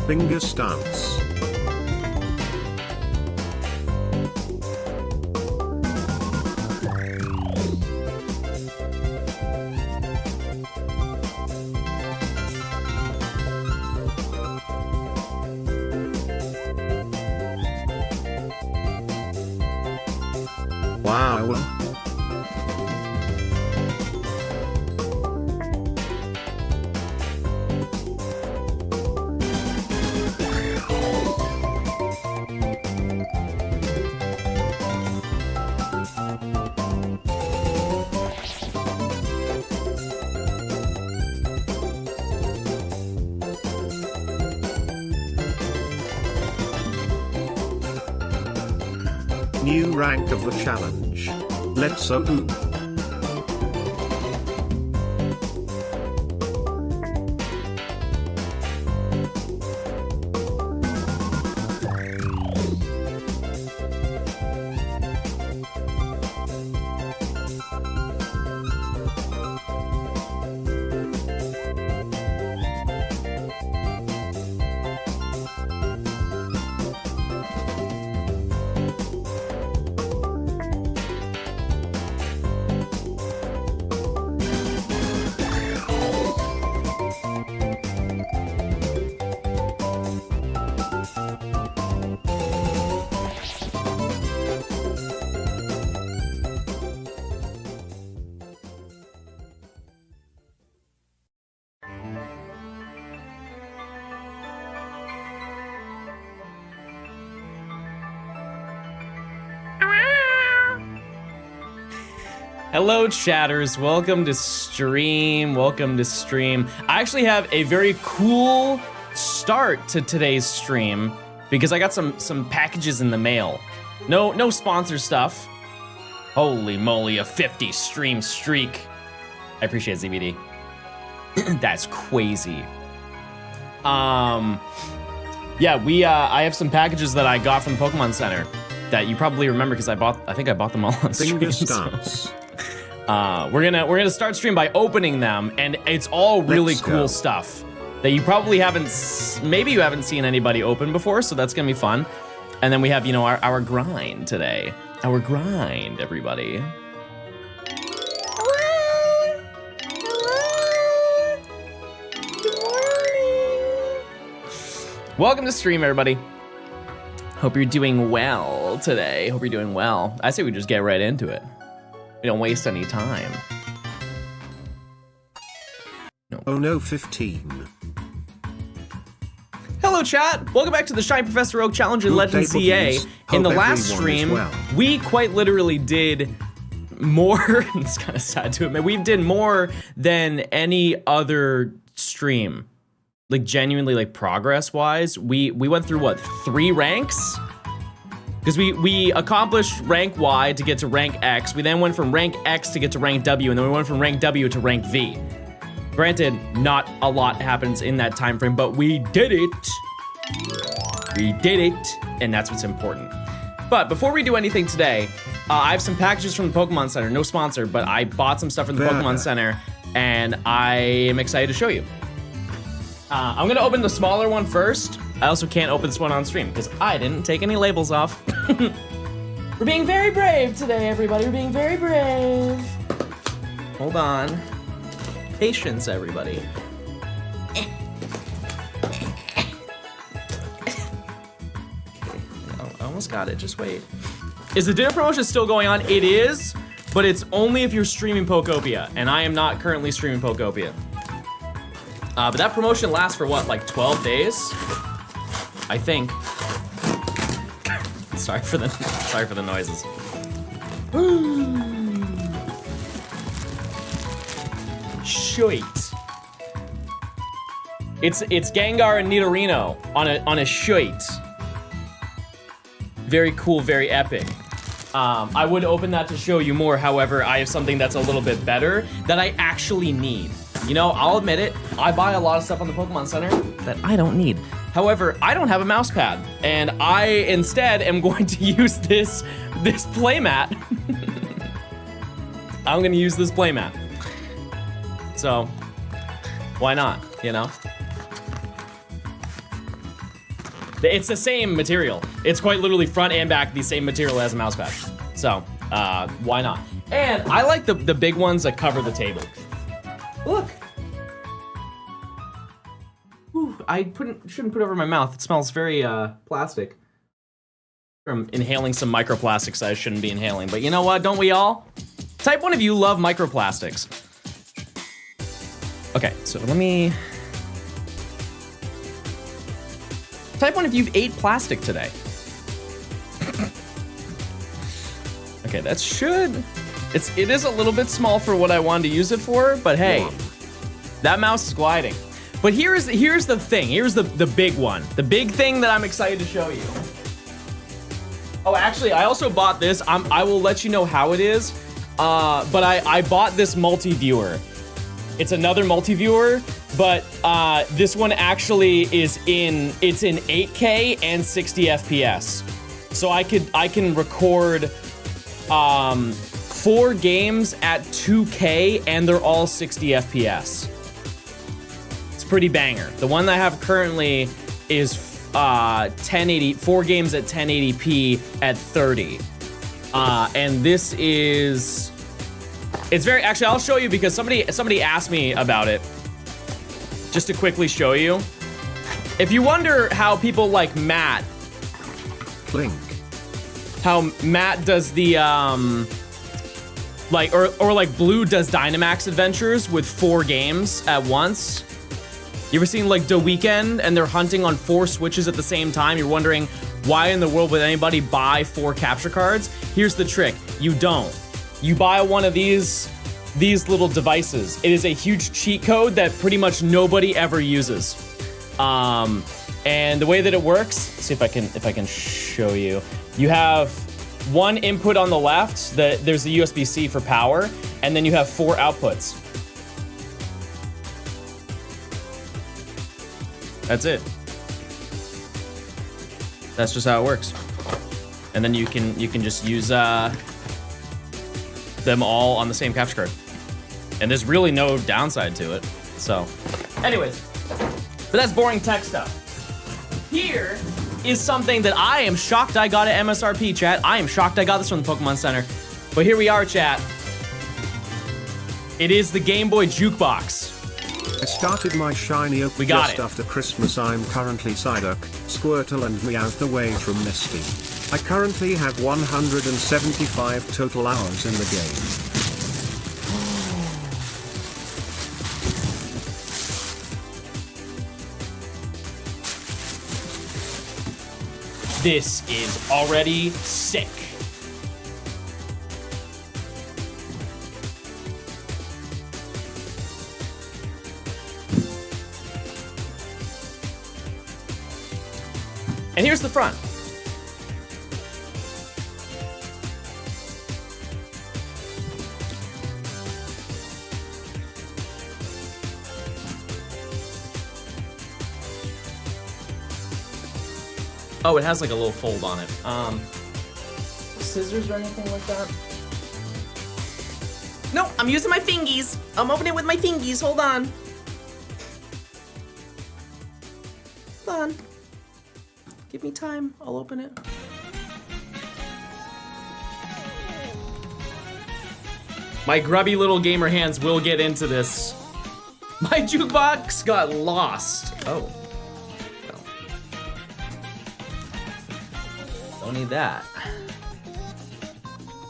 Finger stance. Wow. New rank of the challenge. Let's go. Hello chatters, welcome to stream, I actually have a very cool start to today's stream because I got some packages in the mail. No sponsor stuff. Holy moly, a 50 stream streak. I appreciate ZBD. That's crazy. Yeah, I have some packages that I got from Pokemon Center that you probably remember because I think I bought them all on stream. We're gonna start stream by opening them, and it's all really cool stuff that you probably maybe you haven't seen anybody open before, so that's gonna be fun. And then we have, you know, our grind today. Our grind, everybody. Hello. Hello. Good morning. Welcome to stream, everybody. Hope you're doing well today. Hope you're doing well. I say we just get right into it. We don't waste any time. No. Oh no, 15. Hello chat, welcome back to the Shiny Professor Oak Challenge in Legends CA. In the last stream, we quite literally did more, it's kind of sad to admit, we did more than any other stream. Like genuinely, like progress-wise, we went through what, 3 ranks? Because we accomplished rank Y to get to rank X. We then went from rank X to get to rank W, and then we went from rank W to rank V. Granted, not a lot happens in that time frame, but we did it. We did it, and that's what's important. But before we do anything today, I have some packages from the Pokemon Center. No sponsor, but I bought some stuff from the Pokemon Center, and I am excited to show you. I'm gonna open the smaller one first. I also can't open this one on stream because I didn't take any labels off. We're being very brave today, everybody. We're being very brave. Hold on. Patience, everybody. Okay, I almost got it, just wait. Is the dinner promotion still going on? It is, but it's only if you're streaming Pokopia, and I am not currently streaming Pokopia. But that promotion lasts for what, like 12 days? I think. Sorry for the noises. Shite. It's Gengar and Nidorino on a shite. Very cool, very epic. I would open that to show you more, however, I have something that's a little bit better that I actually need. You know, I'll admit it, I buy a lot of stuff on the Pokemon Center that I don't need. However, I don't have a mouse pad, and I instead am going to use this playmat. I'm gonna use this playmat. So, why not, you know? It's the same material. It's quite literally front and back the same material as a mouse pad. So, why not? And I like the big ones that cover the table. Look. Ooh, shouldn't put it over my mouth. It smells very plastic. From inhaling some microplastics I shouldn't be inhaling. But you know what? Don't we all? Type one of you love microplastics. Okay, so let me... Type one if you've ate plastic today. Okay, that should... It is a little bit small for what I wanted to use it for, but hey, that mouse is gliding. But here's the thing. Here's the big one. The big thing that I'm excited to show you. Oh, actually, I also bought this. I will let you know how it is. But I bought this multi-viewer. It's another multi-viewer, but this one actually it's in 8K and 60 FPS. So I can record 4 games at 2K and they're all 60 FPS. It's pretty banger. The one that I have currently is 1080, 4 games at 1080p at 30. And this is, it's very, actually I'll show you because somebody asked me about it. Just to quickly show you. If you wonder how people like Matt, Blink. How Matt does the, like, or like Blue does Dynamax Adventures with 4 games at once. You ever seen like The Weeknd and they're hunting on 4 Switches at the same time? You're wondering why in the world would anybody buy 4 capture cards? Here's the trick, you don't. You buy one of these little devices. It is a huge cheat code that pretty much nobody ever uses. And the way that it works, see if I can show you. You have 1 input on the left, there's a USB-C for power, and then you have 4 outputs. That's it. That's just how it works. And then you can just use them all on the same capture card. And there's really no downside to it. So, anyways, but that's boring tech stuff. Here is something that I am shocked I got at MSRP, chat. I am shocked I got this from the Pokemon Center. But here we are, chat. It is the Game Boy Jukebox. I started my shiny oak just after Christmas. I'm currently Psyduck, Squirtle and Meowth away from Misty. I currently have 175 total hours in the game. This is already sick. And here's the front. Oh, it has like a little fold on it. Scissors or anything like that? No, I'm using my fingies. I'm opening it with my fingies. Hold on. Hold on. Give me time. I'll open it. My grubby little gamer hands will get into this. My jukebox got lost. Oh. No. Don't need that.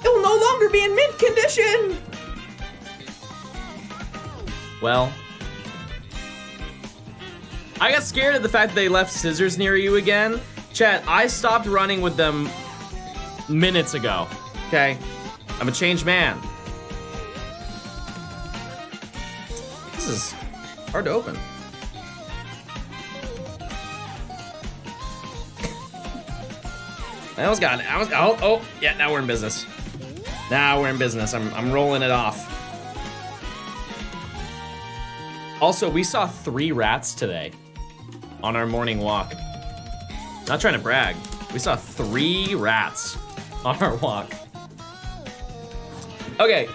It will no longer be in mint condition. Well, I got scared of the fact that they left scissors near you again. Chat, I stopped running with them minutes ago, okay? I'm a changed man. This is hard to open. I almost got it. Oh, yeah, now we're in business. Now we're in business. I'm rolling it off. Also, we saw 3 rats today on our morning walk. Not trying to brag. We saw 3 rats on our walk. Okay.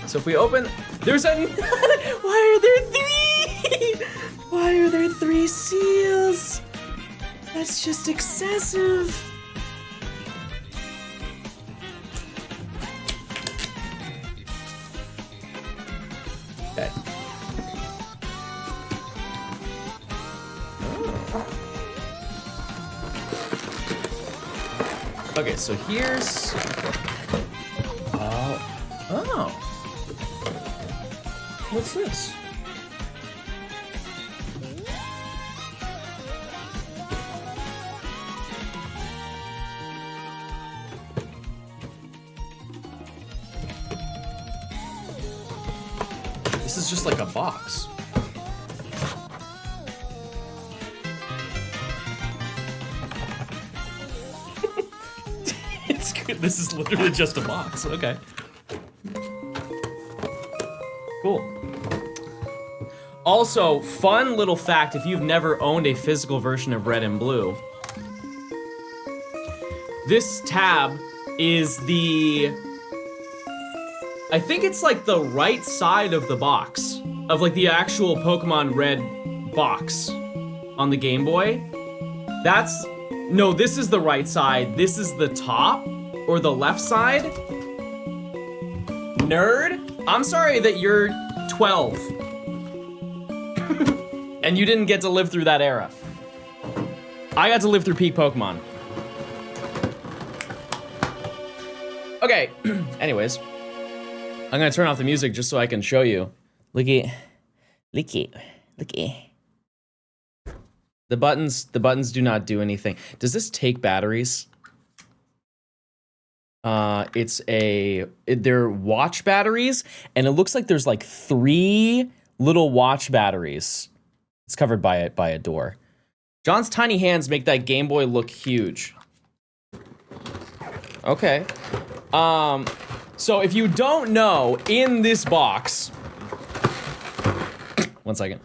So if we open, there's a, why are there 3? Why are there 3 seals? That's just excessive. Okay. Okay, so here's... Oh. What's this? This is just like a box. It's good. This is literally just a box. Okay. Cool. Also, fun little fact, if you've never owned a physical version of Red and Blue, this tab is the... I think it's like the right side of the box, of like the actual Pokemon Red box on the Game Boy. No, this is the right side. This is the top or the left side. Nerd, I'm sorry that you're 12 and you didn't get to live through that era. I got to live through peak Pokemon. Okay, anyways. I'm gonna turn off the music just so I can show you. Look at. The buttons do not do anything. Does this take batteries? They're watch batteries, and it looks like there's like 3 little watch batteries. It's covered by a door. John's tiny hands make that Game Boy look huge. Okay. So if you don't know, in this box, one second.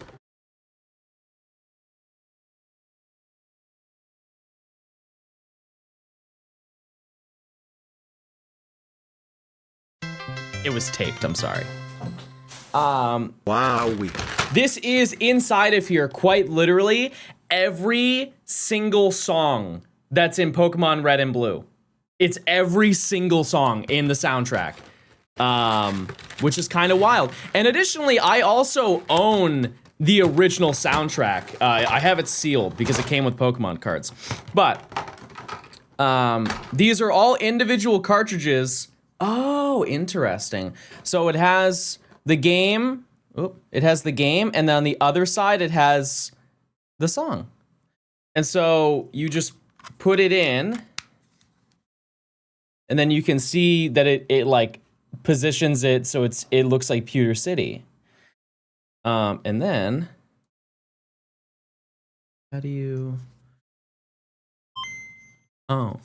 It was taped, I'm sorry. Wowee. This is inside of here, quite literally, every single song that's in Pokemon Red and Blue. It's every single song in the soundtrack, which is kind of wild. And additionally, I also own the original soundtrack. I have it sealed because it came with Pokemon cards. But these are all individual cartridges. Oh, interesting. So it has the game. It has the game, and then on the other side, it has the song. And so you just put it in. And then you can see that it like positions it so it looks like Pewter City. And then how do you? Oh.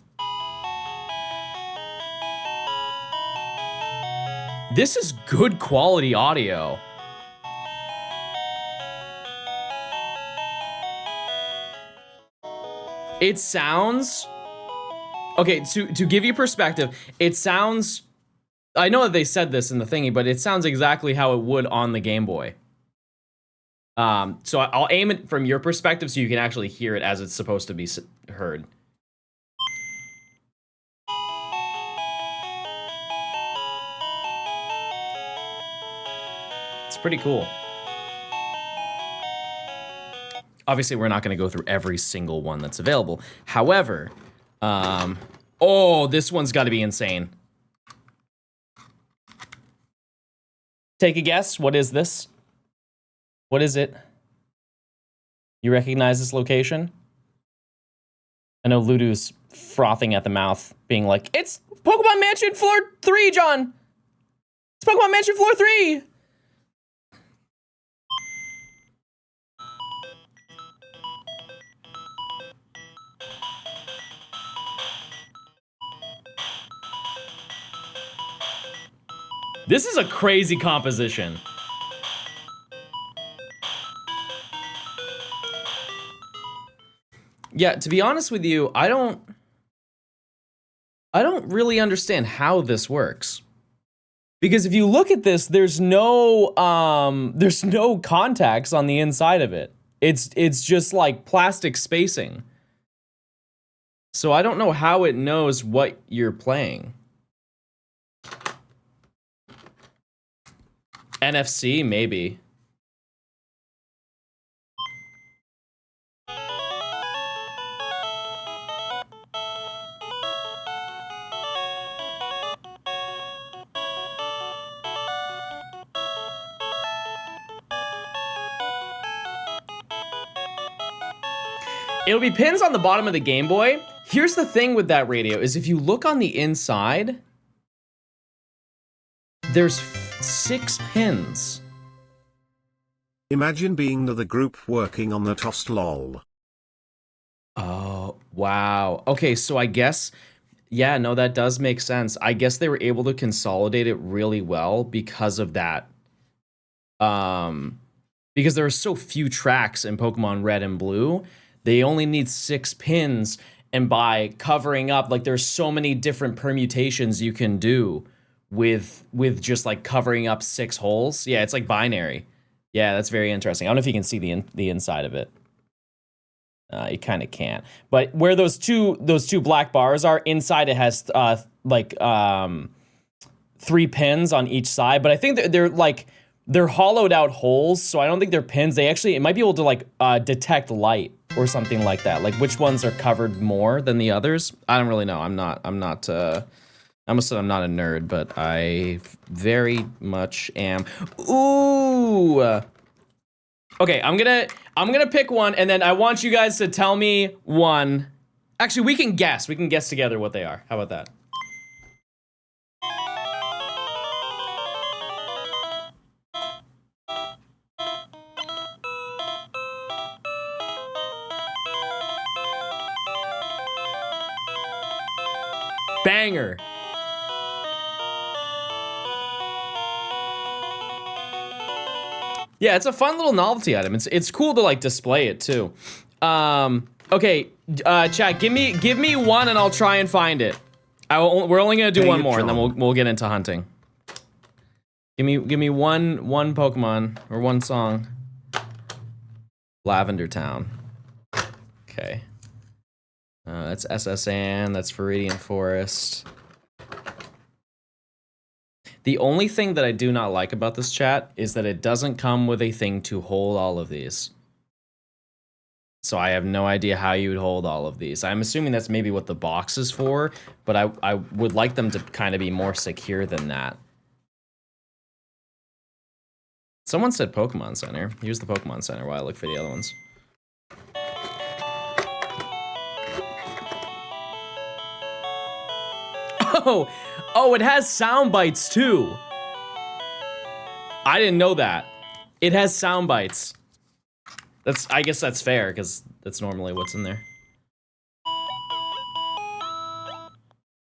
This is good quality audio. It sounds... Okay, to give you perspective, it sounds... I know that they said this in the thingy, but it sounds exactly how it would on the Game Boy. So I'll aim it from your perspective so you can actually hear it as it's supposed to be heard. It's pretty cool. Obviously, we're not going to go through every single one that's available. However... oh, this one's got to be insane. Take a guess. What is this? What is it? You recognize this location? I know Ludo's frothing at the mouth, being like, "It's Pokemon Mansion Floor 3, John! It's Pokemon Mansion Floor 3! This is a crazy composition. Yeah, to be honest with you, I don't really understand how this works. Because if you look at this, there's no contacts on the inside of it. It's just like plastic spacing. So I don't know how it knows what you're playing. NFC, maybe. It'll be pins on the bottom of the Game Boy. Here's the thing with that radio is if you look on the inside, there's 6 pins. Imagine being the group working on the toast lol. Oh, wow. Okay, so I guess, yeah, no, that does make sense. I guess they were able to consolidate it really well because of that. Because there are so few tracks in Pokemon Red and Blue, they only need 6 pins, and by covering up, like there's so many different permutations you can do with just like covering up 6 holes. Yeah, it's like binary. Yeah, that's very interesting. I don't know if you can see the inside of it. You kind of can't. But where those two black bars are, inside it has 3 pins on each side. But I think they're hollowed out holes, so I don't think they're pins. It might be able to like detect light or something like that. Like which ones are covered more than the others. I don't really know. I almost said I'm not a nerd, but I very much am. Ooh. Okay, I'm gonna pick one, and then I want you guys to tell me one. Actually, we can guess. We can guess together what they are. How about that? Banger. Yeah, it's a fun little novelty item. It's cool to like display it too. Okay, chat, give me one and I'll try and find it. We're only gonna do one more and then we'll get into hunting. Give me one Pokemon or one song. Lavender Town. Okay. That's SSN, that's Viridian Forest. The only thing that I do not like about this chat is that it doesn't come with a thing to hold all of these. So I have no idea how you would hold all of these. I'm assuming that's maybe what the box is for, but I would like them to kind of be more secure than that. Someone said Pokemon Center. Here's the Pokemon Center while I look for the other ones. Oh, it has sound bites too. I didn't know that. It has sound bites. I guess that's fair because that's normally what's in there.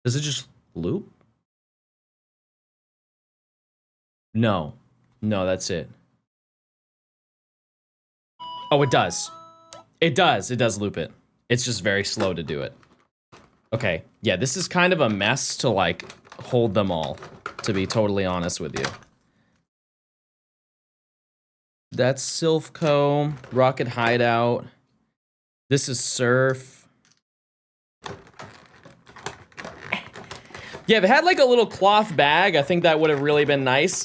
Does it just loop? No, that's it. Oh, it does. It does loop it. It's just very slow to do it. Okay, yeah, this is kind of a mess to, like, hold them all, to be totally honest with you. That's Silphco, Rocket Hideout. This is Surf. Yeah, if it had, like, a little cloth bag, I think that would have really been nice.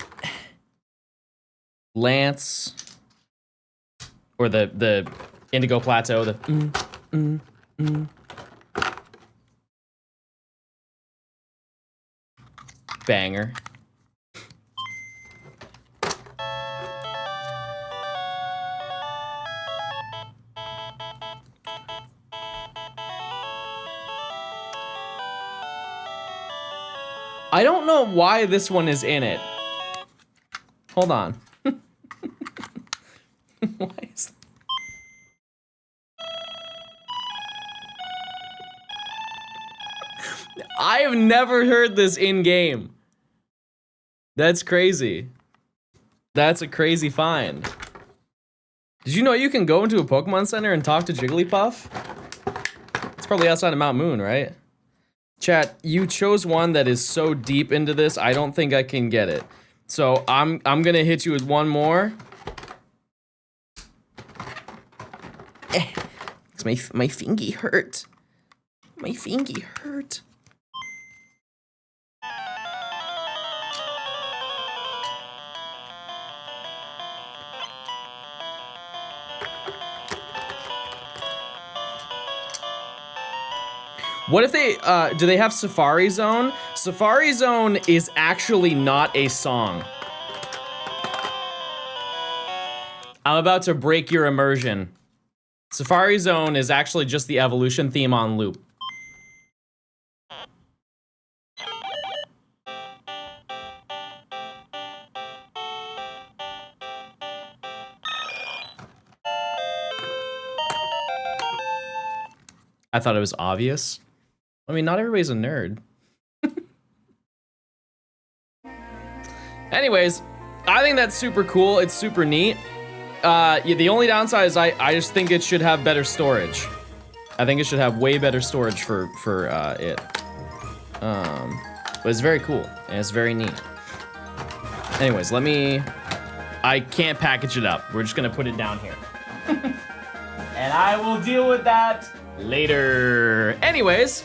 Lance. Or the Indigo Plateau, the banger. I don't know why this one is in it. Hold on. Why is I have never heard this in game. That's crazy. That's a crazy find. Did you know you can go into a Pokemon Center and talk to Jigglypuff? It's probably outside of Mount Moon, right? Chat, you chose one that is so deep into this, I don't think I can get it. So I'm gonna hit you with one more. My fingy hurt. My fingy hurt. What if they, do they have Safari Zone? Safari Zone is actually not a song. I'm about to break your immersion. Safari Zone is actually just the evolution theme on loop. I thought it was obvious. I mean, not everybody's a nerd. Anyways, I think that's super cool. It's super neat. Yeah, the only downside is I just think it should have better storage. I think it should have way better storage for it. But it's very cool and it's very neat. Anyways, I can't package it up. We're just gonna put it down here. And I will deal with that later. Anyways,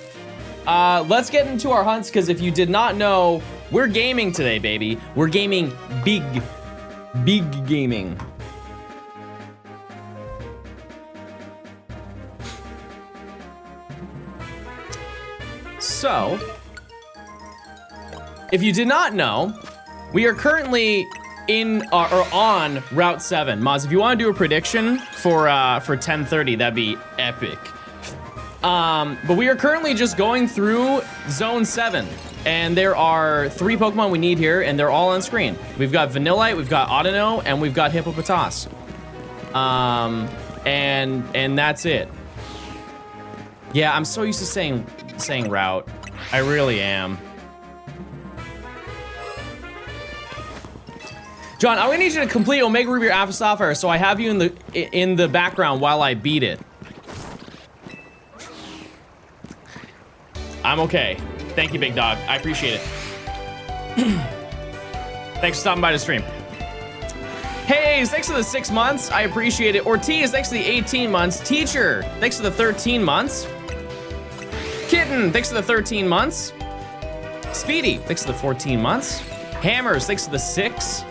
let's get into our hunts, because if you did not know, we're gaming today, baby. We're gaming big gaming. So, if you did not know, we are currently in or on Route 7. Moz, if you want to do a prediction for 10:30, that'd be epic. But we are currently just going through Zone 7, and there are 3 Pokemon we need here, and they're all on screen. We've got Vanillite, we've got Audino, and we've got Hippopotas. And that's it. Yeah, I'm so used to saying route. I really am. John, I'm gonna need you to complete Omega Ruby or Alpha Sapphire, so I have you in the background while I beat it. I'm okay. Thank you, big dog. I appreciate it. Thanks for stopping by the stream. Hey, thanks for the 6 months. I appreciate it. Ortiz, thanks for the 18 months. Teacher, thanks for the 13 months. Kitten, thanks for the 13 months. Speedy, thanks for the 14 months. Hammers, thanks for the 6.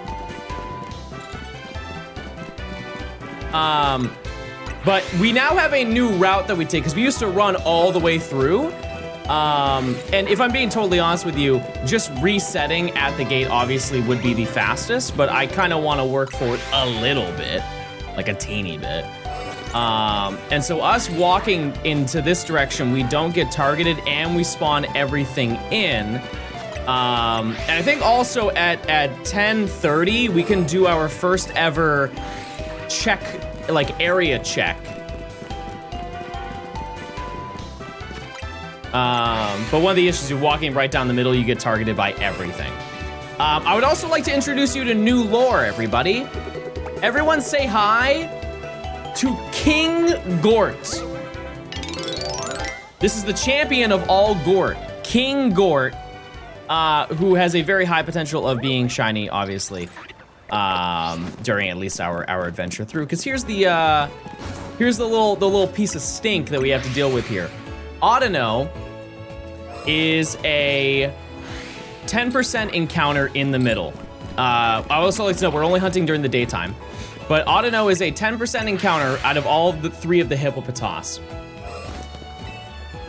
But we now have a new route that we take, because we used to run all the way through. And if I'm being totally honest with you, just resetting at the gate obviously would be the fastest, but I kind of want to work for it a little bit, like a teeny bit. And so us walking into this direction, we don't get targeted and we spawn everything in. And I think also at 10:30, we can do our first ever check, like area check. But one of the issues is walking right down the middle, you get targeted by everything. I would also like to introduce you to new lore, everybody. Everyone say hi to King Gort. This is the champion of all Gort, King Gort, who has a very high potential of being shiny, obviously, during at least our adventure through. Because here's the little piece of stink that we have to deal with here. Audino is a 10% encounter in the middle. I also like to know we're only hunting during the daytime, but Audino is a 10% encounter out of all of the 3 of the Hippopotas.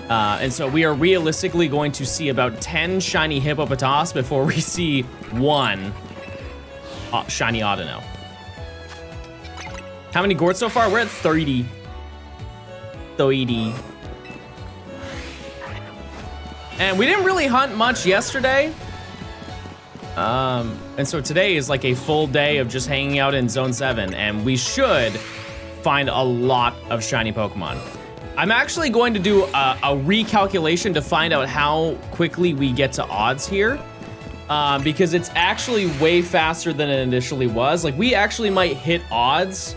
And so we are realistically going to see about 10 shiny Hippopotas before we see 1 shiny Audino. How many Gorts so far? We're at 30. 30. And we didn't really hunt much yesterday. And so today is like a full day of just hanging out in Zone 7, and we should find a lot of shiny Pokemon. I'm actually going to do a recalculation to find out how quickly we get to odds here, because it's actually way faster than it initially was. Like, we actually might hit odds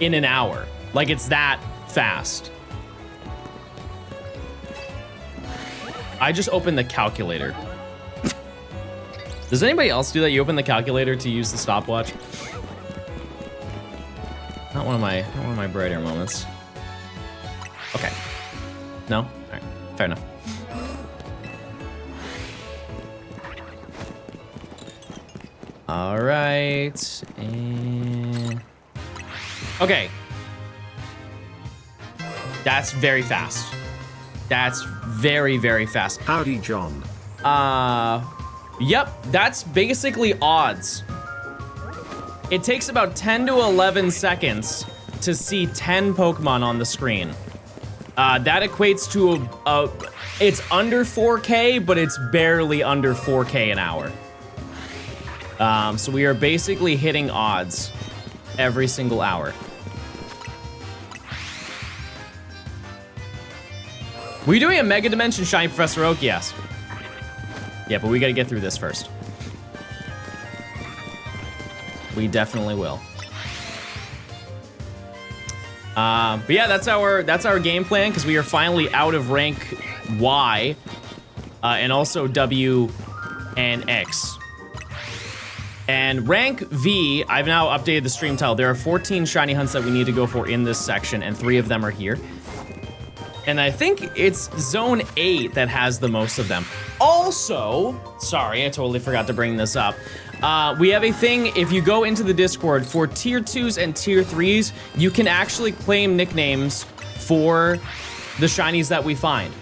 in an hour. Like, it's that fast. I just opened the calculator. Does anybody else do that? You open the calculator to use the stopwatch? Not one of my brighter moments. Okay. No? All right, fair enough. All right, and... Okay. That's very fast. That's very, very fast. Howdy, John. Yep, that's basically odds. It takes about 10 to 11 seconds to see 10 Pokemon on the screen. That equates to it's under 4K, but it's barely under 4K an hour. So we are basically hitting odds every single hour. Were you doing a Mega Dimension Shiny Professor Oak? Yes. Yeah, but we gotta get through this first. We definitely will. But yeah, that's our game plan, because we are finally out of rank Y, and also W and X. And rank V, I've now updated the stream title. There are 14 shiny hunts that we need to go for in this section, and 3 of them are here. And I think it's zone 8 that has the most of them. Also, sorry, I totally forgot to bring this up. We have a thing, if you go into the Discord, for tier 2s and tier 3s, you can actually claim nicknames for the shinies that we find.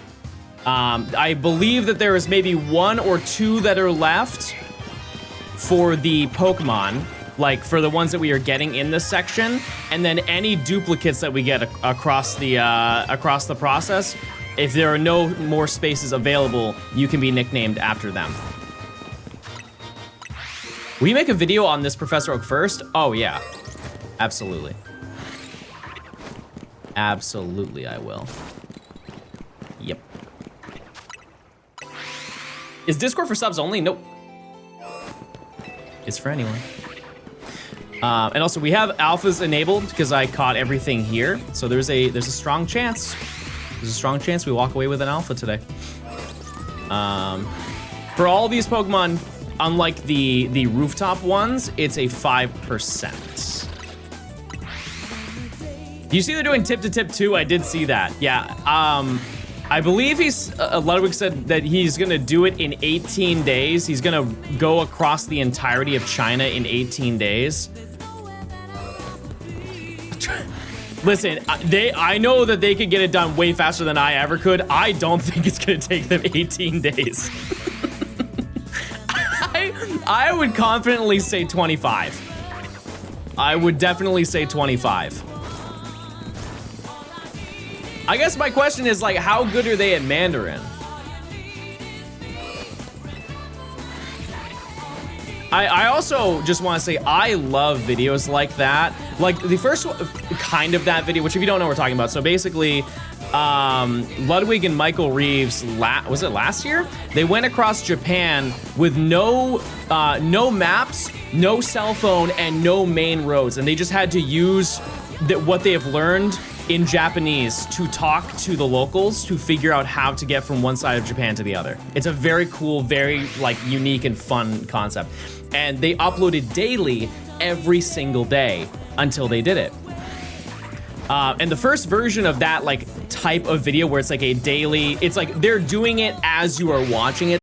I believe that there is maybe 1 or 2 that are left for the Pokemon, like for the ones that we are getting in this section, and then any duplicates that we get across the process, if there are no more spaces available, you can be nicknamed after them. Will you make a video on this Professor Oak first? Oh yeah, absolutely. Absolutely I will. Yep. Is Discord for subs only? Nope. It's for anyone. And also we have alphas enabled because I caught everything here. So there's a strong chance. There's a strong chance we walk away with an alpha today. For all these Pokemon, unlike the rooftop ones, it's a 5%. Do you see they're doing tip to tip too? I did see that. Yeah. I believe Ludwig said that he's gonna do it in 18 days. He's gonna go across the entirety of China in 18 days. Listen, I know that they could get it done way faster than I ever could. I don't think it's gonna take them 18 days. I would confidently say 25. I would definitely say 25. I guess my question is, like, how good are they at Mandarin? I also just want to say I love videos like that. Like the first kind of that video, which if you don't know what we're talking about. So basically, Ludwig and Michael Reeves, was it last year? They went across Japan with no maps, no cell phone, and no main roads. And they just had to use what they have learned in Japanese to talk to the locals to figure out how to get from one side of Japan to the other. It's a very cool, very like unique and fun concept. And they uploaded daily every single day until they did it. And the first version of that like type of video where it's like a daily, it's like they're doing it as you are watching it.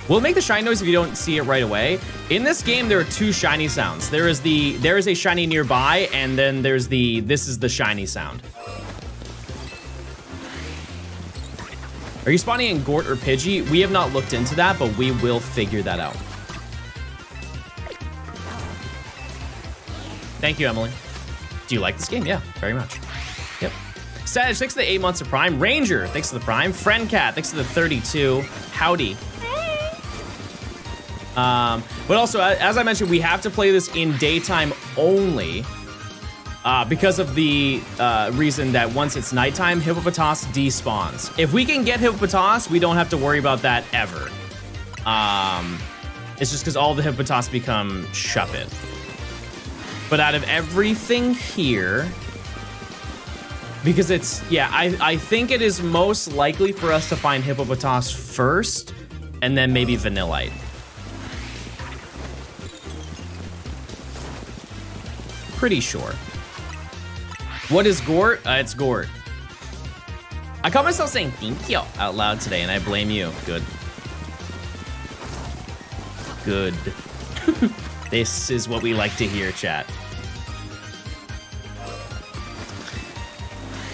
Will it make the shiny noise if you don't see it right away? In this game, there are 2 shiny sounds. There is a shiny nearby, and then there's this is the shiny sound. Are you spawning in Gort or Pidgey? We have not looked into that, but we will figure that out. Thank you, Emily. Do you like this game? Yeah, very much. Yep. Sag, thanks to the 8 months of Prime. Ranger, thanks to the Prime. Friendcat, thanks to the 32. Howdy. But also, as I mentioned, we have to play this in daytime only because of the reason that once it's nighttime, Hippopotas despawns. If we can get Hippopotas, we don't have to worry about that ever. It's just because all the Hippopotas become Shuppet. But out of everything here, because it's, yeah, I think it is most likely for us to find Hippopotas first, and then maybe Vanillite. Pretty sure. What is Gort? It's Gort. I caught myself saying thank you out loud today, and I blame you. Good. Good. This is what we like to hear, chat.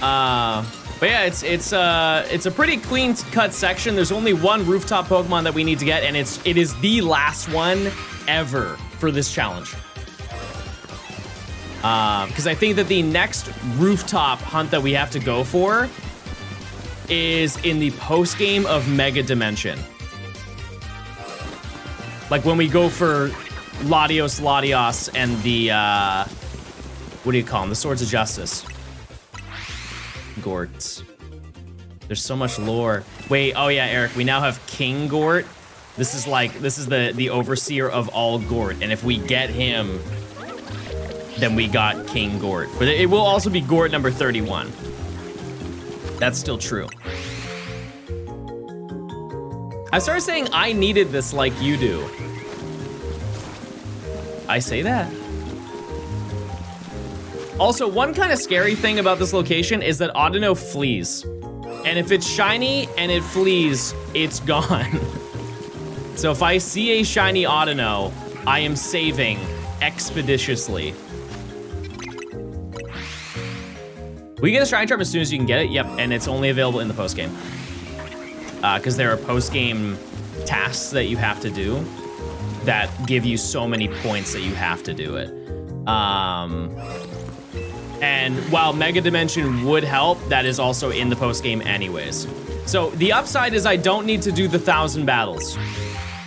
But yeah, it's a pretty clean cut section. There's only one rooftop Pokemon that we need to get, and it is the last one ever for this challenge. Because I think that the next rooftop hunt that we have to go for is in the post game of Mega Dimension. Like when we go for Latios, and the, what do you call them? The Swords of Justice. Gorts. There's so much lore. Wait, oh yeah, Eric, we now have King Gort. This is the overseer of all Gort, and if we get him, then we got King Gort. But it will also be Gort number 31. That's still true. I started saying I needed this like you do. I say that. Also, one kind of scary thing about this location is that Audino flees. And if it's shiny and it flees, it's gone. So if I see a shiny Audino, I am saving expeditiously. We get a shiny charm as soon as you can get it. Yep, and it's only available in the post game. Because there are post game tasks that you have to do that give you so many points that you have to do it. And while Mega Dimension would help, that is also in the post game anyways. So the upside is I don't need to do the 1,000 battles.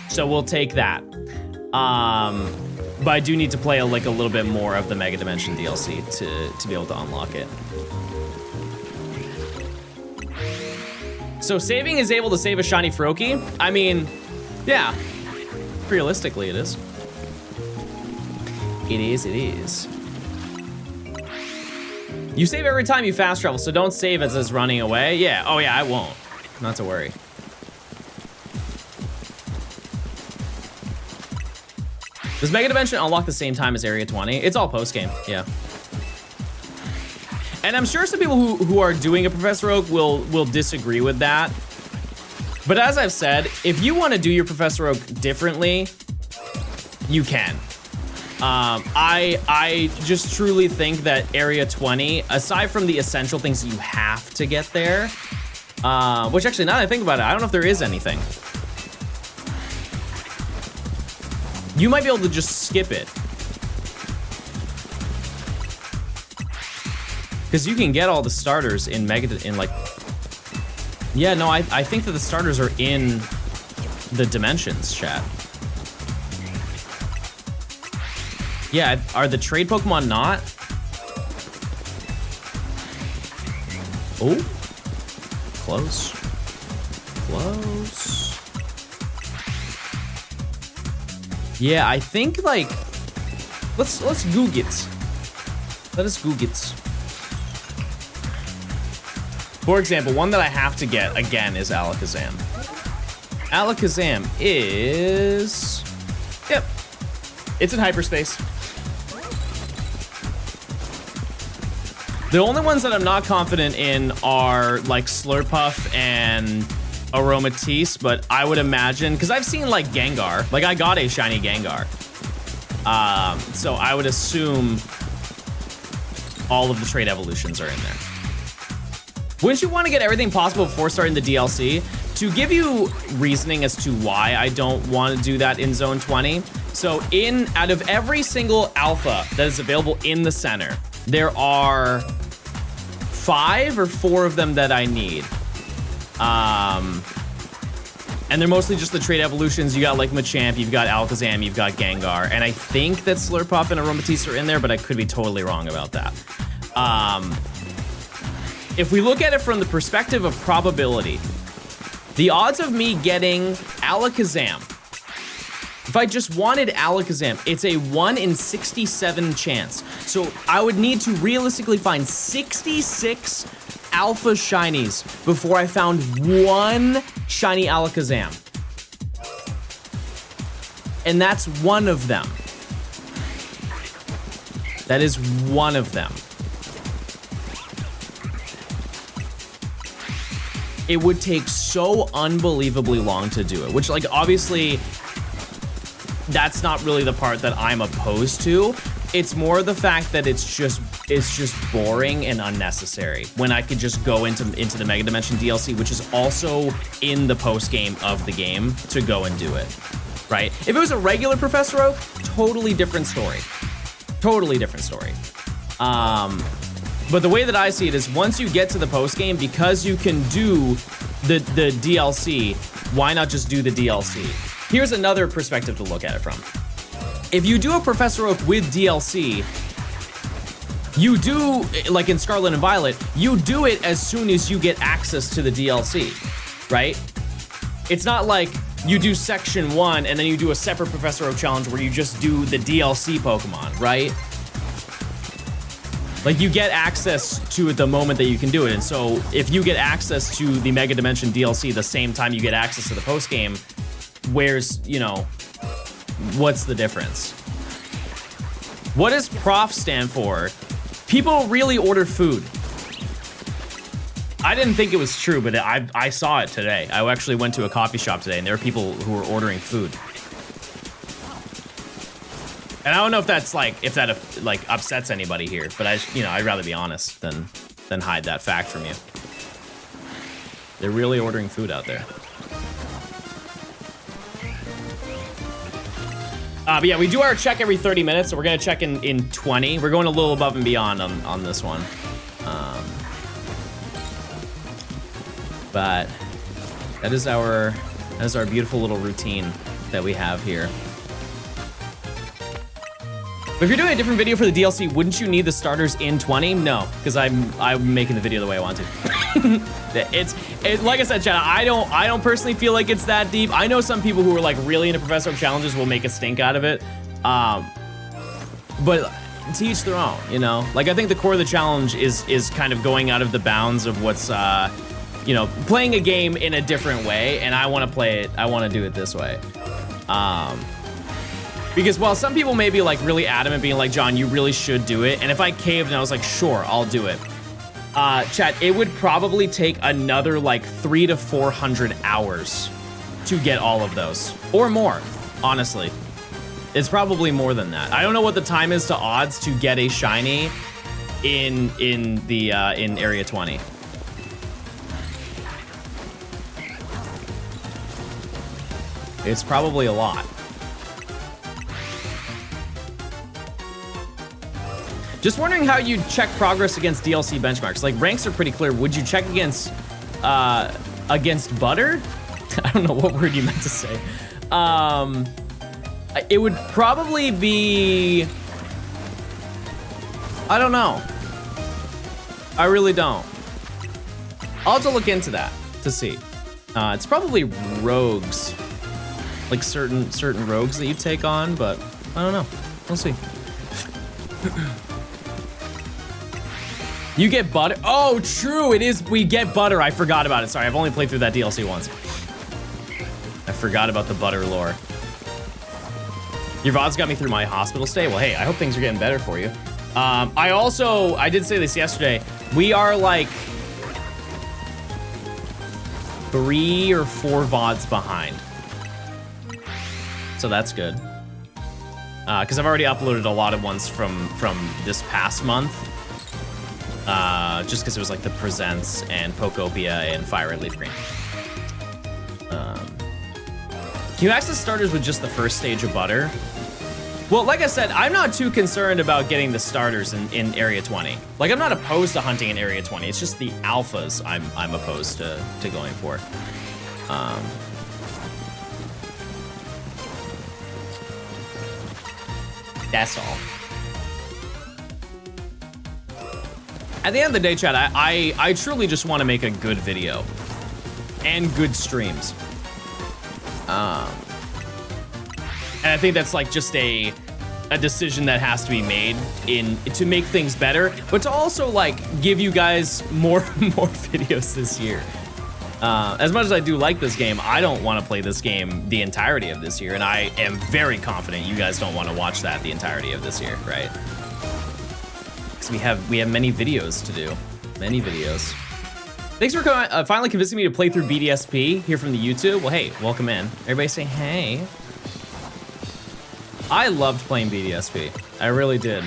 So we'll take that. But I do need to play a little bit more of the Mega Dimension DLC to be able to unlock it. So saving is able to save a shiny Froakie? I mean, yeah. Realistically, it is. It is. You save every time you fast travel, so don't save as it's running away. Yeah, oh yeah, I won't. Not to worry. Does Mega Dimension unlock the same time as Area 20? It's all post-game, yeah. And I'm sure some people who are doing a Professor Oak will disagree with that. But as I've said, if you want to do your Professor Oak differently, you can. I just truly think that Area 20, aside from the essential things you have to get there, which actually, now that I think about it, I don't know if there is anything. You might be able to just skip it. Because you can get all the starters in yeah, no, I think that the starters are in the dimensions, chat. Yeah, are the trade Pokemon not? Oh, close. Yeah, I think let's Goog it. Let us Goog it. For example, one that I have to get again is Alakazam. Alakazam is, yep, it's in hyperspace. The only ones that I'm not confident in are Slurpuff and Aromatisse, but I would imagine, because I've seen like Gengar, like I got a shiny Gengar. So I would assume all of the trait evolutions are in there. Wouldn't you want to get everything possible before starting the DLC? To give you reasoning as to why I don't want to do that in Zone 20. So out of every single alpha that is available in the center, there are 5 or 4 of them that I need. And they're mostly just the trait evolutions. You got like Machamp, you've got Alakazam, you've got Gengar, and I think that Slurpuff and Aromatisse are in there, but I could be totally wrong about that. If we look at it from the perspective of probability, the odds of me getting Alakazam, if I just wanted Alakazam, it's a 1 in 67 chance. So I would need to realistically find 66 alpha shinies before I found 1 shiny Alakazam. And that's one of them. That is one of them. It would take so unbelievably long to do it, which like obviously that's not really the part that I'm opposed to. It's more the fact that it's just boring and unnecessary when I could just go into the Mega Dimension DLC, which is also in the post game of the game, to go and do it, right? If it was a regular Professor Oak, totally different story. Totally different story. But the way that I see it is once you get to the post game, because you can do the DLC, why not just do the DLC? Here's another perspective to look at it from. If you do a Professor Oak with DLC, you do, like in Scarlet and Violet, you do it as soon as you get access to the DLC, right? It's not like you do section 1 and then you do a separate Professor Oak challenge where you just do the DLC Pokemon, right? Like you get access to it the moment that you can do it. And so if you get access to the Mega Dimension DLC the same time you get access to the post game, where's, you know, what's the difference? What does PROF stand for? People really order food. I didn't think it was true, but I saw it today. I actually went to a coffee shop today and there were people who were ordering food. And I don't know if that's like, if that like upsets anybody here, but I'd rather be honest than hide that fact from you. They're really ordering food out there. But yeah, we do our check every 30 minutes, so we're gonna check in 20. We're going a little above and beyond on this one. But that is our beautiful little routine that we have here. But if you're doing a different video for the DLC, wouldn't you need the starters in 20? No, because I'm making the video the way I want to. It's like I said, chat, I don't personally feel like it's that deep. I know some people who are like really into Professor Oak challenges will make a stink out of it. But to each their own, you know? Like I think the core of the challenge is kind of going out of the bounds of what's you know, playing a game in a different way, and I want to play it, I want to do it this way. Because while some people may be like really adamant being like, John, you really should do it. And if I caved and I was like, sure, I'll do it. Chat, it would probably take another like 300 to 400 hours to get all of those or more, honestly. It's probably more than that. I don't know what the time is to odds to get a shiny in area 20. It's probably a lot. Just wondering how you check progress against DLC benchmarks. Like ranks are pretty clear. Would you check against butter? I don't know what word you meant to say. It would probably be, I don't know. I really don't. I'll have to look into that to see. It's probably rogues, like certain rogues that you take on, but I don't know. We'll see. You get butter. Oh, true. It is. We get butter. I forgot about it. Sorry, I've only played through that DLC once. I forgot about the butter lore. Your VODs got me through my hospital stay. Well, hey, I hope things are getting better for you. I did say this yesterday. We are like 3 or 4 VODs behind. So that's good. Because I've already uploaded a lot of ones from this past month. Just because it was like the Presents and Pokopia and Fire Red Leaf Green. Can you access starters with just the first stage of butter? Well, like I said, I'm not too concerned about getting the starters in Area 20. Like, I'm not opposed to hunting in Area 20. It's just the alphas I'm opposed to going for. That's all. At the end of the day, Chad, I truly just want to make a good video and good streams. And I think that's like just a decision that has to be made to make things better, but to also like give you guys more videos this year. As much as I do like this game, I don't want to play this game the entirety of this year, and I am very confident you guys don't want to watch that the entirety of this year, right? Because we have many videos to do, many videos. Thanks for finally convincing me to play through BDSP here from the YouTube. Well, hey, welcome in. Everybody say hey. I loved playing BDSP. I really did.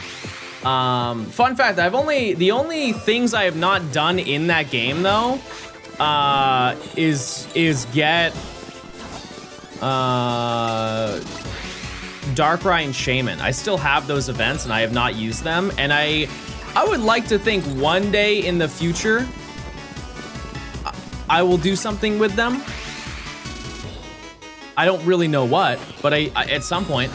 Fun fact, the only things I have not done in that game though, is get Darkrai and Shaman. I still have those events and I have not used them. And I would like to think one day in the future, I will do something with them. I don't really know what, but I at some point.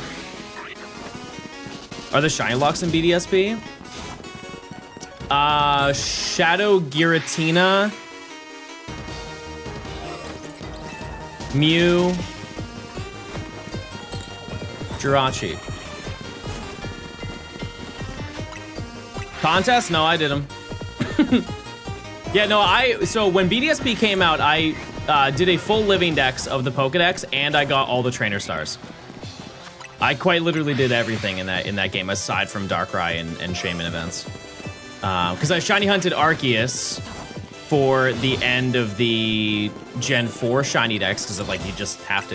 Are the shiny locks in BDSP? Shadow Giratina, Mew, Jirachi. Contest? No, I did them. Yeah, no, so when BDSP came out, I did a full living dex of the Pokedex, and I got all the trainer stars. I quite literally did everything in that game, aside from Darkrai and Shaman events. Because I shiny hunted Arceus for the end of the Gen 4 shiny dex, because like you just have to.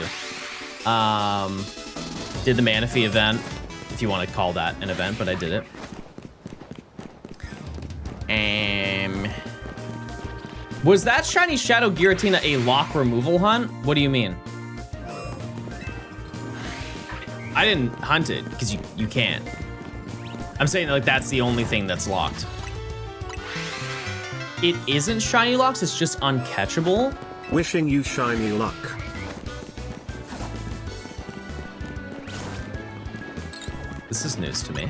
Did the Manaphy event, if you want to call that an event, but I did it. Was that shiny Shadow Giratina a lock removal hunt? What do you mean? I didn't hunt it, because you can't. I'm saying like that's the only thing that's locked. It isn't shiny locks, it's just uncatchable. Wishing you shiny luck. This is news to me.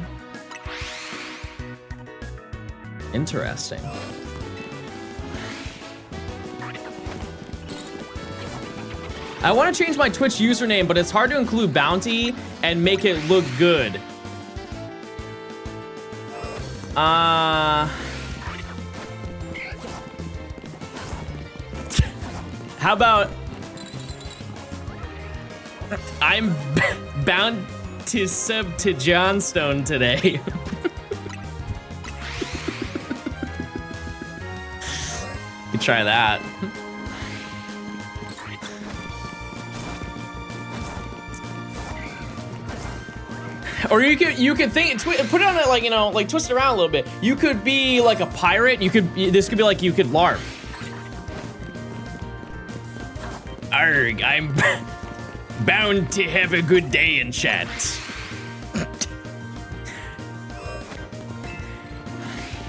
Interesting. I want to change my Twitch username, but it's hard to include bounty and make it look good. How about I'm bound to sub to Johnstone today. You try that. Or you could think, put it on it like, you know, like twist it around a little bit. You could be like a pirate. This could be like you could LARP. Arg, I'm bound to have a good day in chat.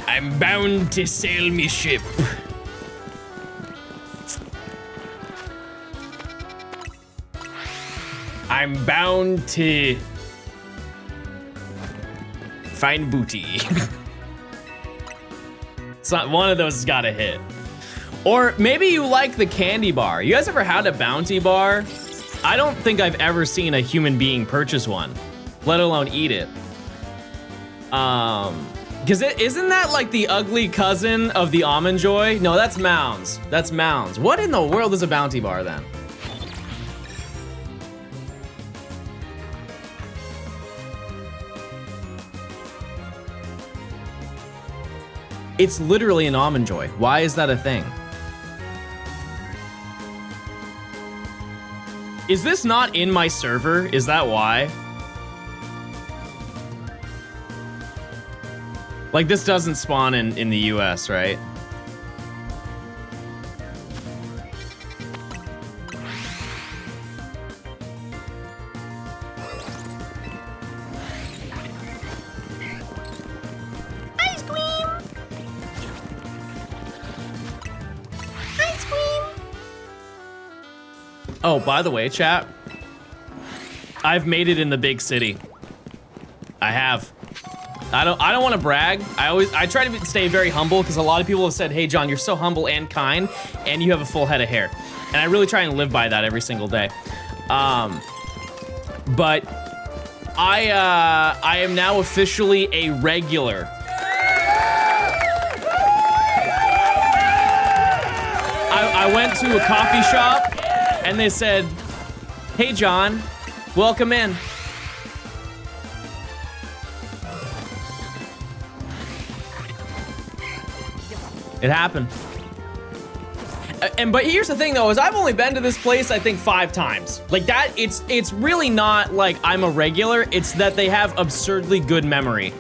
I'm bound to sail me ship. I'm bound to find booty. It's not one of those has got to hit. Or maybe you like the candy bar. You guys ever had a bounty bar? I don't think I've ever seen a human being purchase one, let alone eat it. Because isn't that like the ugly cousin of the Almond Joy? No, that's Mounds. That's Mounds. What in the world is a bounty bar then? It's literally an Almond Joy. Why is that a thing? Is this not in my server? Is that why? Like, this doesn't spawn in the US, right? Ice cream. Ice cream. Oh, by the way, chat, I've made it in the big city. I have. I don't want to brag. I try to stay very humble because a lot of people have said, "Hey, John, you're so humble and kind, and you have a full head of hair," and I really try and live by that every single day. But I am now officially a regular. I went to a coffee shop and they said, "Hey, John, welcome in." It happened. But here's the thing though, is I've only been to this place, I think 5 times. Like that, it's really not like I'm a regular, it's that they have absurdly good memory.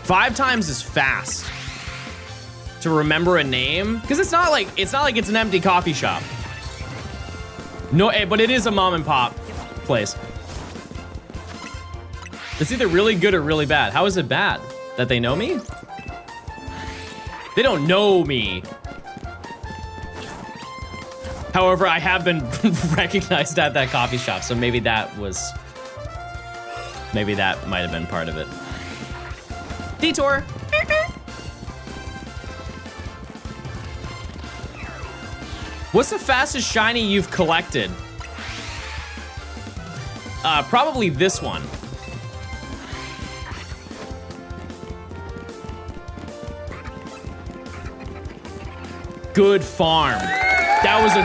5 times is fast to remember a name, because it's not like it's an empty coffee shop. No, but it is a mom and pop place. It's either really good or really bad. How is it bad? That they know me? They don't know me. However, I have been recognized at that coffee shop, so maybe that might have been part of it. Detour. What's the fastest shiny you've collected? Probably this one. Good farm. That was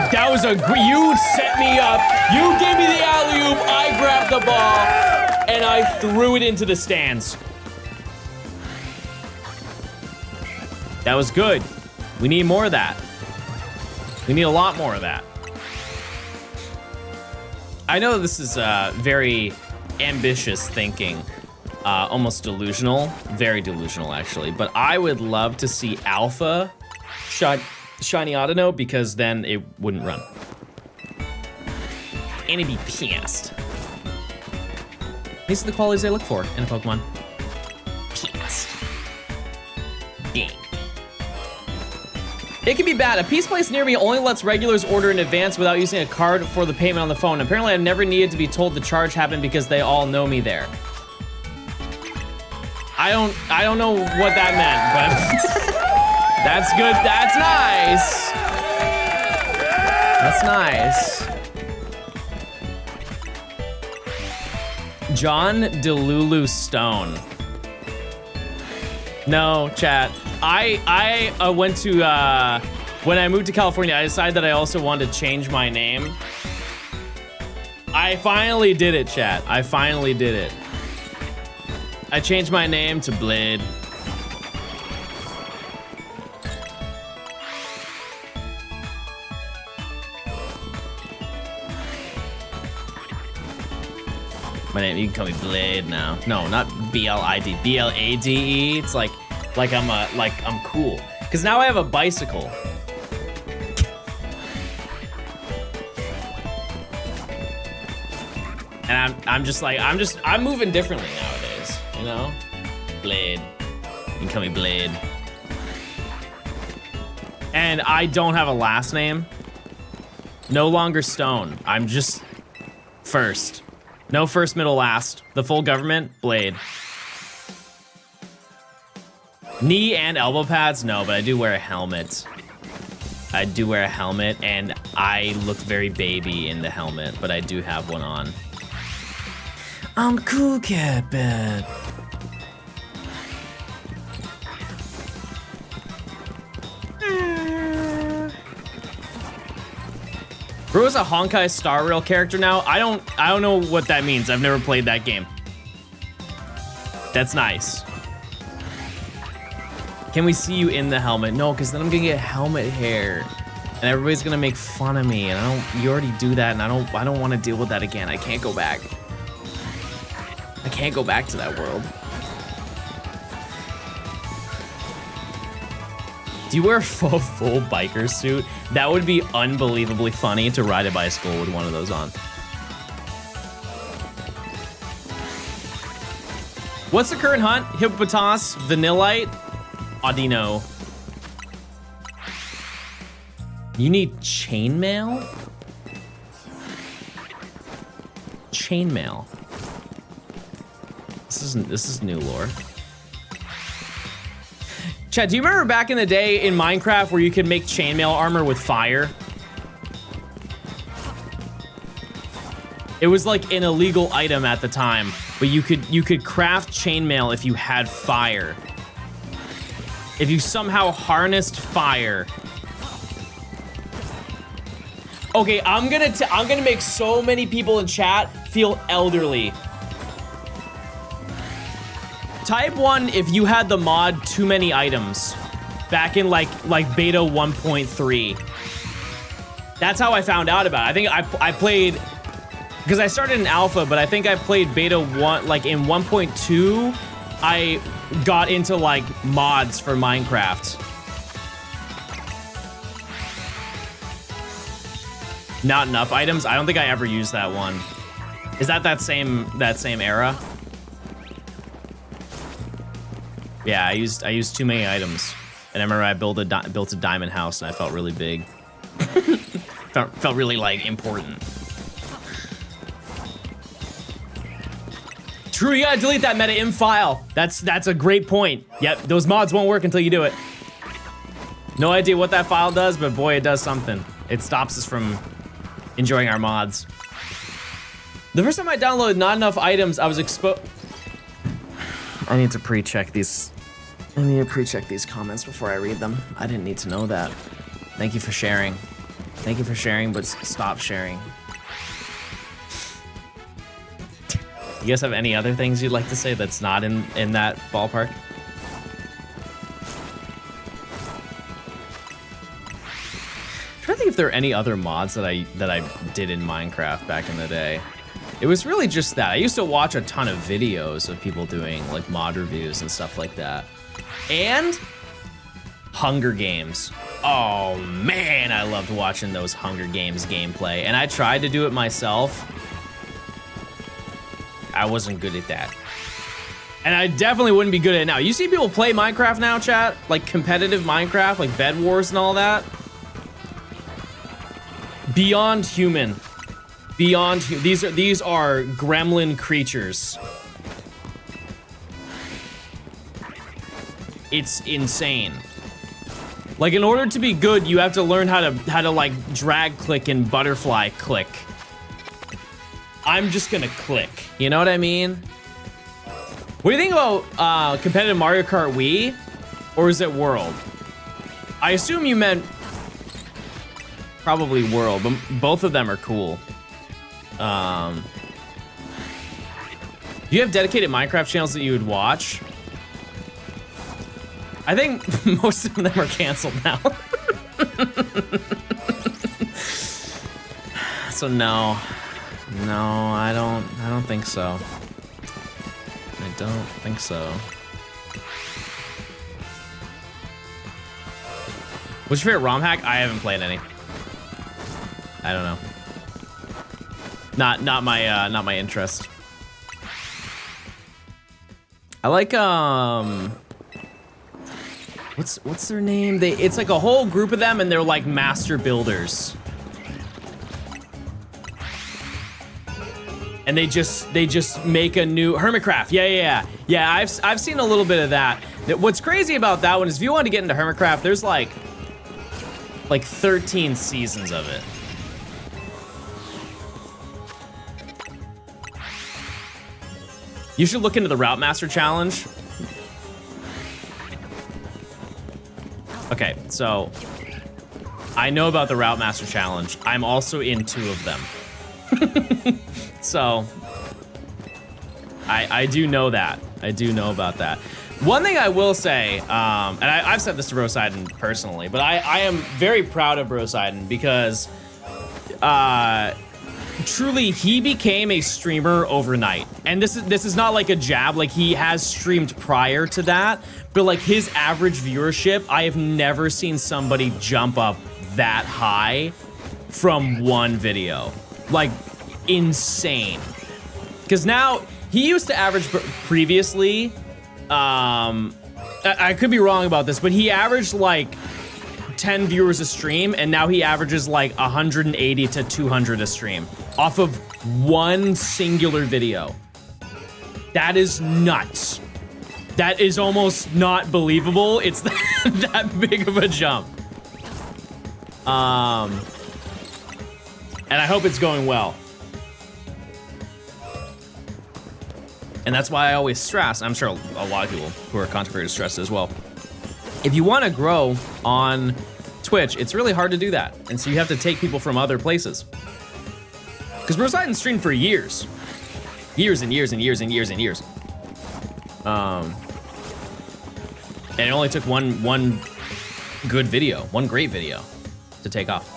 a you set me up. You gave me the alley-oop, I grabbed the ball, and I threw it into the stands. That was good. We need more of that. We need a lot more of that. I know this is very ambitious thinking, almost delusional, very delusional actually, but I would love to see Alpha Shiny Audino, because then it wouldn't run. And it'd be pissed. These are the qualities I look for in a Pokemon. Pissed. Dang. It can be bad. A pizza place near me only lets regulars order in advance without using a card for the payment on the phone. Apparently, I've never needed to be told the charge happened because they all know me there. I don't know what that meant, but that's good. That's nice. That's nice. John Delulu Stone. No, chat. I went to, when I moved to California, I decided that I also wanted to change my name. I finally did it, chat. I finally did it. I changed my name to Blade. My name, you can call me Blade now. No, not B-L-I-D, B-L-A-D-E. It's like I'm cool. Cause now I have a bicycle. And I'm moving differently nowadays, you know? Blade. You can call me Blade. And I don't have a last name. No longer Stone. I'm just first. No first, middle, last. The full government, Blade. Knee and elbow pads? No, but I do wear a helmet. I do wear a helmet, and I look very baby in the helmet, but I do have one on. I'm cool, Captain. Bro is a Honkai Star Rail character now. I don't know what that means. I've never played that game. That's nice. Can we see you in the helmet? No, because then I'm gonna get helmet hair. And everybody's gonna make fun of me, and you already do that, and I don't want to deal with that again. I can't go back. I can't go back to that world. Do you wear a full biker suit? That would be unbelievably funny to ride a bicycle with one of those on. What's the current hunt? Hippopotas, Vanillite, Audino. You need chainmail? Chainmail. This is new lore. Chad, do you remember back in the day in Minecraft where you could make chainmail armor with fire? It was like an illegal item at the time, but you could craft chainmail if you had fire. If you somehow harnessed fire. Okay, I'm gonna make so many people in chat feel elderly. Type 1 if you had the mod Too Many Items back in like beta 1.3. That's how I found out about it. I think I played, because I started in alpha, but I think I played beta 1, like in 1.2, I got into like mods for Minecraft. Not enough items? I don't think I ever used that one. Is that same era? Yeah, I used too many items, and I remember I built a diamond house, and I felt really big. felt really like important. True, you gotta delete that meta-im file. That's a great point. Yep, those mods won't work until you do it. No idea what that file does, but boy, it does something. It stops us from enjoying our mods. The first time I downloaded not enough items, I was exposed. I need to pre-check these. I need to pre-check these comments before I read them. I didn't need to know that. Thank you for sharing. Thank you for sharing, but stop sharing. You guys have any other things you'd like to say that's not in that ballpark? I'm trying to think if there are any other mods that I did in Minecraft back in the day. It was really just that. I used to watch a ton of videos of people doing like mod reviews and stuff like that. And Hunger Games. Oh man, I loved watching those Hunger Games gameplay. And I tried to do it myself. I wasn't good at that. And I definitely wouldn't be good at it now. You see people play Minecraft now, chat? Like competitive Minecraft, like Bed Wars and all that? Beyond human. Beyond, these are gremlin creatures. It's insane. Like in order to be good, you have to learn how to like drag click and butterfly click. I'm just gonna click. You know what I mean? What do you think about competitive Mario Kart Wii? Or is it World? I assume you meant probably World, but both of them are cool. Do you have dedicated Minecraft channels that you would watch? I think most of them are canceled now. So no, I don't think so. I don't think so. What's your favorite ROM hack? I haven't played any. I don't know. Not my interest. I like what's their name? It's like a whole group of them and they're like master builders. And they just make a new Hermitcraft. Yeah, I've seen a little bit of that. What's crazy about that one is if you want to get into Hermitcraft, there's like 13 seasons of it. You should look into the Route Master Challenge. Okay, so I know about the Route Master Challenge. I'm also in 2 of them. So I do know that. I do know about that. One thing I will say, and I've said this to Brosidon personally, but I am very proud of Brosidon because truly he became a streamer overnight. And this is not like a jab, like he has streamed prior to that, but like his average viewership, I have never seen somebody jump up that high from one video. Like insane. Because now he used to average previously, I could be wrong about this, but he averaged like 10 viewers a stream, and now he averages like 180 to 200 a stream off of one singular video. That is nuts. That is almost not believable. It's that big of a jump. And I hope it's going well. And that's why I always stress, I'm sure a lot of people who are content creators stress as well. If you want to grow on Twitch, it's really hard to do that. And so you have to take people from other places. Because Brosidon streamed for years. Years and years and years and years and years. And it only took one good video, one great video to take off.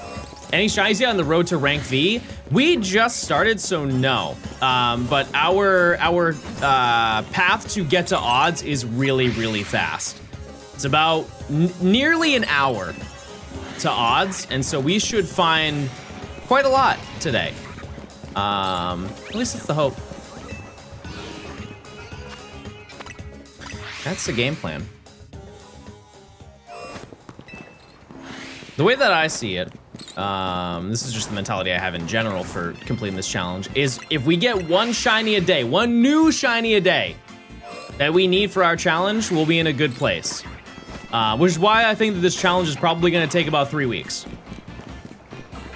Any shinies yet on the road to rank V? We just started, so no. But our path to get to odds is really, really fast. It's about nearly an hour to odds, and so we should find quite a lot today. At least it's the hope. That's the game plan. The way that I see it, this is just the mentality I have in general for completing this challenge, is if we get one shiny a day, one new shiny a day that we need for our challenge, we'll be in a good place. Which is why I think that this challenge is probably gonna take about 3 weeks.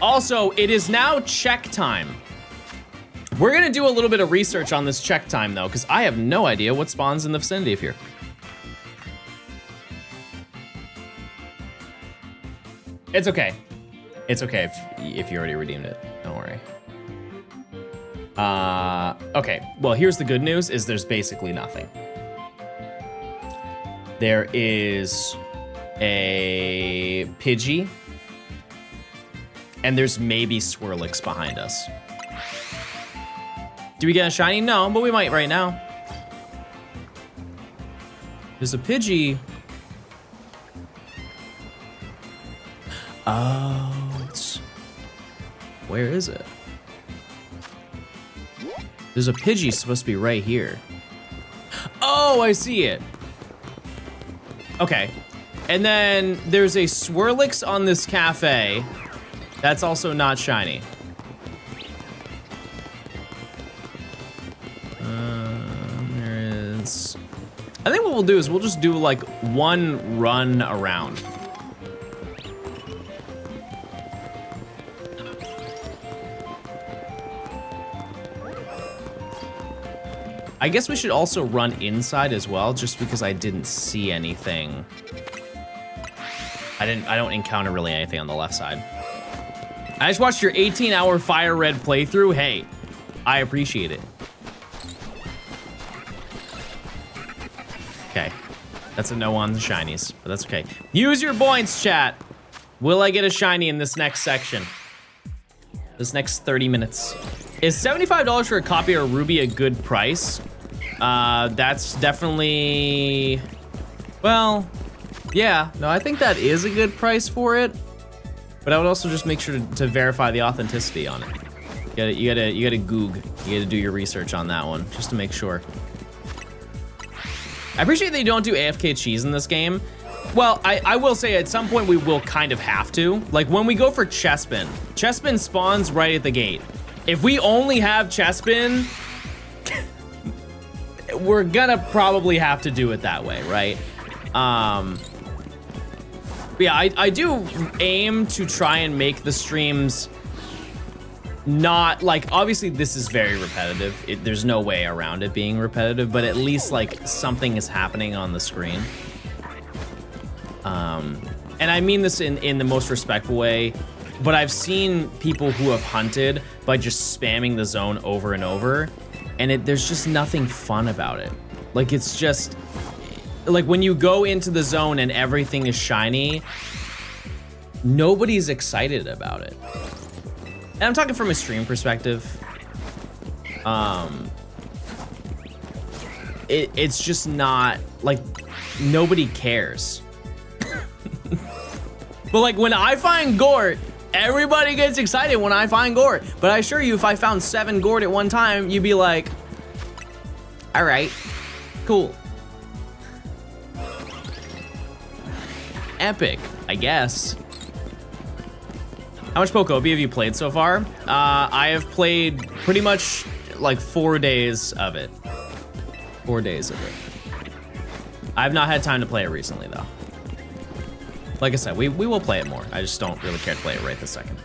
Also, it is now check time. We're gonna do a little bit of research on this check time though, because I have no idea what spawns in the vicinity of here. It's okay. It's okay if you already redeemed it, don't worry. Okay, well here's the good news, is there's basically nothing. There is a Pidgey, and there's maybe Swirlix behind us. Do we get a shiny? No, but we might right now. There's a Pidgey. Oh, it's... Where is it? There's a Pidgey supposed to be right here. Oh, I see it. Okay. And then there's a Swirlix on this cafe. That's also not shiny. There is... I think what we'll do is we'll just do like one run around. I guess we should also run inside as well, just because I didn't see anything. I don't encounter really anything on the left side. I just watched your 18-hour Fire Red playthrough. Hey, I appreciate it. Okay, that's a no on the shinies, but that's okay. Use your points, chat. Will I get a shiny in this next section? This next 30 minutes. Is $75 for a copy of Ruby a good price? That's definitely, well, yeah, no, I think that is a good price for it, but I would also just make sure to verify the authenticity on it. You gotta goog, you gotta do your research on that one, just to make sure. I appreciate that you don't do AFK cheese in this game. Well, I will say at some point we will kind of have to. Like when we go for Chespin, Chespin spawns right at the gate. If we only have Chespin, we're gonna probably have to do it that way, right? But yeah, I do aim to try and make the streams not, like, obviously this is very repetitive. There's no way around it being repetitive, but at least like something is happening on the screen. And I mean this in the most respectful way, but I've seen people who have hunted by just spamming the zone over and over, and there's just nothing fun about it. Like, it's just, like when you go into the zone and everything is shiny, nobody's excited about it. And I'm talking from a stream perspective. It's just not, like, nobody cares. But like when I find Gort, everybody gets excited when I find Gort. But I assure you, if I found 7 Gort at one time, you'd be like, all right, cool. Epic, I guess. How much Pokebi have you played so far? I have played pretty much like 4 days of it. 4 days of it. I've not had time to play it recently though. Like I said, we will play it more. I just don't really care to play it right this second.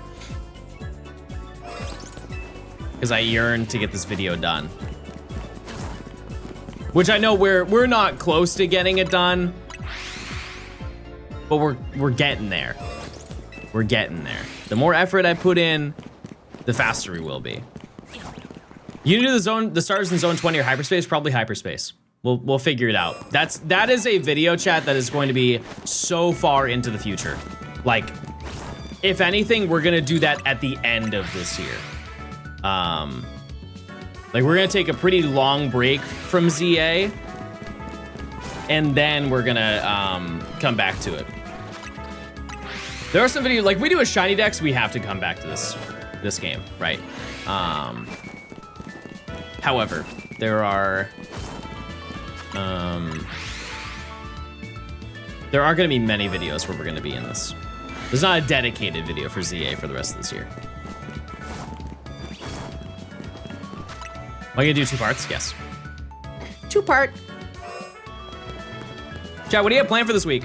Because I yearn to get this video done. Which I know we're not close to getting it done. But we're getting there. We're getting there. The more effort I put in, the faster we will be. You do the stars in zone 20 or hyperspace? Probably hyperspace. We'll figure it out. That is a video chat that is going to be so far into the future. Like, if anything, we're gonna do that at the end of this year. Like we're gonna take a pretty long break from ZA, and then we're gonna come back to it. There are some videos, like we do a shiny dex, we have to come back to this game, right? However, there are gonna be many videos where we're gonna be in this. There's not a dedicated video for ZA for the rest of this year. Am I gonna do 2 parts? Yes. 2-part. Chat, what do you have planned for this week?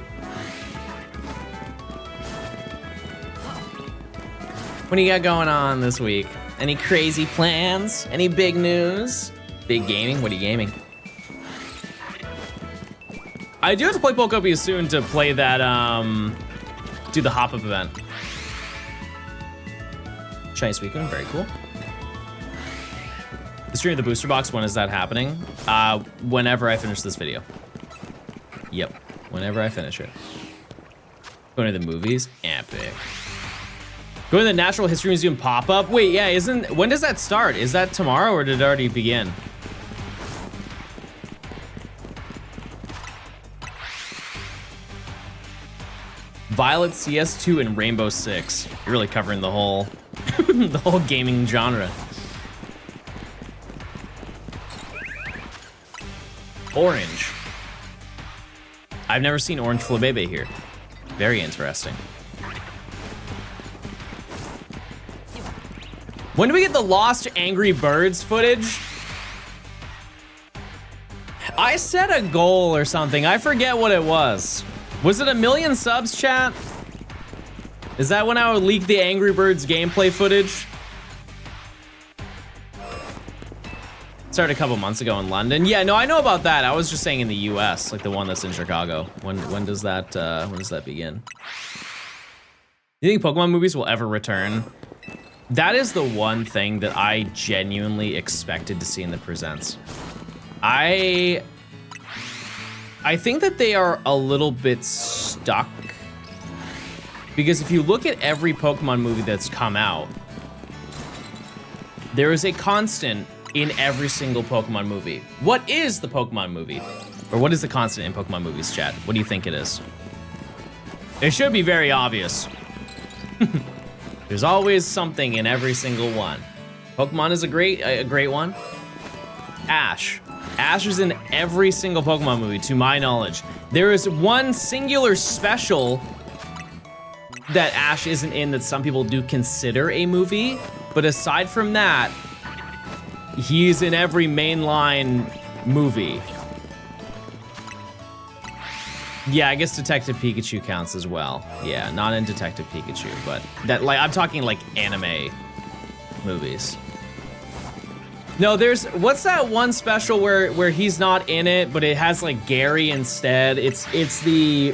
What do you got going on this week? Any crazy plans? Any big news? Big gaming? What are you gaming? I do have to play Pokebi soon to play that, do the hop-up event. Chinese weekend, very cool. The stream of the booster box, when is that happening? Whenever I finish this video. Yep, whenever I finish it. Going to the movies, epic. Going to the Natural History Museum pop-up? Wait, yeah, when does that start? Is that tomorrow or did it already begin? Violet, CS2, and Rainbow Six. You're really covering the whole, the whole gaming genre. Orange. I've never seen Orange Flabébé here. Very interesting. When do we get the Lost Angry Birds footage? I set a goal or something. I forget what it was. Was it 1 million subs, chat? Is that when I would leak the Angry Birds gameplay footage? Started a couple months ago in London. Yeah, no, I know about that. I was just saying in the US, like the one that's in Chicago. When does that begin? You think Pokemon movies will ever return? That is the one thing that I genuinely expected to see in the presents. I think that they are a little bit stuck. Because if you look at every Pokemon movie that's come out, there is a constant in every single Pokemon movie. What is the Pokemon movie? Or what is the constant in Pokemon movies, chat? What do you think it is? It should be very obvious. There's always something in every single one. Pokemon is a great one. Ash. Ash is in every single Pokemon movie, to my knowledge. There is one singular special that Ash isn't in that some people do consider a movie, but aside from that, he's in every mainline movie. Yeah, I guess Detective Pikachu counts as well. Yeah, not in Detective Pikachu, but that, like, I'm talking like anime movies. No, what's that one special where he's not in it, but it has like Gary instead? It's the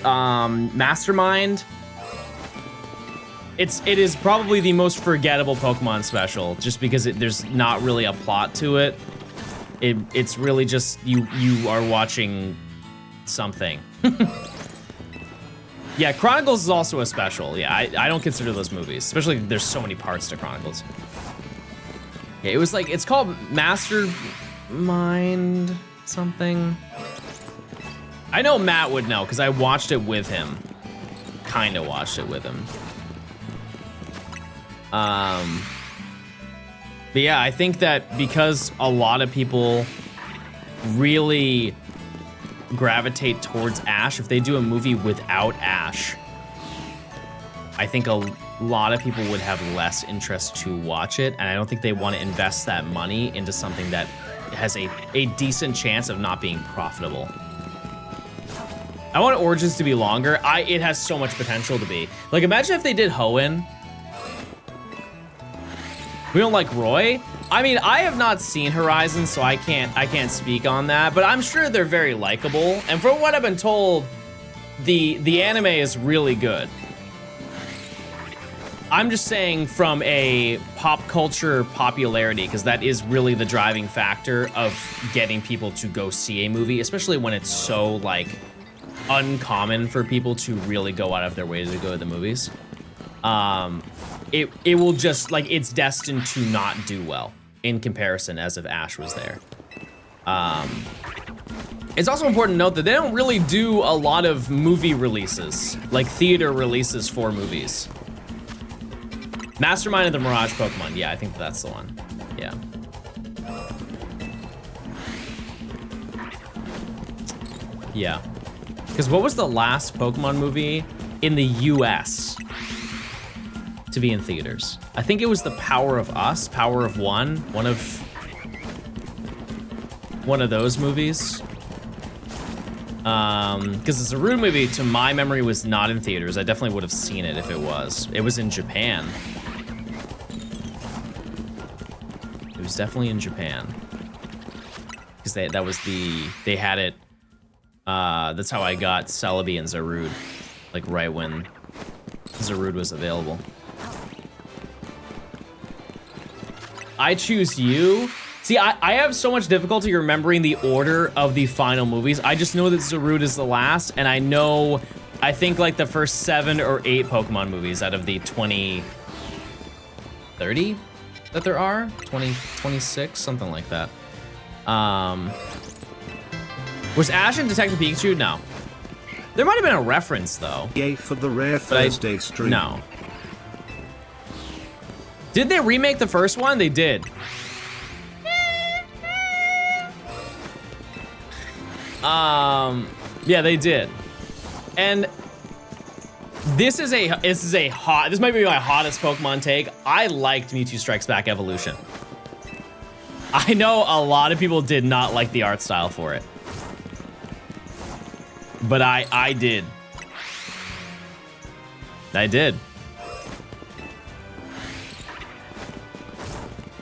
Mastermind. It is probably the most forgettable Pokemon special, just because there's not really a plot to it. It's really just you are watching something. Yeah, Chronicles is also a special. Yeah, I don't consider those movies, especially there's so many parts to Chronicles. Yeah, it was like, it's called Mastermind something. I know Matt would know because I watched it with him. Kind of watched it with him. But yeah, I think that because a lot of people really gravitate towards Ash, if they do a movie without Ash, I think a lot of people would have less interest to watch it, and I don't think they want to invest that money into something that has a decent chance of not being profitable. I want Origins to be longer. It has so much potential to be. Like, imagine if they did Hoenn. We don't like Roy. I mean, I have not seen Horizon, so I can't speak on that, but I'm sure they're very likable. And from what I've been told, the anime is really good. I'm just saying from a pop culture popularity, because that is really the driving factor of getting people to go see a movie, especially when it's so like uncommon for people to really go out of their way to go to the movies. It will just, like, it's destined to not do well in comparison as if Ash was there. It's also important to note that they don't really do a lot of movie releases, like theater releases for movies. Mastermind of the Mirage Pokemon. Yeah, I think that's the one. Yeah. Yeah. Because what was the last Pokemon movie in the US to be in theaters? I think it was The Power of Us, Power of One of those movies. Because the Zarude movie, to my memory, was not in theaters. I definitely would have seen it if it was. It was in Japan. It was definitely in Japan. Because they had it. That's how I got Celebi and Zarude, like right when Zarude was available. I choose you. See, I have so much difficulty remembering the order of the final movies. I just know that Zarude is the last, and I think like the first 7 or 8 Pokemon movies out of the 20, 30 that there are, 20, 26, something like that. Was Ash in Detective Pikachu? No. There might have been a reference though. Yay for the rare Thursday stream. No. Did they remake the first one? They did. Yeah, they did. And this might be my hottest Pokemon take. I liked Mewtwo Strikes Back Evolution. I know a lot of people did not like the art style for it. But I did. I did.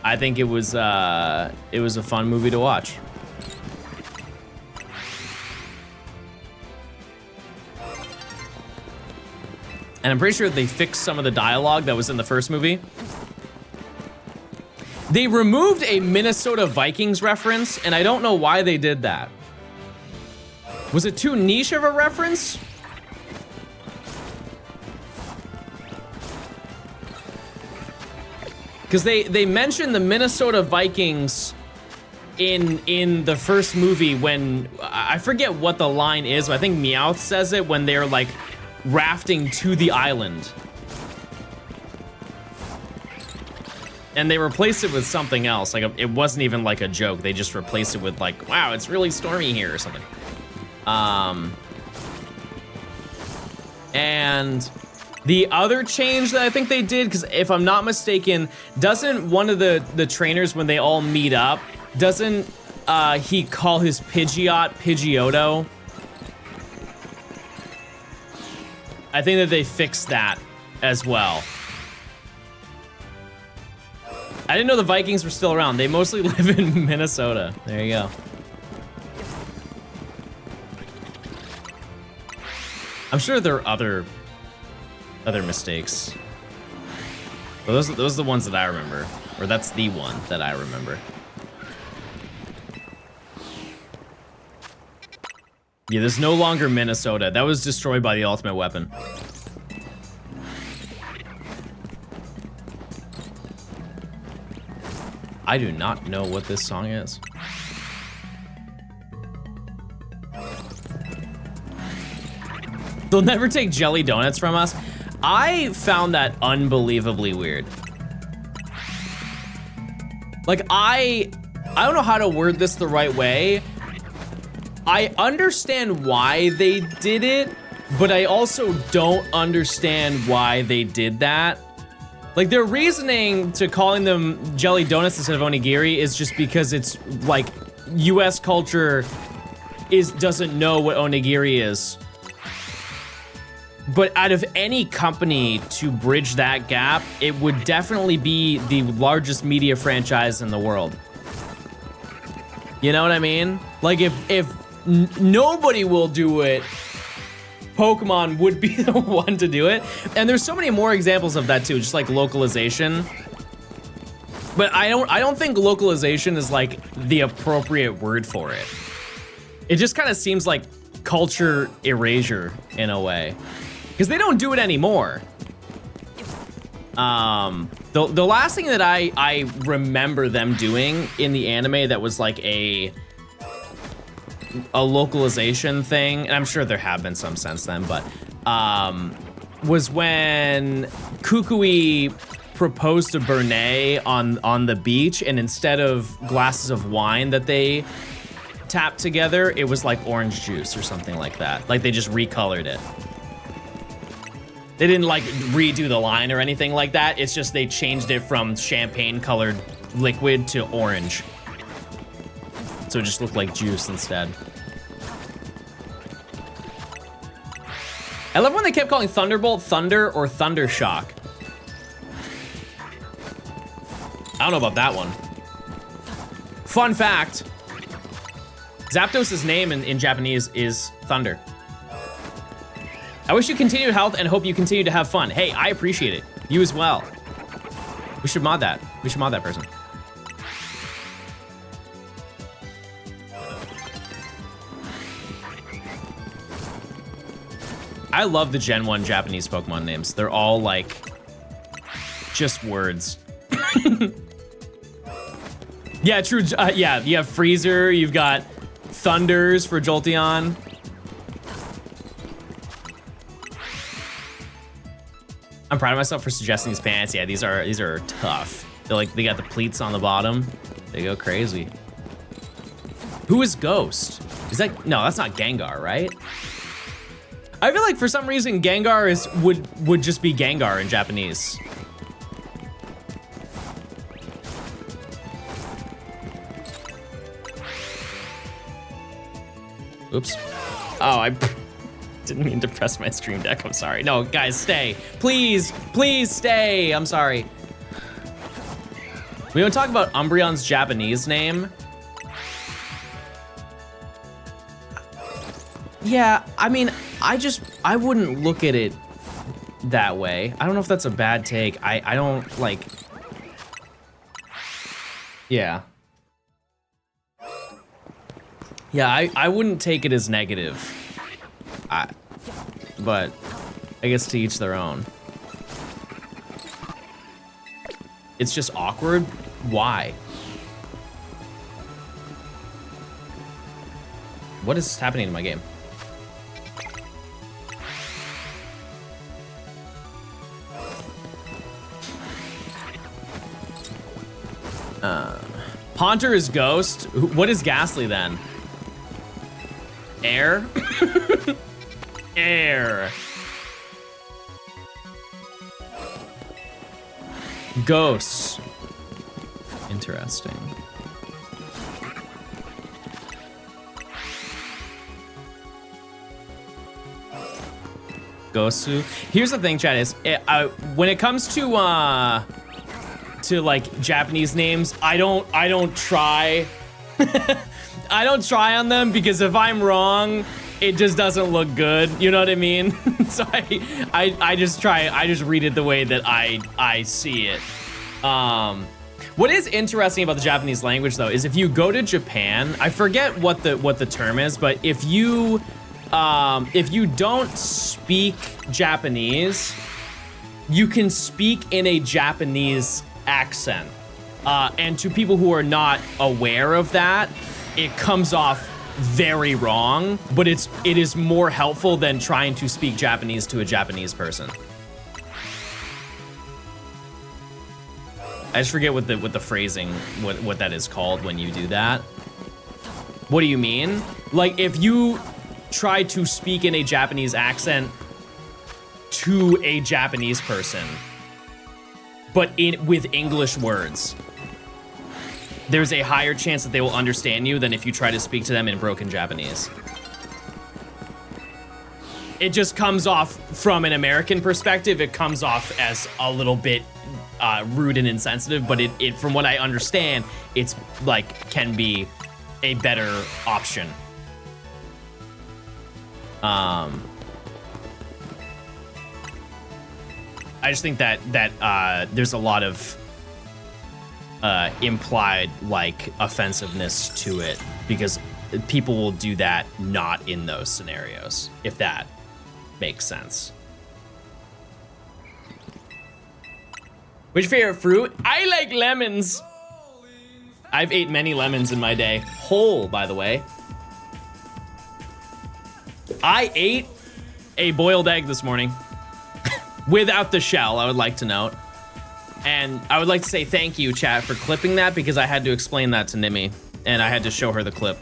I think it was a fun movie to watch. And I'm pretty sure they fixed some of the dialogue that was in the first movie. They removed a Minnesota Vikings reference, and I don't know why they did that. Was it too niche of a reference? Because they mentioned the Minnesota Vikings in the first movie when, I forget what the line is, but I think Meowth says it when they're like rafting to the island. And they replaced it with something else. Like it wasn't even like a joke. They just replaced it with like, wow, it's really stormy here or something. And the other change that I think they did, because if I'm not mistaken, doesn't one of the trainers, when they all meet up, doesn't he call his Pidgeot Pidgeotto? I think that they fixed that as well. I didn't know the Vikings were still around. They mostly live in Minnesota. There you go. I'm sure there are other mistakes. But those are the ones that I remember. Or that's the one that I remember. Yeah, there's no longer Minnesota. That was destroyed by the ultimate weapon. I do not know what this song is. They'll never take jelly donuts from us. I found that unbelievably weird. Like, I don't know how to word this the right way. I understand why they did it, but I also don't understand why they did that. Like, their reasoning to calling them jelly donuts instead of onigiri is just because it's like US culture doesn't know what onigiri is. But out of any company to bridge that gap, it would definitely be the largest media franchise in the world. You know what I mean? Like, if nobody will do it, Pokemon would be the one to do it. And there's so many more examples of that too, just like localization. But I don't think localization is like the appropriate word for it. It just kind of seems like culture erasure in a way. Because they don't do it anymore. The last thing that I remember them doing in the anime that was like a localization thing, and I'm sure there have been some since then, but was when Kukui proposed to Bernay on the beach, and instead of glasses of wine that they tapped together, it was like orange juice or something like that. Like they just recolored it. They didn't like redo the line or anything like that. It's just they changed it from champagne colored liquid to orange. So it just looked like juice instead. I love when they kept calling Thunderbolt Thunder or Thundershock. I don't know about that one. Fun fact, Zapdos' name in Japanese is Thunder. I wish you continued health and hope you continue to have fun. Hey, I appreciate it. You as well. We should mod that. We should mod that person. I love the Gen 1 Japanese Pokemon names. They're all like just words. Yeah, true. Yeah, you have Freezer, you've got Thunders for Jolteon. I'm proud of myself for suggesting these pants. Yeah, these are tough. They're like, they got the pleats on the bottom. They go crazy. Who is Ghost? Is that, no, that's not Gengar, right? I feel like for some reason Gengar would just be Gengar in Japanese. Oops. Oh, I didn't mean to press my stream deck. I'm sorry. No, guys, stay. Please, please stay. I'm sorry. We don't talk about Umbreon's Japanese name. Yeah, I mean, I wouldn't look at it that way. I don't know if that's a bad take. I don't like, yeah. Yeah, I wouldn't take it as negative. But I guess to each their own. It's just awkward. Why? What is happening in my game? Haunter is Ghost. What is Ghastly then? Air? Air. Ghosts. Interesting. Gosu. Here's the thing, Chad, is when it comes to like Japanese names, I don't try. I don't try on them because if I'm wrong, it just doesn't look good. You know what I mean? So I just read it the way that I see it. What is interesting about the Japanese language though is if you go to Japan, I forget what the term is, but if you if you don't speak Japanese, you can speak in a Japanese accent. And to people who are not aware of that, it comes off very wrong, but it is more helpful than trying to speak Japanese to a Japanese person. I just forget what the phrasing, what that is called when you do that. What do you mean? Like, if you try to speak in a Japanese accent to a Japanese person, but with English words, there's a higher chance that they will understand you than if you try to speak to them in broken Japanese. It just comes off, from an American perspective, it comes off as a little bit rude and insensitive, but it from what I understand, it's like, can be a better option. I just think that there's a lot of implied, like, offensiveness to it, because people will do that not in those scenarios, if that makes sense. Which favorite fruit? I like lemons. I've ate many lemons in my day. Whole, by the way. I ate a boiled egg this morning. Without the shell, I would like to note. And I would like to say thank you, chat, for clipping that, because I had to explain that to Nimi, and I had to show her the clip.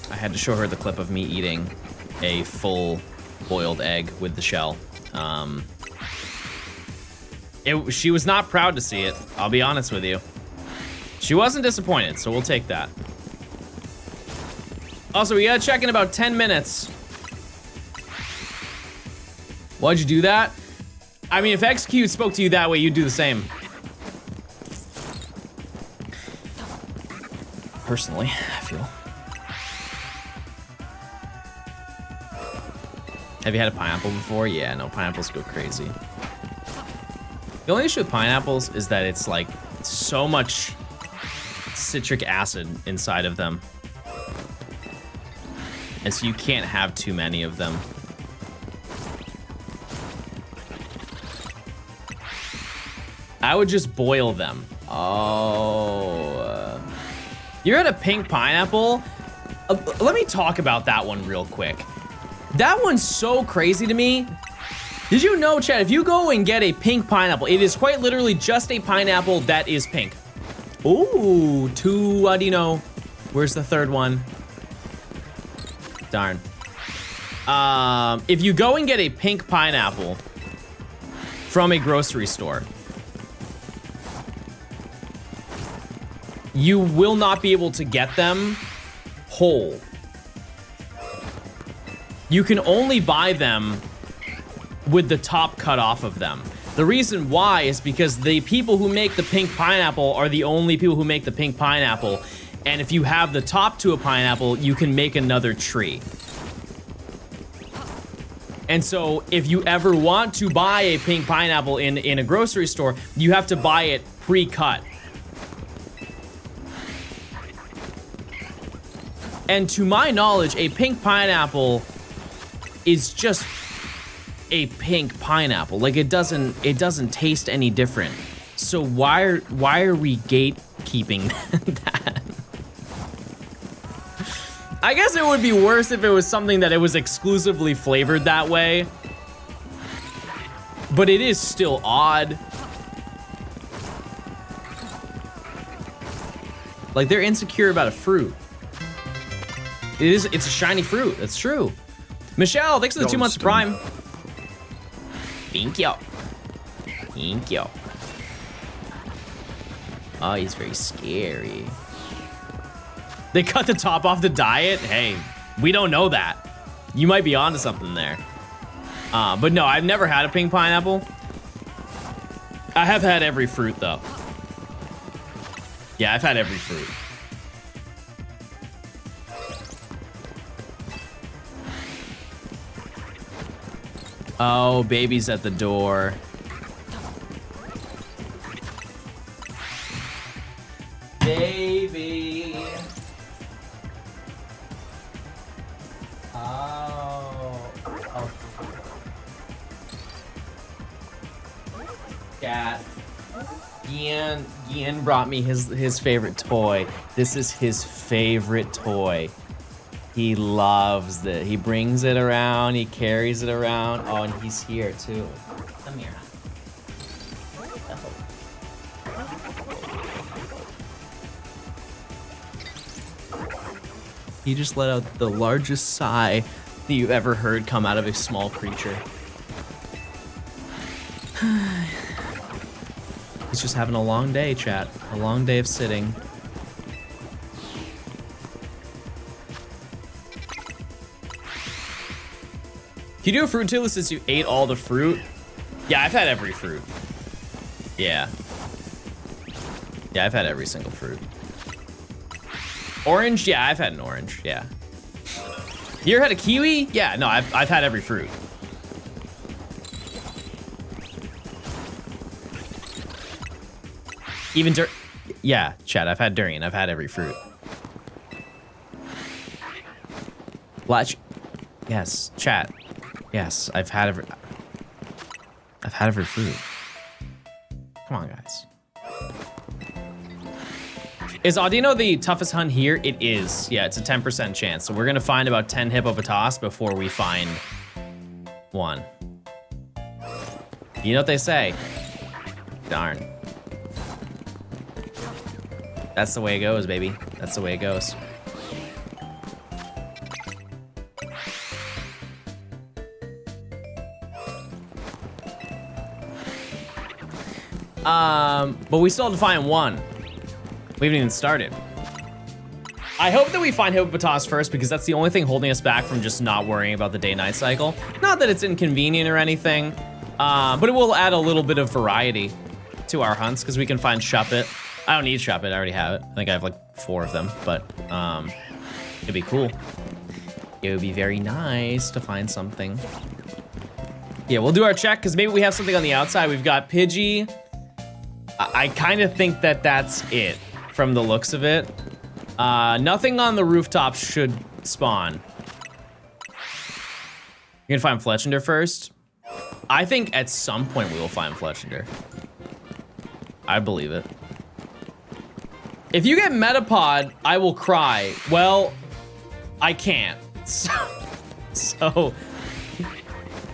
I had to show her the clip of me eating a full boiled egg with the shell. She was not proud to see it, I'll be honest with you. She wasn't disappointed, so we'll take that. Also, we gotta check in about 10 minutes. Why'd you do that? I mean, if Execute spoke to you that way, you'd do the same. Personally, I feel. Have you had a pineapple before? Yeah, no, pineapples go crazy. The only issue with pineapples is that it's like so much citric acid inside of them. And so you can't have too many of them. I would just boil them. Oh. You had a pink pineapple? Let me talk about that one real quick. That one's so crazy to me. Did you know, Chad, if you go and get a pink pineapple, it is quite literally just a pineapple that is pink. Ooh, two, what do you know? Where's the third one? Darn. If you go and get a pink pineapple from a grocery store, you will not be able to get them whole. You can only buy them with the top cut off of them. The reason why is because the people who make the pink pineapple are the only people who make the pink pineapple. And if you have the top to a pineapple, you can make another tree. And so if you ever want to buy a pink pineapple in a grocery store, you have to buy it pre-cut. And to my knowledge, a pink pineapple is just a pink pineapple. Like, it doesn't taste any different. So why are we gatekeeping that? I guess it would be worse if it was something that it was exclusively flavored that way. But it is still odd. Like, they're insecure about a fruit. It's a shiny fruit, that's true. Michelle, thanks for the 2 months of Prime. Thank you. Thank you. Oh, he's very scary. They cut the top off the diet? Hey, we don't know that. You might be onto something there. But no, I've never had a pink pineapple. I have had every fruit, though. Yeah, I've had every fruit. Oh, baby's at the door. Baby. Cat. Ian brought me his favorite toy. This is his favorite toy. He loves it. He brings it around. He carries it around. Oh, and he's here too. Come here. He just let out the largest sigh that you've ever heard come out of a small creature. He's just having a long day, chat. A long day of sitting. Can you do a fruit too since you ate all the fruit? Yeah, I've had every fruit. Yeah. Yeah, I've had every single fruit. Orange? Yeah, I've had an orange. Yeah. You ever had a kiwi? Yeah, no, I've had every fruit. Even yeah, chat, I've had durian. I've had every fruit. Yes, chat. Yes, I've had every fruit. Come on, guys. Is Audino the toughest hunt here? It is. Yeah, it's a 10% chance. So we're gonna find about 10 hippopotas before we find one. You know what they say? Darn. That's the way it goes, baby. That's the way it goes. But we still have to find one. We haven't even started. I hope that we find hippopotas first because that's the only thing holding us back from just not worrying about the day-night cycle. Not that it's inconvenient or anything, but it will add a little bit of variety to our hunts because we can find Shuppet. I don't need Shuppet, I already have it. I think I have like 4 of them, but it'd be cool. It would be very nice to find something. Yeah, we'll do our check because maybe we have something on the outside. We've got Pidgey. I kind of think that that's it from the looks of it. Nothing on the rooftops should spawn. You're gonna find Fletchender first? I think at some point we will find Fletchender. I believe it. If you get Metapod, I will cry. Well, I can't. So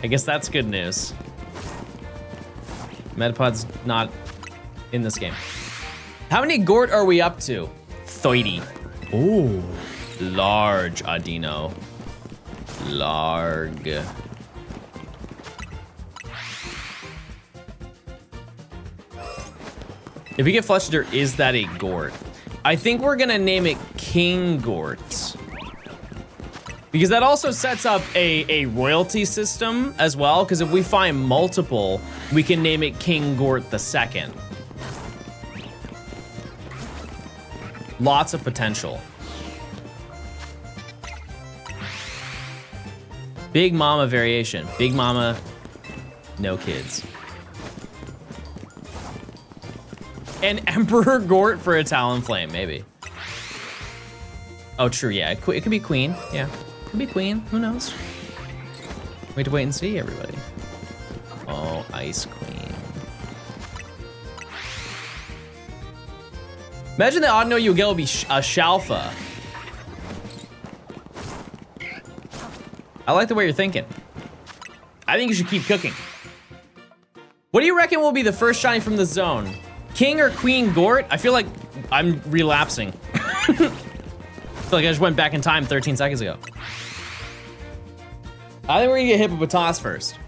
I guess that's good news. Metapod's not in this game. How many Gort are we up to? 30. Ooh, large Audino. Larg. If we get Fletchender, is that a Gort? I think we're gonna name it King Gort. Because that also sets up a royalty system as well, because if we find multiple, we can name it King Gort II. Lots of potential. Big Mama variation. Big Mama, no kids. And Emperor Gort for a Talonflame, maybe. Oh, true, yeah, it could be Queen, yeah. Could be Queen, who knows? We have to wait and see, everybody. Oh, Ice Queen. Imagine the Audino you'll get will be a Shalfa. I like the way you're thinking. I think you should keep cooking. What do you reckon will be the first shiny from the zone? King or Queen Gort? I feel like I'm relapsing. I feel like I just went back in time 13 seconds ago. I think we're gonna get Hippopotas first.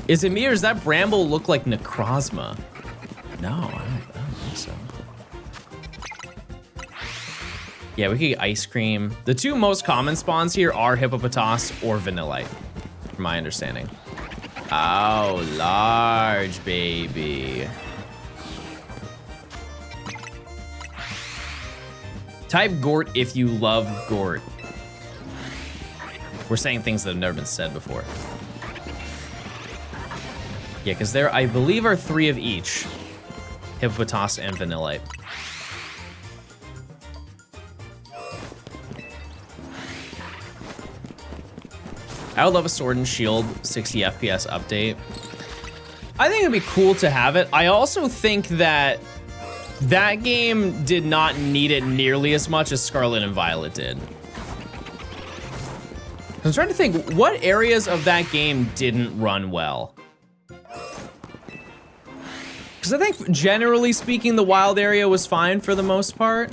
Is it me or does that Bramble look like Necrozma? No, I don't think so. Yeah, we could get Ice Cream. The 2 most common spawns here are Hippopotas or Vanillite, from my understanding. Oh, large baby. Type Gort if you love Gort. We're saying things that have never been said before. Yeah, because there, I believe, are 3 of each. Hippopotas and Vanillite. I would love a Sword and Shield 60 FPS update. I think it'd be cool to have it. I also think that that game did not need it nearly as much as Scarlet and Violet did. I'm trying to think, what areas of that game didn't run well? Because I think, generally speaking, the wild area was fine for the most part.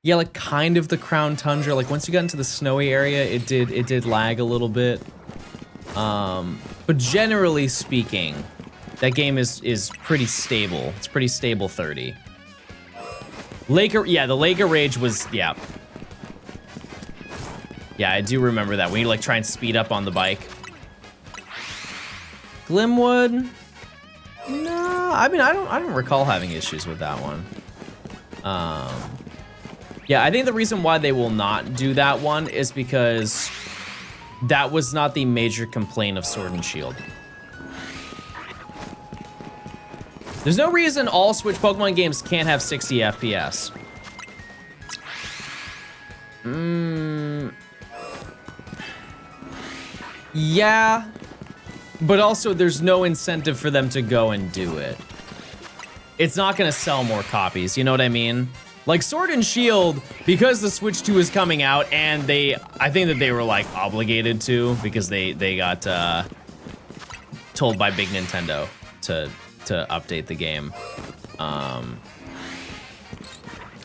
Yeah, like kind of the Crown Tundra. Like once you got into the snowy area, it did lag a little bit. But generally speaking, that game is pretty stable. It's pretty stable 30. Yeah, the Lake of Rage was, yeah. Yeah, I do remember that. When you like try and speed up on the bike. Glimwood? No, I mean, I don't recall having issues with that one. Yeah, I think the reason why they will not do that one is because that was not the major complaint of Sword and Shield. There's no reason all Switch Pokemon games can't have 60 FPS. Yeah, but also there's no incentive for them to go and do it. It's not gonna sell more copies, you know what I mean? Like Sword and Shield, because the Switch 2 is coming out, and I think that they were like obligated to, because they got told by Big Nintendo to update the game.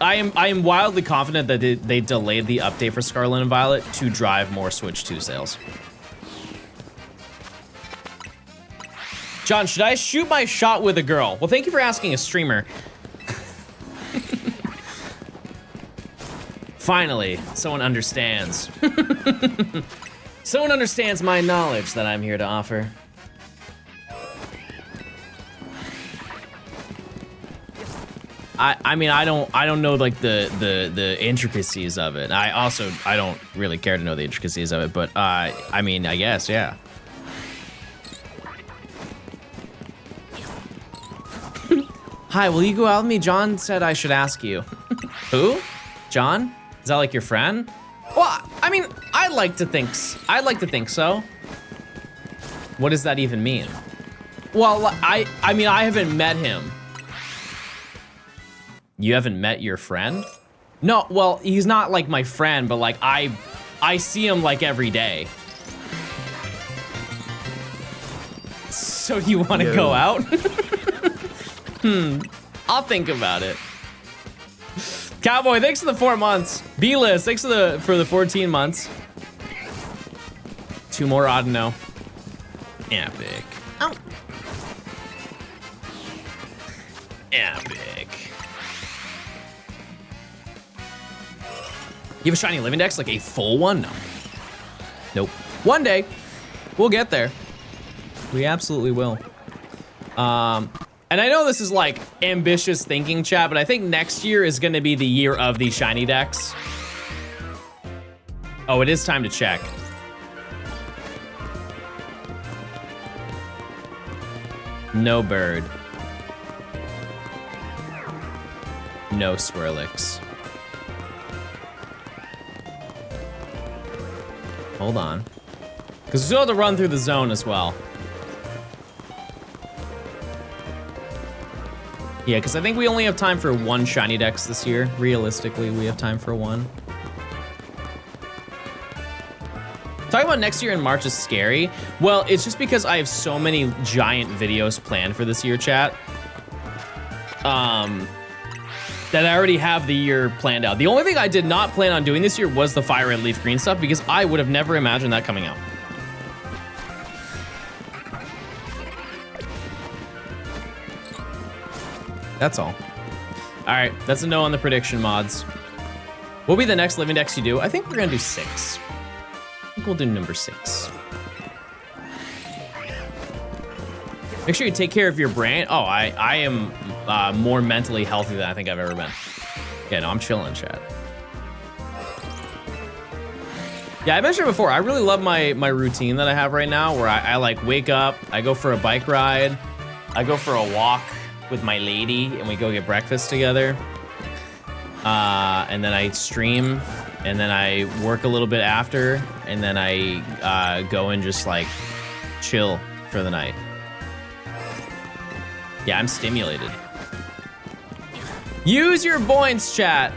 I am wildly confident that they delayed the update for Scarlet and Violet to drive more Switch 2 sales. John, should I shoot my shot with a girl? Well, thank you for asking a streamer. Finally, someone understands. Someone understands my knowledge that I'm here to offer. I mean, I don't know like the intricacies of it. I don't really care to know the intricacies of it, but I mean, I guess, yeah. Hi, will you go out with me? John said I should ask you. Who? John? Is that like your friend? Well, I mean, I'd like to think so. What does that even mean? Well, I mean, I haven't met him. You haven't met your friend? No, well, he's not like my friend, but like I see him like every day. So you want to go out? I'll think about it. Cowboy, thanks for the 4 months. B-List, thanks for the 14 months. 2 more odd no. Epic. Oh. Epic. You have a shiny living dex, like a full one? No. Nope. One day, we'll get there. We absolutely will. And I know this is like ambitious thinking, chat, but I think next year is gonna be the year of the shiny decks. Oh, it is time to check. No bird. No Swirlix. Hold on. Because we still have to run through the zone as well. Yeah, because I think we only have time for 1 shiny dex this year. Realistically, we have time for 1. Talking about next year in March is scary. Well, it's just because I have so many giant videos planned for this year, chat. That I already have the year planned out. The only thing I did not plan on doing this year was the Fire Red Leaf Green stuff, because I would have never imagined that coming out. That's all. All right, that's a no on the prediction mods. What'll be the next living dex you do? I think we're gonna do 6. I think we'll do number 6. Make sure you take care of your brain. Oh, I am more mentally healthy than I think I've ever been. Yeah, no, I'm chilling, chat. Yeah, I mentioned before, I really love my routine that I have right now, where I like wake up, I go for a bike ride, I go for a walk with my lady, and we go get breakfast together. and then I stream, and then I work a little bit after, and then I go and just like chill for the night. Yeah, I'm stimulated. Use your points, chat.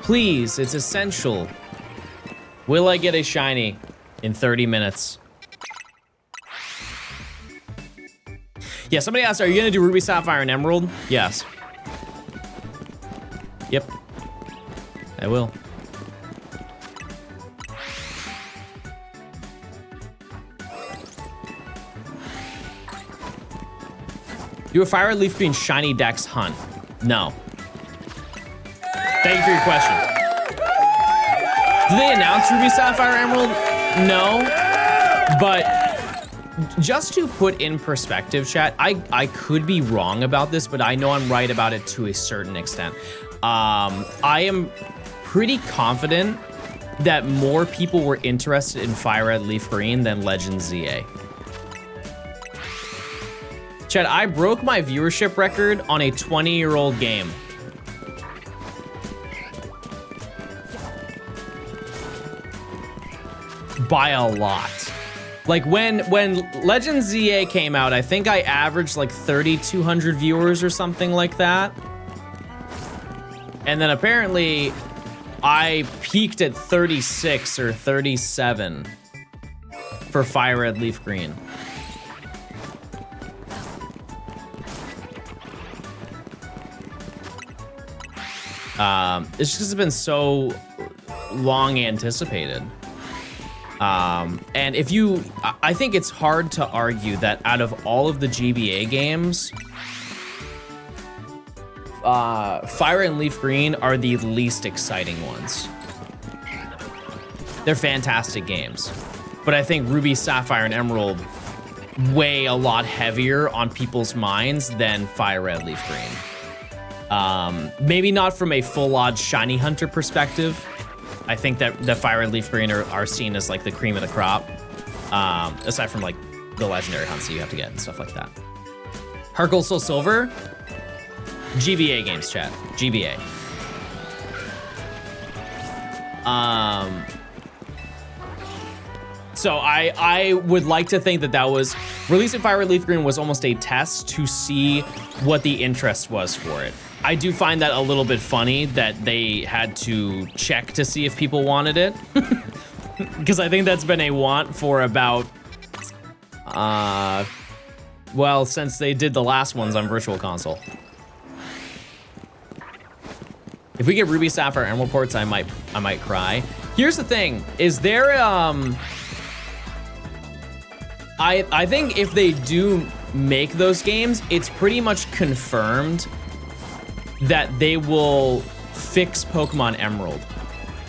Please, it's essential. Will I get a shiny in 30 minutes? Yeah, somebody asked, are you gonna do Ruby, Sapphire, and Emerald? Yes. Yep. I will. Do a Fire Red Leaf Green Shiny Dex hunt? No. Thank you for your question. Did they announce Ruby, Sapphire, Emerald? No. But just to put in perspective, chat, I could be wrong about this, but I know I'm right about it to a certain extent. I am pretty confident that more people were interested in Fire Red Leaf Green than Legends ZA. Chat, I broke my viewership record on a 20-year-old game. By a lot. Like when Legends ZA came out, I think I averaged like 3,200 viewers or something like that. And then apparently I peaked at 36 or 37 for Fire Red Leaf Green. It's just been so long anticipated. And if you, I think it's hard to argue that out of all of the GBA games, Fire and Leaf Green are the least exciting ones. They're fantastic games, but I think Ruby, Sapphire, and Emerald weigh a lot heavier on people's minds than Fire Red Leaf Green. Maybe not from a full-on shiny hunter perspective. I think that the Fire Red Leaf Green are seen as like the cream of the crop, aside from like the legendary hunts that you have to get and stuff like that. Heart Gold Soul Silver, GBA games, chat. GBA. So I would like to think that was releasing Fire Red Leaf Green was almost a test to see what the interest was for it. I do find that a little bit funny that they had to check to see if people wanted it. Because I think that's been a want for about, well, since they did the last ones on Virtual Console. If we get Ruby, Sapphire, Emerald ports, I might cry. Here's the thing, is there, I think if they do make those games, it's pretty much confirmed that they will fix Pokemon Emerald,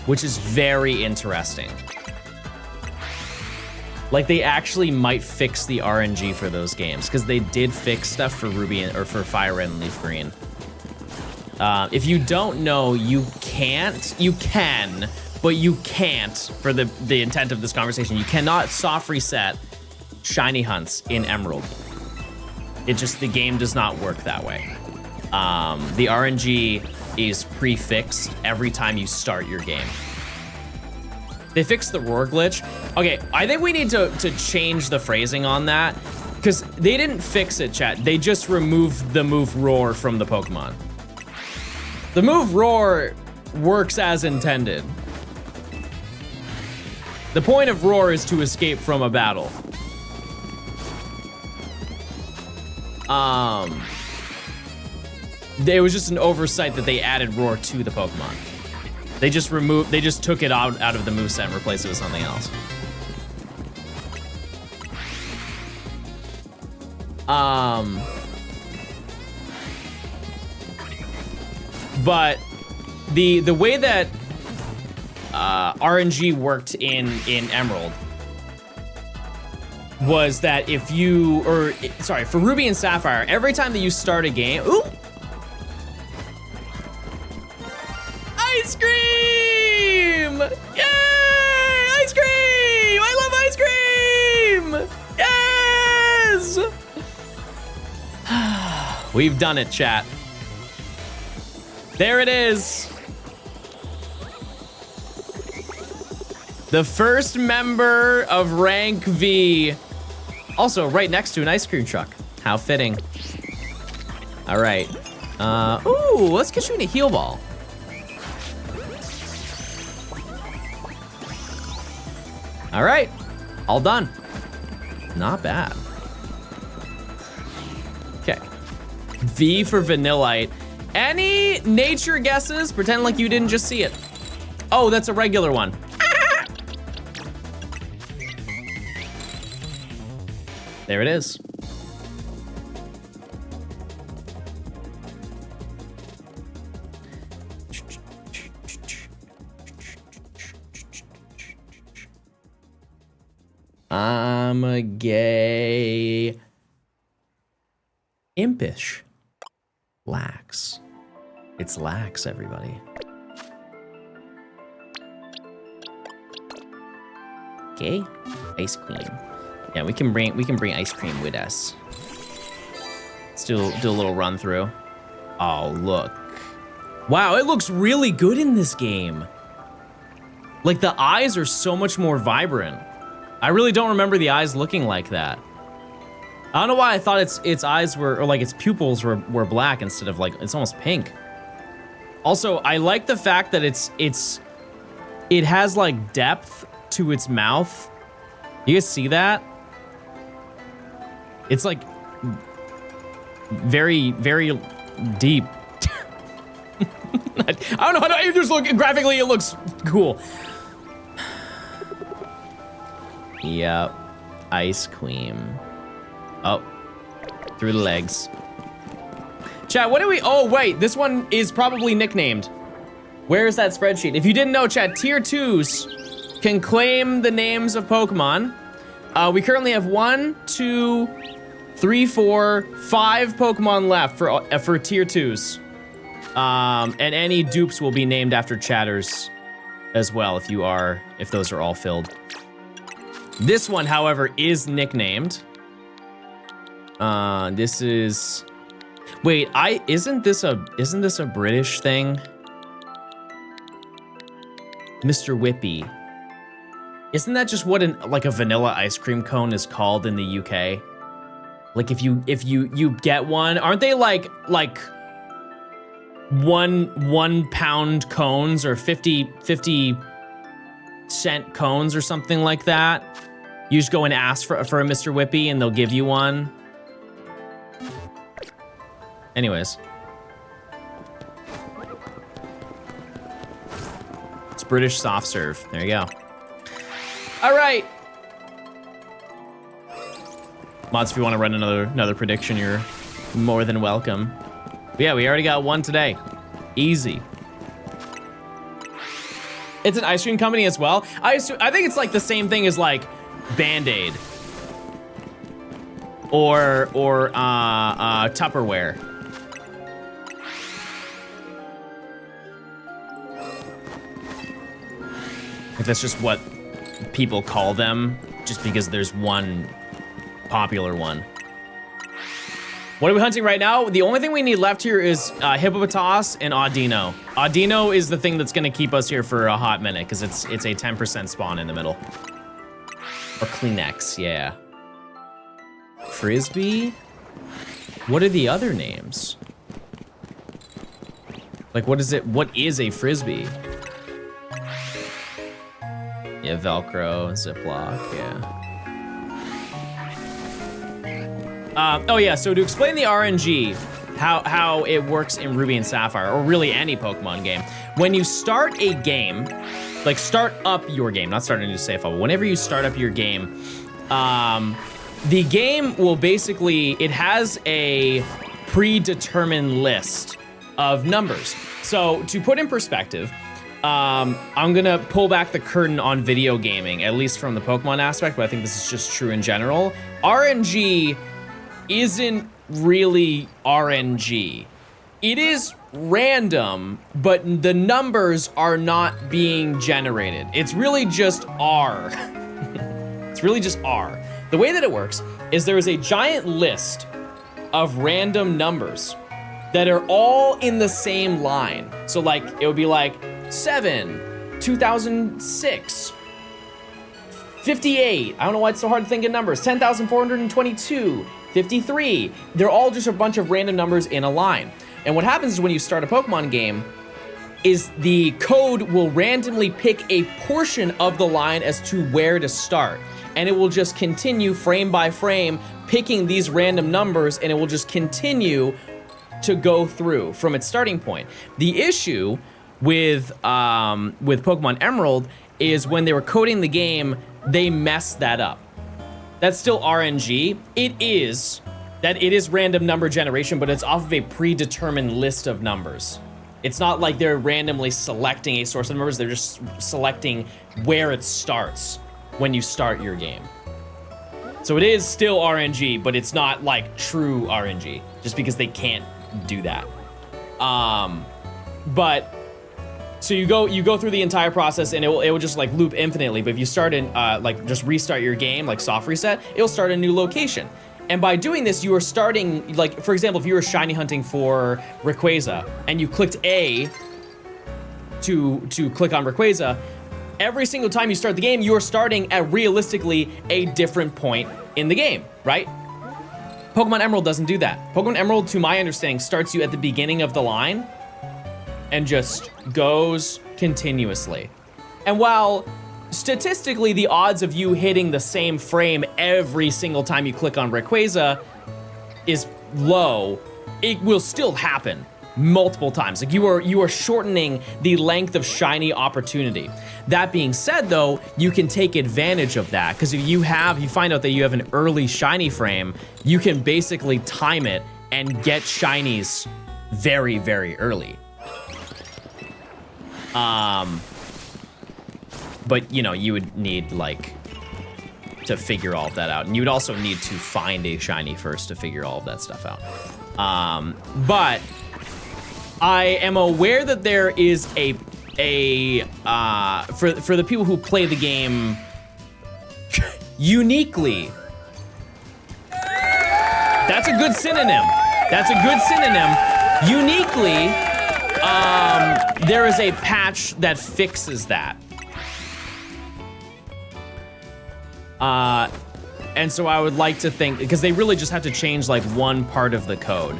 which is very interesting. Like they actually might fix the RNG for those games because they did fix stuff for Ruby or for Fire Red and Leaf Green. If you don't know, you can, but you can't, for the intent of this conversation, you cannot soft reset shiny hunts in Emerald. It just, the game does not work that way. The RNG is prefixed every time you start your game. They fixed the roar glitch. Okay, I think we need to change the phrasing on that because they didn't fix it, chat. They just removed the move roar from the Pokemon. The move roar works as intended. The point of roar is to escape from a battle. It was just an oversight that they added roar to the Pokemon. They just took it out of the moveset and replaced it with something else. But the way that RNG worked in Emerald was that if you, for Ruby and Sapphire, every time that you start a game, ooh! Ice cream! Yay! Ice cream! I love ice cream! Yes! We've done it, chat. There it is. The first member of rank V. Also right next to an ice cream truck. How fitting. All right. Ooh, let's get you in a heal ball. All right, all done. Not bad. Okay. V for Vanillite. Any nature guesses? Pretend like you didn't just see it. Oh, that's a regular one. There it is. I'm a gay impish. Lax. It's lax, everybody. Okay, ice cream. Yeah, we can bring ice cream with us. Let's do a little run through. Oh, look. Wow, it looks really good in this game. Like the eyes are so much more vibrant. I really don't remember the eyes looking like that. I don't know why I thought its eyes were, or like its pupils were black instead of like, it's almost pink. Also, I like the fact that it has like depth to its mouth. You guys see that? It's like very, very deep. I don't know how to, just look, graphically it looks cool. Yep, ice cream. Oh, through the legs. Chat, what do we, oh wait, this one is probably nicknamed. Where is that spreadsheet? If you didn't know, chat, tier 2s can claim the names of Pokemon. We currently have 1, 2, 3, 4, 5 Pokemon left for tier 2s. And any dupes will be named after chatters as well if those are all filled. This one, however, is nicknamed. This is, wait, isn't this a British thing? Mr. Whippy. Isn't that just what like a vanilla ice cream cone is called in the UK? Like if you get one, aren't they like 1 pound cones or 50 cent cones or something like that? You just go and ask for a Mr. Whippy and they'll give you one. Anyways. It's British soft serve. There you go. All right. Mods, if you want to run another prediction, you're more than welcome. But yeah, we already got one today. Easy. It's an ice cream company as well. I think it's like the same thing as like Band-Aid or Tupperware. If that's just what people call them, just because there's one popular one. What are we hunting right now? The only thing we need left here is Hippopotas and Audino. Audino is the thing that's gonna keep us here for a hot minute because it's a 10% spawn in the middle. Or Kleenex, yeah. Frisbee? What are the other names? Like what is a Frisbee? Yeah, Velcro, Ziploc, yeah. Oh yeah, so to explain the RNG, how it works in Ruby and Sapphire, or really any Pokemon game, when you start a game, like start up your game, not start a new save file, whenever you start up your game, the game will basically, it has a predetermined list of numbers. So to put in perspective, I'm gonna pull back the curtain on video gaming, at least from the Pokemon aspect, but I think this is just true in general. RNG isn't really RNG. It is random, but the numbers are not being generated. It's really just R. It's really just R. The way that it works is there is a giant list of random numbers that are all in the same line. So like, it would be like 7, 2006, 58. I don't know why it's so hard to think of numbers. 10,422. 53. They're all just a bunch of random numbers in a line. And what happens is when you start a Pokemon game is the code will randomly pick a portion of the line as to where to start. And it will just continue frame by frame picking these random numbers, and it will just continue to go through from its starting point. The issue with Pokemon Emerald is when they were coding the game, they messed that up. That's still RNG. It is random number generation, but it's off of a predetermined list of numbers. It's not like they're randomly selecting a source of numbers, they're just selecting where it starts when you start your game. So it is still RNG, but it's not like true RNG, just because they can't do that. But so you go through the entire process, and it will just like loop infinitely. But if you start in like just restart your game, like soft reset, it'll start a new location. And by doing this, you are starting, like, for example, if you were shiny hunting for Rayquaza and you clicked A to click on Rayquaza, every single time you start the game, you are starting at realistically a different point in the game, right? Pokemon Emerald doesn't do that. Pokemon Emerald, to my understanding, starts you at the beginning of the line and just goes continuously. And while statistically, the odds of you hitting the same frame every single time you click on Rayquaza is low, it will still happen multiple times. Like you are shortening the length of shiny opportunity. That being said, though, you can take advantage of that, because if you find out that you have an early shiny frame, you can basically time it and get shinies very, very early. But, you know, you would need, like, to figure all of that out. And you would also need to find a shiny first to figure all of that stuff out. But I am aware that there is for the people who play the game uniquely. That's a good synonym. That's a good synonym. Uniquely, there is a patch that fixes that. And so I would like to think, because they really just have to change like one part of the code.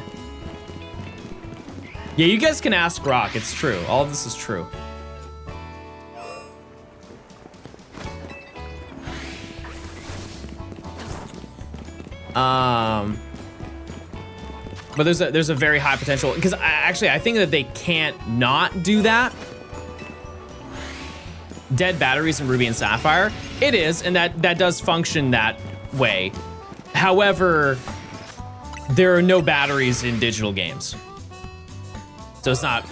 Yeah, you guys can ask Rock, it's true. All of this is true. But there's a very high potential, because I think that they can't not do that. Dead batteries in Ruby and Sapphire, it is, and that does function that way. However, there are no batteries in digital games, so it's not.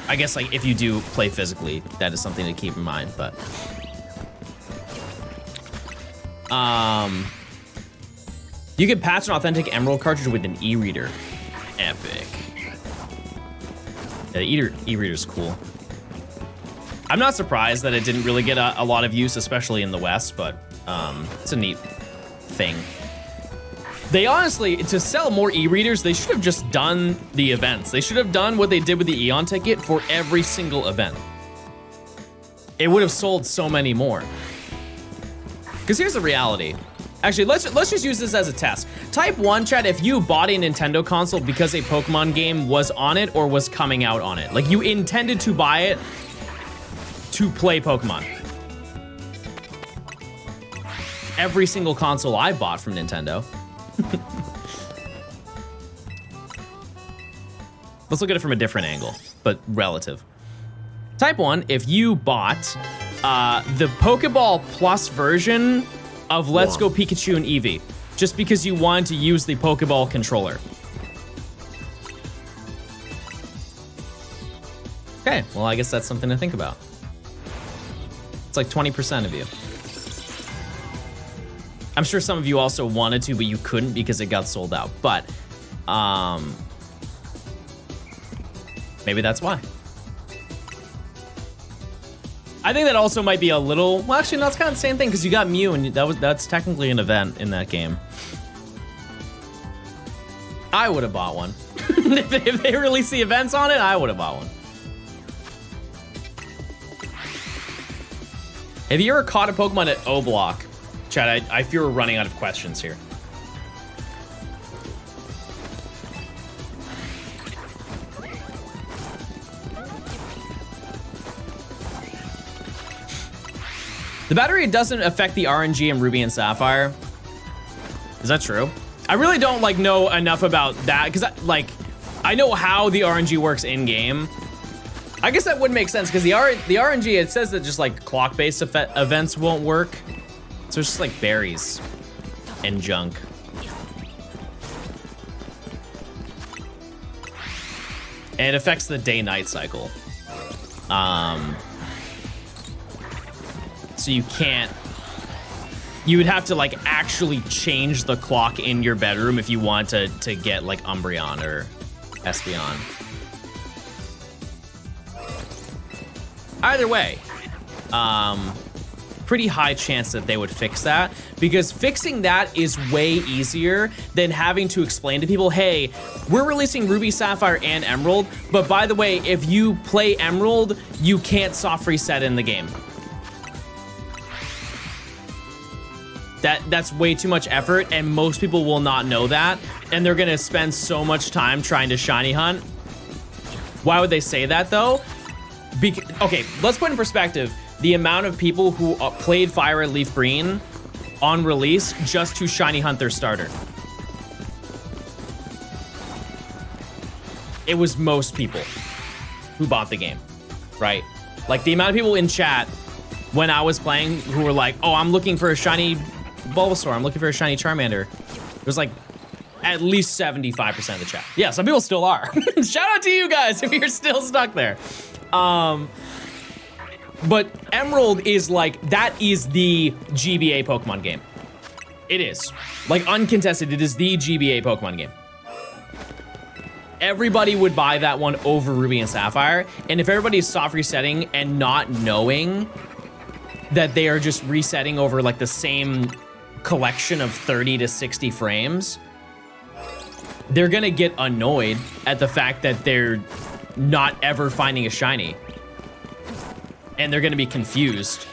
I guess like if you do play physically, that is something to keep in mind. But you can patch an authentic Emerald cartridge with an e-reader. Epic. Yeah, the e-reader's cool. I'm not surprised that it didn't really get a lot of use, especially in the West, but it's a neat thing. They honestly, to sell more e-readers, they should have just done the events. They should have done what they did with the Eon ticket for every single event. It would have sold so many more. Because here's the reality. Actually, let's just use this as a test. Type 1, chat, if you bought a Nintendo console because a Pokemon game was on it or was coming out on it. Like you intended to buy it to play Pokemon. Every single console I bought from Nintendo. Let's look at it from a different angle, but relative. Type 1, if you bought the Pokeball Plus version of Let's Go Pikachu and Eevee, just because you wanted to use the Pokeball controller. Okay, well, I guess that's something to think about. It's like 20% of you. I'm sure some of you also wanted to, but you couldn't because it got sold out. But maybe that's why. I think that also might be a little, well, actually, no, it's kind of the same thing because you got Mew, and that's technically an event in that game. I would have bought one. If they release the events on it, I would have bought one. Have you ever caught a Pokemon at O Block? Chad, I fear we're running out of questions here. The battery doesn't affect the RNG in Ruby and Sapphire. Is that true? I really don't like know enough about that because I know how the RNG works in game. I guess that would make sense because the RNG, it says that just like clock-based events won't work. So it's just like berries and junk. And it affects the day-night cycle. So you would have to like actually change the clock in your bedroom if you want to get like Umbreon or Espeon. Either way, pretty high chance that they would fix that because fixing that is way easier than having to explain to people, hey, we're releasing Ruby, Sapphire, and Emerald, but by the way, if you play Emerald, you can't soft reset in the game. That's way too much effort, and most people will not know that, and they're gonna spend so much time trying to shiny hunt. Why would they say that though? Okay, let's put in perspective the amount of people who played Fire Red Leaf Green on release just to shiny hunt their starter. It was most people who bought the game, right? Like the amount of people in chat when I was playing who were like, oh, I'm looking for a shiny Bulbasaur, I'm looking for a shiny Charmander. It was like at least 75% of the chat. Yeah, some people still are. Shout out to you guys if you're still stuck there. But Emerald is like, that is the GBA Pokemon game. It is. Like uncontested, it is the GBA Pokemon game. Everybody would buy that one over Ruby and Sapphire. And if everybody's soft resetting and not knowing that they are just resetting over like the same collection of 30 to 60 frames, they're gonna get annoyed at the fact that they're not ever finding a shiny. And they're gonna be confused.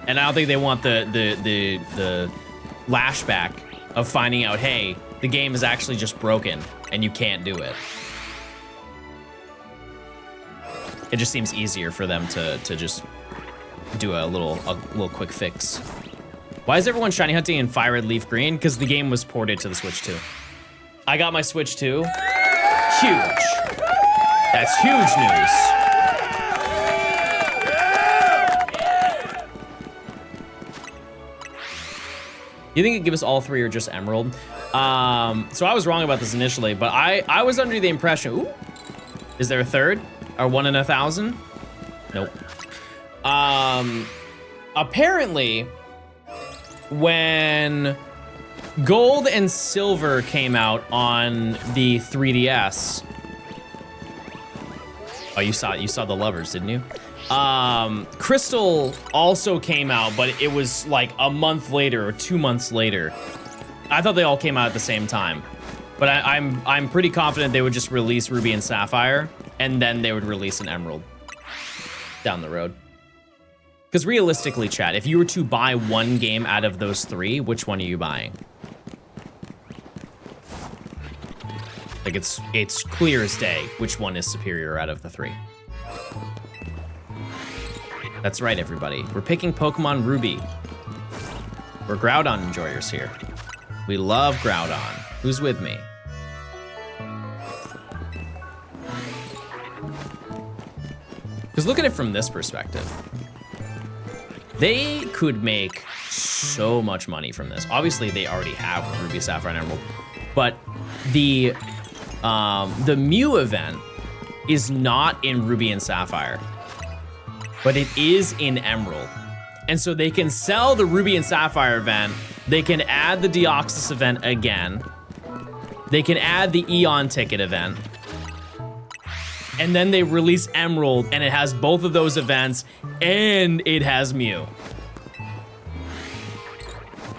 And I don't think they want the lashback of finding out, hey, the game is actually just broken and you can't do it. It just seems easier for them to just do a little quick fix. Why is everyone shiny hunting in Fire Red Leaf Green? Because the game was ported to the Switch 2. I got my Switch 2. Huge. That's huge news. You think it'd give us all three or just Emerald? So I was wrong about this initially, but I was under the impression, ooh, is there a third? Or 1 in 1,000? Nope. Apparently, when Gold and Silver came out on the 3DS. Oh, you saw the lovers, didn't you? Crystal also came out, but it was like a month later or 2 months later. I thought they all came out at the same time, but I'm pretty confident they would just release Ruby and Sapphire, and then they would release an Emerald down the road. Because realistically, chat, if you were to buy one game out of those three, which one are you buying? Like it's clear as day which one is superior out of the three. That's right, everybody. We're picking Pokemon Ruby. We're Groudon enjoyers here. We love Groudon. Who's with me? Because look at it from this perspective. They could make so much money from this. Obviously, they already have Ruby, Sapphire, and Emerald. But the Mew event is not in Ruby and Sapphire, but it is in Emerald. And so they can sell the Ruby and Sapphire event. They can add the Deoxys event again. They can add the Eon ticket event. And then they release Emerald, and it has both of those events, and it has Mew.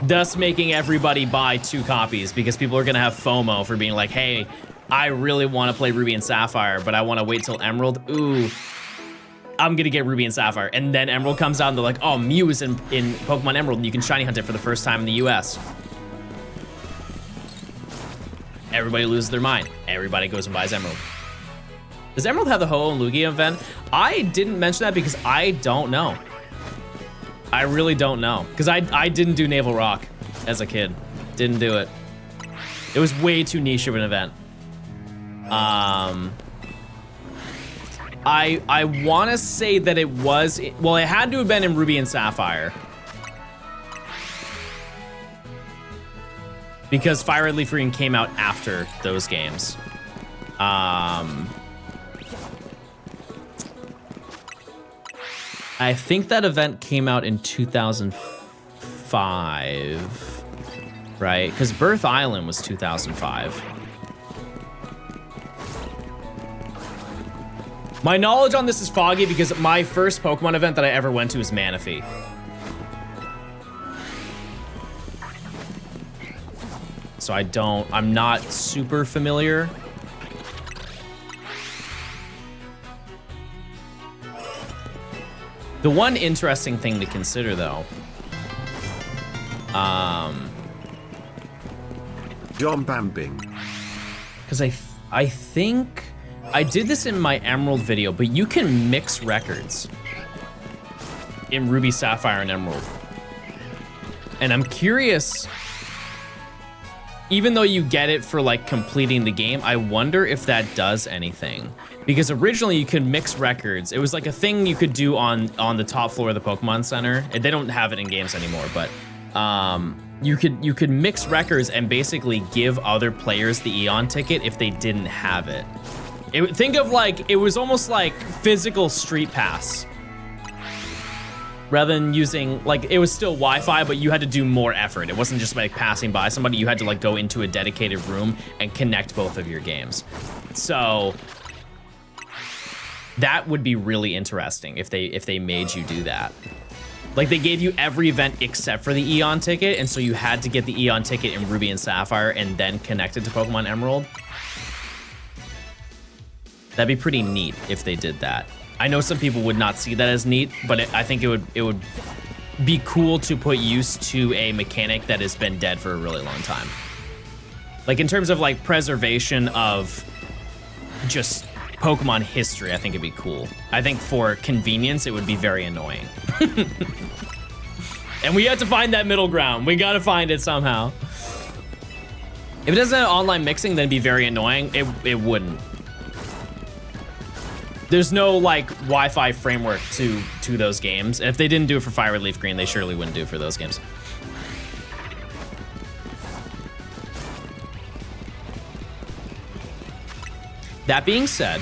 Thus making everybody buy 2 copies, because people are gonna have FOMO for being like, hey, I really want to play Ruby and Sapphire, but I want to wait till Emerald. Ooh, I'm gonna get Ruby and Sapphire, and then Emerald comes out and they're like, oh, Mew is in Pokemon Emerald and you can shiny hunt it for the first time in the US. Everybody loses their mind. Everybody goes and buys Emerald. Does Emerald have the Ho-Oh and Lugia event? I didn't mention that because I don't know. I really don't know. Because I didn't do Naval Rock as a kid. Didn't do it. It was way too niche of an event. I want to say that it was, well, it had to have been in Ruby and Sapphire. Because Fire Red Leaf Green came out after those games. I think that event came out in 2005, right? Because Birth Island was 2005. My knowledge on this is foggy because my first Pokemon event that I ever went to was Manaphy. So I'm not super familiar. The one interesting thing to consider though, John Bambing. because I think I did this in my Emerald video, but you can mix records in Ruby, Sapphire, and Emerald. And I'm curious, even though you get it for like completing the game, I wonder if that does anything. Because originally you could mix records. It was like a thing you could do on the top floor of the Pokemon Center. And they don't have it in games anymore, but you could mix records and basically give other players the Eon ticket if they didn't have it. Think of like, it was almost like physical Street Pass. Rather than using, like, it was still Wi-Fi, but you had to do more effort. It wasn't just like passing by somebody. You had to like go into a dedicated room and connect both of your games. So that would be really interesting if they made you do that. Like they gave you every event except for the Eon ticket, and so you had to get the Eon ticket in Ruby and Sapphire and then connect it to Pokemon Emerald. That'd be pretty neat if they did that. I know some people would not see that as neat, but I think it would be cool to put use to a mechanic that has been dead for a really long time. Like in terms of like preservation of just Pokemon history, I think it'd be cool. I think for convenience, it would be very annoying. And we have to find that middle ground. We gotta find it somehow. If it doesn't have online mixing, then it'd be very annoying. It wouldn't. There's no like Wi-Fi framework to those games. And if they didn't do it for Fire Red Leaf Green, they surely wouldn't do it for those games. That being said,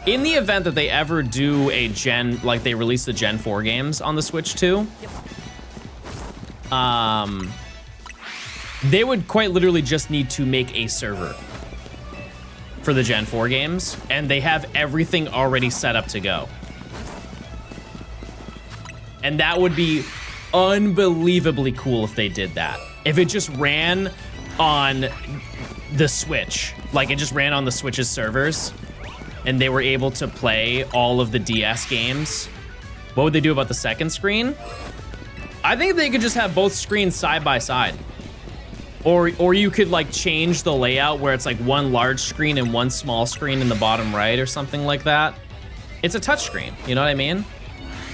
in the event that they ever do a Gen, like they release the Gen 4 games on the Switch too, they would quite literally just need to make a server for the Gen 4 games, and they have everything already set up to go. And that would be unbelievably cool if they did that. If it just ran on the Switch, like it just ran on the Switch's servers, and they were able to play all of the DS games. What would they do about the second screen? I think they could just have both screens side by side. Or you could like change the layout where it's like one large screen and one small screen in the bottom right or something like that. It's a touch screen, you know what I mean?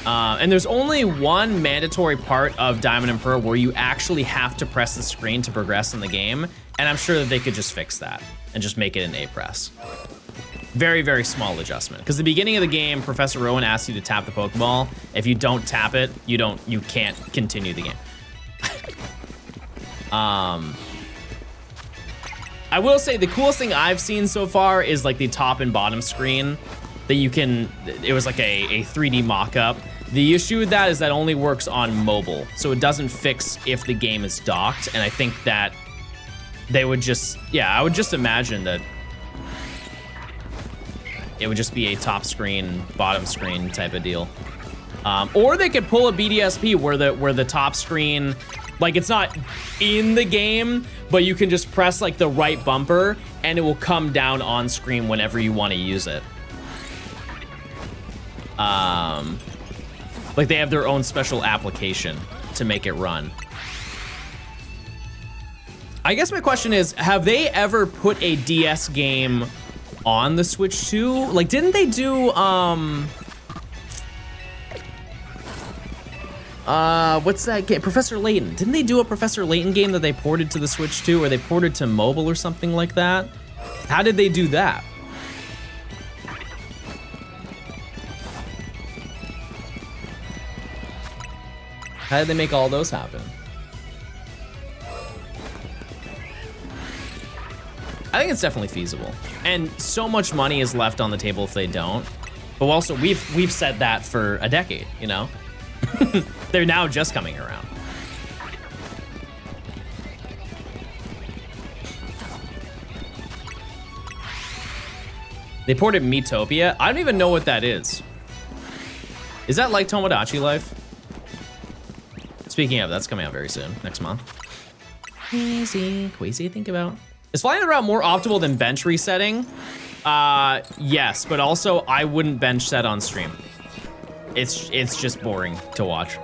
And there's only one mandatory part of Diamond and Pearl where you actually have to press the screen to progress in the game. And I'm sure that they could just fix that and just make it an A press. Very, very small adjustment. Because the beginning of the game, Professor Rowan asks you to tap the Pokeball. If you don't tap it, you can't continue the game. I will say the coolest thing I've seen so far is like the top and bottom screen that you can, it was like a 3D mock-up. The issue with that is that only works on mobile, so it doesn't fix if the game is docked, and I think that they would just, yeah, I would just imagine that it would just be a top screen, bottom screen type of deal. Or they could pull a BDSP where the top screen, like it's not in the game, but you can just press like the right bumper and it will come down on screen whenever you want to use it. Like they have their own special application to make it run. I guess my question is, have they ever put a DS game on the Switch too? Like, didn't they do, what's that game? Professor Layton. Didn't they do a Professor Layton game that they ported to the Switch too, or they ported to mobile or something like that? How did they do that? How did they make all those happen? I think it's definitely feasible. And so much money is left on the table if they don't. But also, we've said that for a decade, you know? They're now just coming around. They ported Miitopia. I don't even know what that is. Is that like Tomodachi Life? Speaking of, that's coming out very soon, next month. Queasy to think about. Is flying around more optimal than bench resetting? Yes, but also I wouldn't bench set on stream. It's just boring to watch.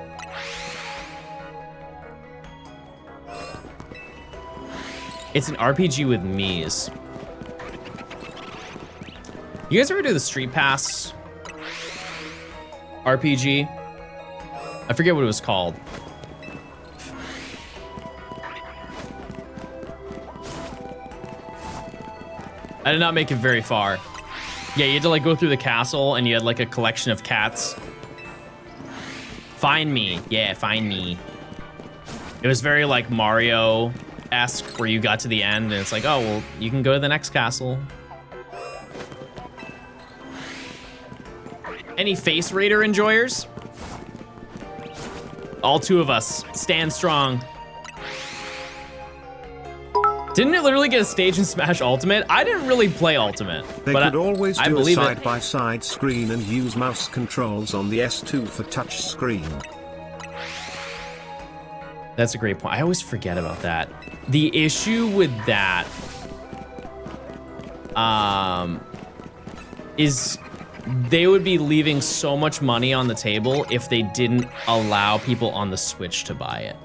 It's an RPG with Miis. You guys ever do the Street Pass RPG? I forget what it was called. I did not make it very far. Yeah, you had to like go through the castle and you had like a collection of cats. Find me. Yeah, find me. It was very like Mario-esque where you got to the end and it's like, oh, well, you can go to the next castle. Any Face Raider enjoyers? All two of us. Stand strong. Didn't it literally get a stage in Smash Ultimate? I didn't really play Ultimate, they but could always I do a believe it. side-by-side screen and use mouse controls on the S2 for touch screen. That's a great point. I always forget about that. The issue with that is they would be leaving so much money on the table if they didn't allow people on the Switch to buy it.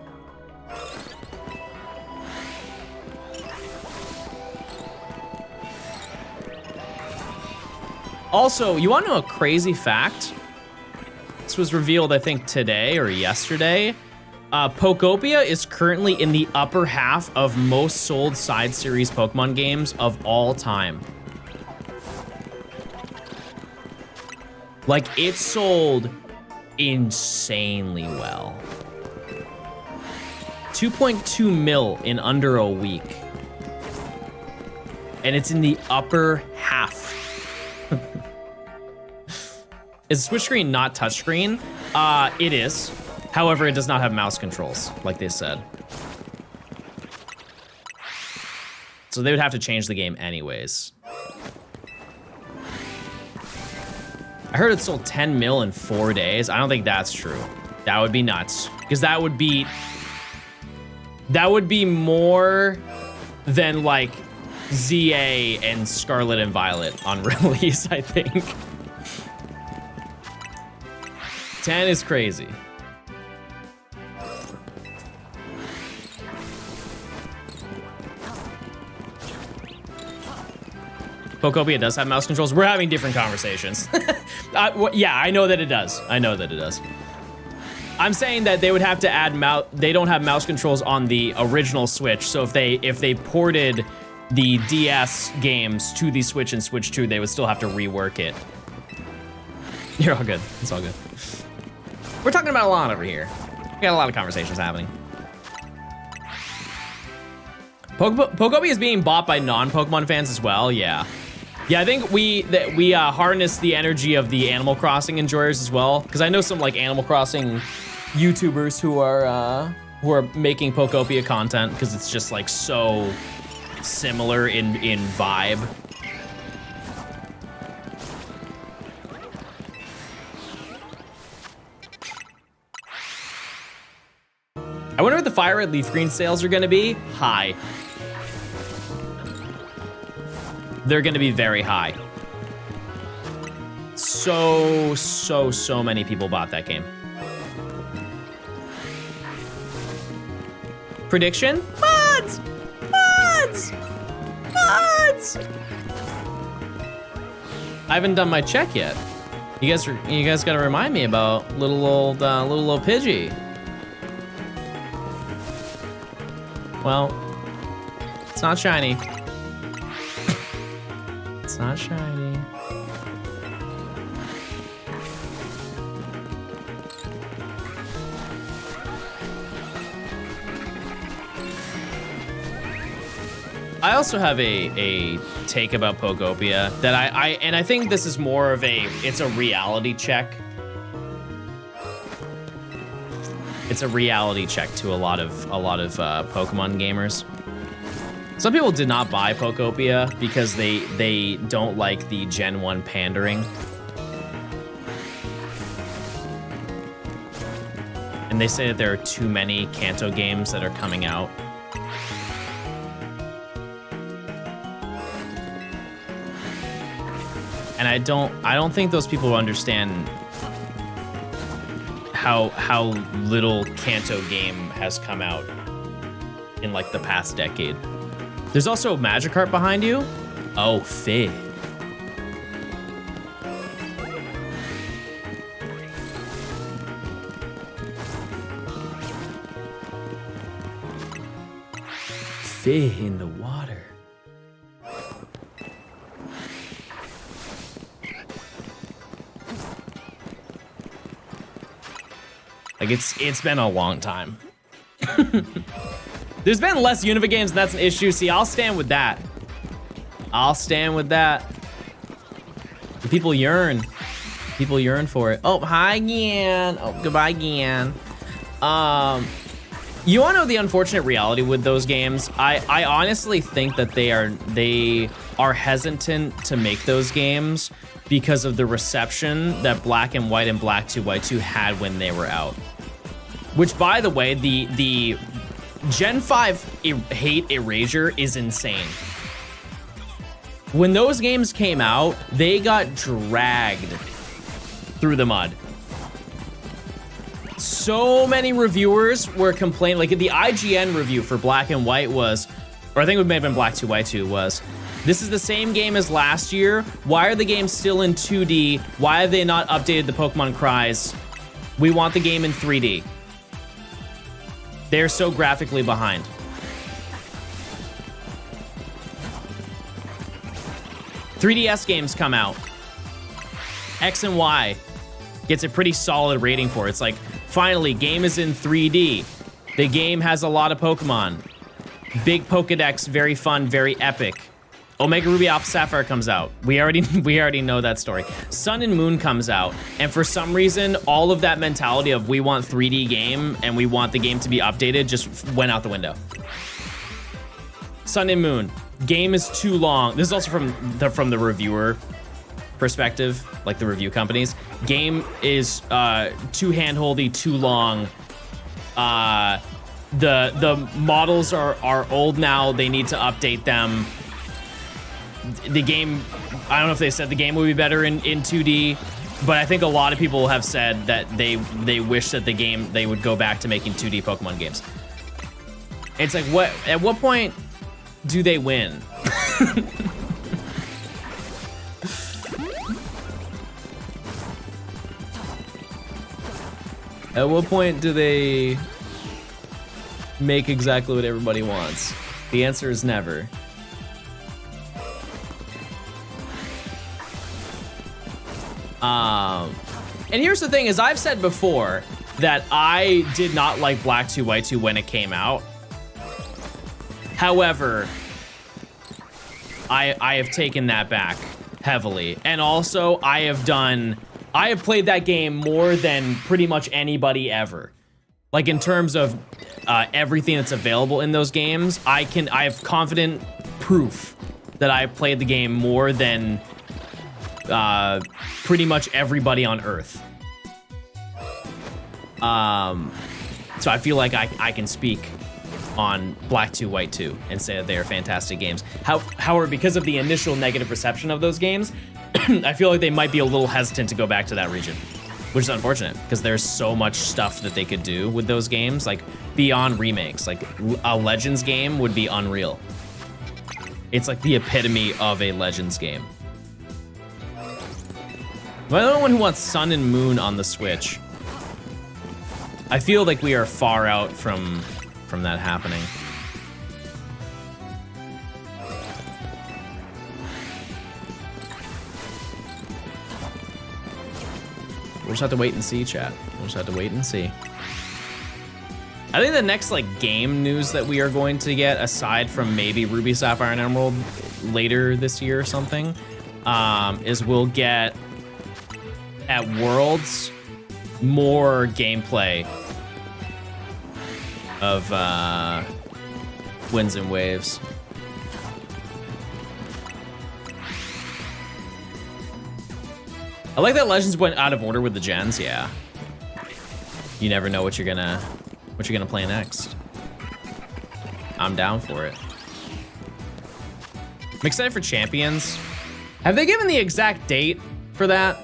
Also, you want to know a crazy fact? This was revealed, I think, today or yesterday. Pokopia is currently in the upper half of most sold side series Pokemon games of all time. Like, it sold insanely well. 2.2 mil in under a week. And it's in the upper half. Is the Switch screen not touchscreen? It is. However, it does not have mouse controls, like they said. So they would have to change the game anyways. I heard it sold 10 mil in 4 days. I don't think that's true. That would be nuts. Because that would be more than like ZA and Scarlet and Violet on release, I think. 10 is crazy. Pokopia does have mouse controls. We're having different conversations. Yeah, I know that it does. I know that it does. I'm saying that they would have to add they don't have mouse controls on the original Switch. So if they ported the DS games to the Switch and Switch 2, they would still have to rework it. You're all good. It's all good. We're talking about a lot over here. We got a lot of conversations happening. Pokopia is being bought by non-Pokemon fans as well. Yeah. Yeah, I think we harness the energy of the Animal Crossing enjoyers as well, because I know some like Animal Crossing YouTubers who are making Pokopia content because it's just like so similar in vibe. I wonder what the Fire Red Leaf Green sales are gonna be. High. they're gonna be very high. So many people bought that game. Prediction? VODS! VODS! VODS! I haven't done my check yet. You guys gotta remind me about little old Pidgey. Well, it's not shiny. It's not shiny. I also have a take about Pokopia that I think this is more of it's a reality check. It's a reality check to a lot of Pokemon gamers. Some people did not buy Pokopia because they don't like the Gen 1 pandering. And they say that there are too many Kanto games that are coming out. And I don't think those people understand how little Kanto game has come out in like the past decade. There's also a Magikarp behind you. Oh, Fih. Fih in the water. Like it's been a long time. There's been less Unova games, and that's an issue. See, I'll stand with that. I'll stand with that. The people yearn. People yearn for it. Oh, hi, Gian. Oh, goodbye, Gian. You wanna know the unfortunate reality with those games? I honestly think that they are hesitant to make those games because of the reception that Black and White and Black 2 White 2 had when they were out. Which, by the way, the Gen 5 hate erasure is insane. When those games came out, they got dragged through the mud. So many reviewers were complaining, like the IGN review for Black and White was, or I think it may have been Black 2 White 2 was, this is the same game as last year. Why are the games still in 2D? Why have they not updated the Pokemon cries? We want the game in 3D. They're so graphically behind. .3DS games come out. X and Y gets a pretty solid rating for it. It's like, finally, game is in 3D. The game has a lot of Pokemon. Big Pokedex, very fun, very epic. Omega Ruby Alpha Sapphire comes out. We already know that story. Sun and Moon comes out, and for some reason, all of that mentality of we want 3D game and we want the game to be updated just went out the window. Sun and Moon, game is too long. This is also from the reviewer perspective, like the review companies. Game is too handholdy, too long. The models are old now. They need to update them. The game, I don't know if they said the game would be better in 2D, but I think a lot of people have said that they wish that they would go back to making 2D Pokemon games. It's like, at what point do they win? At what point do they make exactly what everybody wants? The answer is never. And here's the thing is I've said before that I did not like Black 2 White 2 when it came out. However, I have taken that back heavily. And also I have played that game more than pretty much anybody ever. Like in terms of everything that's available in those games, I have confident proof that I've played the game more than pretty much everybody on Earth. So I feel like I can speak on Black 2, White 2 and say that they are fantastic games. However, because of the initial negative reception of those games, I feel like they might be a little hesitant to go back to that region, which is unfortunate because there's so much stuff that they could do with those games, like beyond remakes. Like a Legends game would be unreal. It's like the epitome of a Legends game. Am I the only one who wants Sun and Moon on the Switch? I feel like we are far out from that happening. We'll just have to wait and see, chat. We'll just have to wait and see. I think the next like game news that we are going to get, aside from maybe Ruby, Sapphire, and Emerald later this year or something, is we'll get at Worlds more gameplay of Winds and Waves. I like that Legends went out of order with the gens, yeah. You never know what you're gonna play next. I'm down for it. I'm excited for Champions. Have they given the exact date for that?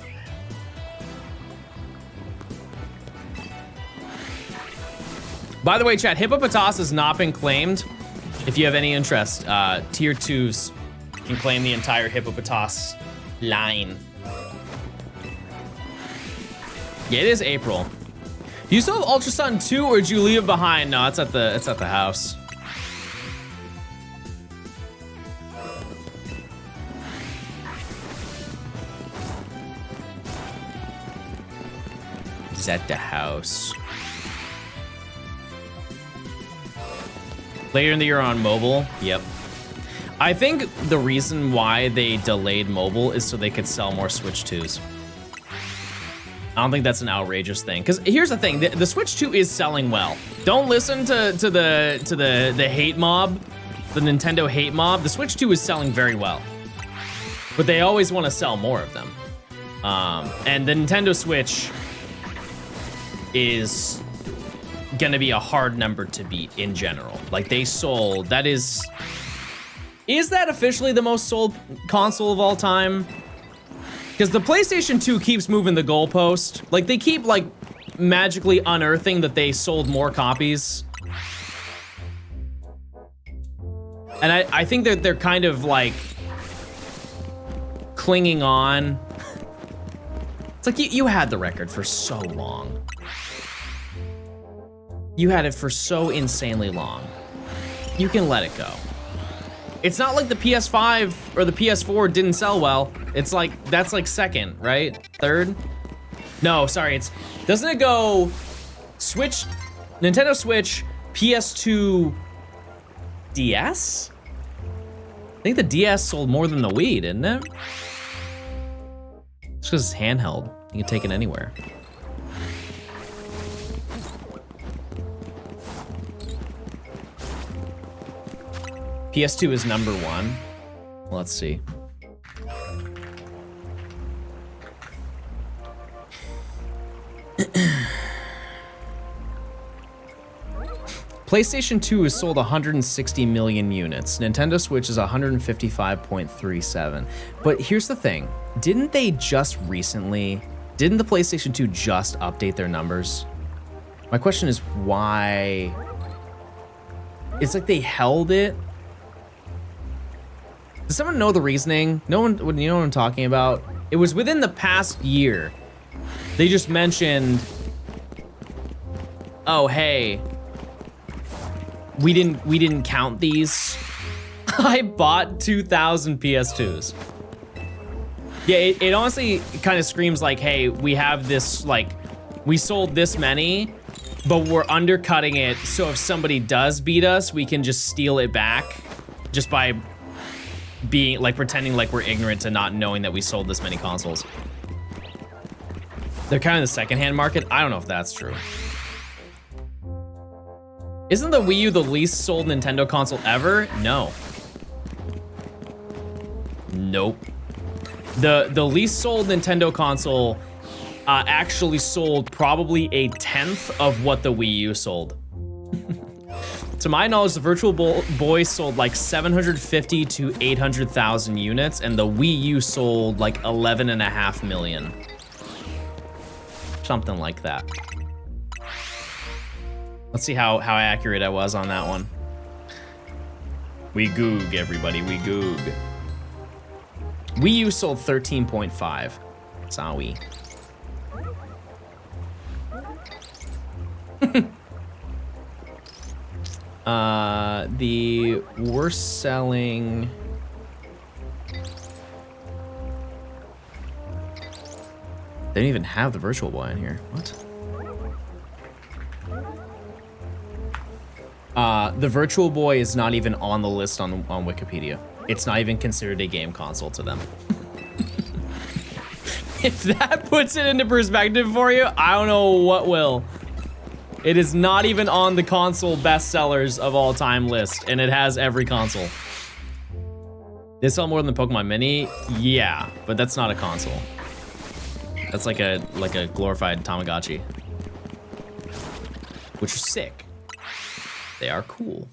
By the way, chat, Hippopotas has not been claimed. If you have any interest, tier 2s can claim the entire Hippopotas line. Yeah, it is April. You still have Ultra Sun 2, or did you leave it behind? No, it's at the house. It's at the house. Later in the year on mobile, yep. I think the reason why they delayed mobile is so they could sell more Switch 2s. I don't think that's an outrageous thing. Because here's the thing, the Switch 2 is selling well. Don't listen to the hate mob, the Nintendo hate mob. The Switch 2 is selling very well. But they always want to sell more of them. And the Nintendo Switch is gonna be a hard number to beat in general. Like they sold, that is that officially the most sold console of all time? Because the PlayStation 2 keeps moving the goalpost. Like they keep like magically unearthing that they sold more copies. And I think that they're kind of like clinging on. It's like you had the record for so long. You had it for so insanely long. You can let it go. It's not like the PS5 or the PS4 didn't sell well. It's like, that's like second, right? Third? No, sorry, doesn't it go Switch, Nintendo Switch, PS2, DS? I think the DS sold more than the Wii, didn't it? It's because it's handheld. You can take it anywhere. PS2 is number 1. Let's see. PlayStation 2 has sold 160 million units. Nintendo Switch is 155.37. But here's the thing. Didn't the PlayStation 2 just update their numbers? My question is why? It's like they held it. Does someone know the reasoning? No one, you know what I'm talking about? It was within the past year. They just mentioned, oh, hey, we didn't count these. I bought 2,000 PS2s. Yeah, it honestly kind of screams like, hey, we have this, like, we sold this many, but we're undercutting it, so if somebody does beat us, we can just steal it back just by being, like, pretending like we're ignorant to not knowing that we sold this many consoles. They're kind of the secondhand market. I don't know if that's true. Isn't the Wii U the least sold Nintendo console ever? No. Nope. The least sold Nintendo console actually sold probably 1/10 of what the Wii U sold. To my knowledge, the Virtual Boy sold like 750 to 800,000 units, and the Wii U sold like 11.5 million. Something like that. Let's see how accurate I was on that one. We goog, everybody, we goog. Wii U sold 13.5. Sorry. The worst selling... They didn't even have the Virtual Boy in here. What? The Virtual Boy is not even on the list on Wikipedia. It's not even considered a game console to them. If that puts it into perspective for you, I don't know what will. It is not even on the console bestsellers of all time list, and it has every console. They sell more than the Pokemon Mini? Yeah, but that's not a console. That's like a glorified Tamagotchi. Which are sick. They are cool.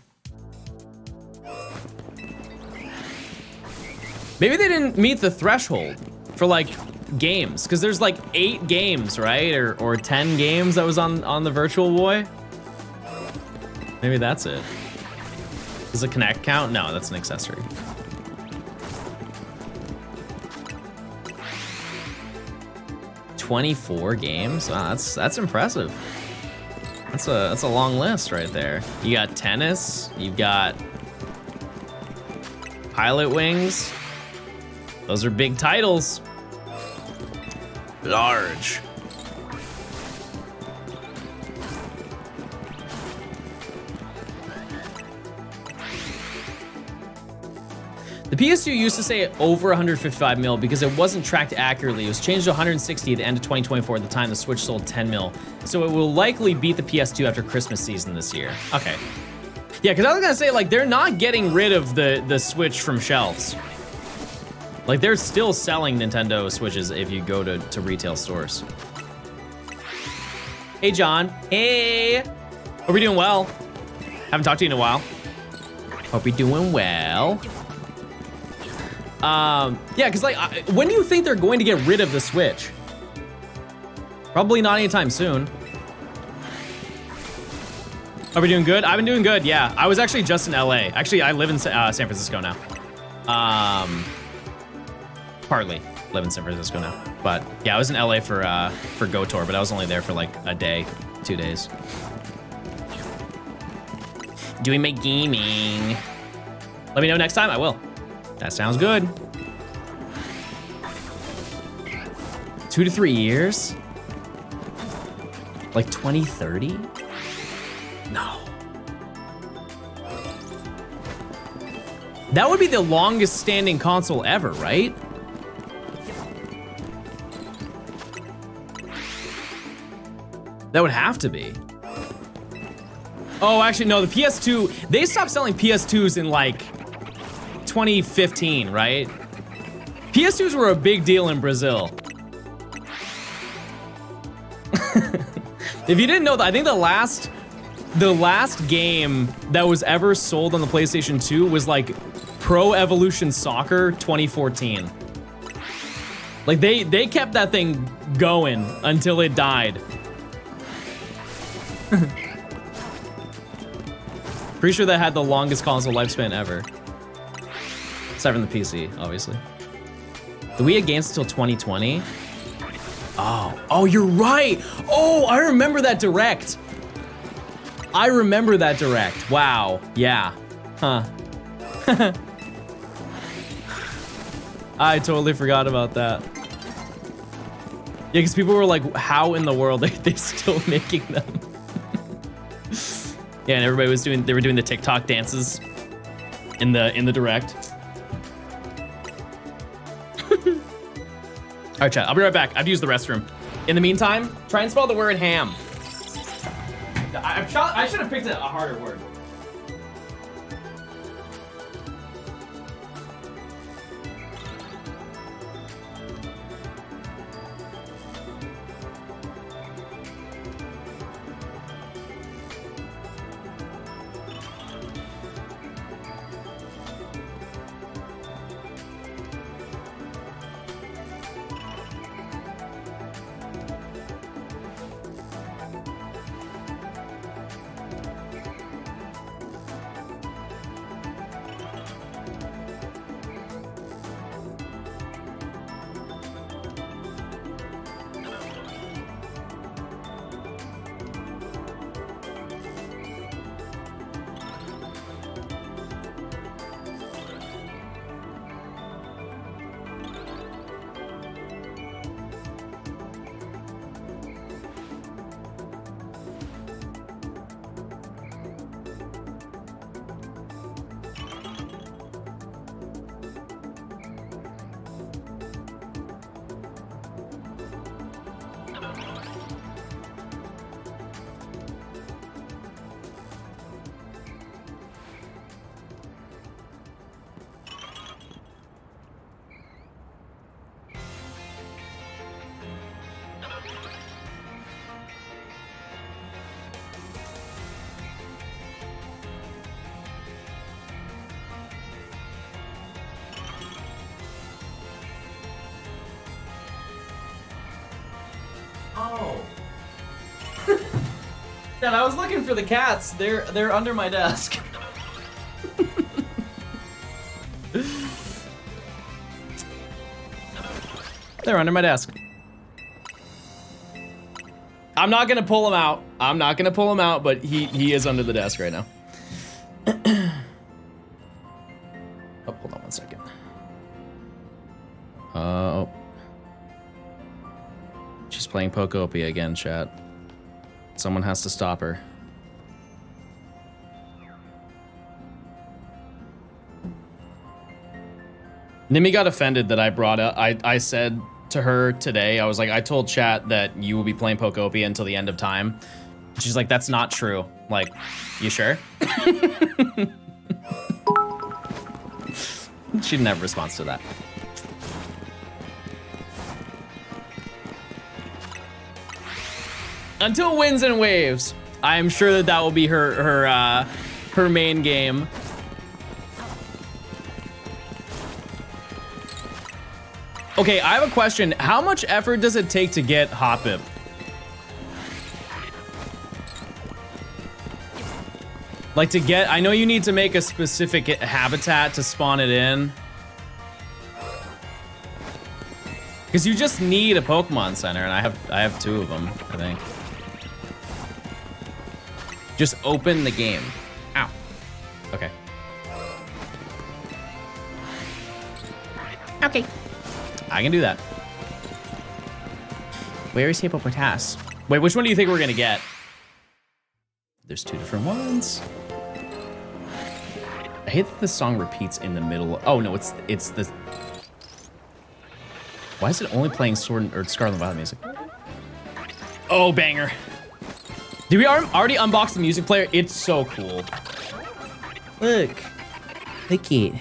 Maybe they didn't meet the threshold for like games, because there's like 8 games, right? Or 10 games that was on the Virtual Boy. Maybe that's it. Does it Kinect count? No, that's an accessory. $24 games? Wow, that's impressive. That's a long list right there. You got tennis, you've got Pilot Wings. Those are big titles. Large. The PS2 used to say over 155 mil because it wasn't tracked accurately. It was changed to 160 at the end of 2024 at the time the Switch sold 10 mil. So it will likely beat the PS2 after Christmas season this year. Okay. Yeah, because I was gonna say, like, they're not getting rid of the Switch from shelves. Like, they're still selling Nintendo Switches if you go to retail stores. Hey, John. Hey. Hope you're doing well. Haven't talked to you in a while. Hope you're doing well. Yeah, because like, when do you think they're going to get rid of the Switch? Probably not anytime soon. Are we doing good? I've been doing good, yeah. I was actually just in LA. Actually, I live in San Francisco now. Partly live in San Francisco now. But yeah, I was in LA for Go Tour, but I was only there for like a day, 2 days. Doing my gaming. Let me know next time, I will. That sounds good. 2 to 3 years? Like 2030? No. That would be the longest standing console ever, right? That would have to be. Oh, actually, no, the PS2, they stopped selling PS2s in like 2015, right? PS2s were a big deal in Brazil. If you didn't know that, I think the last game that was ever sold on the PlayStation 2 was like Pro Evolution Soccer 2014. Like they kept that thing going until it died. Pretty sure that had the longest console lifespan ever. Aside from the PC, obviously. The Wii had games until 2020. Oh, you're right. Oh, I remember that Direct. I remember that Direct. Wow, yeah, huh. I totally forgot about that. Yeah, because people were like, how in the world are they still making them? Yeah, and everybody was they were doing the TikTok dances in the Direct. All right, chat, I'll be right back. I have to use the restroom. In the meantime, try and spell the word ham. I should have picked a harder word. Oh. Dad, I was looking for the cats. They're under my desk. They're under my desk. I'm not gonna pull him out. I'm not gonna pull him out, but he is under the desk right now. Oh, hold on one second. Oh. She's playing Pokopia again, chat. Someone has to stop her. Nimi got offended that I brought up. I said to her today, I was like, I told chat that you will be playing Pokopia until the end of time. She's like, that's not true. Like, you sure? She never responds to that. Until Winds and Waves, I'm sure that that will be her main game. Okay, I have a question. How much effort does it take to get Hoppip? Like to get, I know you need to make a specific habitat to spawn it in. Because you just need a Pokemon Center, and I have 2 of them, I think. Just open the game. Ow. Okay. Okay. I can do that. Where is Hippopotas? Wait, which one do you think we're gonna get? There's 2 different ones. I hate that this song repeats in the middle. Oh no, it's the. Why is it only playing Sword or Scarlet and Violet music? Oh, banger. Did we already unbox the music player? It's so cool. Look. Look it.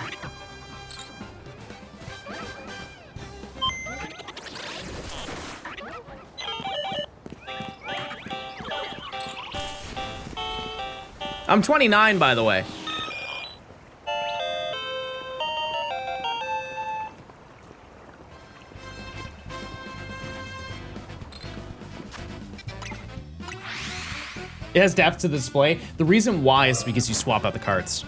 I'm 29, by the way. It has depth to the display. The reason why is because you swap out the carts.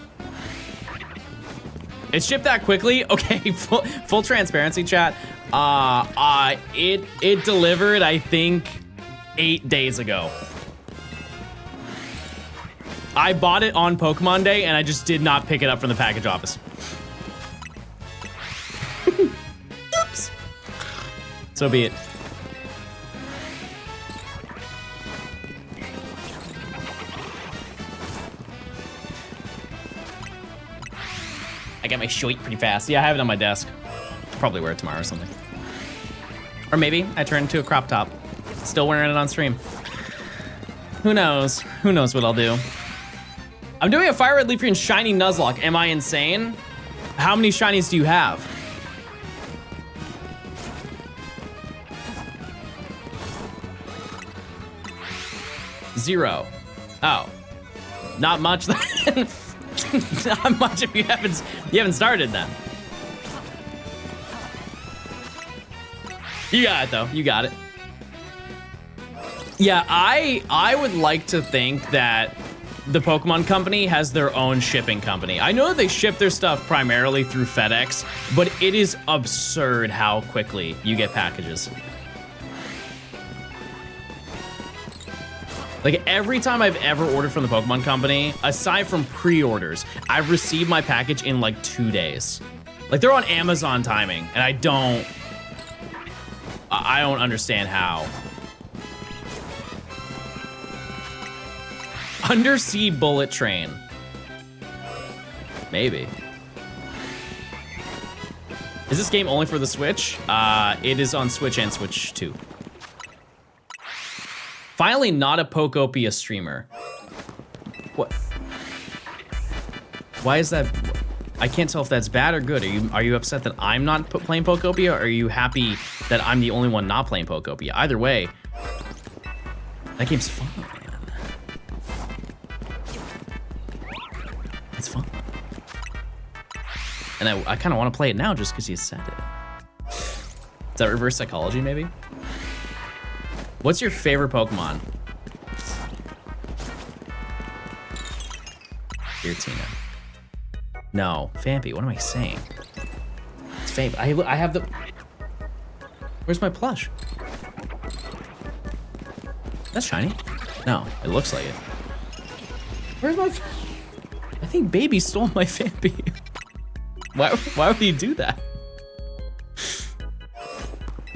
It shipped that quickly. Okay, full transparency, chat. It delivered, I think, 8 days ago. I bought it on Pokemon Day, and I just did not pick it up from the package office. Oops. So be it. I got my shirt pretty fast. Yeah, I have it on my desk. Probably wear it tomorrow or something. Or maybe I turn into a crop top. Still wearing it on stream. Who knows? Who knows what I'll do? I'm doing a Fire Red Leaf Green Shiny Nuzlocke. Am I insane? How many shinies do you have? Zero. Oh. Not much then. Not much if you haven't started then. You got it though. You got it. Yeah, I would like to think that the Pokemon Company has their own shipping company. I know that they ship their stuff primarily through FedEx, but it is absurd how quickly you get packages. Like every time I've ever ordered from the Pokemon Company, aside from pre-orders, I've received my package in like 2 days. Like they're on Amazon timing, and I don't understand how. Undersea Bullet Train. Maybe. Is this game only for the Switch? It is on Switch and Switch 2. Finally, not a Pokopia streamer. What? Why is that? I can't tell if that's bad or good. Are you upset that I'm not playing Pokopia, or are you happy that I'm the only one not playing Pokopia? Either way, that game's fun, man. It's fun. And I kind of want to play it now just because you said it. Is that reverse psychology, maybe? What's your favorite Pokemon? Giratina. No, Fampy. What am I saying? It's Famp. I have the. Where's my plush? That's shiny. No, it looks like it. Where's my? I think Baby stole my Fampy. Why would he do that?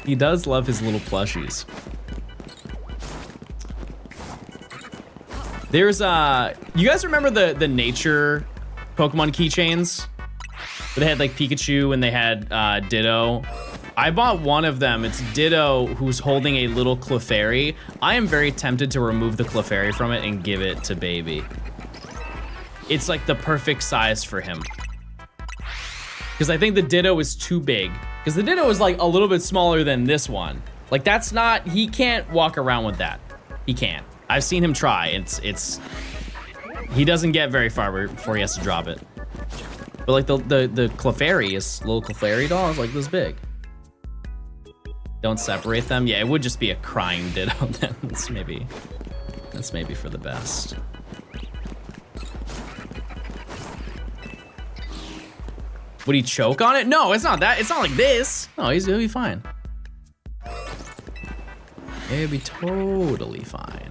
He does love his little plushies. There's you guys remember the nature Pokemon keychains? Where they had like Pikachu and they had Ditto. I bought one of them. It's Ditto who's holding a little Clefairy. I am very tempted to remove the Clefairy from it and give it to Baby. It's like the perfect size for him. Because I think the Ditto is too big. Because the Ditto is like a little bit smaller than this one. Like that's not, he can't walk around with that. He can't. I've seen him try. He doesn't get very far before he has to drop it. But like the Clefairy is little Clefairy doll is like this big. Don't separate them. Yeah, it would just be a crying Ditto. That's maybe for the best. Would he choke on it? No, it's not that. It's not like this. No, he'll be fine. He'll be totally fine.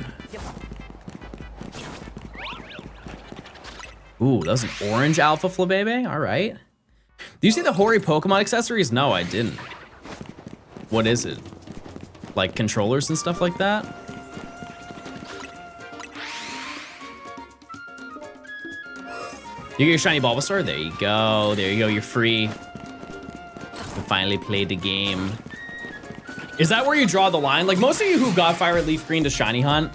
Ooh, that was an orange Alpha Flabébé. All right. Do you see the Hori Pokemon accessories? No, I didn't. What is it? Like controllers and stuff like that? You get your shiny Bulbasaur? There you go. There you go. You're free. You finally played the game. Is that where you draw the line? Like most of you who got Fire Red Leaf Green to shiny hunt,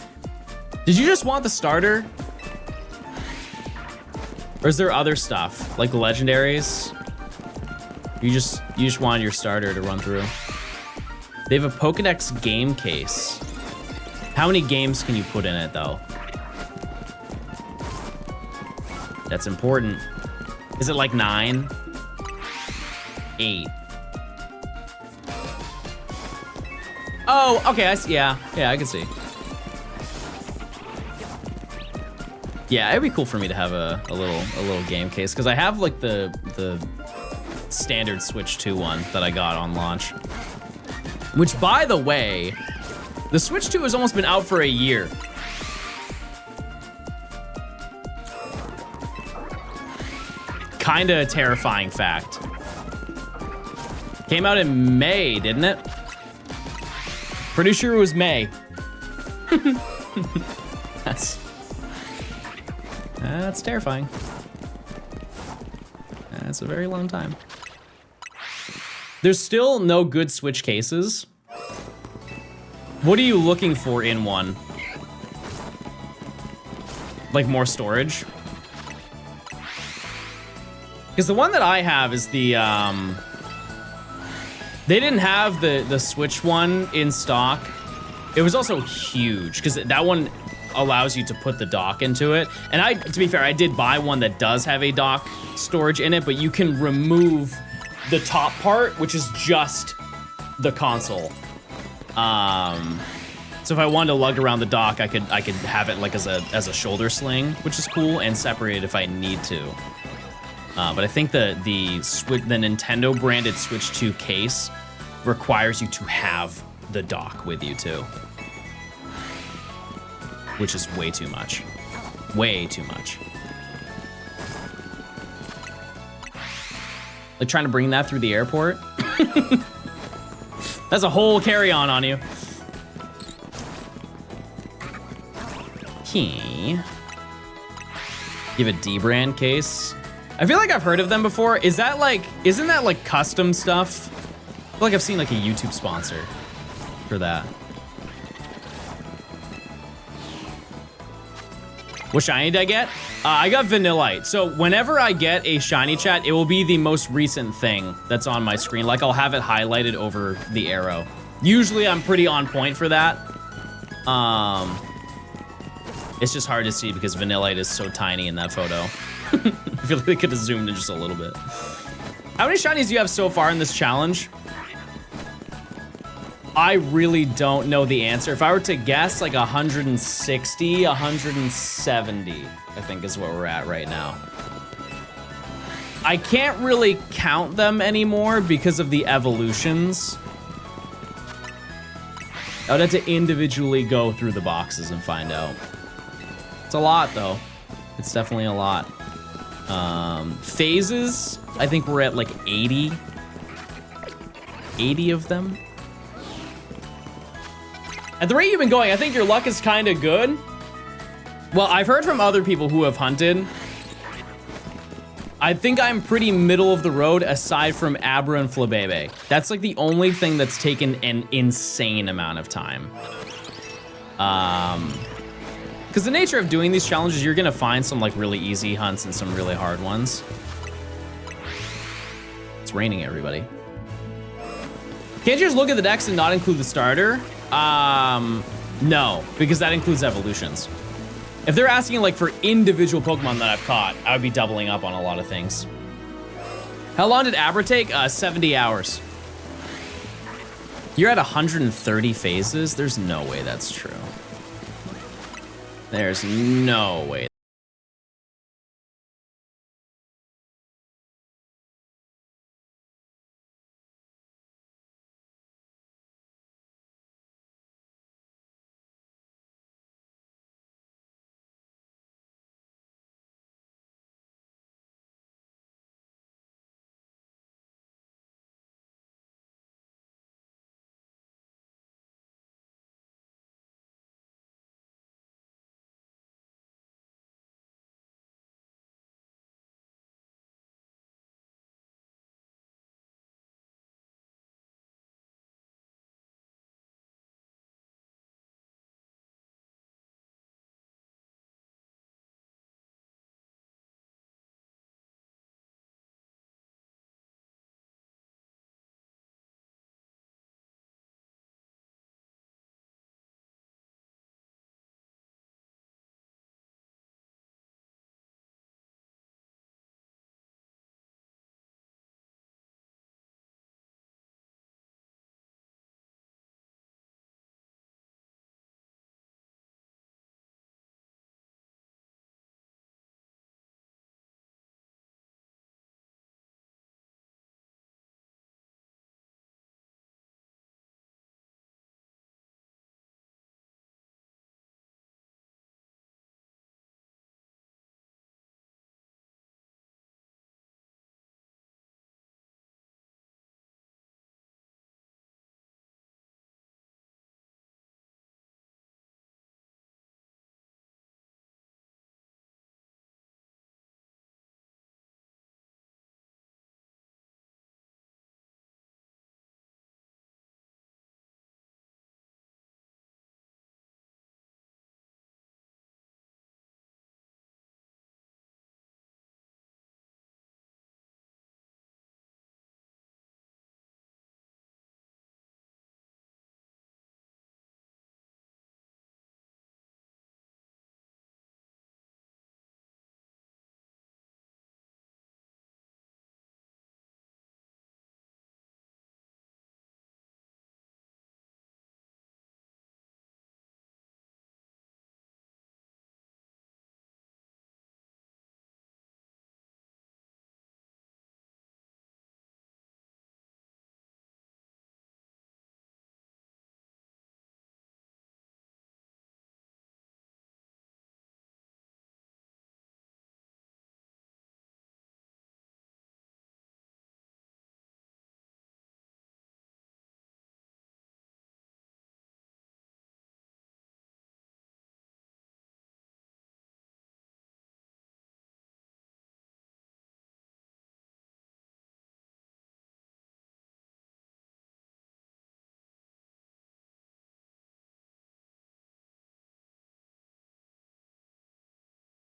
did you just want the starter? Or is there other stuff like the legendaries? You just wanted your starter to run through. They have a Pokedex game case. How many games can you put in it though? That's important. Is it like 9? 8. Oh, okay, I see. Yeah, I can see. Yeah, it'd be cool for me to have a little game case because I have like the standard Switch 2 one that I got on launch. Which, by the way, the Switch 2 has almost been out for a year. Kinda a terrifying fact. Came out in May, didn't it? Pretty sure it was May. That's terrifying. That's a very long time. There's still no good Switch cases. What are you looking for in one? Like more storage? Because the one that I have is the, they didn't have the Switch one in stock. It was also huge, because that one allows you to put the dock into it. And to be fair, I did buy one that does have a dock storage in it, but you can remove the top part, which is just the console. So if I wanted to lug around the dock, I could have it like as a shoulder sling, which is cool, and separate it if I need to. But I think the Nintendo branded Switch 2 case requires you to have the dock with you too. Which is way too much. Way too much. Like trying to bring that through the airport. That's a whole carry-on on you. Okay. You have a D-brand case. I feel like I've heard of them before. Isn't that like custom stuff? I feel like I've seen like a YouTube sponsor for that. What shiny did I get? I got Vanillite. So whenever I get a shiny, chat, it will be the most recent thing that's on my screen. Like I'll have it highlighted over the arrow. Usually I'm pretty on point for that. It's just hard to see because Vanillite is so tiny in that photo. I feel like they could have zoomed in just a little bit. How many shinies do you have so far in this challenge? I really don't know the answer. If I were to guess, like 160, 170, I think is where we're at right now. I can't really count them anymore because of the evolutions. I would have to individually go through the boxes and find out. It's a lot, though. It's definitely a lot. Phases, I think we're at like 80. 80 of them. At the rate you've been going, I think your luck is kind of good. Well, I've heard from other people who have hunted. I think I'm pretty middle of the road aside from Abra and Flabebe. That's like the only thing that's taken an insane amount of time. Because the nature of doing these challenges, you're gonna find some like really easy hunts and some really hard ones. It's raining, everybody. Can't you just look at the decks and not include the starter? No, because that includes evolutions. If they're asking like for individual Pokemon that I've caught, I would be doubling up on a lot of things. How long did Abra take? 70 hours. You're at 130 phases? There's no way that's true. There's no way.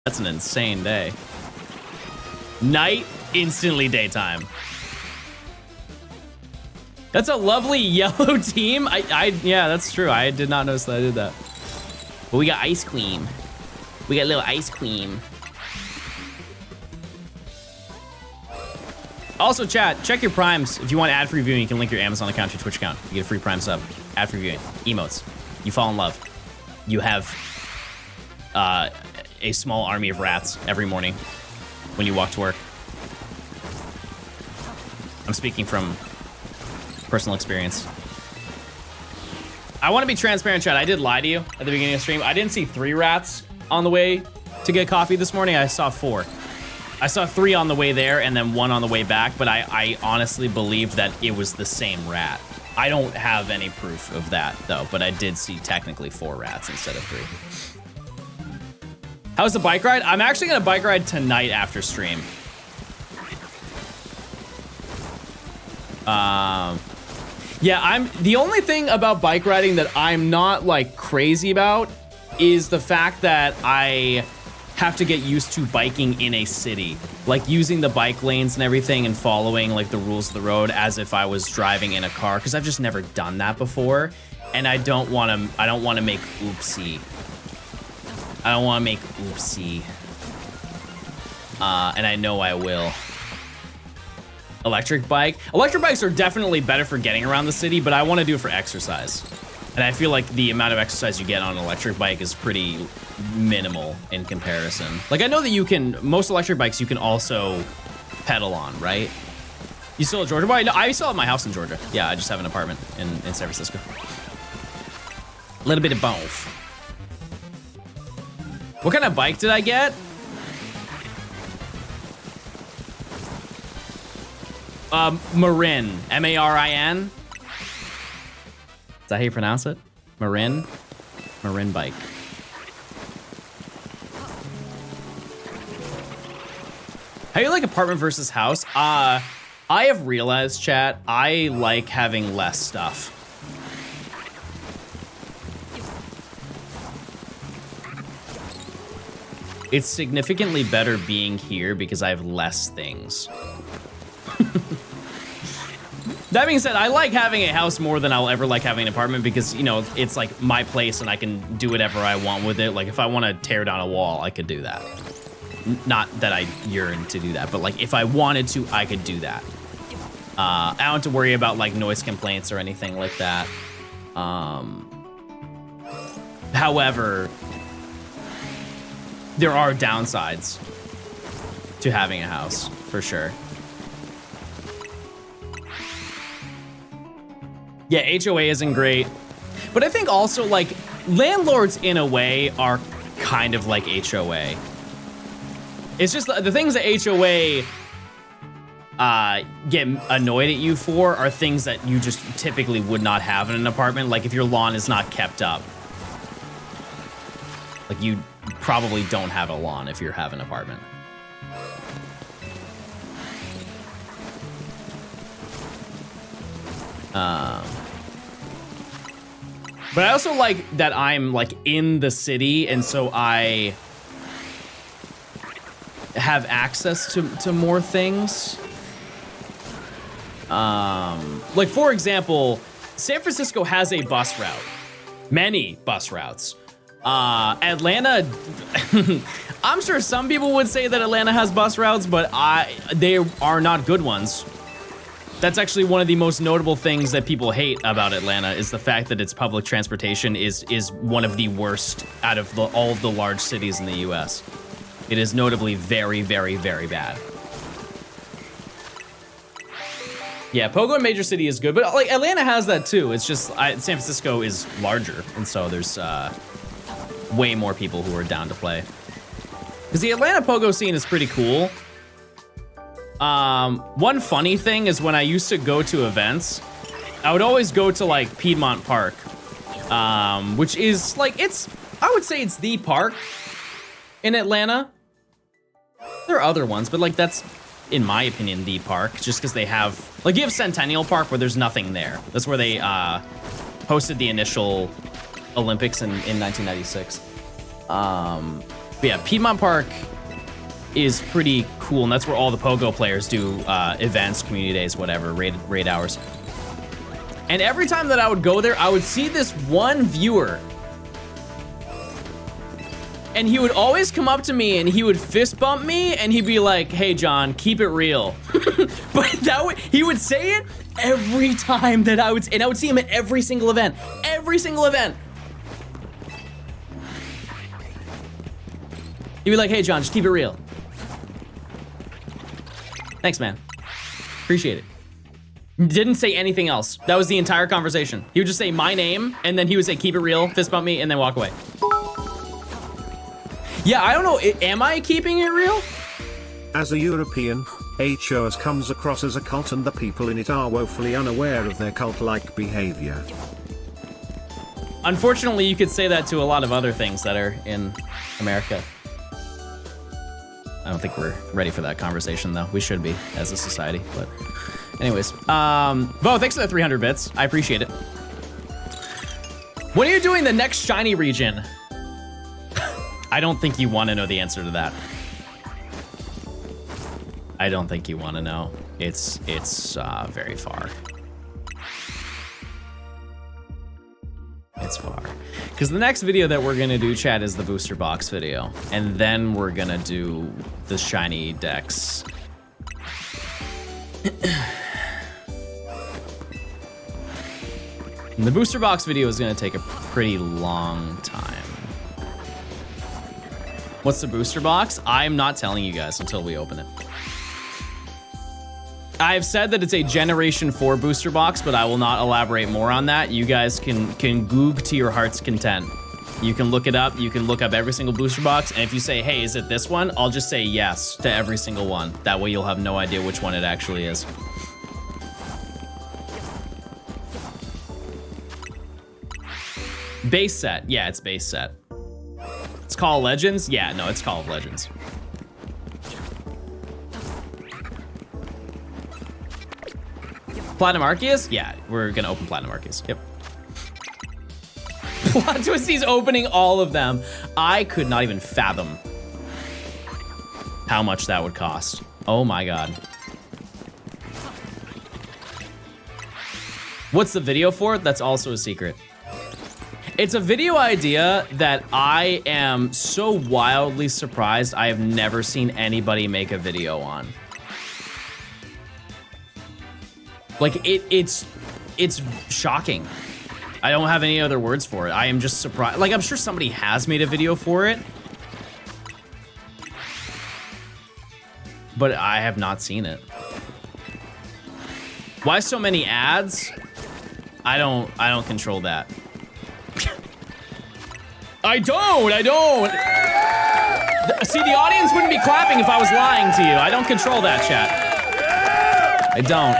That's an insane day. Night, instantly daytime. That's a lovely yellow team. Yeah, that's true. I did not notice that I did that. But we got ice cream. We got a little ice cream. Also, chat, check your primes. If you want ad-free viewing, you can link your Amazon account to your Twitch account. You get a free prime sub. after viewing. Emotes. You fall in love. You have a small army of rats every morning when you walk to work. I'm speaking from personal experience. I want to be transparent, chat. I did lie to you at the beginning of the stream. I didn't see 3 rats on the way to get coffee this morning. I saw 4. I saw 3 on the way there and then 1 on the way back, but I honestly believed that it was the same rat. I don't have any proof of that, though, but I did see technically 4 rats instead of 3. How's the bike ride? I'm actually going to bike ride tonight after stream. Yeah, the only thing about bike riding that I'm not like crazy about is the fact that I have to get used to biking in a city, like using the bike lanes and everything and following like the rules of the road as if I was driving in a car, because I've just never done that before, and I don't want to make oopsie. I don't want to make oopsie. And I know I will. Electric bikes are definitely better for getting around the city, but I want to do it for exercise. And I feel like the amount of exercise you get on an electric bike is pretty minimal in comparison. Like, I know that most electric bikes you can also pedal on, right? You still at Georgia? No, I still have my house in Georgia. Yeah, I just have an apartment in San Francisco. A little bit of both. What kind of bike did I get? Marin. M-A-R-I-N. Is that how you pronounce it? Marin? Marin bike. How do you like apartment versus house? I have realized, chat, I like having less stuff. It's significantly better being here because I have less things. That being said, I like having a house more than I'll ever like having an apartment because, you know, it's like my place and I can do whatever I want with it. Like if I want to tear down a wall, I could do that. Not that I yearn to do that, but like if I wanted to, I could do that. I don't have to worry about like noise complaints or anything like that. However, there are downsides to having a house, for sure. Yeah, HOA isn't great. But I think also, like, landlords, in a way, are kind of like HOA. It's just the things that HOA get annoyed at you for are things that you just typically would not have in an apartment. Like, if your lawn is not kept up. Like, you probably don't have a lawn if you have an apartment. But I also like that I'm like in the city, and so I have access to more things. Like for example, San Francisco has a bus route, many bus routes. Atlanta, I'm sure some people would say that Atlanta has bus routes, but they are not good ones. That's actually one of the most notable things that people hate about Atlanta is the fact that its public transportation is one of the worst out of all of the large cities in the US. It is notably very, very, very bad. Yeah, Pogo in Major City is good, but like Atlanta has that too. It's just San Francisco is larger, and so there's way more people who are down to play. Because the Atlanta Pogo scene is pretty cool. One funny thing is when I used to go to events, I would always go to like Piedmont Park, which is like, I would say it's the park in Atlanta. There are other ones, but like that's, in my opinion, the park, just because they have, like you have Centennial Park where there's nothing there. That's where they hosted the initial Olympics in 1996. But yeah, Piedmont Park is pretty cool, and that's where all the Pogo players do events, community days, whatever, raid hours. And every time that I would go there, I would see this one viewer. and he would always come up to me and he would fist bump me and he'd be like, "Hey John, keep it real." But he would say it every time that I would see him at every single event. Every single event. He'd be like, "Hey John, just keep it real." Thanks, man. Appreciate it. Didn't say anything else. That was the entire conversation. He would just say my name, and then he would say, "Keep it real," fist bump me, and then walk away. Yeah, I don't know. Am I keeping it real? As a European, HOS comes across as a cult, and the people in it are woefully unaware of their cult-like behavior. Unfortunately, you could say that to a lot of other things that are in America. I don't think we're ready for that conversation, though. We should be as a society, but anyways. Vo, thanks for the 300 bits. I appreciate it. When are you doing the next shiny region? I don't think you want to know the answer to that. I don't think you want to know. It's very far. It's far. Because the next video that we're gonna do, chat, is the booster box video. And then we're gonna do the shiny decks. And the booster box video is gonna take a pretty long time. What's the booster box? I'm not telling you guys until we open it. I've said that it's a Generation 4 booster box, but I will not elaborate more on that. You guys can Goog to your heart's content. You can look it up. You can look up every single booster box. And if you say, "Hey, is it this one?" I'll just say yes to every single one. That way you'll have no idea which one it actually is. Base set. Yeah, it's base set. It's Call of Legends? Yeah, no, it's Call of Legends. Platinum Arceus? Yeah, we're gonna open Platinum Arceus. Yep. Plot twist, he's opening all of them. I could not even fathom how much that would cost. Oh my god. What's the video for? That's also a secret. It's a video idea that I am so wildly surprised I have never seen anybody make a video on. Like, it's shocking. I don't have any other words for it. I am just surprised. Like, I'm sure somebody has made a video for it, but I have not seen it. Why so many ads? I don't control that. I don't. See, the audience wouldn't be clapping if I was lying to you. I don't control that, chat. I don't.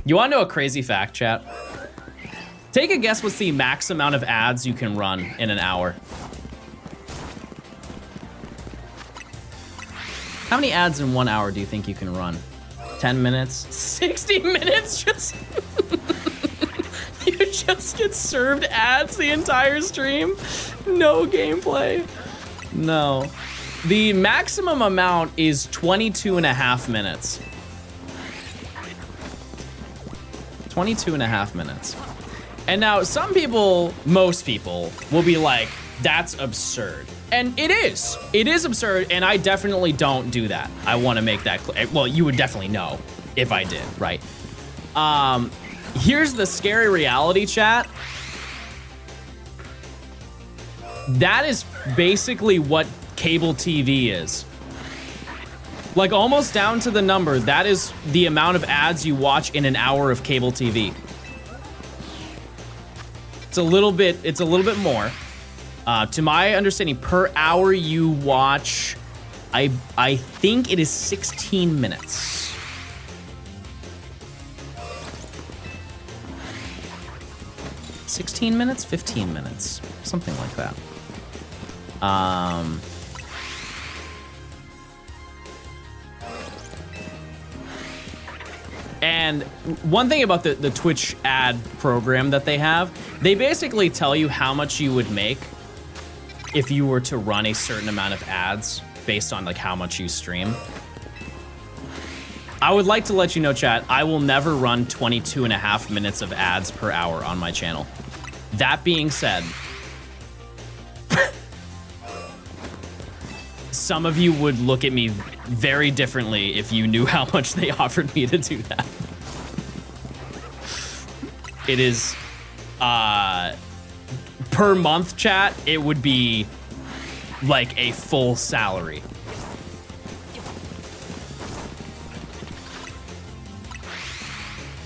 You wanna know a crazy fact, chat? Take a guess what's the max amount of ads you can run in an hour. How many ads in 1 hour do you think you can run? 10 minutes? 60 minutes? Just you just get served ads the entire stream? No gameplay. No. The maximum amount is 22.5 minutes. 22.5 minutes. And now some people, most people, will be like, that's absurd. And it is absurd, and I definitely don't do that. I want to make that clear. Well, you would definitely know if I did, right? Here's the scary reality, chat. That is basically what cable TV is. Like, almost down to the number, that is the amount of ads you watch in an hour of cable TV. It's a little bit more. To my understanding, per hour you watch, I think it is 16 minutes. $16 minutes? 15 minutes, something like that. And one thing about the Twitch ad program that they have, they basically tell you how much you would make if you were to run a certain amount of ads based on like how much you stream. I would like to let you know, chat, I will never run 22.5 minutes of ads per hour on my channel. That being said, some of you would look at me very differently if you knew how much they offered me to do that. It is, per month, chat, it would be like a full salary.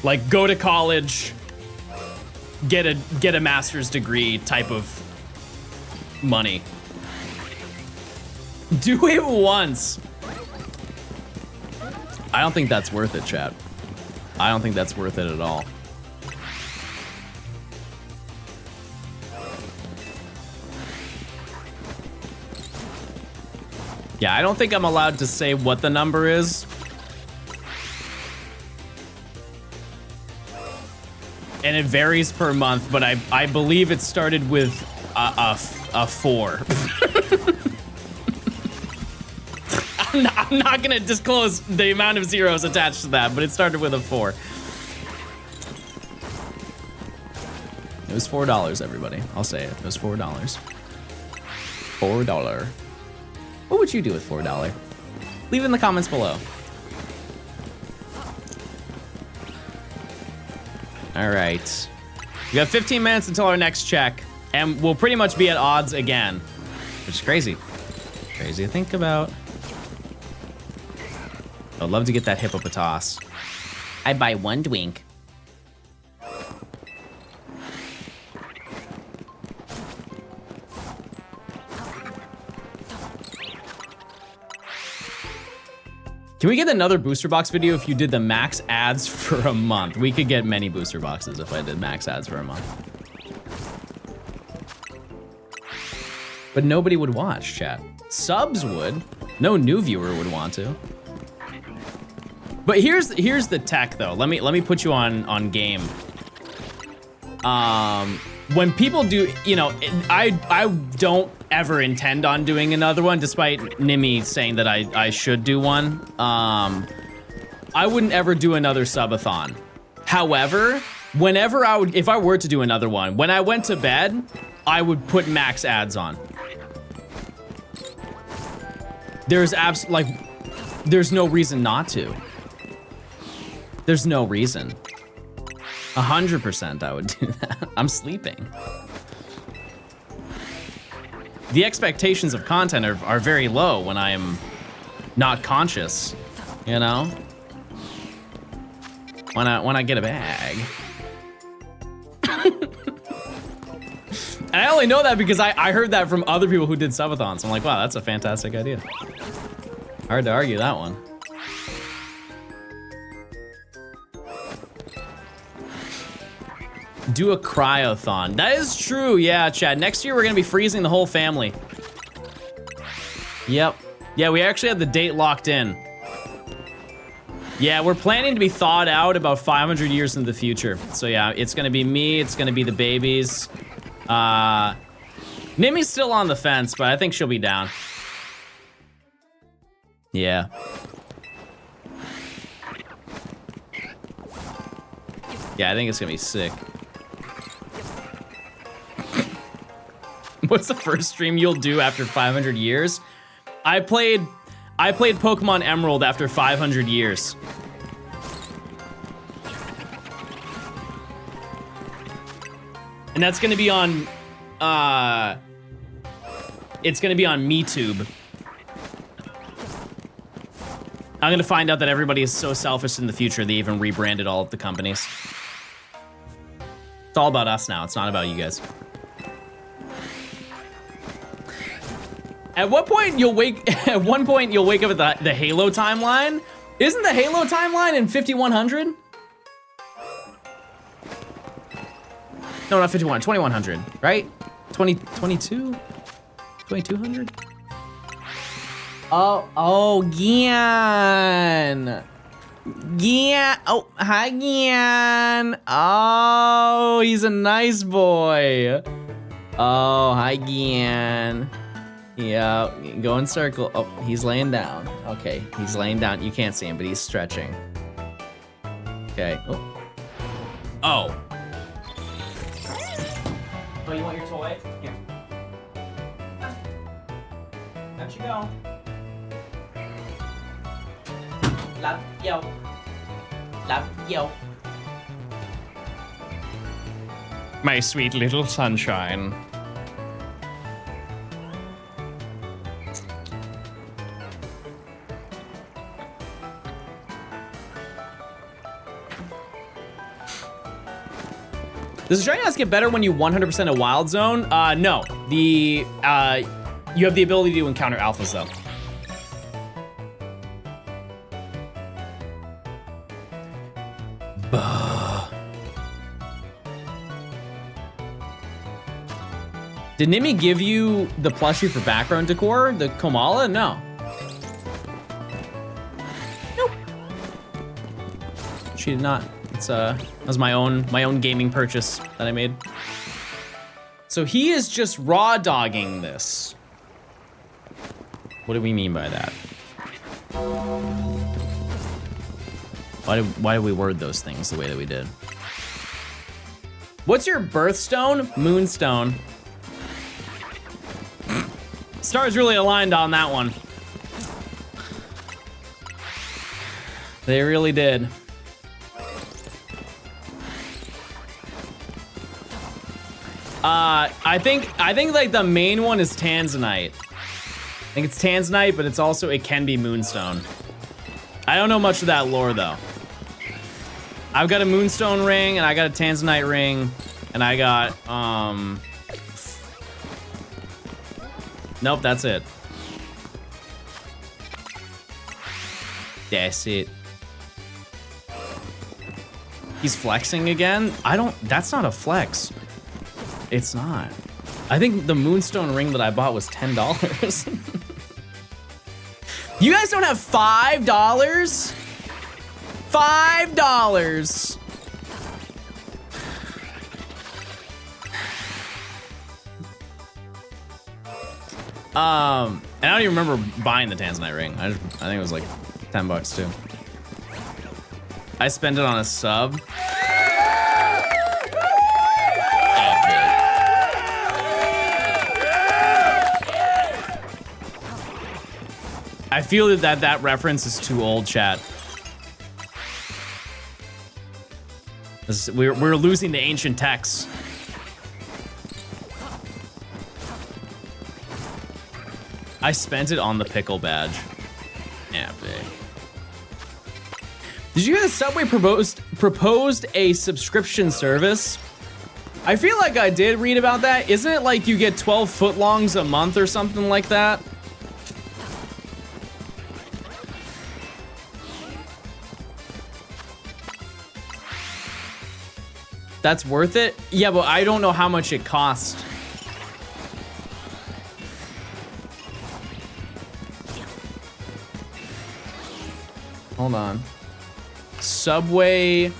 Like, go to college, get a master's degree type of money. Do it once. I don't think that's worth it, chat. I don't think that's worth it at all. Yeah, I don't think I'm allowed to say what the number is. And it varies per month, but I believe it started with a 4. I'm not gonna disclose the amount of zeros attached to that, but it started with a 4. It was $4, everybody. I'll say it. It was $4. $4. What would you do with $4? Leave it in the comments below. All right. We got 15 minutes until our next check, and we'll pretty much be at odds again, which is crazy. Crazy to think about. I'd love to get that hippopotas. I buy 1 Dwink. Can we get another booster box video if you did the max ads for a month? We could get many booster boxes if I did max ads for a month. But nobody would watch, chat. Subs would. No new viewer would want to. But here's the tech though. Let me put you on game. When people do, you know, I don't ever intend on doing another one, despite Nimi saying that I should do one. I wouldn't ever do another subathon. However, whenever if I were to do another one, when I went to bed, I would put max ads on. There's there's no reason not to. There's no reason. 100% I would do that. I'm sleeping. The expectations of content are very low when I am not conscious, you know? When I get a bag. And I only know that because I heard that from other people who did subathons. I'm like, wow, that's a fantastic idea. Hard to argue that one. Do a cryothon. That is true, yeah, Chad. Next year, we're gonna be freezing the whole family. Yep. Yeah, we actually have the date locked in. Yeah, we're planning to be thawed out about 500 years into the future. So yeah, it's gonna be me, it's gonna be the babies. Nimi's still on the fence, but I think she'll be down. Yeah. Yeah, I think it's gonna be sick. What's the first stream you'll do after 500 years? I played Pokemon Emerald after 500 years. And that's gonna be on, it's gonna be on MeTube. I'm gonna find out that everybody is so selfish in the future they even rebranded all of the companies. It's all about us now, it's not about you guys. At what point you'll wake? At one point you'll wake up at the Halo timeline. Isn't the Halo timeline in 5100? No, not 51. 2100, right? 22. 2200. Oh, Gian. Gian. Oh, hi, Gian. Oh, he's a nice boy. Oh, hi, Gian. Yeah, go in circle. Oh, he's laying down. Okay, he's laying down. You can't see him, but he's stretching. Okay. Oh. Oh. Oh, you want your toy? Here. Out you go. Love you. Love you. My sweet little sunshine. Does the Shiny get better when you 100% a Wild Zone? No. You have the ability to encounter alphas though. Did Nimi give you the plushie for background decor? The Komala? No. Nope. She did not. It's that was my own gaming purchase that I made. So he is just raw dogging this. What do we mean by that? Why did we word those things the way that we did? What's your birthstone? Moonstone. Stars really aligned on that one. They really did. I think like the main one is Tanzanite. I think it's Tanzanite, but it can be Moonstone. I don't know much of that lore though. I've got a Moonstone ring and I got a Tanzanite ring and I got nope, that's it. That's it. He's flexing again? That's not a flex. It's not. I think the Moonstone ring that I bought was $10. You guys don't have $5? $5. And I don't even remember buying the Tanzanite ring. I think it was like 10 bucks too. I spent it on a sub. I feel that reference is too old, chat. We're losing the ancient texts. I spent it on the pickle badge. Epic. Did you hear the Subway proposed a subscription service? I feel like I did read about that. Isn't it like you get 12 footlongs a month or something like that? That's worth it? Yeah, but I don't know how much it cost. Hold on. Subway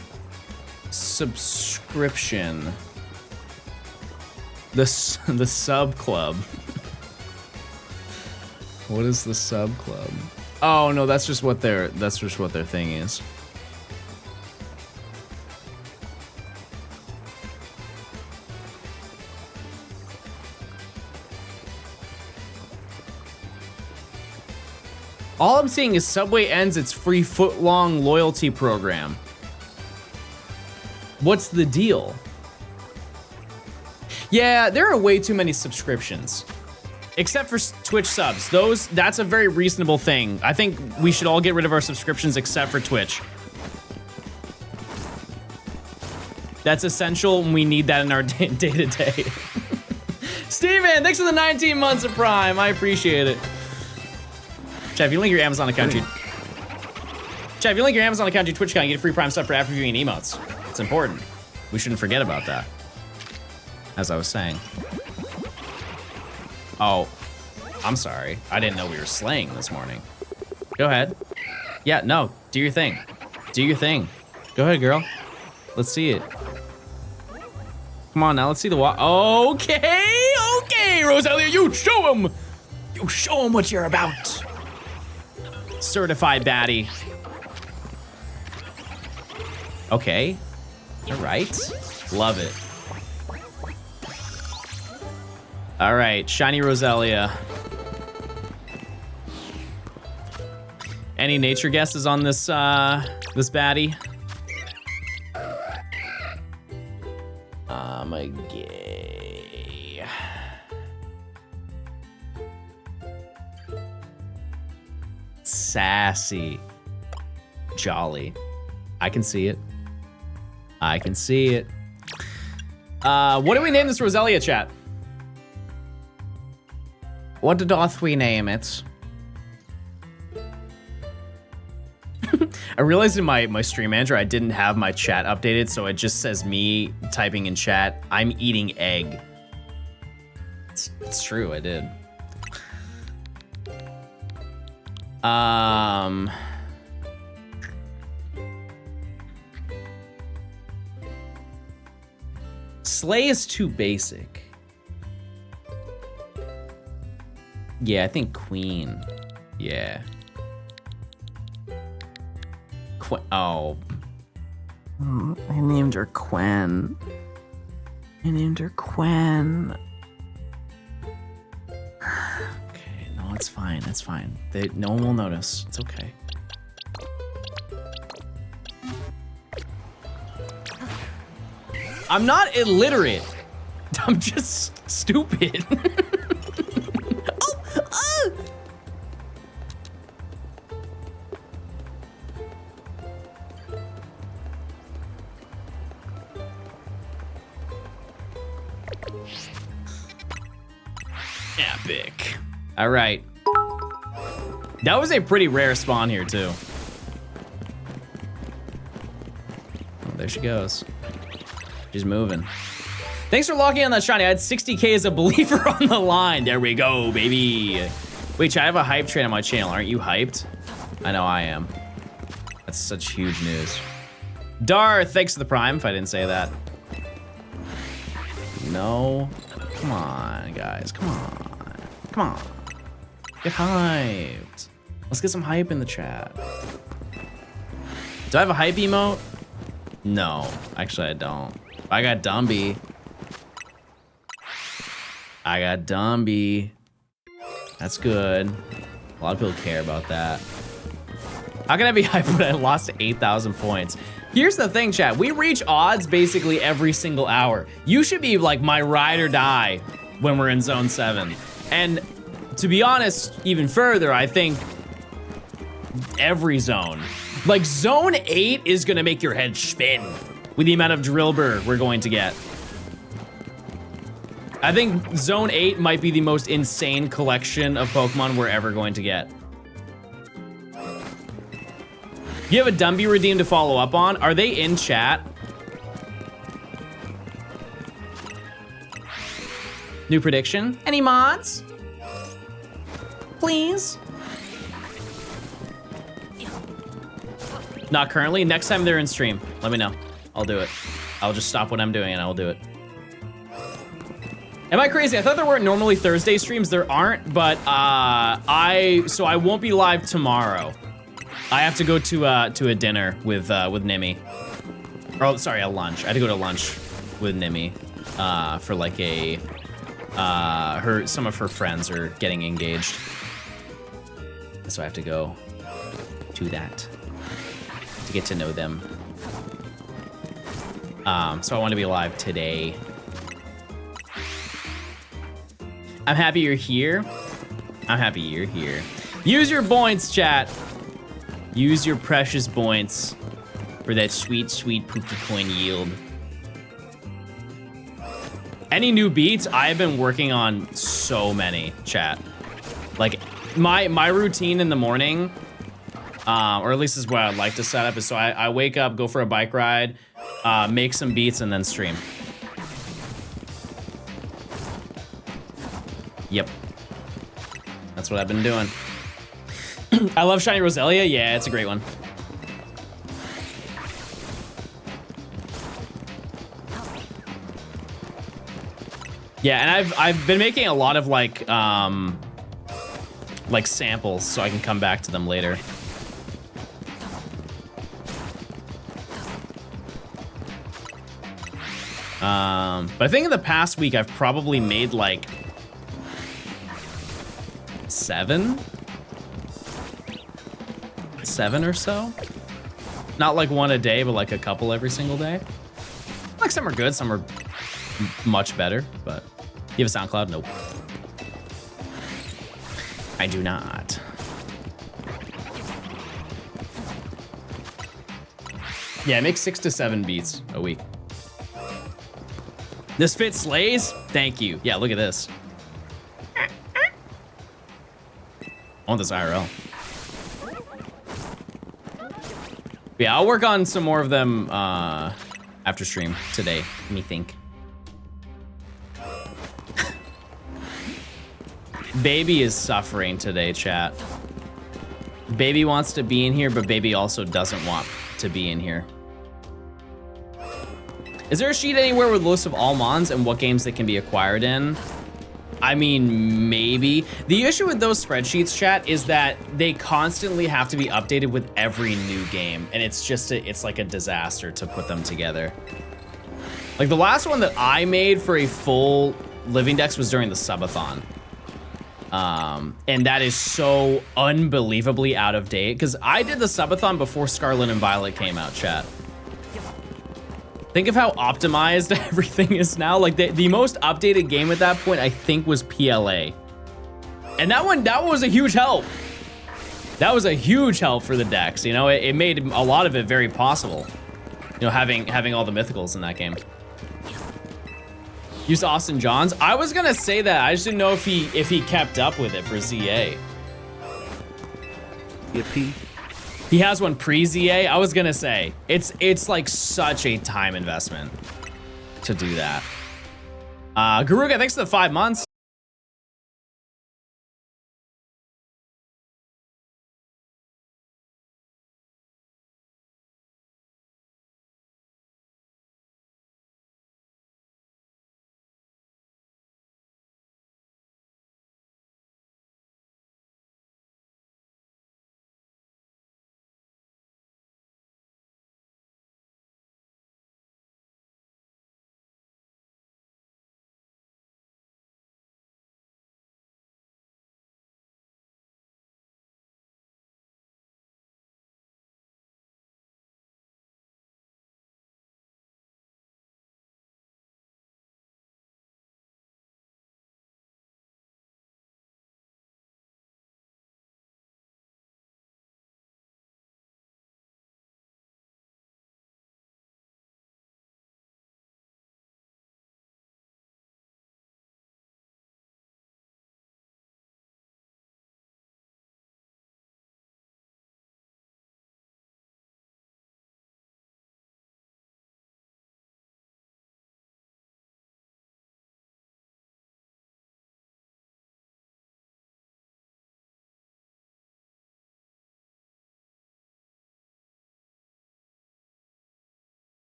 subscription. The sub club. What is the sub club? Oh no, that's just what their thing is. All I'm seeing is Subway ends its free foot-long loyalty program. What's the deal? Yeah, there are way too many subscriptions. Except for Twitch subs. That's a very reasonable thing. I think we should all get rid of our subscriptions except for Twitch. That's essential and we need that in our day-to-day. Steven, thanks for the 19 months of Prime. I appreciate it. Chat, if you link your Amazon account, your Twitch account, you get free Prime stuff for after viewing emotes. It's important. We shouldn't forget about that. As I was saying. Oh, I'm sorry. I didn't know we were slaying this morning. Go ahead. Yeah, no, do your thing. Do your thing. Go ahead, girl. Let's see it. Come on now, let's see the Okay, Rosalia, you show him. You show him what you're about. Certified baddie. Okay. All right. Love it. All right, shiny Roselia. Any nature guesses on this this baddie? I'm a gay. Sassy. Jolly. I can see it. I can see it. What do we name this Roselia, chat? What doth we name it? I realized in my stream manager I didn't have my chat updated, so it just says me typing in chat, I'm eating egg. It's true, I did. Slay is too basic. Yeah, I think Queen. Yeah. Oh. I named her Quen. I named her Quen. Okay, no, it's fine. It's fine. No one will notice. It's okay. I'm not illiterate. I'm just stupid. Epic. All right. That was a pretty rare spawn here, too. Oh, there she goes. She's moving. Thanks for logging on that shiny. I had 60K as a believer on the line. There we go, baby. Wait, chat, I have a hype train on my channel. Aren't you hyped? I know I am. That's such huge news. Dar, thanks for the prime, if I didn't say that. No. Come on, guys. Come on. Come on. Get hyped. Let's get some hype in the chat. Do I have a hype emote? No. Actually, I don't. I got Dumby. I got Dumby. That's good. A lot of people care about that. How can I be hyped when I lost 8,000 points? Here's the thing, chat. We reach odds basically every single hour. You should be like my ride or die when we're in zone 7. And to be honest, even further, I think every zone. Like zone 8 is gonna make your head spin with the amount of Drillbur we're going to get. I think zone 8 might be the most insane collection of Pokemon we're ever going to get. You have a Dumby redeem to follow up on? Are they in chat? New prediction? Any mods? Please? Not currently. Next time they're in stream, let me know. I'll do it. I'll just stop what I'm doing and I'll do it. Am I crazy? I thought there weren't normally Thursday streams. There aren't, but so I won't be live tomorrow. I have to go to a dinner with Nimi. Oh, sorry, a lunch. I had to go to lunch with Nimi for like a some of her friends are getting engaged, so I have to go to that to get to know them. So I want to be live today. I'm happy you're here. I'm happy you're here. Use your points, chat. Use your precious points for that sweet, sweet Pookie coin yield. Any new beats? I've been working on so many, chat. Like my routine in the morning, or at least is what I'd like to set up, is so I wake up, go for a bike ride, make some beats, and then stream. Yep. That's what I've been doing. I love Shiny Roselia. Yeah, it's a great one. Yeah, and I've been making a lot of like like samples so I can come back to them later. But I think in the past week I've probably made like 7 or so. Not like one a day, but like a couple every single day. Like some are good, some are much better, but you have a SoundCloud? Nope. I do not. Yeah, I make 6 to 7 beats a week. This fit slays? Thank you. Yeah, look at this. I want this IRL. Yeah, I'll work on some more of them after stream today, let me think. Baby is suffering today, chat. Baby wants to be in here, but baby also doesn't want to be in here. Is there a sheet anywhere with a list of all mons and what games they can be acquired in? I mean, maybe. The issue with those spreadsheets, chat, is that they constantly have to be updated with every new game, and it's just it's like a disaster to put them together. Like the last one that I made for a full Living Dex was during the subathon. And that is so unbelievably out of date because I did the subathon before Scarlet and Violet came out, chat. Think of how optimized everything is now. Like the most updated game at that point, I think, was PLA. And that one was a huge help. That was a huge help for the decks. You know, it made a lot of it very possible. You know, having all the mythicals in that game. Use Austin Johns. I was gonna say that. I just didn't know if he kept up with it for ZA. Yippee. He has one pre-ZA. I was gonna say it's like such a time investment to do that. Garuga, thanks for the 5 months.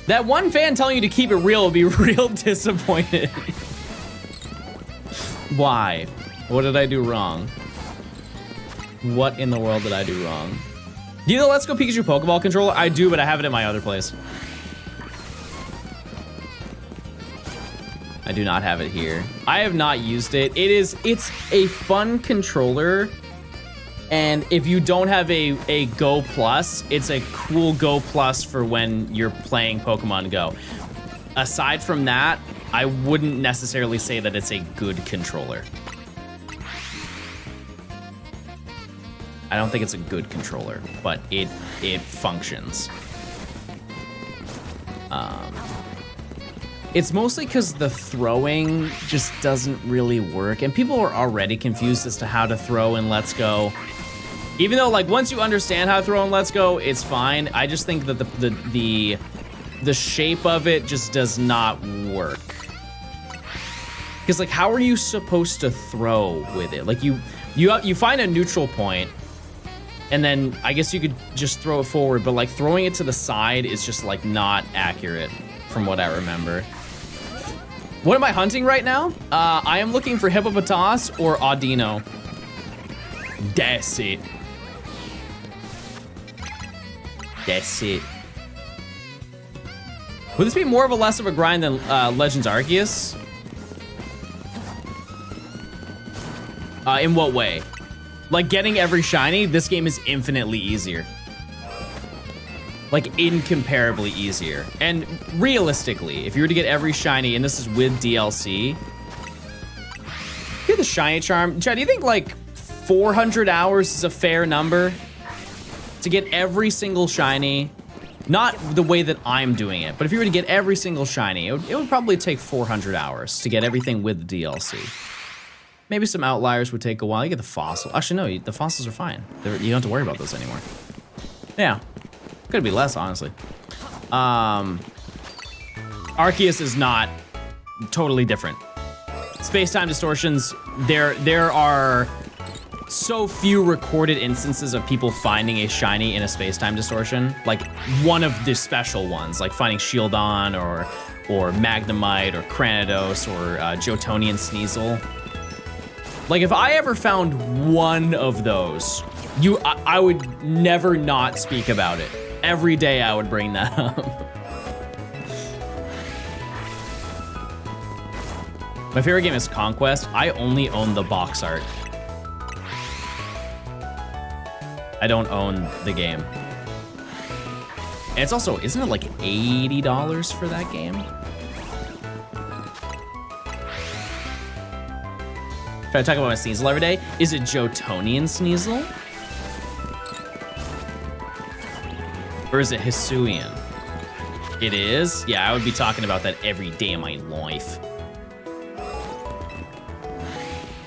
That one fan telling you to keep it real will be real disappointed. Why? What did I do wrong? What in the world did I do wrong? Do you know the Let's Go Pikachu Pokeball controller? I do, but I have it in my other place. I do not have it here. I have not used it. It's a fun controller. And if you don't have a Go Plus, it's a cool Go Plus for when you're playing Pokemon Go. Aside from that, I wouldn't necessarily say that it's a good controller. I don't think it's a good controller, but it functions. It's mostly because the throwing just doesn't really work, and people are already confused as to how to throw in Let's Go. Even though, like, once you understand how to throw in Let's Go, it's fine. I just think that the shape of it just does not work. Because, like, how are you supposed to throw with it? Like, you find a neutral point, and then I guess you could just throw it forward, but, like, throwing it to the side is just, like, not accurate from what I remember. What am I hunting right now? I am looking for Hippopotas or Audino. That's it. That's it. Would this be more of a less of a grind than Legends Arceus? In what way? Like getting every shiny, this game is infinitely easier. Like incomparably easier. And realistically, if you were to get every shiny, and this is with DLC, get the shiny charm. Chad, do you think like 400 hours is a fair number to get every single shiny? Not the way that I'm doing it, but if you were to get every single shiny, it would probably take 400 hours to get everything with the DLC. Maybe some outliers would take a while. You get the fossil. Actually, no, the fossils are fine. You don't have to worry about those anymore. Yeah. Could be less, honestly. Arceus is not totally different. Space-time distortions, there are so few recorded instances of people finding a shiny in a space-time distortion. Like one of the special ones, like finding Shieldon or Magnemite or Cranidos or Jotonian Sneasel. Like if I ever found one of those, I would never not speak about it. Every day I would bring that up. My favorite game is Conquest. I only own the box art. I don't own the game. And it's also, isn't it like $80 for that game? Try to talk about my Sneasel every day. Is it Jotonian Sneasel? Or is it Hisuian? It is? Yeah, I would be talking about that every day of my life.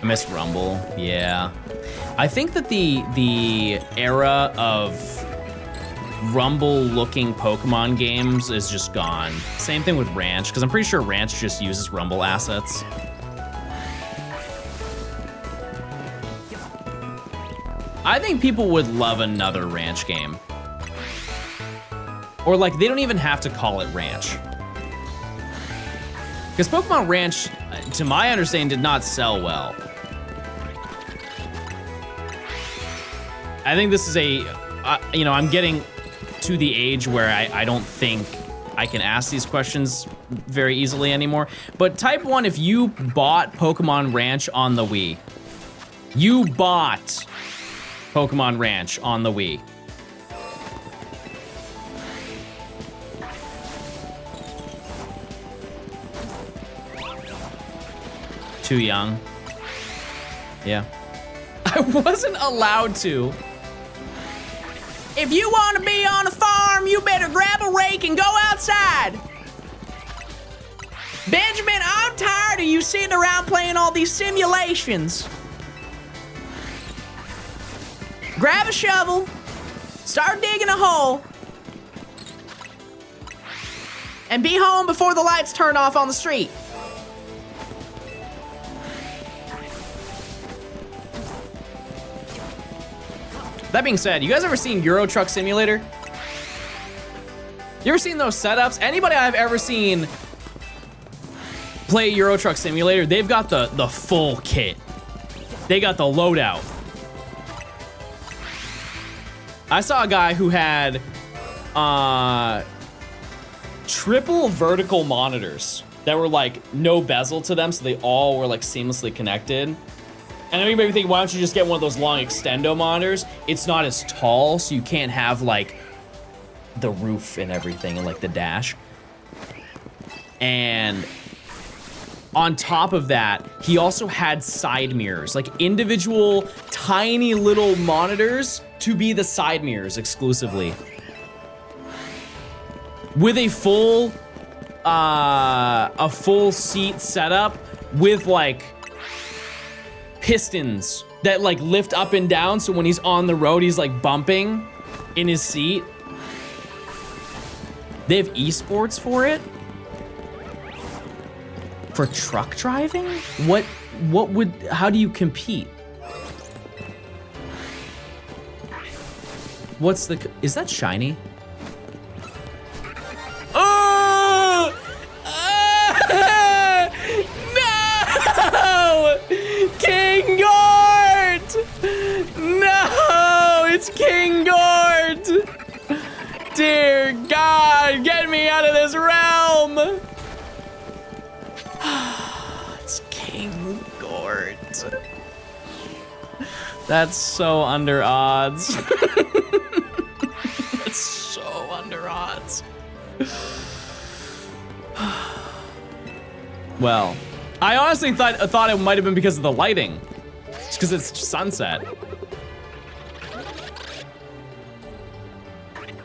I miss Rumble, yeah. I think that the era of Rumble-looking Pokemon games is just gone. Same thing with Ranch, because I'm pretty sure Ranch just uses Rumble assets. I think people would love another Ranch game. Or like, they don't even have to call it Ranch. Because Pokemon Ranch, to my understanding, did not sell well. I think this is you know, I'm getting to the age where I don't think I can ask these questions very easily anymore. But type 1 if you bought Pokemon Ranch on the Wii. You bought Pokemon Ranch on the Wii. Too young. Yeah. I wasn't allowed to. If you want to be on a farm, you better grab a rake and go outside. Benjamin, I'm tired of you sitting around playing all these simulations. Grab a shovel, start digging a hole, and be home before the lights turn off on the street. That being said, you guys ever seen Euro Truck Simulator? You ever seen those setups? Anybody I've ever seen play Euro Truck Simulator, they've got the full kit. They got the loadout. I saw a guy who had triple vertical monitors that were like no bezel to them, so they all were like seamlessly connected. And then you may be thinking, why don't you just get one of those long extendo monitors? It's not as tall, so you can't have like the roof and everything and like the dash. And on top of that, he also had side mirrors, like individual tiny little monitors to be the side mirrors exclusively. With a full seat setup with like pistons that like lift up and down, so when he's on the road, he's like bumping in his seat. They have esports for it? For truck driving? How do you compete? Is that shiny? Oh! No! King Gort! No! It's King Gort! Dear God, get me out of this realm! It's King Gort. That's so under odds. That's so under odds. Well, I honestly thought it might have been because of the lighting. It's because it's sunset.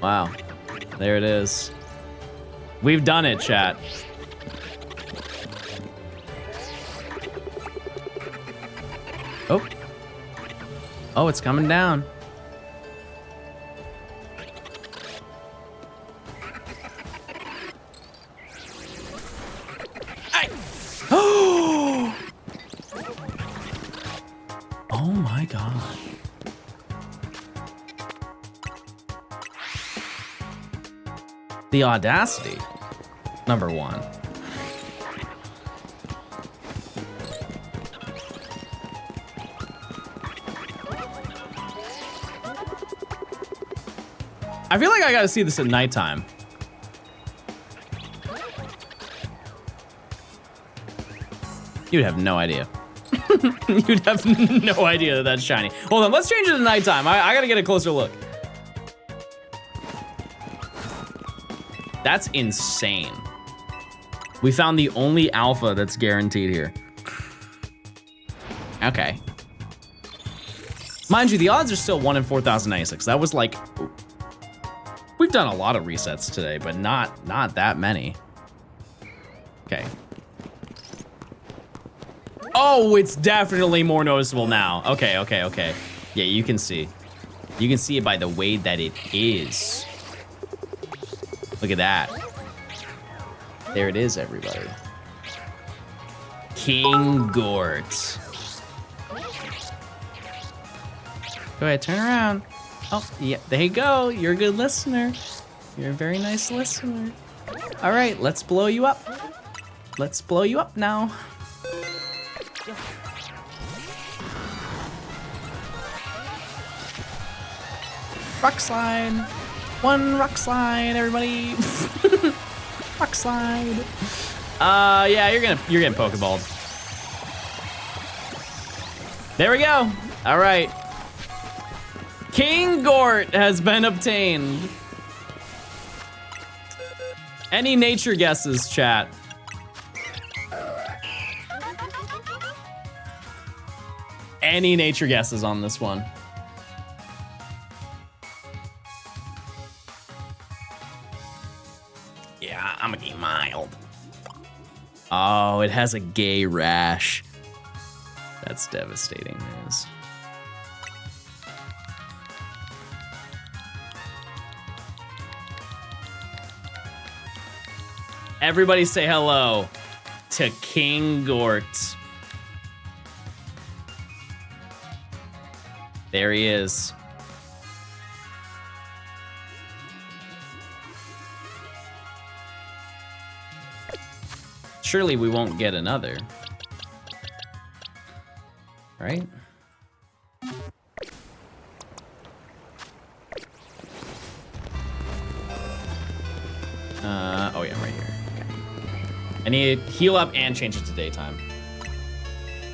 Wow, there it is. We've done it, chat. Oh. Oh, it's coming down. Oh! Oh my God. The audacity, number one. I feel like I gotta see this at nighttime. You'd have no idea. You'd have no idea that that's shiny. Hold on, let's change it to nighttime. I gotta get a closer look. That's insane. We found the only alpha that's guaranteed here. Okay. Mind you, the odds are still 1 in 4,096. That was like, we've done a lot of resets today, but not that many. Okay. Oh, it's definitely more noticeable now. Okay. Yeah, you can see. You can see it by the way that it is. Look at that. There it is, everybody. King Gort. Go ahead, turn around. Oh, yeah, there you go. You're a good listener. You're a very nice listener. All right, let's blow you up. Let's blow you up now. Rock slide. One rock slide, everybody. Rock slide. Yeah, you're getting pokeballed. There we go. All right. King Gort has been obtained. Any nature guesses, chat? Any nature guesses on this one? Yeah, I'm gonna get mild. Oh, it has a gay rash. That's devastating news. Everybody say hello to King Gort. There he is. surely we won't get another. Right? Oh yeah, right here. Okay. I need to heal up and change it to daytime.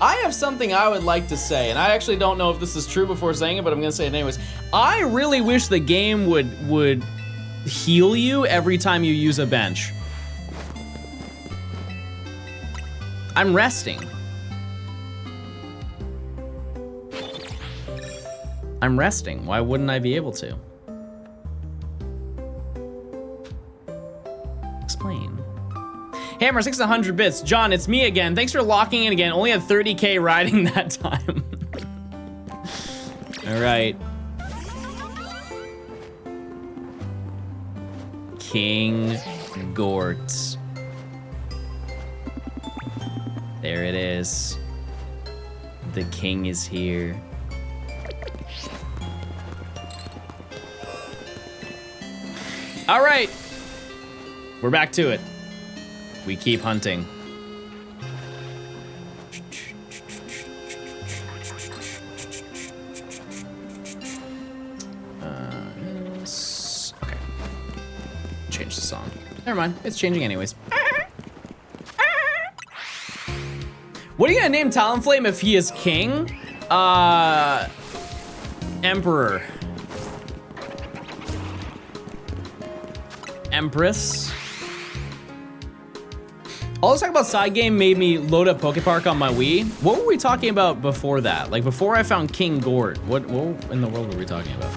I have something I would like to say, and I actually don't know if this is true before saying it, but I'm gonna say it anyways. I really wish the game would heal you every time you use a bench. I'm resting. I'm resting. Why wouldn't I be able to? Explain. Hammer 600 bits. John, it's me again. Thanks for locking in again. Only had 30K riding that time. All right. King Gort. There it is. The king is here. All right. We're back to it. We keep hunting. Okay. Change the song. Never mind. It's changing anyways. What are you gonna name Talonflame if he is king? Emperor. Empress. All this talk about side game made me load up Pokepark on my Wii. What were we talking about before that? Like before I found King Gort, what in the world were we talking about?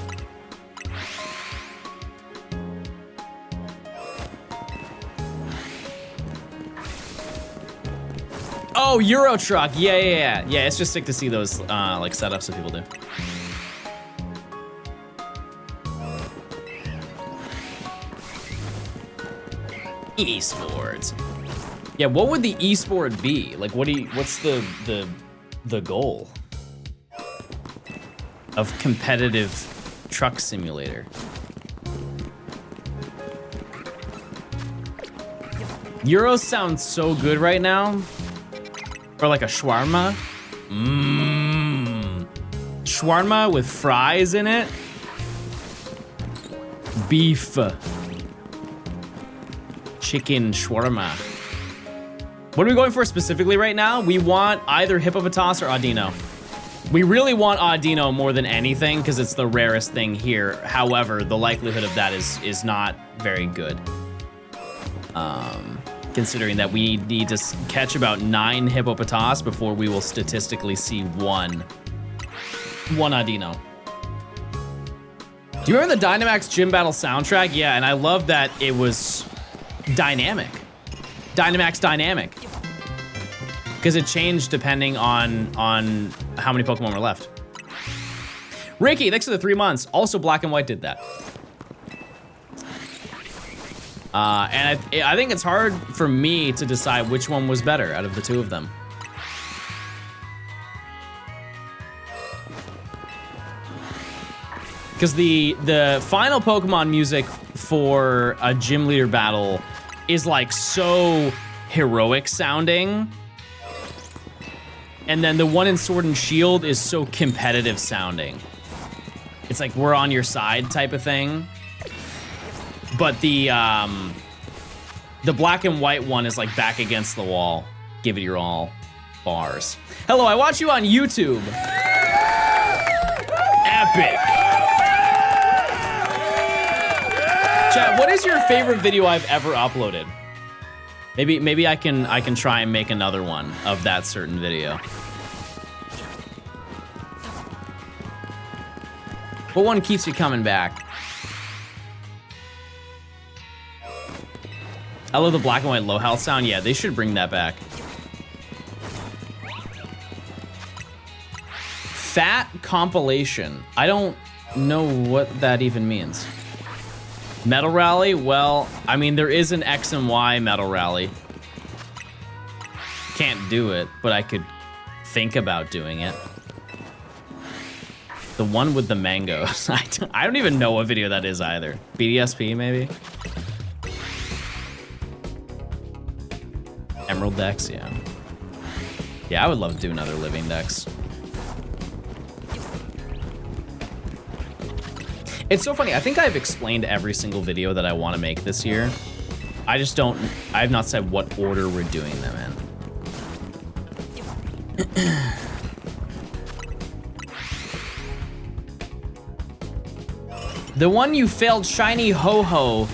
Oh, Euro Truck. Yeah. It's just sick to see those like setups that people do. Esports. Yeah, what would the esport be? Like, what's the goal of competitive truck simulator? Euros sounds so good right now. Or like a shawarma. Shawarma with fries in it. Beef. Chicken shawarma. What are we going for specifically right now? We want either Hippopotas or Audino. We really want Audino more than anything because it's the rarest thing here. However, the likelihood of that is not very good. Considering that we need to catch about 9 Hippopotas before we will statistically see one Audino. Do you remember the Dynamax Gym Battle soundtrack? Yeah, and I love that it was dynamic. Dynamax dynamic. Because it changed depending on how many Pokemon were left. Ricky, thanks for the 3 months. Also, Black and White did that. And I think it's hard for me to decide which one was better out of the two of them. Because the final Pokemon music for a gym leader battle is like so heroic sounding. And then the one in Sword and Shield is so competitive sounding. It's like we're on your side type of thing. But the Black and White one is like back against the wall. Give it your all. Bars. Hello, I watch you on YouTube. Epic. Chat, what is your favorite video I've ever uploaded? Maybe I can try and make another one of that certain video. What one keeps you coming back? I love the Black and White low health sound. Yeah, they should bring that back. Fat compilation. I don't know what that even means. Metal Rally? Well, I mean, there is an X and Y Metal Rally. Can't do it, but I could think about doing it. The one with the mangoes. I don't even know what video that is either. BDSP, maybe? Emerald decks, yeah. Yeah, I would love to do another living decks. It's so funny. I think I've explained every single video that I want to make this year. I just don't, I have not said what order we're doing them in. The one you failed shiny ho-ho.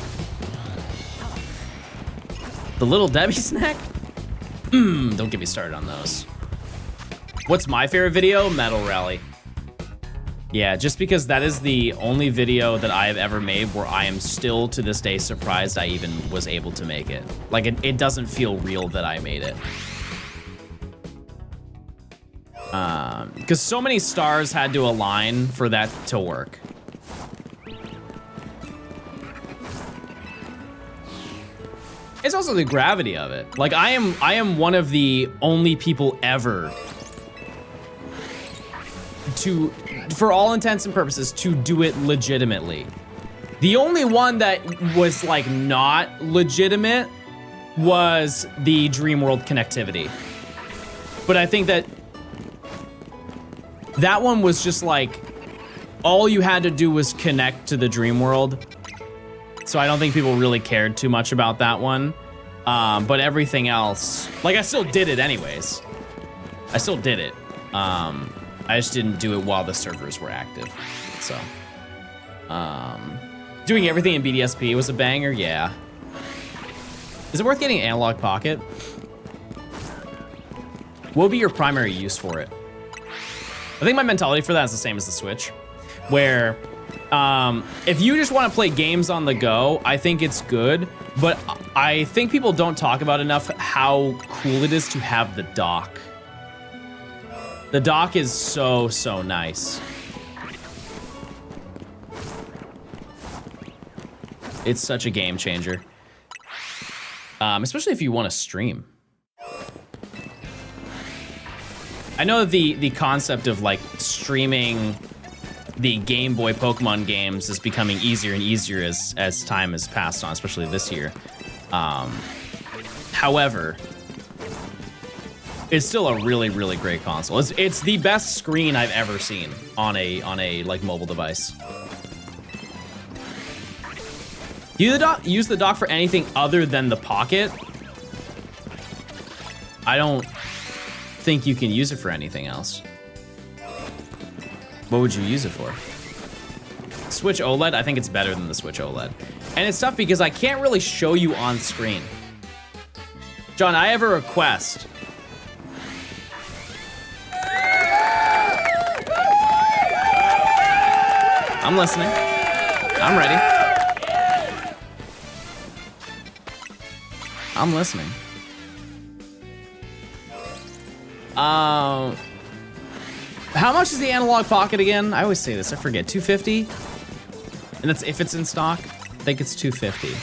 The little Debbie snack? Don't get me started on those. What's my favorite video? Metal Rally. Yeah, just because that is the only video that I have ever made where I am still to this day surprised I even was able to make it. Like it doesn't feel real that I made it. Because so many stars had to align for that to work. It's also the gravity of it. Like I am one of the only people ever to, for all intents and purposes, to do it legitimately. The only one that was like not legitimate was the Dream World connectivity. But I think that that one was just like, all you had to do was connect to the Dream World. So I don't think people really cared too much about that one. But everything else, like I still did it anyways. I still did it. I just didn't do it while the servers were active. So, doing everything in BDSP was a banger, yeah. Is it worth getting an analog pocket? What would be your primary use for it? I think my mentality for that is the same as the Switch, where if you just want to play games on the go, I think it's good, but I think people don't talk about enough how cool it is to have the dock. The dock is so, so nice. It's such a game changer. Especially if you want to stream. I know that the concept of like streaming the Game Boy Pokemon games is becoming easier and easier as time has passed on, especially this year. However, it's still a really, really great console. It's the best screen I've ever seen on a like mobile device. Use the dock for anything other than the pocket? I don't think you can use it for anything else. What would you use it for? Switch OLED? I think it's better than the Switch OLED. And it's tough because I can't really show you on screen. John, I have a request. I'm listening. I'm ready. I'm listening. How much is the analog pocket again? I always say this, I forget. 250? And that's if it's in stock. I think it's 250.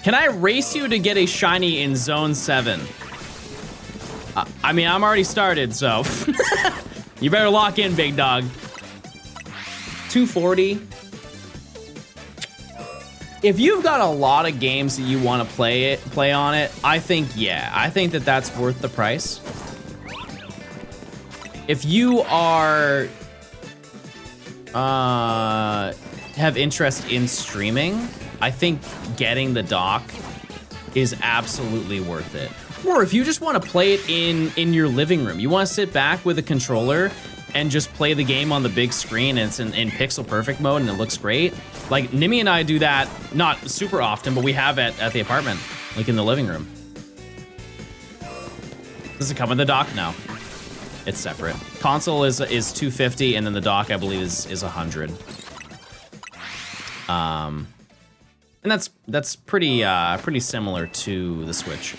Can I race you to get a shiny in Zone 7? I mean, I'm already started, so you better lock in, big dog. 240. If you've got a lot of games that you want to play on it, I think, yeah, I think that that's worth the price. If you are have interest in streaming, I think getting the dock is absolutely worth it. Or if you just want to play it in your living room, you want to sit back with a controller and just play the game on the big screen and it's in pixel perfect mode and it looks great. Like Nimi and I do that, not super often, but we have it at the apartment, like in the living room. Does it come with the dock? No, it's separate. Console is 250 and then the dock I believe is 100. And that's pretty similar to the Switch.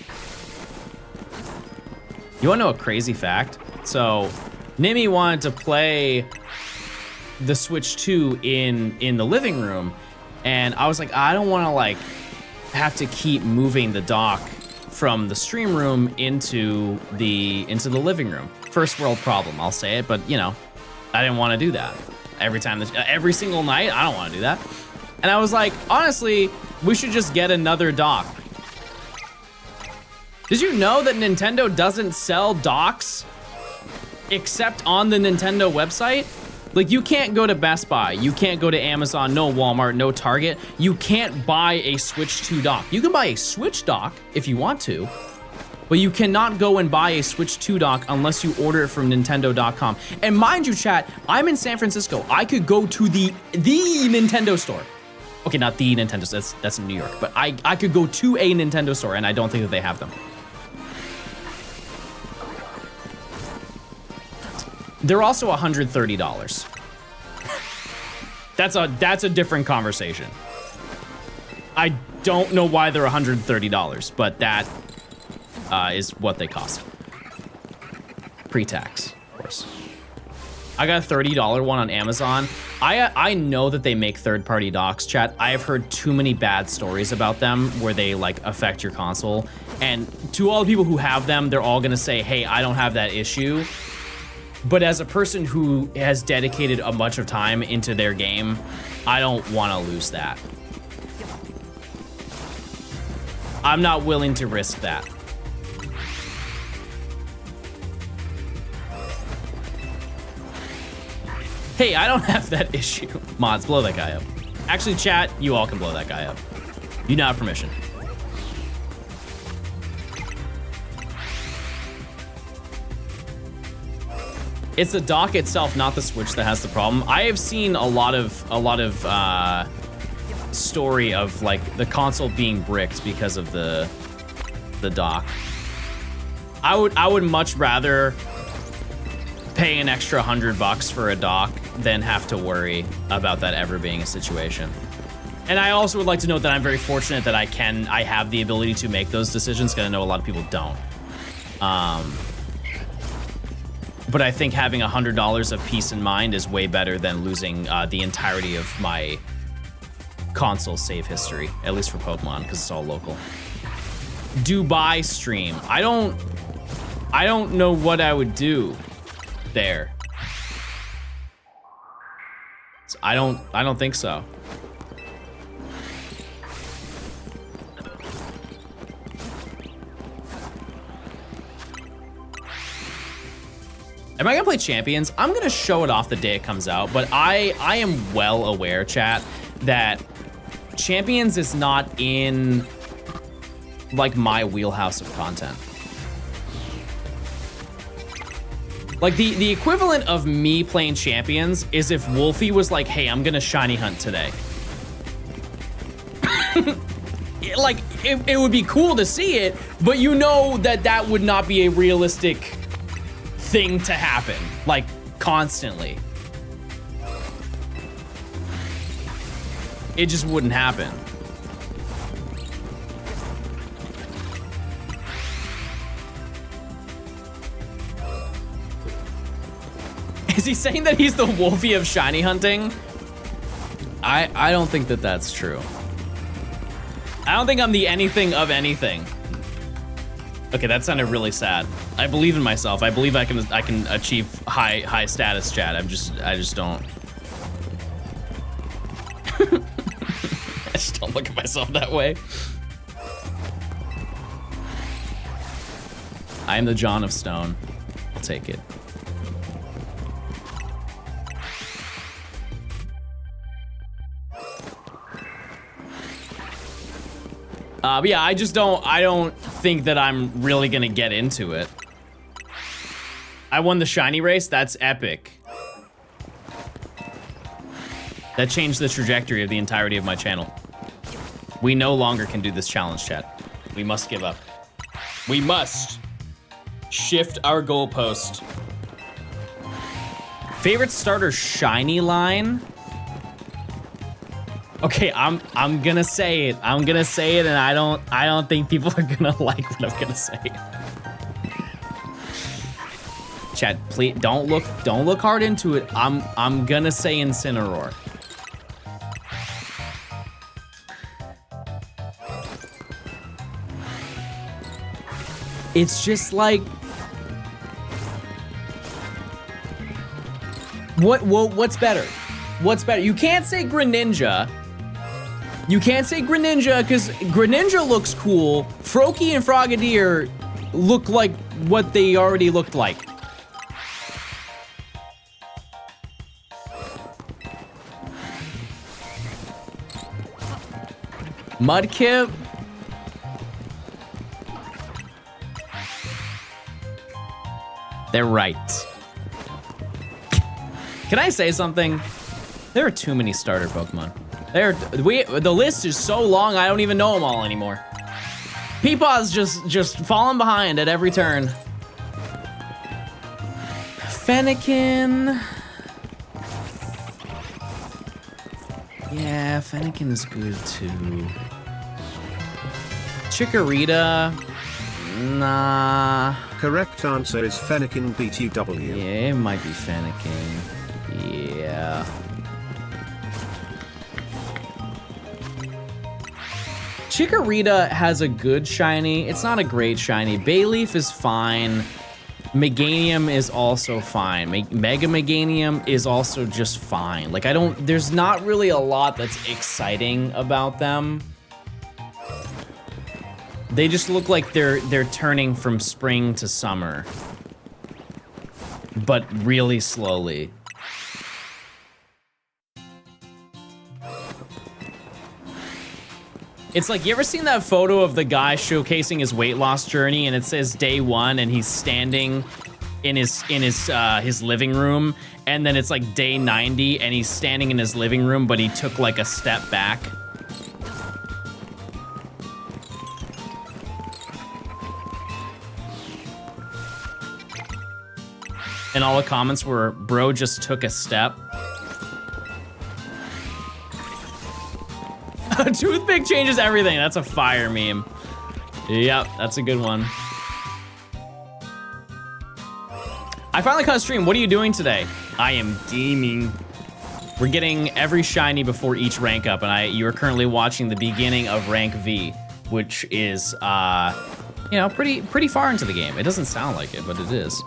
You wanna know a crazy fact? So Nimi wanted to play the Switch 2 in the living room, and I was like, I don't want to like have to keep moving the dock from the stream room into the living room. First world problem, I'll say it, but you know, I didn't want to do that every single night. I don't want to do that, and I was like, honestly, we should just get another dock. Did you know that Nintendo doesn't sell docks except on the Nintendo website? Like, you can't go to Best Buy, you can't go to Amazon, no Walmart, no Target. You can't buy a Switch 2 dock. You can buy a Switch dock if you want to, but you cannot go and buy a Switch 2 dock unless you order it from Nintendo.com. And mind you, chat, I'm in San Francisco. I could go to the Nintendo store. Okay, not the Nintendo, that's in New York, but I could go to a Nintendo store, and I don't think that they have them. They're also $130. That's a different conversation. I don't know why they're $130, but that is what they cost. Pre-tax, of course. I got a $30 one on Amazon. I know that they make third-party docks, chat. I have heard too many bad stories about them where they like affect your console. And to all the people who have them, they're all gonna say, hey, I don't have that issue. But as a person who has dedicated a bunch of time into their game, I don't wanna lose that. I'm not willing to risk that. Hey, I don't have that issue. Mods, blow that guy up. Actually, chat, you all can blow that guy up. You now have permission. It's the dock itself, not the Switch, that has the problem. I have seen a lot of story of like the console being bricked because of the dock. I would much rather pay an extra $100 for a dock than have to worry about that ever being a situation. And I also would like to note that I'm very fortunate that I have the ability to make those decisions, because I know a lot of people don't. But I think having $100 of peace in mind is way better than losing the entirety of my console save history, at least for Pokemon, because it's all local. Dubai stream. I don't know what I would do there. I don't think so. Am I gonna play Champions? I'm gonna show it off the day it comes out, but I am well aware, chat, that Champions is not in like my wheelhouse of content. Like the equivalent of me playing Champions is if Wolfie was like, hey, I'm gonna shiny hunt today. Like, it would be cool to see it, but you know that that would not be a realistic thing to happen, like, constantly. It just wouldn't happen. Is he saying that he's the Wolfie of shiny hunting? I don't think that that's true. I don't think I'm the anything of anything. Okay, that sounded really sad. I believe in myself. I believe I can achieve high status, chat. I just don't. I just don't look at myself that way. I am the John of Stone. I'll take it. But yeah, I don't think that I'm really gonna get into it. I won the shiny race, that's epic. That changed the trajectory of the entirety of my channel. We no longer can do this challenge, chat. We must give up. We must shift our goalpost. Favorite starter shiny line? Okay, I'm gonna say it. I'm gonna say it, and I don't think people are gonna like what I'm gonna say. Chat, please don't look hard into it. I'm gonna say Incineroar. It's just like what's better? What's better? You can't say Greninja You can't say Greninja because Greninja looks cool. Froakie and Frogadier look like what they already looked like. Mudkip. They're right. Can I say something? There are too many starter Pokemon. The list is so long, I don't even know them all anymore. Peepaw's just falling behind at every turn. Fennekin. Yeah, Fennekin is good too. Chikorita. Nah. Correct answer is Fennekin BTW. Yeah, it might be Fennekin. Yeah. Chikorita has a good shiny. It's not a great shiny. Bayleaf is fine. Meganium is also fine. Mega Meganium is also just fine. Like, there's not really a lot that's exciting about them. They just look like they're turning from spring to summer. But really slowly. It's like, you ever seen that photo of the guy showcasing his weight loss journey and it says day 1 and he's standing in his living room, and then it's like day 90 and he's standing in his living room but he took like a step back? And all the comments were, bro just took a step. Toothpick changes everything. That's a fire meme. Yep, that's a good one. I finally caught a stream. What are you doing today? I am gaming. We're getting every shiny before each rank up, and you are currently watching the beginning of rank V, which is, you know, pretty far into the game. It doesn't sound like it, but it is.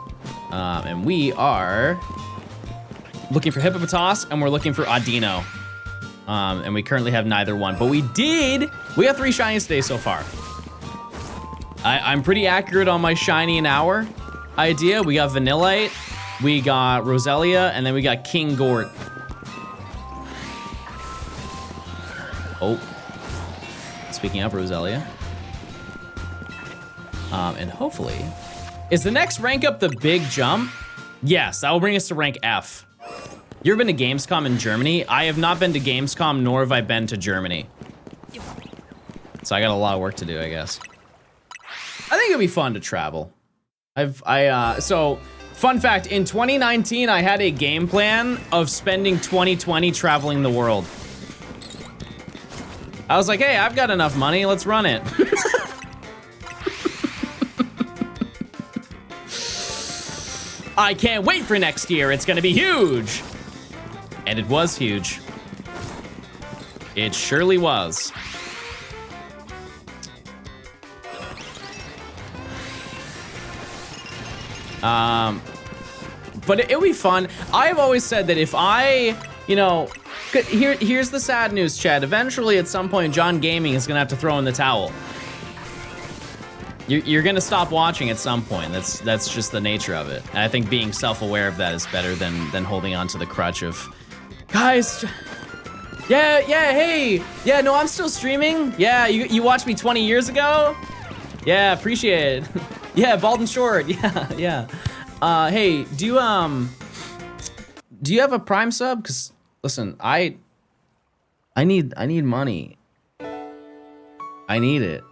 And we are looking for Hippopotas, and we're looking for Audino. And we currently have neither one, but we got 3 shinies today so far. I'm pretty accurate on my shiny an hour idea. We got Vanillite, we got Roselia, and then we got King Gort. Oh, speaking of Roselia. And hopefully, is the next rank up the big jump? Yes, that will bring us to rank F. You ever been to Gamescom in Germany? I have not been to Gamescom, nor have I been to Germany. So I got a lot of work to do, I guess. I think it'd be fun to travel. So, fun fact, in 2019, I had a game plan of spending 2020 traveling the world. I was like, hey, I've got enough money, let's run it. I can't wait for next year, it's gonna be huge. And it was huge. It surely was. But it'll be fun. I've always said that if I, you know, here's the sad news, Chad. Eventually, at some point, John Gaming is gonna have to throw in the towel. You're gonna stop watching at some point. That's just the nature of it. And I think being self-aware of that is better than holding on to the crutch of, guys, yeah, hey, yeah, no, I'm still streaming. Yeah, you watched me 20 years ago? Yeah, appreciate it. Yeah, bald and short, yeah. Hey, do you have a Prime sub? Cause listen, I need money. I need it.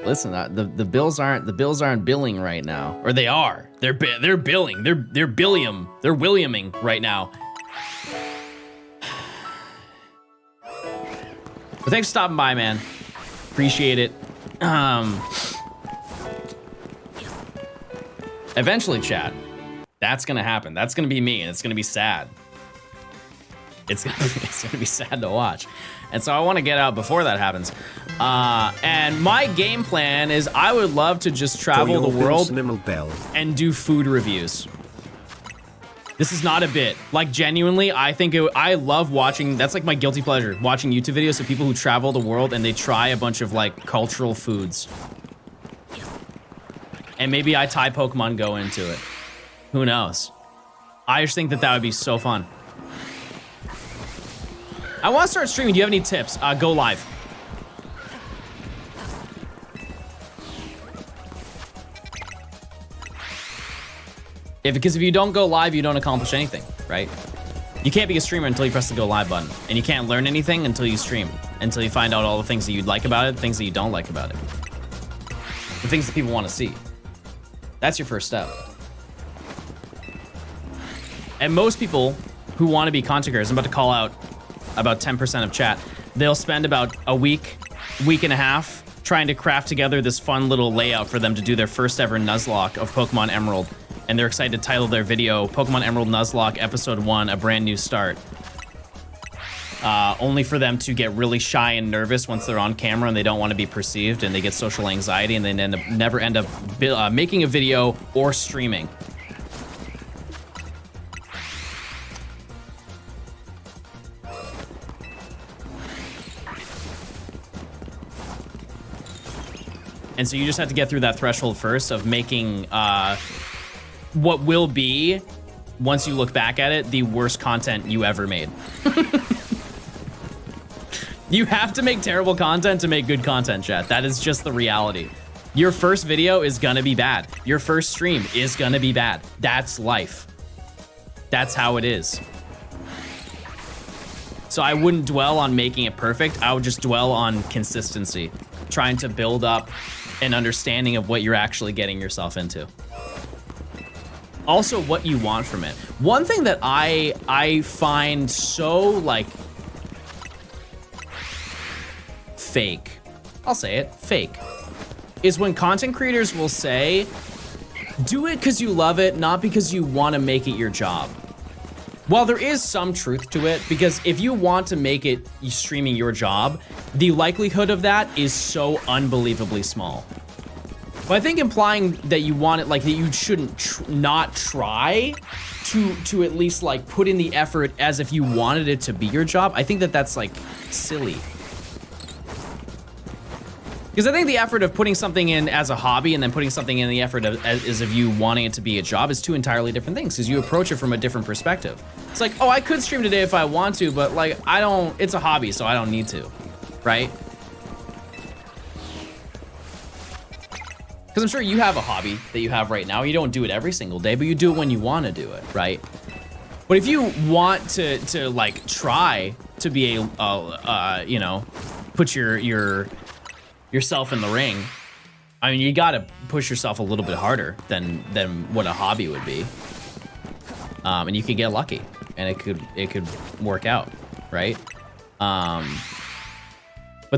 Listen, the bills aren't billing right now, or they are. They're billing. They're Williaming right now. But thanks for stopping by, man. Appreciate it. Eventually, chat. That's gonna happen. That's gonna be me, and it's gonna be sad. It's gonna be sad to watch. And so I want to get out before that happens. And my game plan is I would love to just travel the world and do food reviews. This is not a bit. Like, genuinely, I think I love watching, that's like my guilty pleasure, watching YouTube videos of people who travel the world and they try a bunch of like cultural foods. And maybe I tie Pokemon Go into it. Who knows? I just think that that would be so fun. I want to start streaming. Do you have any tips? Go live. Because if you don't go live, you don't accomplish anything, right? You can't be a streamer until you press the go live button. And you can't learn anything until you stream. Until you find out all the things that you'd like about it, things that you don't like about it. The things that people want to see. That's your first step. And most people who want to be content creators, I'm about to call out about 10% of chat, they'll spend about a week and a half trying to craft together this fun little layout for them to do their first ever Nuzlocke of Pokemon Emerald. And they're excited to title their video Pokemon Emerald Nuzlocke Episode 1, A Brand New Start. Only for them to get really shy and nervous once they're on camera and they don't want to be perceived and they get social anxiety and they never end up making a video or streaming. And so you just have to get through that threshold first of making what will be, once you look back at it, the worst content you ever made. You have to make terrible content to make good content, chat. That is just the reality. Your first video is gonna be bad. Your first stream is gonna be bad. That's life. That's how it is. So I wouldn't dwell on making it perfect. I would just dwell on consistency, trying to build up an understanding of what you're actually getting yourself into. Also, what you want from it. One thing that I find so, like, fake, I'll say it, fake, is when content creators will say, do it because you love it, not because you want to make it your job. While there is some truth to it, because if you want to make it streaming your job, the likelihood of that is so unbelievably small. But I think implying that you want it, like that you shouldn't not try to at least like put in the effort as if you wanted it to be your job, I think that that's like silly. Because I think the effort of putting something in as a hobby and then putting something in the effort of, as of you wanting it to be a job is two entirely different things, because you approach it from a different perspective. It's like, oh, I could stream today if I want to, but like, it's a hobby, so I don't need to, right? Because I'm sure you have a hobby that you have right now. You don't do it every single day, but you do it when you want to do it, right? But if you want to like try to be a, you know, put yourself in the ring, I mean, you gotta push yourself a little bit harder than what a hobby would be. And you could get lucky, and it could work out, right? But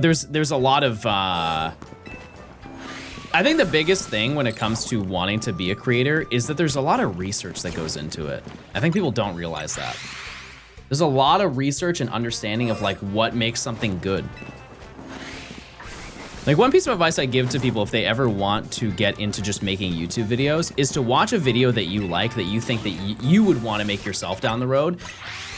there's a lot of I think the biggest thing when it comes to wanting to be a creator is that there's a lot of research that goes into it. I think people don't realize that. There's a lot of research and understanding of like what makes something good. Like, one piece of advice I give to people if they ever want to get into just making YouTube videos is to watch a video that you like, that you think that you would want to make yourself down the road.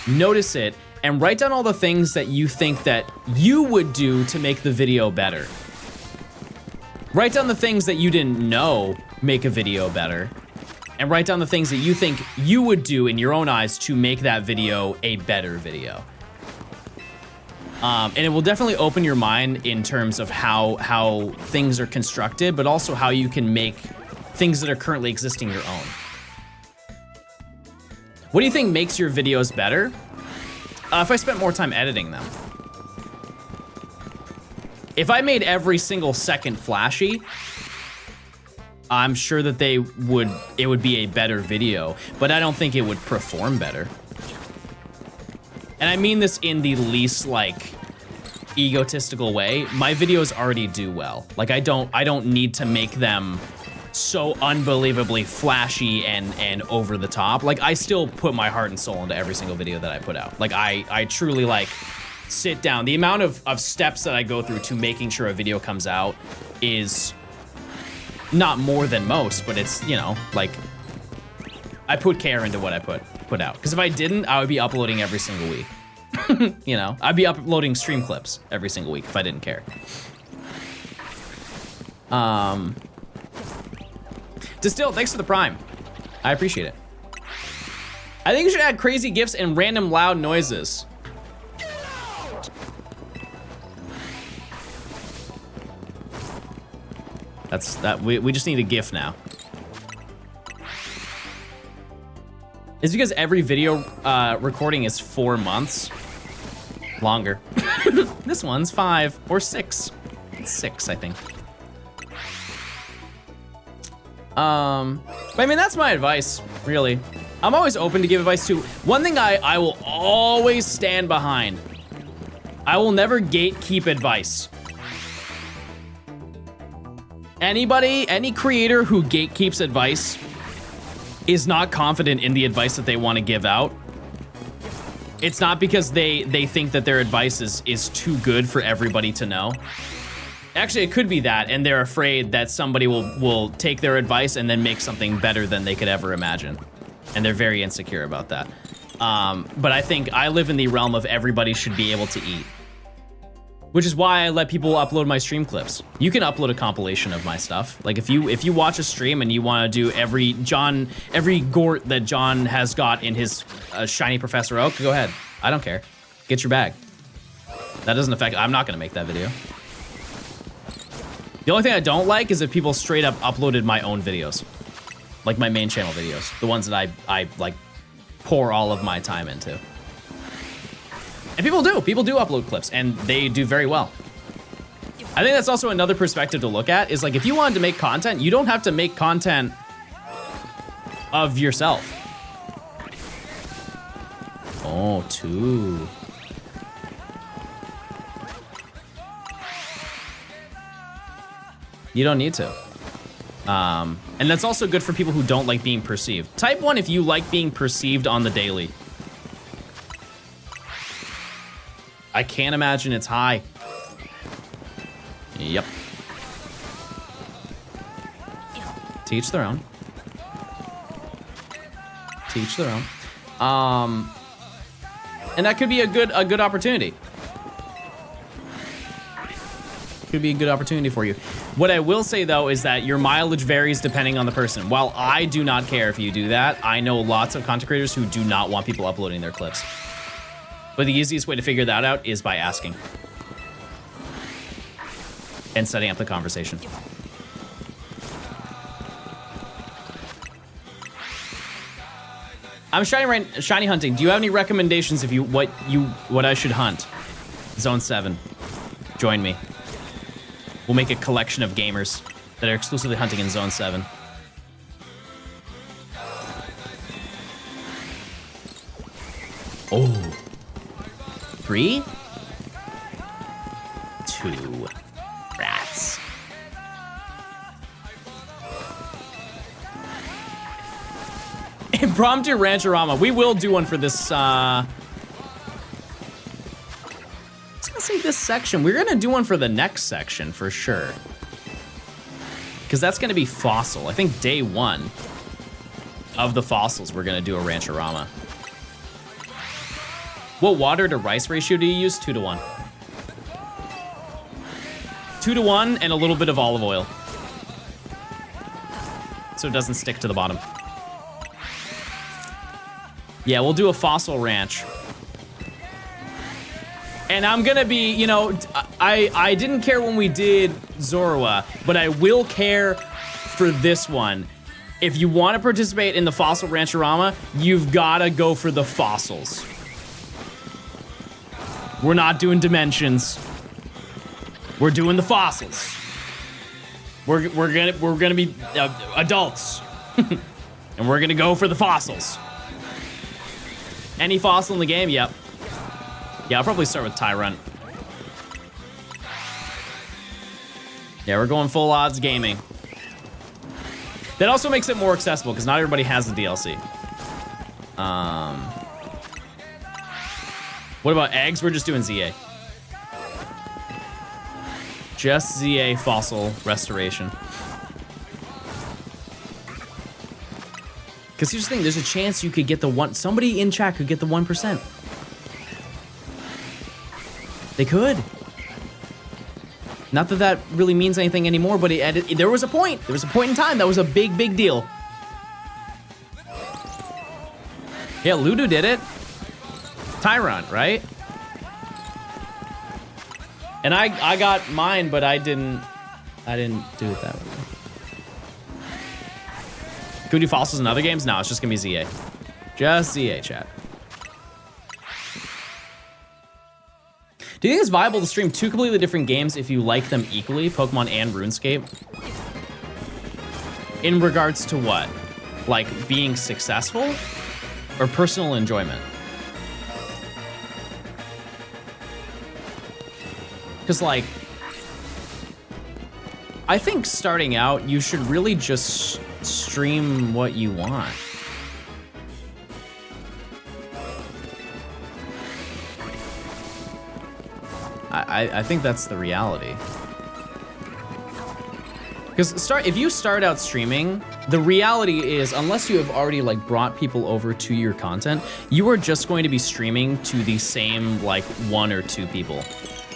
Notice it and write down all the things that you think that you would do to make the video better. Write down the things that you didn't know make a video better, and write down the things that you think you would do in your own eyes to make that video a better video. And it will definitely open your mind in terms of how things are constructed, but also how you can make things that are currently existing your own. What do you think makes your videos better? If I spent more time editing them. If I made every single second flashy, I'm sure that it would be a better video, but I don't think it would perform better. And I mean this in the least like egotistical way. My videos already do well. Like I don't need to make them so unbelievably flashy and over the top. Like I still put my heart and soul into every single video that I put out. Like I truly like sit down. The amount of steps that I go through to making sure a video comes out is not more than most, but it's, you know, like I put care into what I put. put out. Because if I didn't, I would be uploading every single week. You know, I'd be uploading stream clips every single week if I didn't care. Distill, thanks for the Prime. I appreciate it. I think you should add crazy gifs and random loud noises. We just need a GIF now. It's because every video recording is 4 months. Longer. This one's 5 or 6. It's 6, I think. But I mean, that's my advice, really. I'm always open to give advice too. One thing I will always stand behind. I will never gatekeep advice. Any creator who gatekeeps advice is not confident in the advice that they want to give out. It's not because they think that their advice is too good for everybody to know. Actually, it could be that, and they're afraid that somebody will take their advice and then make something better than they could ever imagine. And they're very insecure about that. But I think I live in the realm of everybody should be able to eat. Which is why I let people upload my stream clips. You can upload a compilation of my stuff. Like if you watch a stream and you want to do every Gort that John has got in his shiny Professor Oak, go ahead. I don't care. Get your bag. That doesn't affect. I'm not gonna make that video. The only thing I don't like is if people straight up uploaded my own videos, like my main channel videos, the ones that I like pour all of my time into. And people do upload clips, and they do very well. I think that's also another perspective to look at, is like, if you wanted to make content, you don't have to make content of yourself. Oh, 2. You don't need to. And that's also good for people who don't like being perceived. Type 1 if you like being perceived on the daily. I can't imagine it's high. Yep. Teach their own. Teach their own. And that could be a good opportunity. Could be a good opportunity for you. What I will say though is that your mileage varies depending on the person. While I do not care if you do that, I know lots of content creators who do not want people uploading their clips. But the easiest way to figure that out is by asking. And setting up the conversation. I'm shiny hunting. Do you have any recommendations if what I should hunt? Zone 7. Join me. We'll make a collection of gamers that are exclusively hunting in Zone 7. Oh. 3, 2 rats. Impromptu Rancherama. We will do one for this. I was gonna say this section. We're gonna do one for the next section for sure. Because that's gonna be fossil. I think day 1 of the fossils, we're gonna do a Rancherama. What water to rice ratio do you use? 2 to 1. 2 to 1 and a little bit of olive oil. So it doesn't stick to the bottom. Yeah, we'll do a fossil ranch. And I'm gonna be, you know, I didn't care when we did Zorua, but I will care for this one. If you want to participate in the fossil Rancherama, you've gotta go for the fossils. We're not doing dimensions. We're doing the fossils. We're gonna be adults, and we're gonna go for the fossils. Any fossil in the game? Yep. Yeah, I'll probably start with Tyrant. Yeah, we're going full odds gaming. That also makes it more accessible because not everybody has the DLC. What about eggs? We're just doing ZA. Just ZA fossil restoration. Because here's the thing, there's a chance you could get the one, somebody in chat could get the 1%. They could. Not that that really means anything anymore, but there was a point. There was a point in time that was a big, big deal. Yeah, Ludo did it. Tyrant, right? And I got mine, but I didn't do it that way. Could we do fossils in other games? No, it's just gonna be ZA. Just ZA, chat. Do you think it's viable to stream two completely different games if you like them equally, Pokemon and RuneScape? In regards to what? Like being successful or personal enjoyment? Because like, I think starting out, you should really just stream what you want. I think that's the reality. Because if you start out streaming, the reality is, unless you have already like brought people over to your content, you are just going to be streaming to the same like 1 or 2 people.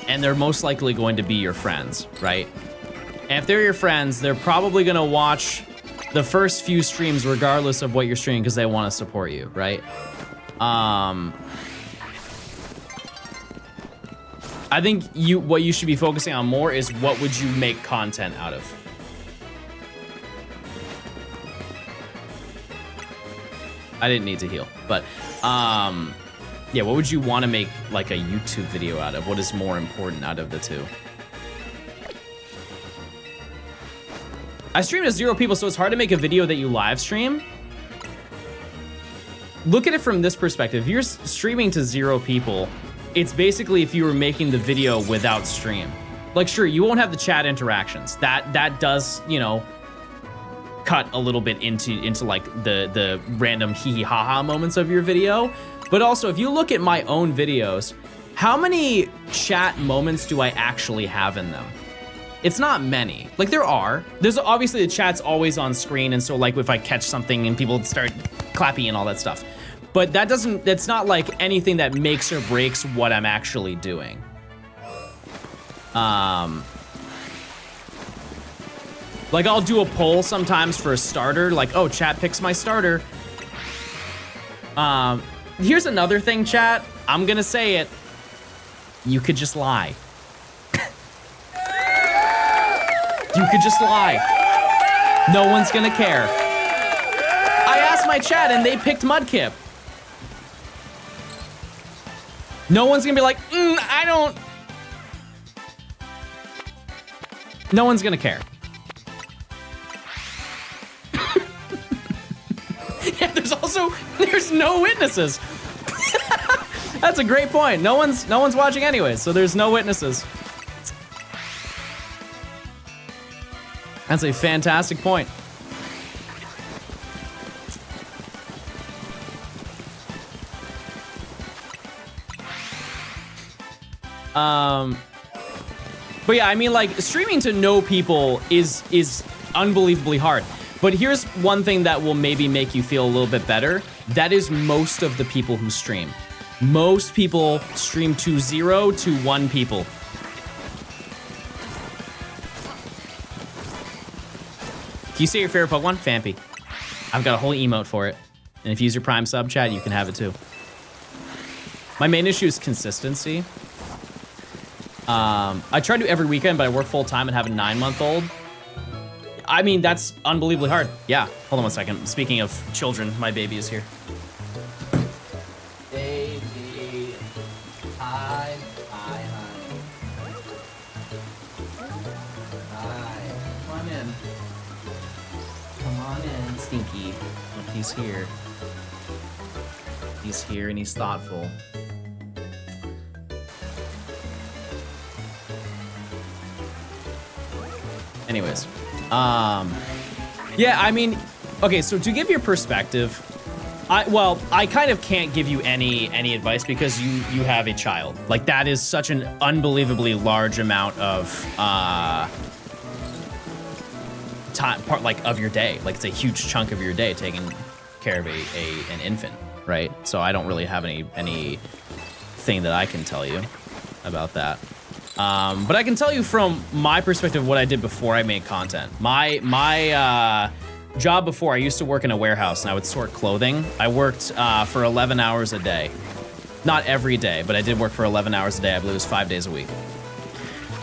And they're most likely going to be your friends, right? And if they're your friends, they're probably gonna watch the first few streams regardless of what you're streaming because they want to support you, right? I think what you should be focusing on more is what would you make content out of? I didn't need to heal, but yeah, what would you want to make like a YouTube video out of? What is more important out of the two? I stream to 0 people, so it's hard to make a video that you live stream. Look at it from this perspective. If you're streaming to 0 people, it's basically if you were making the video without stream. Like, sure, you won't have the chat interactions. That does, you know, cut a little bit into like the random hee ha ha moments of your video. But also, if you look at my own videos, how many chat moments do I actually have in them? It's not many. Like there's obviously the chat's always on screen, and so like if I catch something and people start clapping and all that stuff. But that's not like anything that makes or breaks what I'm actually doing. Like I'll do a poll sometimes for a starter, like, oh, chat picks my starter. Here's another thing, chat. I'm gonna say it. You could just lie. You could just lie. No one's gonna care. I asked my chat and they picked Mudkip. No one's gonna be like, I don't. No one's gonna care. Yeah, there's no witnesses. That's a great point. No one's watching anyway, so there's no witnesses. That's a fantastic point. But yeah, I mean, like, streaming to no people is unbelievably hard. But here's one thing that will maybe make you feel a little bit better. That is most of the people who stream. Most people stream to 0 to 1 people. Can you say your favorite Pokemon? Fampy. I've got a whole emote for it. And if you use your Prime sub chat, you can have it too. My main issue is consistency. I try to do every weekend, but I work full time and have a 9-month-old. I mean, that's unbelievably hard. Yeah, hold on one second. Speaking of children, my baby is here. Baby, hi, hi, hi. Hi, come on in. Come on in, Stinky. Look, he's here. He's here and he's thoughtful. Anyways, yeah, I mean, okay, so to give your perspective, I kind of can't give you any advice because you have a child. Like, that is such an unbelievably large amount of time, of your day. Like, it's a huge chunk of your day taken care of an infant, right? So I don't really have any thing that I can tell you about that. But I can tell you from my perspective what I did before I made content. My job before, I used to work in a warehouse and I would sort clothing. I worked for 11 hours a day. Not every day, but I did work for 11 hours a day. I believe it was 5 days a week.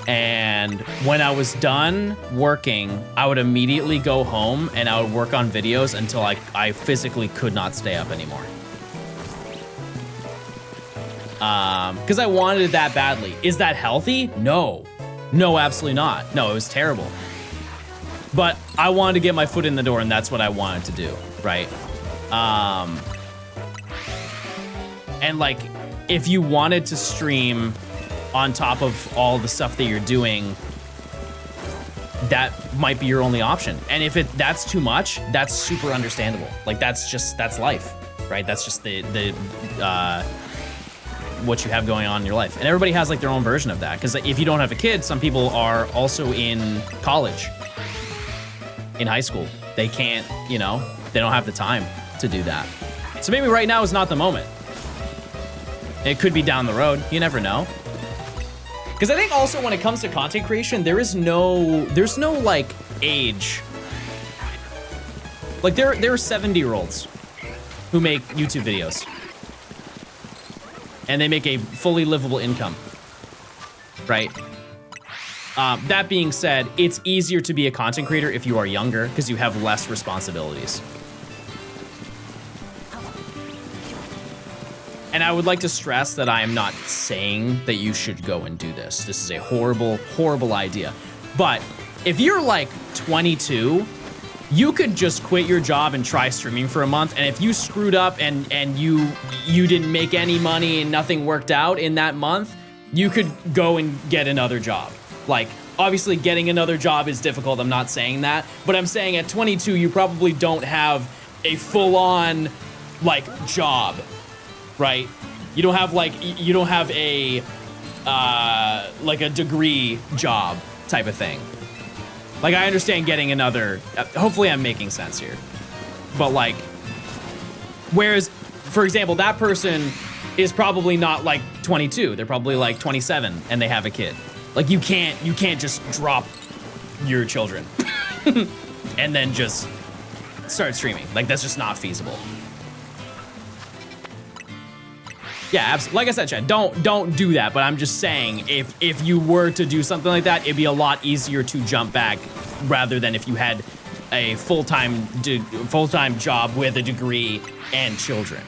And when I was done working, I would immediately go home and I would work on videos until I physically could not stay up anymore. Because I wanted it that badly. Is that healthy? No. No, absolutely not. No, it was terrible. But I wanted to get my foot in the door and that's what I wanted to do, right? And like, if you wanted to stream on top of all the stuff that you're doing, that might be your only option. And if that's too much, that's super understandable. Like that's life, right? That's just the what you have going on in your life. And everybody has like their own version of that. Because if you don't have a kid, some people are also in college, in high school. They can't, you know, they don't have the time to do that. So maybe right now is not the moment. It could be down the road. You never know. Because I think also when it comes to content creation, there's no like age. Like there are 70-year-olds who make YouTube videos. And they make a fully livable income, right? That being said, it's easier to be a content creator if you are younger because you have less responsibilities. And I would like to stress that I am not saying that you should go and do this. This is a horrible, horrible idea. But if you're like 22, you could just quit your job and try streaming for a month. And if you screwed up and you didn't make any money and nothing worked out in that month, you could go and get another job. Like, obviously getting another job is difficult. I'm not saying that. But I'm saying at 22, you probably don't have a full-on like job, right? You don't have a like a degree job type of thing. Like, I understand getting another, hopefully I'm making sense here. But like, whereas, for example, that person is probably not like 22. They're probably like 27 and they have a kid. Like you can't just drop your children and then just start streaming. Like that's just not feasible. Yeah, absolutely. Like I said, Chad, don't do that. But I'm just saying, if you were to do something like that, it'd be a lot easier to jump back rather than if you had a full-time job with a degree and children.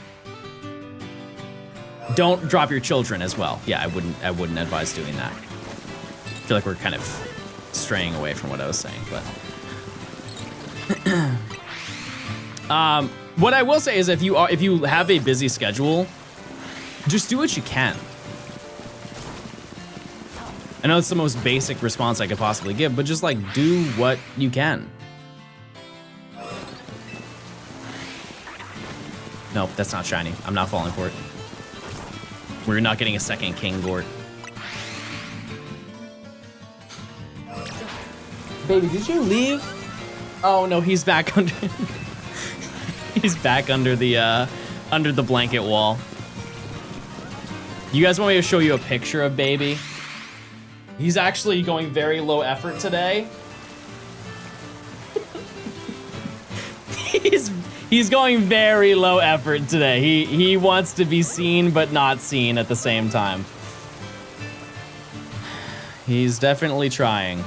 Don't drop your children as well. Yeah, I wouldn't advise doing that. I feel like we're kind of straying away from what I was saying, but what I will say is if you have a busy schedule, just do what you can. I know it's the most basic response I could possibly give, but just like do what you can. Nope, that's not shiny. I'm not falling for it. We're not getting a second King Gort. Baby, did you leave? Oh no, he's back under. He's back under the blanket wall. You guys want me to show you a picture of baby? He's actually going very low effort today. He's going very low effort today. He wants to be seen but not seen at the same time. He's definitely trying.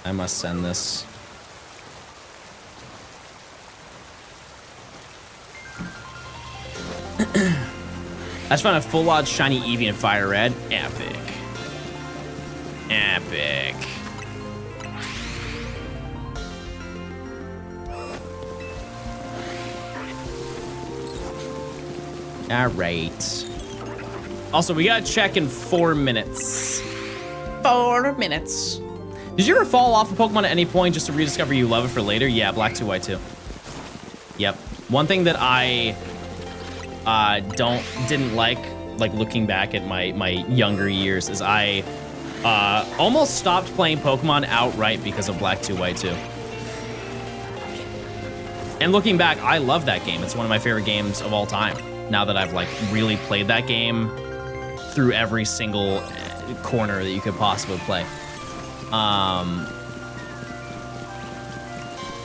I must send this. I just found a full odds shiny Eevee in fire red. Epic. Epic. All right. Also, we gotta check in 4 minutes. 4 minutes. Did you ever fall off a Pokemon at any point just to rediscover you love it for later? Yeah, Black 2, White 2. Yep. One thing that I didn't like looking back at my younger years is I almost stopped playing Pokemon outright because of Black 2, White 2. And looking back, I love that game. It's one of my favorite games of all time. Now that I've like really played that game through every single corner that you could possibly play.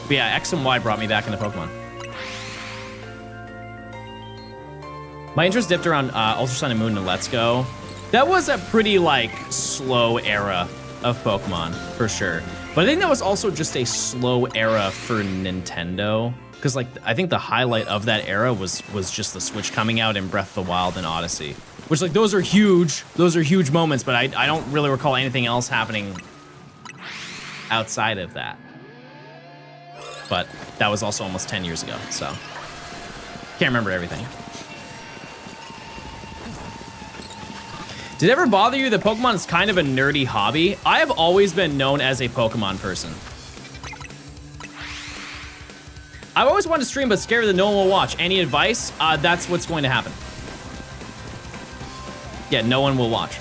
But yeah, X and Y brought me back into Pokemon. My interest dipped around Ultra Sun and Moon and Let's Go. That was a pretty like slow era of Pokemon for sure. But I think that was also just a slow era for Nintendo. Because like I think the highlight of that era was just the Switch coming out and Breath of the Wild and Odyssey. Which like those are huge moments, but I don't really recall anything else happening outside of that. But that was also almost 10 years ago, so can't remember everything. Did it ever bother you that Pokemon is kind of a nerdy hobby? I have always been known as a Pokemon person. I've always wanted to stream, but scared that no one will watch. Any advice? That's what's going to happen. Yeah, no one will watch.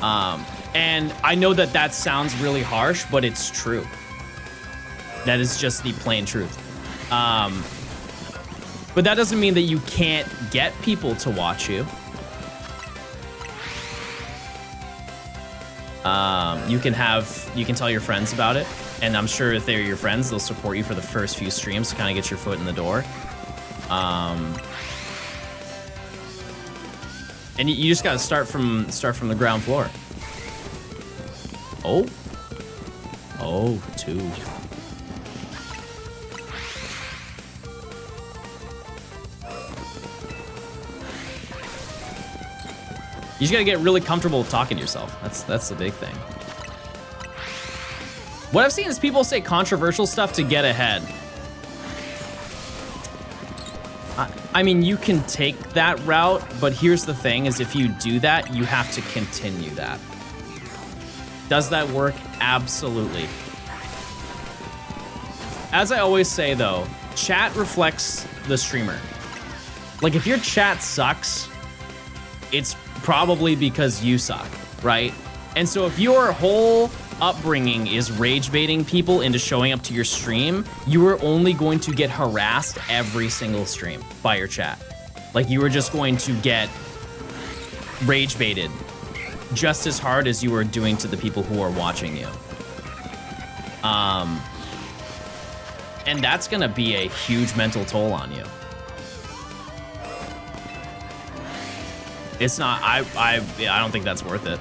And I know that that sounds really harsh, but it's true. That is just the plain truth. But that doesn't mean that you can't get people to watch you. You can tell your friends about it, and I'm sure if they're your friends, they'll support you for the first few streams to kind of get your foot in the door. And you just gotta start from the ground floor. Oh, 2. You just gotta get really comfortable with talking to yourself. That's the big thing. What I've seen is people say controversial stuff to get ahead. I mean, you can take that route, but here's the thing is if you do that, you have to continue that. Does that work? Absolutely. As I always say though, chat reflects the streamer. Like if your chat sucks, it's probably because you suck, right? And so if your whole upbringing is rage baiting people into showing up to your stream, you are only going to get harassed every single stream by your chat. Like you are just going to get rage baited just as hard as you are doing to the people who are watching you. And that's gonna be a huge mental toll on you. It's not, I don't think that's worth it.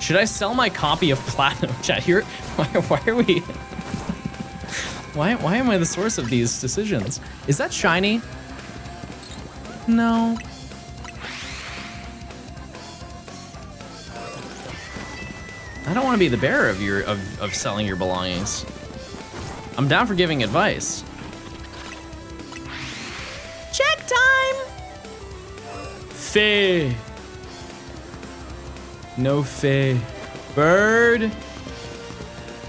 Should I sell my copy of Platinum? Chat here? Why are we? Why am I the source of these decisions? Is that shiny? No. I don't want to be the bearer of selling your belongings. I'm down for giving advice. Check time. Faye. No Faye. Bird.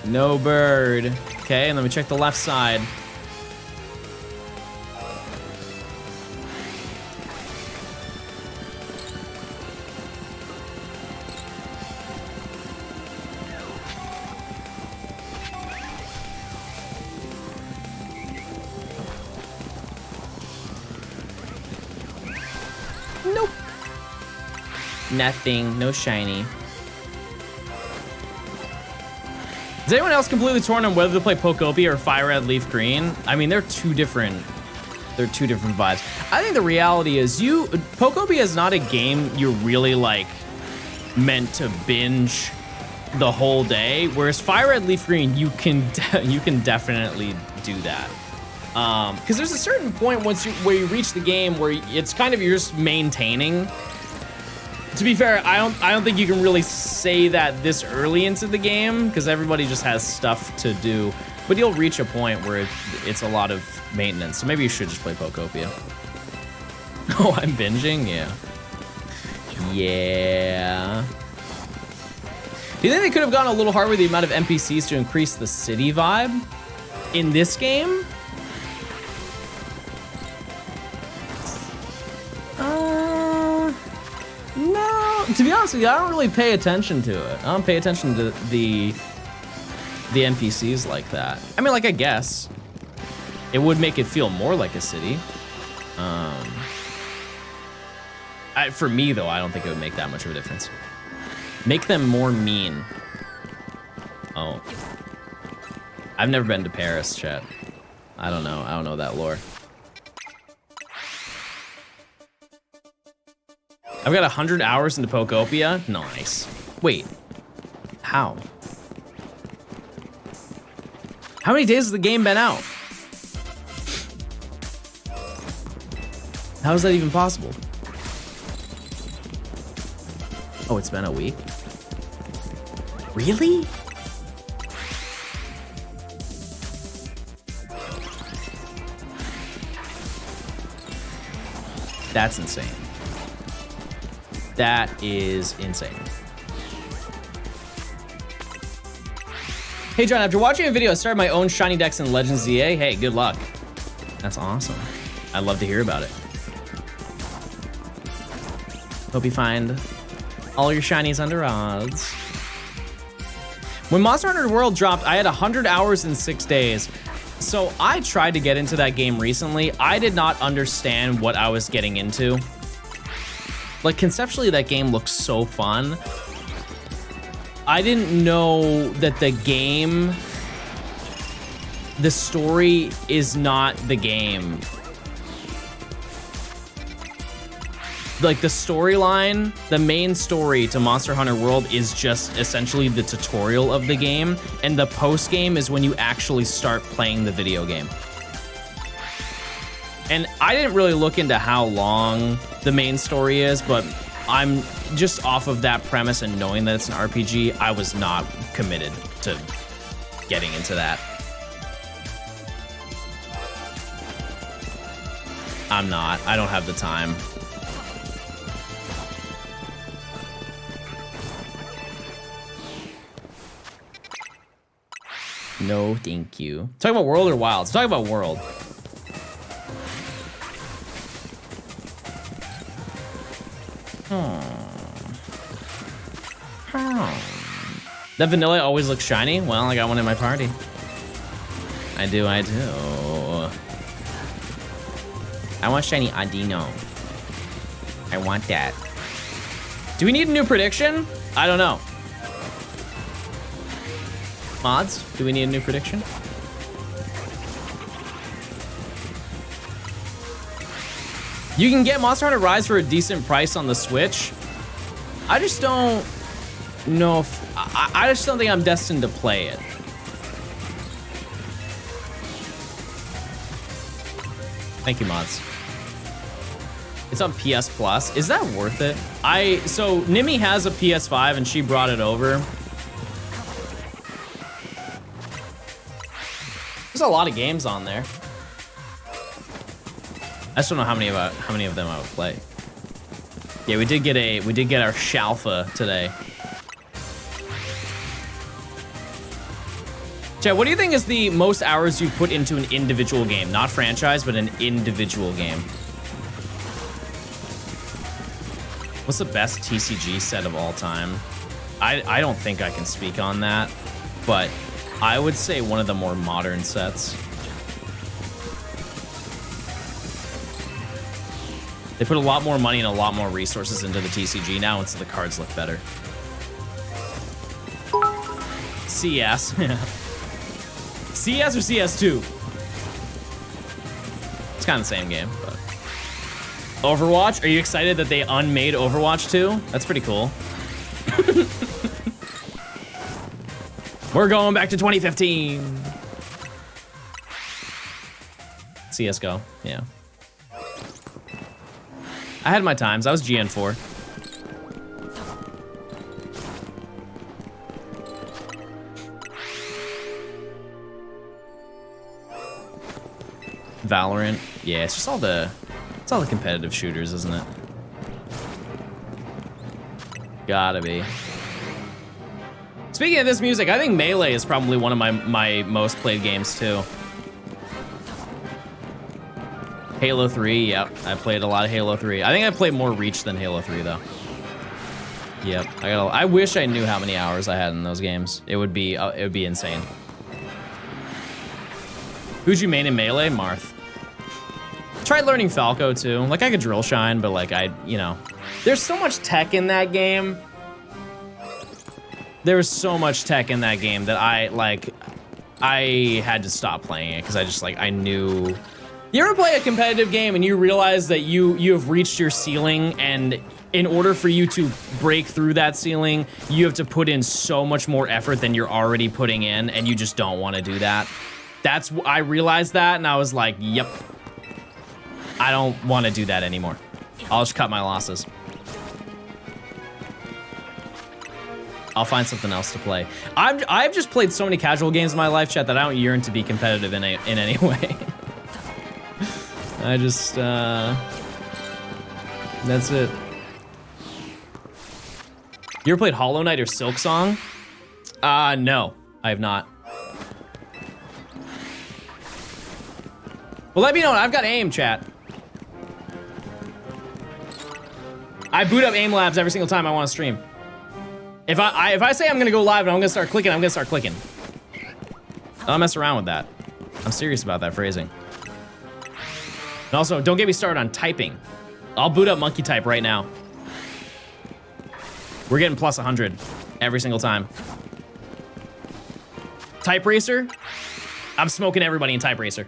No bird. Okay, and let me check the left side. Nope. Nothing. No shiny. Does anyone else completely torn on whether to play Pokopia or Fire Red Leaf Green? I mean, they're two different vibes. I think the reality is Pokopia is not a game you're really like meant to binge the whole day, whereas Fire Red Leaf Green, you can definitely do that. Because there's a certain point where you reach the game where it's kind of you're just maintaining. To be fair, I don't think you can really say that this early into the game because everybody just has stuff to do. But you'll reach a point where it's a lot of maintenance. So maybe you should just play Pokopia. Oh, I'm binging? Yeah. Yeah. Do you think they could have gone a little hard with the amount of NPCs to increase the city vibe in this game? No. To be honest with you, I don't really pay attention to it. I don't pay attention to the NPCs like that. I mean, like, I guess it would make it feel more like a city. For me, though, I don't think it would make that much of a difference. Make them more mean. Oh. I've never been to Paris, chat. I don't know. I don't know that lore. I've got 100 hours into Pokopia. Nice. Wait. How? How many days has the game been out? How is that even possible? Oh, it's been a week? Really? That's insane. That is insane. Hey John, after watching a video, I started my own shiny decks in Legends ZA. Hey, good luck. That's awesome. I'd love to hear about it. Hope you find all your shinies under odds. When Monster Hunter World dropped, I had 100 hours in 6 days. So I tried to get into that game recently. I did not understand what I was getting into. Like, conceptually, that game looks so fun. I didn't know that the game, the story is not the game. Like, the storyline, the main story to Monster Hunter World is just essentially the tutorial of the game, and the post game is when you actually start playing the video game. And I didn't really look into how long the main story is, but I'm just off of that premise and knowing that it's an RPG, I was not committed to getting into that. I'm not. I don't have the time. No, thank you. Talk about World or Wild? Let's talk about World. That vanilla always looks shiny? Well, I got one in my party. I do. I want shiny Adino. I want that. Do we need a new prediction? I don't know. Mods, do we need a new prediction? You can get Monster Hunter Rise for a decent price on the Switch. I just don't know if... I just don't think I'm destined to play it. Thank you, mods. It's on PS Plus. Is that worth it? So Nimi has a PS5 and she brought it over. There's a lot of games on there. I just don't know how many of them I would play. Yeah, we did get our Shalfa today. Chat, what do you think is the most hours you've put into an individual game? Not franchise, but an individual game. What's the best TCG set of all time? I don't think I can speak on that, but I would say one of the more modern sets. They put a lot more money and a lot more resources into the TCG now, and so the cards look better. CS. CS or CS2? It's kind of the same game, but... Overwatch? Are you excited that they unmade Overwatch 2? That's pretty cool. We're going back to 2015. CSGO, yeah. I had my times. I was GN4. Valorant. Yeah, it's just all the competitive shooters, isn't it? Gotta be. Speaking of this music, I think Melee is probably one of my most played games too. Halo 3, yep. I played a lot of Halo 3. I think I played more Reach than Halo 3 though. Yep. I wish I knew how many hours I had in those games. It would be insane. Who'd you main in Melee? Marth. Tried learning Falco too. Like I could drill shine, but like you know, there's so much tech in that game. There was so much tech in that game that I had to stop playing it because I just like I knew. You ever play a competitive game and you realize that you have reached your ceiling, and in order for you to break through that ceiling, you have to put in so much more effort than you're already putting in, and you just don't want to do that. I realized that, and I was like, yep. I don't want to do that anymore. I'll just cut my losses. I'll find something else to play. I've just played so many casual games in my life, chat, that I don't yearn to be competitive in any way. I just, that's it. You ever played Hollow Knight or Silksong? No, I have not. Well, let me know. I've got aim, chat. I boot up aim labs every single time I want to stream. If I say I'm gonna go live and I'm gonna start clicking, I'm gonna start clicking. I don't mess around with that. I'm serious about that phrasing. And also, don't get me started on typing. I'll boot up monkey type right now. We're getting plus 100 every single time. Type racer? I'm smoking everybody in type racer.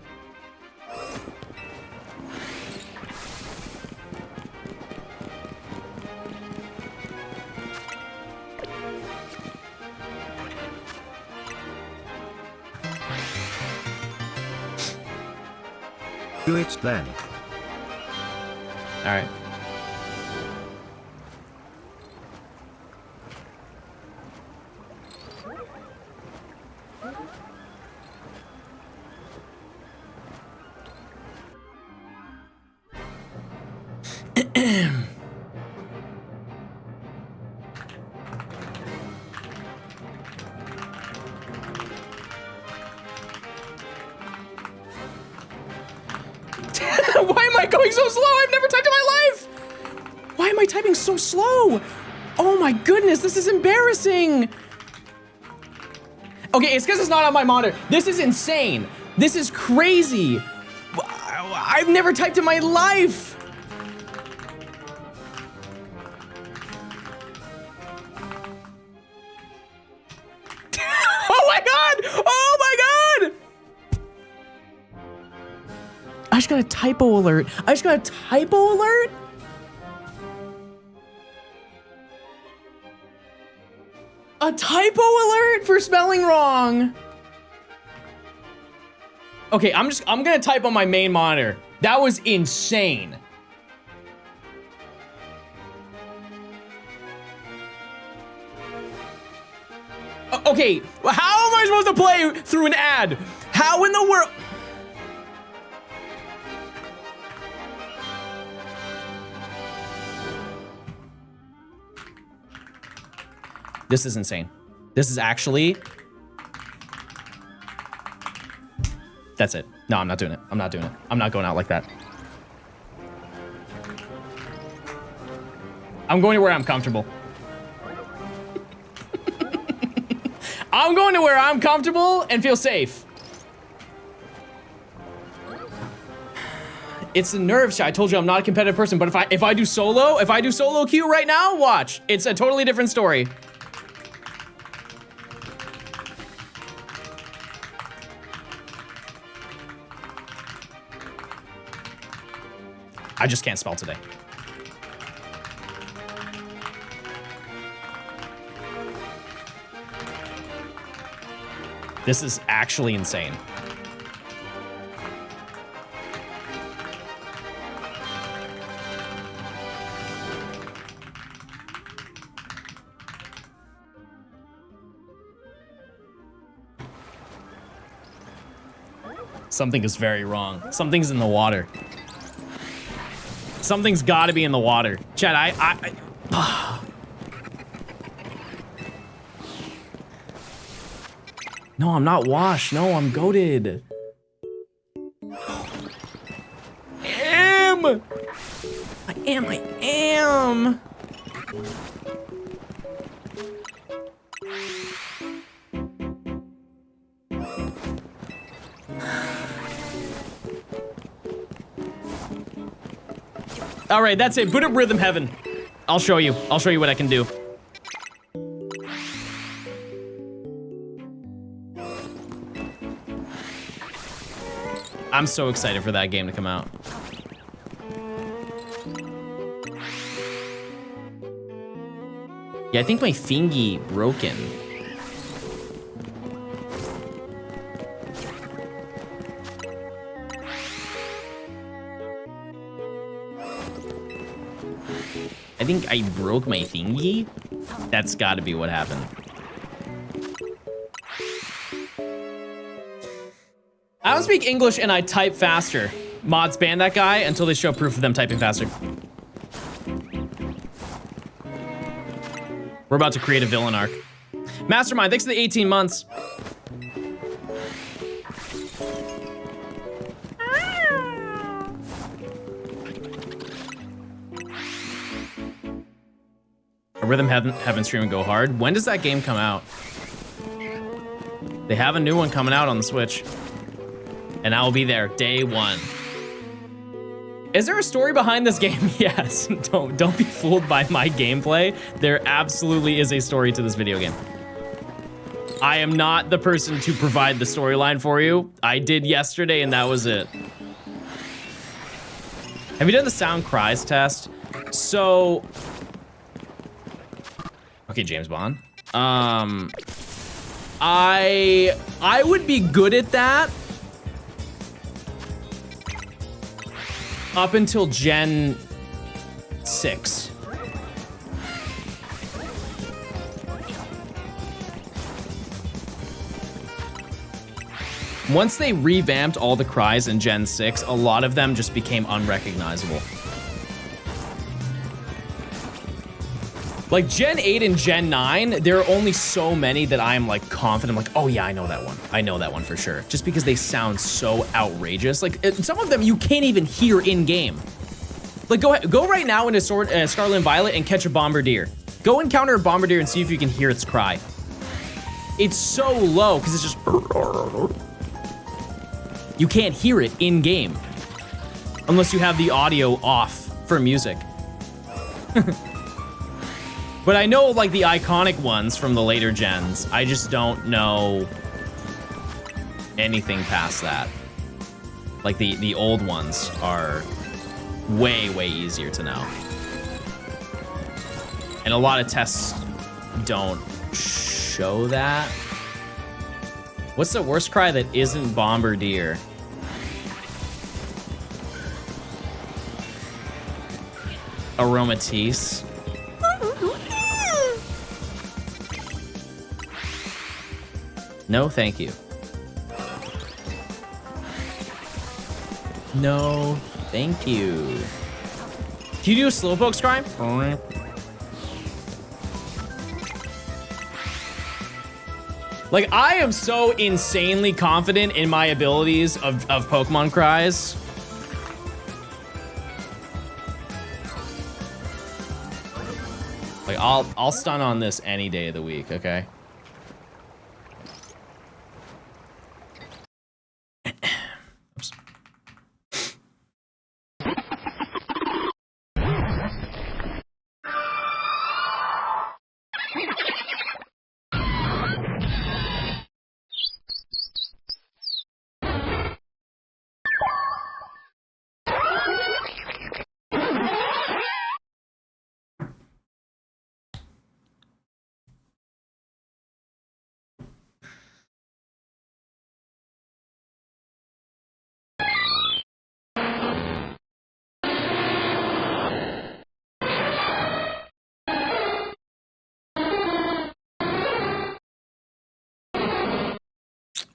Do it then. All right. Why am I going so slow? I've never typed in my life. Why am I typing so slow? Oh my goodness, this is embarrassing. Okay, it's because it's not on my monitor. This is insane. This is crazy. I've never typed in my life. Oh my God! Oh my God! I just got a typo alert. I just got a typo alert? A typo alert for spelling wrong. Okay, I'm gonna type on my main monitor. That was insane. Okay, how am I supposed to play through an ad? How in the world? This is insane. This is actually... That's it. No, I'm not doing it. I'm not doing it. I'm not going out like that. I'm going to where I'm comfortable. I'm going to where I'm comfortable and feel safe. It's the nerves, chat. I told you I'm not a competitive person, but if I do solo queue right now, watch. It's a totally different story. I just can't spell today. This is actually insane. Something is very wrong. Something's in the water. Something's gotta be in the water. Chad, No, I'm not washed. No, I'm goated. I am. All right, that's it. Boot up Rhythm Heaven. I'll show you. I'll show you what I can do. I'm so excited for that game to come out. Yeah, I think my thingy broken. I think I broke my thingy. That's gotta be what happened. I don't speak English and I type faster. Mods ban that guy until they show proof of them typing faster. We're about to create a villain arc. Mastermind, thanks for the 18 months. A Rhythm Heaven stream and go hard. When does that game come out? They have a new one coming out on the Switch. And I will be there day one. Is there a story behind this game? Yes. Don't be fooled by my gameplay. There absolutely is a story to this video game. I am not the person to provide the storyline for you. I did yesterday and that was it. Have you done the sound cries test? So, okay, James Bond. I would be good at that up until Gen 6. Once they revamped all the cries in Gen 6, a lot of them just became unrecognizable. Like Gen 8 and Gen 9, there are only so many that I'm like confident, like, oh yeah, I know that one. I know that one for sure. Just because they sound so outrageous. Like some of them you can't even hear in game. Like go right now into Scarlet and Violet and catch a Bombardier. Go encounter a Bombardier and see if you can hear its cry. It's so low because it's just, you can't hear it in game. Unless you have the audio off for music. But I know like the iconic ones from the later gens. I just don't know anything past that. Like the old ones are way, way easier to know. And a lot of tests don't show that. What's the worst cry that isn't Bombardier? Aromatisse. No, thank you. No, thank you. Can you do a slowpoke scry? Like, I am so insanely confident in my abilities of Pokemon cries. Like, I'll stun on this any day of the week, okay? Oops.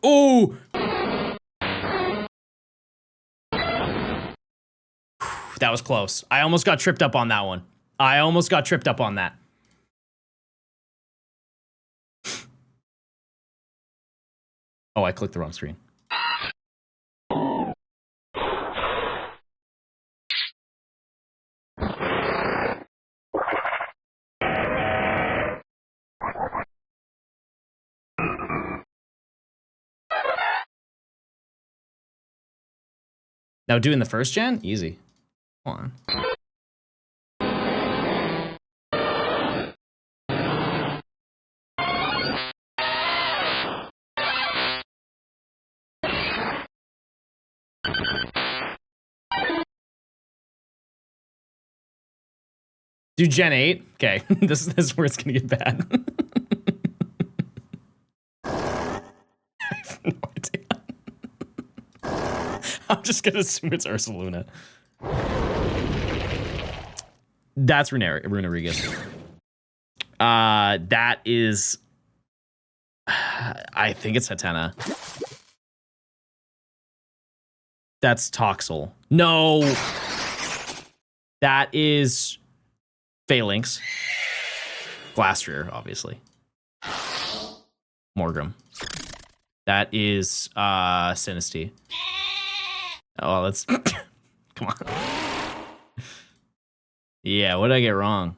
Ooh! That was close. I almost got tripped up on that one. I almost got tripped up on that. Oh, I clicked the wrong screen. Now doing the first gen? Easy. Hold on. Do Gen 8? Okay, this is where it's gonna get bad. I have no idea. I'm just gonna assume it's Ursaluna. That's Runarigus. That is... I think it's Hatena. That's Toxel. No! That is... Phalanx. Glastrier, obviously. Morgrim. That is Sinistea. Oh, let's come on. Yeah, what did I get wrong?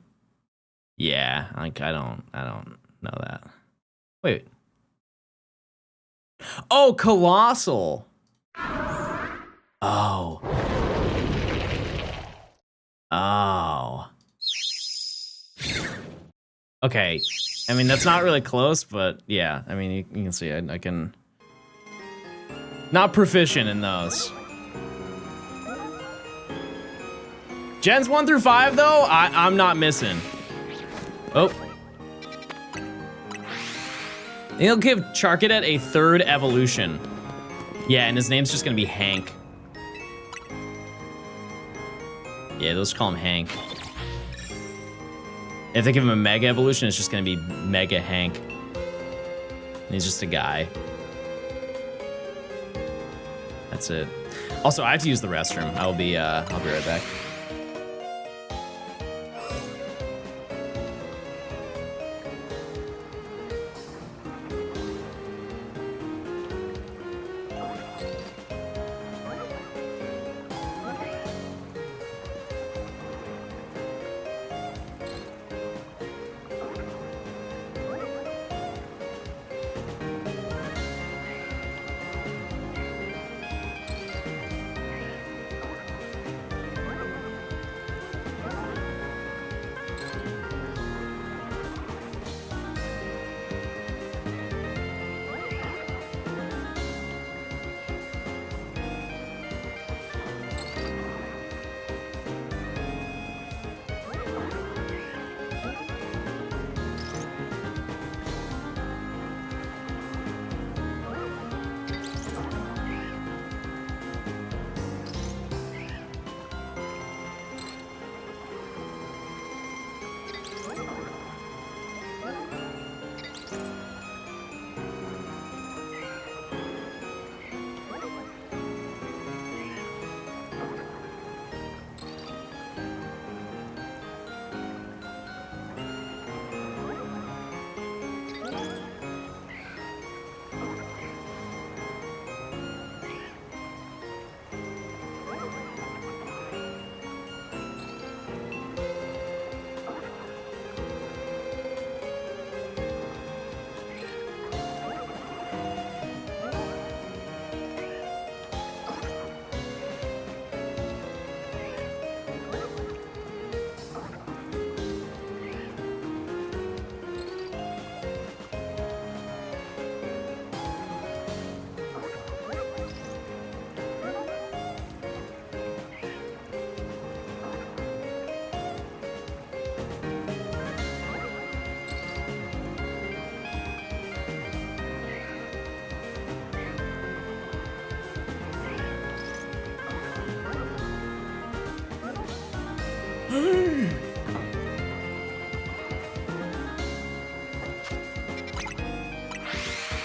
Yeah, like I don't know that. Wait. Oh, Colossal. Oh. Oh. Okay. I mean, that's not really close, but yeah. I mean, you can see I can... Not proficient in those. Gens 1 through 5, though, I'm not missing. Oh. He'll give Charcadet a 3rd evolution. Yeah, and his name's just gonna be Hank. Yeah, they'll just call him Hank. If they give him a Mega Evolution, it's just gonna be Mega Hank. And he's just a guy. That's it. Also, I have to use the restroom. I'll be right back.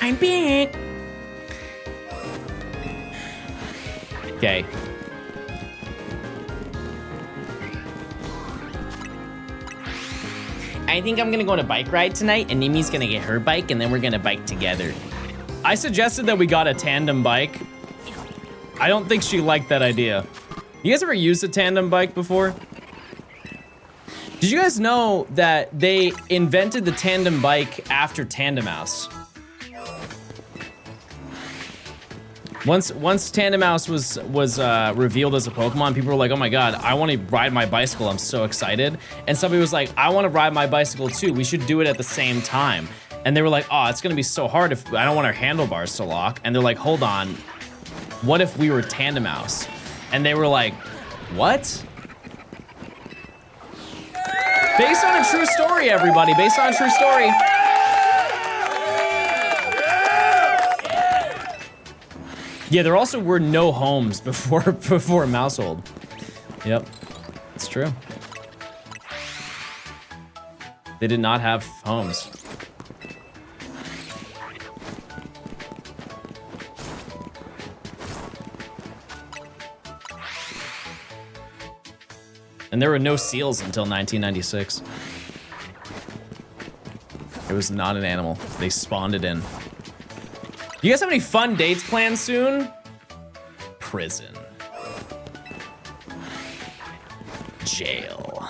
I'm back. Okay. I think I'm gonna go on a bike ride tonight, and Nimi's gonna get her bike, and then we're gonna bike together. I suggested that we got a tandem bike. I don't think she liked that idea. You guys ever used a tandem bike before? Did you guys know that they invented the tandem bike after Tandem Mouse? Once Tandem Mouse was revealed as a Pokemon, people were like, oh my god, I want to ride my bicycle, I'm so excited. And somebody was like, I want to ride my bicycle too, we should do it at the same time. And they were like, oh, it's gonna be so hard if I don't want our handlebars to lock. And they're like, hold on, what if we were Tandem Mouse? And they were like, what? Based on a true story, everybody. Based on a true story. Yeah, there also were no homes before Mousehold. Yep, it's true. They did not have homes. And there were no seals until 1996. It was not an animal. They spawned it in. You guys have any fun dates planned soon? Prison. Jail.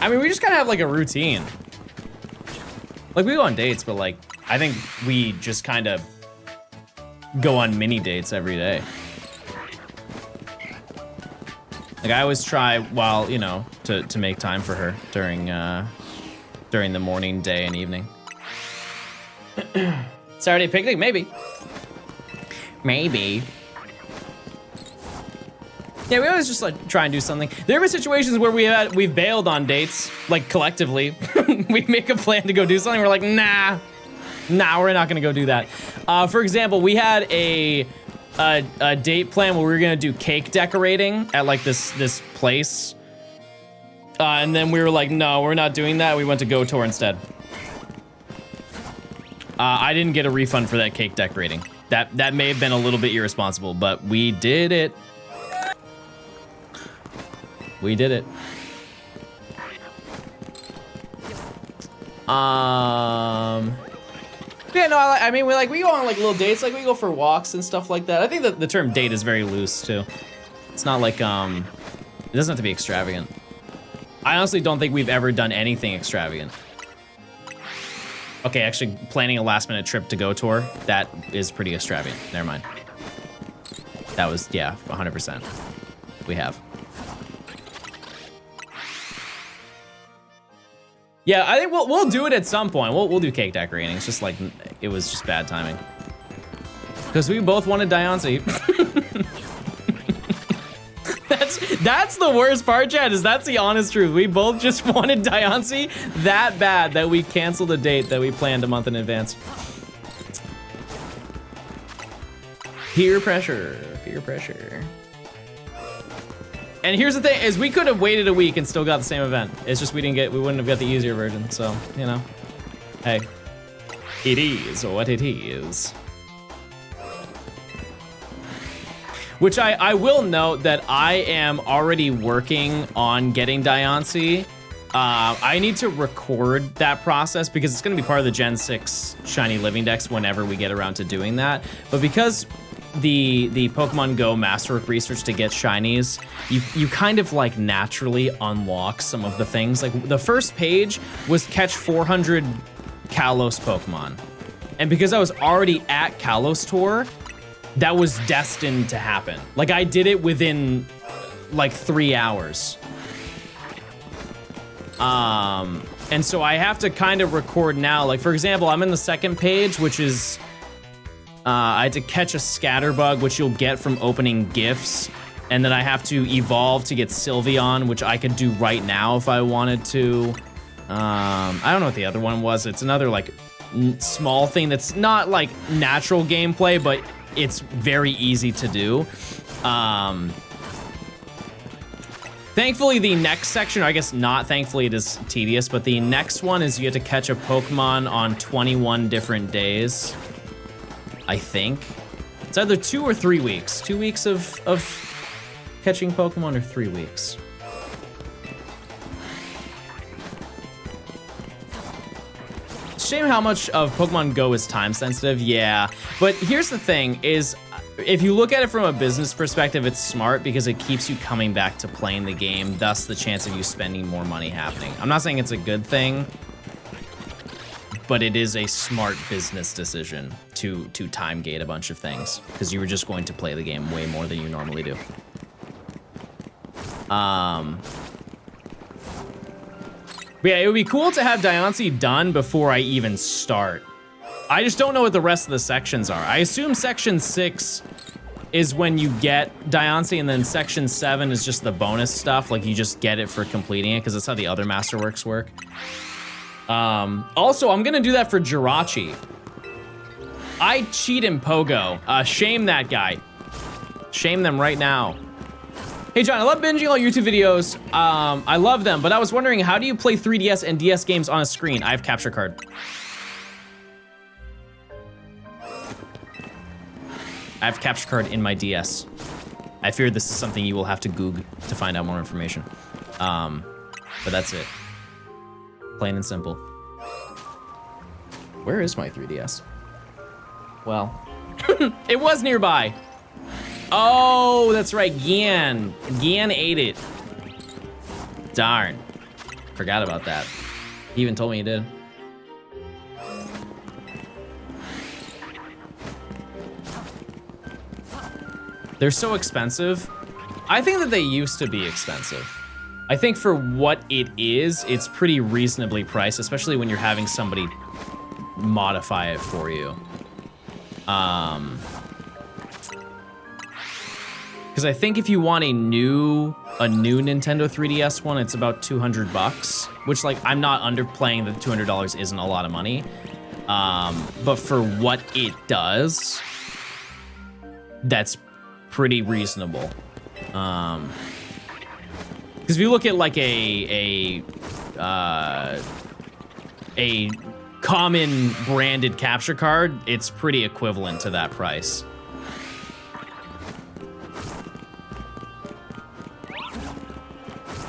I mean, we just kind of have like a routine. Like we go on dates, but like, I think we just kind of go on mini dates every day. Like I always try while, you know, to make time for her during the morning, day, and evening. Saturday picnic, maybe. Maybe. Yeah, we always just like try and do something. There have been situations where we've bailed on dates, like collectively. We make a plan to go do something. We're like, nah, we're not gonna go do that. For example, we had a date plan where we were gonna do cake decorating at like this place. And then we were like, no, we're not doing that. We went to Go Tour instead. I didn't get a refund for that cake decorating. That may have been a little bit irresponsible, but we did it. We did it. Yeah, no, I mean, we go on like little dates, like we go for walks and stuff like that. I think that the term date is very loose too. It's not like, it doesn't have to be extravagant. I honestly don't think we've ever done anything extravagant. Okay, actually planning a last minute trip to Go Tour, that is pretty extravagant. Never mind. That was, yeah, 100%. We have. Yeah, I think we'll do it at some point. We'll do cake decorating. It's just like, it was just bad timing. Because we both wanted Diancie. That's the worst part, Chad, is that's the honest truth. We both just wanted Diancie that bad that we canceled a date that we planned a month in advance. Peer pressure, peer pressure. And here's the thing, is we could have waited a week and still got the same event. It's just we wouldn't have got the easier version, so, you know. Hey, it is what it is. Which I will note that I am already working on getting Diancie. I need to record that process because it's gonna be part of the Gen 6 Shiny Living Dex whenever we get around to doing that. But because the Pokemon Go Masterwork research to get shinies, you kind of like naturally unlock some of the things. Like the first page was catch 400 Kalos Pokemon. And because I was already at Kalos Tour, that was destined to happen. Like I did it within like 3 hours. And so I have to kind of record now. Like for example, I'm in the second page, which is, I had to catch a Scatterbug, which you'll get from opening gifts. And then I have to evolve to get Sylveon, which I could do right now if I wanted to. I don't know what the other one was. It's another like small thing that's not like natural gameplay, but it's very easy to do. Thankfully, the next section, or I guess not thankfully, it is tedious, but the next one is you get to catch a Pokemon on 21 different days. I think. It's either 2 or 3 weeks. 2 weeks of catching Pokemon or 3 weeks. Shame how much of Pokemon Go is time sensitive, yeah. But here's the thing is, if you look at it from a business perspective, it's smart because it keeps you coming back to playing the game, thus the chance of you spending more money happening. I'm not saying it's a good thing, but it is a smart business decision to time gate a bunch of things because you were just going to play the game way more than you normally do. But yeah, it would be cool to have Diancie done before I even start. I just don't know what the rest of the sections are. I assume section 6 is when you get Diancie, and then section 7 is just the bonus stuff. Like, you just get it for completing it, because that's how the other Masterworks work. Also, I'm gonna do that for Jirachi. I cheat in Pogo. Shame that guy. Shame them right now. Hey John, I love binging all YouTube videos. I love them, but I was wondering, how do you play 3DS and DS games on a screen? I have capture card. I have capture card in my DS. I fear this is something you will have to Google to find out more information. But that's it. Plain and simple. Where is my 3DS? Well, it was nearby. Oh, that's right, Gian. Gian ate it. Darn. Forgot about that. He even told me he did. They're so expensive. I think that they used to be expensive. I think for what it is, it's pretty reasonably priced, especially when you're having somebody modify it for you. Because I think if you want a new Nintendo 3DS one, it's about 200 bucks, which, like, I'm not underplaying that $200 isn't a lot of money. But for what it does, that's pretty reasonable. Because if you look at like a common branded capture card, it's pretty equivalent to that price.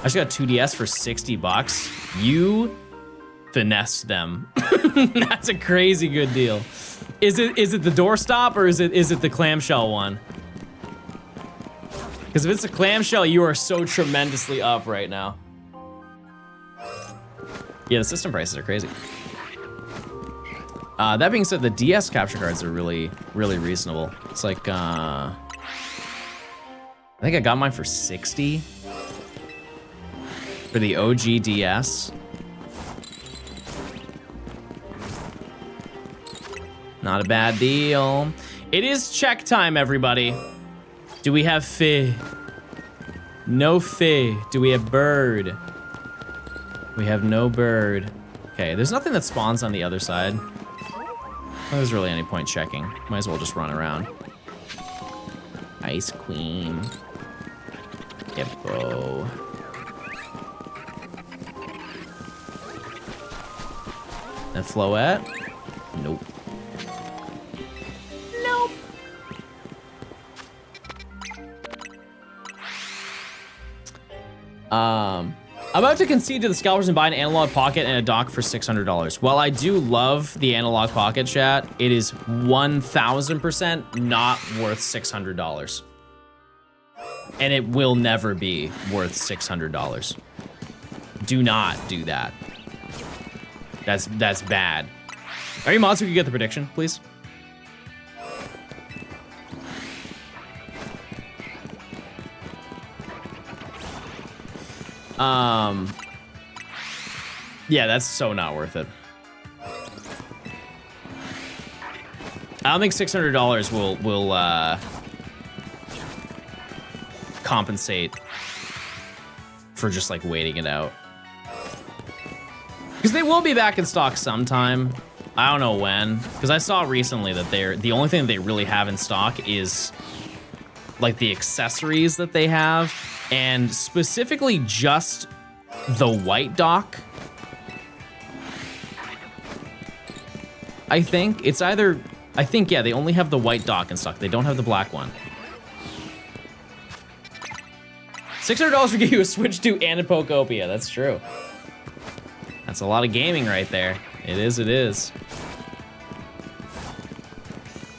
I just got 2DS for 60 bucks. You finessed them. That's a crazy good deal. Is it the doorstop, or is it the clamshell one? Because if it's a clamshell, you are so tremendously up right now. Yeah, the system prices are crazy. That being said, the DS capture cards are really, really reasonable. It's like, I think I got mine for 60 for the OG DS. Not a bad deal. It is check time, everybody. Do we have Fih? No Fih. Do we have Bird? We have no Bird. Okay, there's nothing that spawns on the other side. Well, there's really any point checking. Might as well just run around. Ice Queen. Hippo. And Floette? Nope. Nope. I'm about to concede to the scalpers and buy an analog pocket and a dock for $600. While I do love the analog pocket, chat, it is 1000% not worth $600. And it will never be worth $600. Do not do that. That's bad. Are you mods who can get the prediction, please? Yeah, that's so not worth it. I don't think $600 will compensate for just like waiting it out. Because they will be back in stock sometime. I don't know when. Because I saw recently that the only thing that they really have in stock is like the accessories that they have, and specifically just the white dock. I think it's either, yeah, they only have the white dock in stock. They don't have the black one. $600 would get you a Switch 2 and a Pokopia. That's true. That's a lot of gaming right there. It is, it is.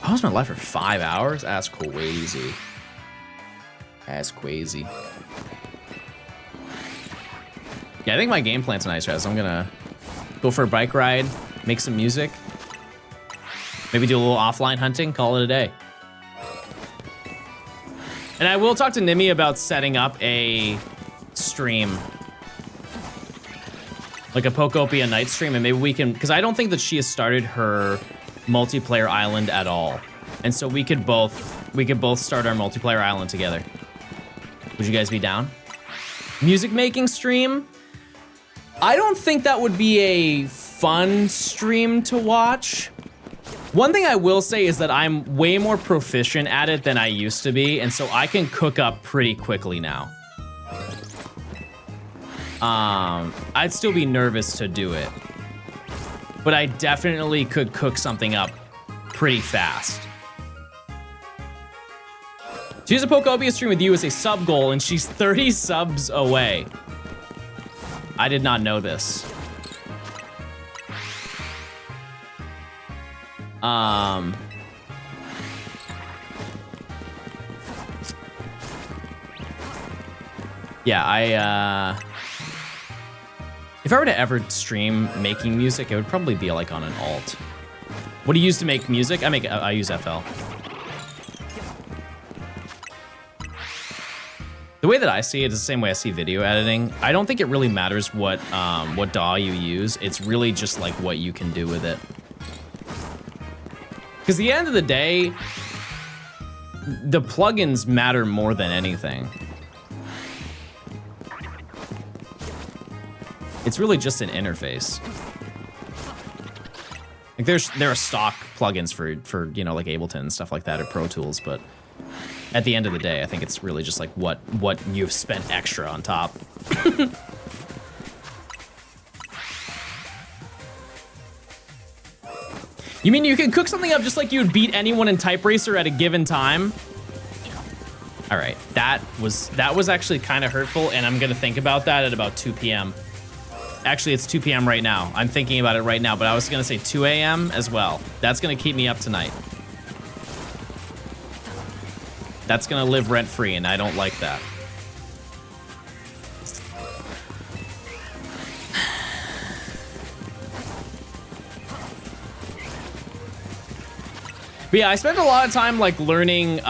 I was my life for 5 hours? That's crazy. That's crazy. Yeah, I think my game plan tonight, guys, I'm gonna go for a bike ride, make some music, maybe do a little offline hunting, call it a day. And I will talk to Nimi about setting up a stream, like a Pokopia night stream, and maybe we can, because I don't think that she has started her multiplayer island at all. And so we could both start our multiplayer island together. Would you guys be down? Music making stream? I don't think that would be a fun stream to watch. One thing I will say is that I'm way more proficient at it than I used to be, and so I can cook up pretty quickly now. I'd still be nervous to do it, but I definitely could cook something up pretty fast. To use a Pokobia stream with you is a sub goal, and she's 30 subs away. I did not know this. Yeah, if I were to ever stream making music, it would probably be like on an alt. What do you use to make music? I use FL. The way that I see it is the same way I see video editing. I don't think it really matters what DAW you use. It's really just like what you can do with it. Because at the end of the day, the plugins matter more than anything. It's really just an interface. Like there are stock plugins for you know, like Ableton and stuff like that, or Pro Tools, but at the end of the day, I think it's really just like what you've spent extra on top. You mean you can cook something up just like you would beat anyone in Type Racer at a given time? All right, that was actually kind of hurtful, and I'm gonna think about that at about 2 p.m. Actually, it's 2 p.m. right now. I'm thinking about it right now, but I was gonna say 2 a.m. as well. That's gonna keep me up tonight. That's gonna live rent-free, and I don't like that. But yeah, I spent a lot of time like learning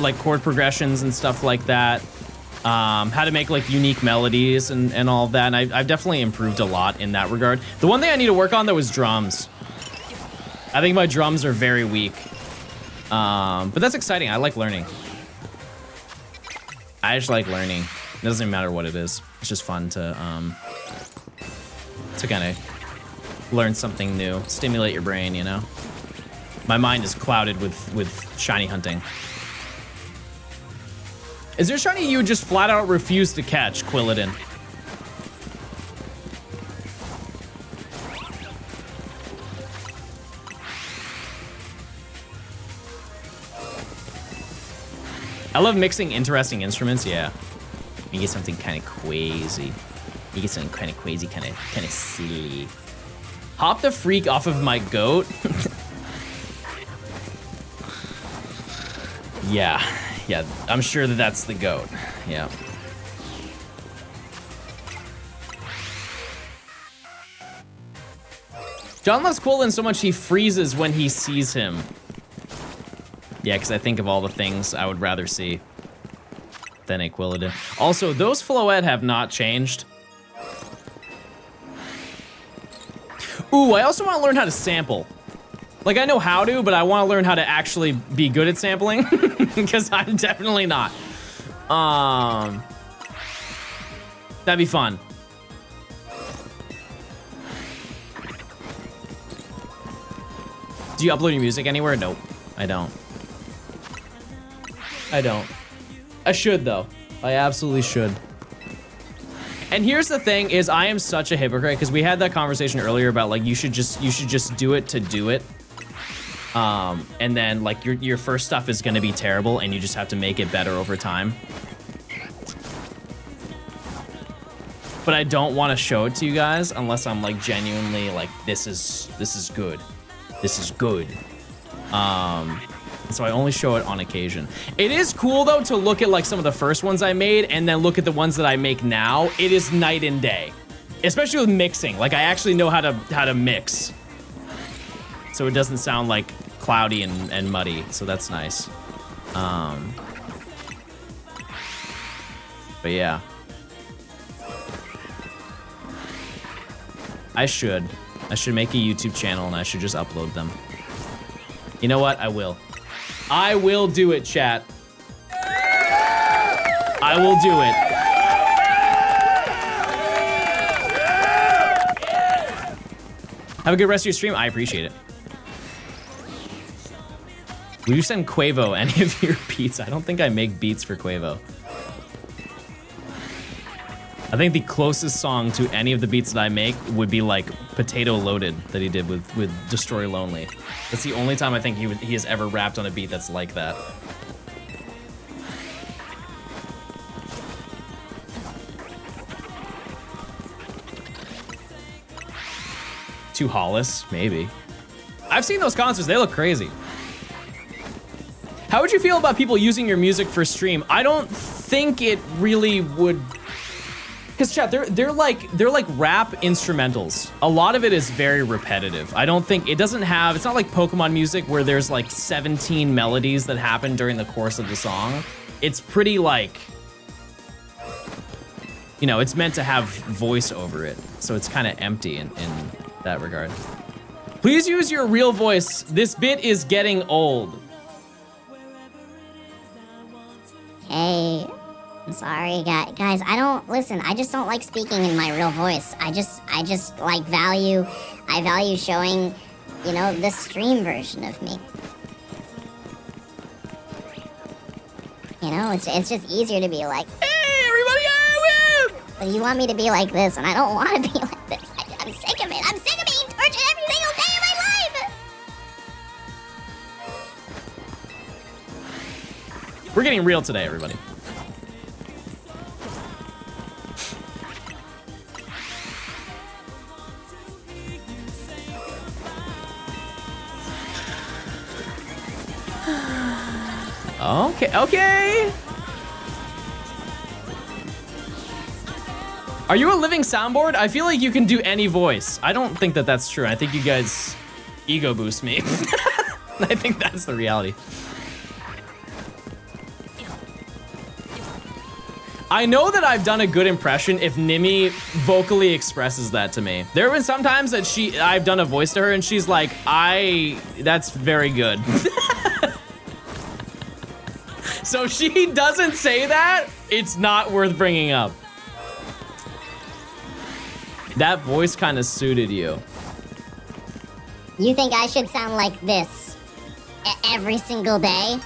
like chord progressions and stuff like that. How to make like unique melodies and all of that. And I've definitely improved a lot in that regard. The one thing I need to work on though is drums. I think my drums are very weak. But that's exciting. I like learning. I just like learning. It doesn't even matter what it is. It's just fun to kind of learn something new, stimulate your brain, you know? My mind is clouded with shiny hunting. Is there shiny you just flat out refuse to catch, Quilladin? I love mixing interesting instruments, yeah. You get something kind of crazy. You get something kind of crazy, kind of silly. Hop the freak off of my goat. Yeah, I'm sure that's the goat. Yeah. John loves Quillen so much he freezes when he sees him. Yeah, because I think of all the things I would rather see than a Quilladin. Also, those Floette have not changed. Ooh, I also want to learn how to sample. Like, I know how to, but I want to learn how to actually be good at sampling, because I'm definitely not. That'd be fun. Do you upload your music anywhere? Nope, I don't. I should, though. I absolutely should. And here's the thing is I am such a hypocrite because we had that conversation earlier about like you should just do it to do it. And then like your first stuff is gonna be terrible and you just have to make it better over time. But I don't want to show it to you guys unless I'm like genuinely like this is good. This is good. So I only show it on occasion. It is cool though to look at like some of the first ones I made and then look at the ones that I make now. It is night and day, especially with mixing. Like I actually know how to mix, so it doesn't sound like cloudy and muddy. So that's nice. But yeah. I should make a YouTube channel and I should just upload them. You know what? I will. I will do it, chat. I will do it. Have a good rest of your stream. I appreciate it. Will you send Quavo any of your beats? I don't think I make beats for Quavo. I think the closest song to any of the beats that I make would be like Potato Loaded that he did with Destroy Lonely. That's the only time I think he has ever rapped on a beat that's like that. Too Hollis, maybe. I've seen those concerts, they look crazy. How would you feel about people using your music for stream? I don't think it really would, because chat, they're like rap instrumentals. A lot of it is very repetitive. I don't think, it doesn't have, it's not like Pokemon music where there's like 17 melodies that happen during the course of the song. It's pretty like, you know, it's meant to have voice over it. So it's kind of empty in that regard. Please use your real voice. This bit is getting old. Hey, I'm sorry, guys. I just don't like speaking in my real voice. I just like value showing, you know, the stream version of me. You know, it's just easier to be like, hey, everybody, woo! But you want me to be like this, and I don't want to be like this. I'm sick of it. I'm sick of being tortured every single day of my life. We're getting real today, everybody. Okay. Are you a living soundboard? I feel like you can do any voice. I don't think that that's true. I think you guys ego boost me. I think that's the reality. I know that I've done a good impression if Nimi vocally expresses that to me. There have been some times that I've done a voice to her and she's like, that's very good. So if she doesn't say that, it's not worth bringing up. That voice kind of suited you. You think I should sound like this every single day?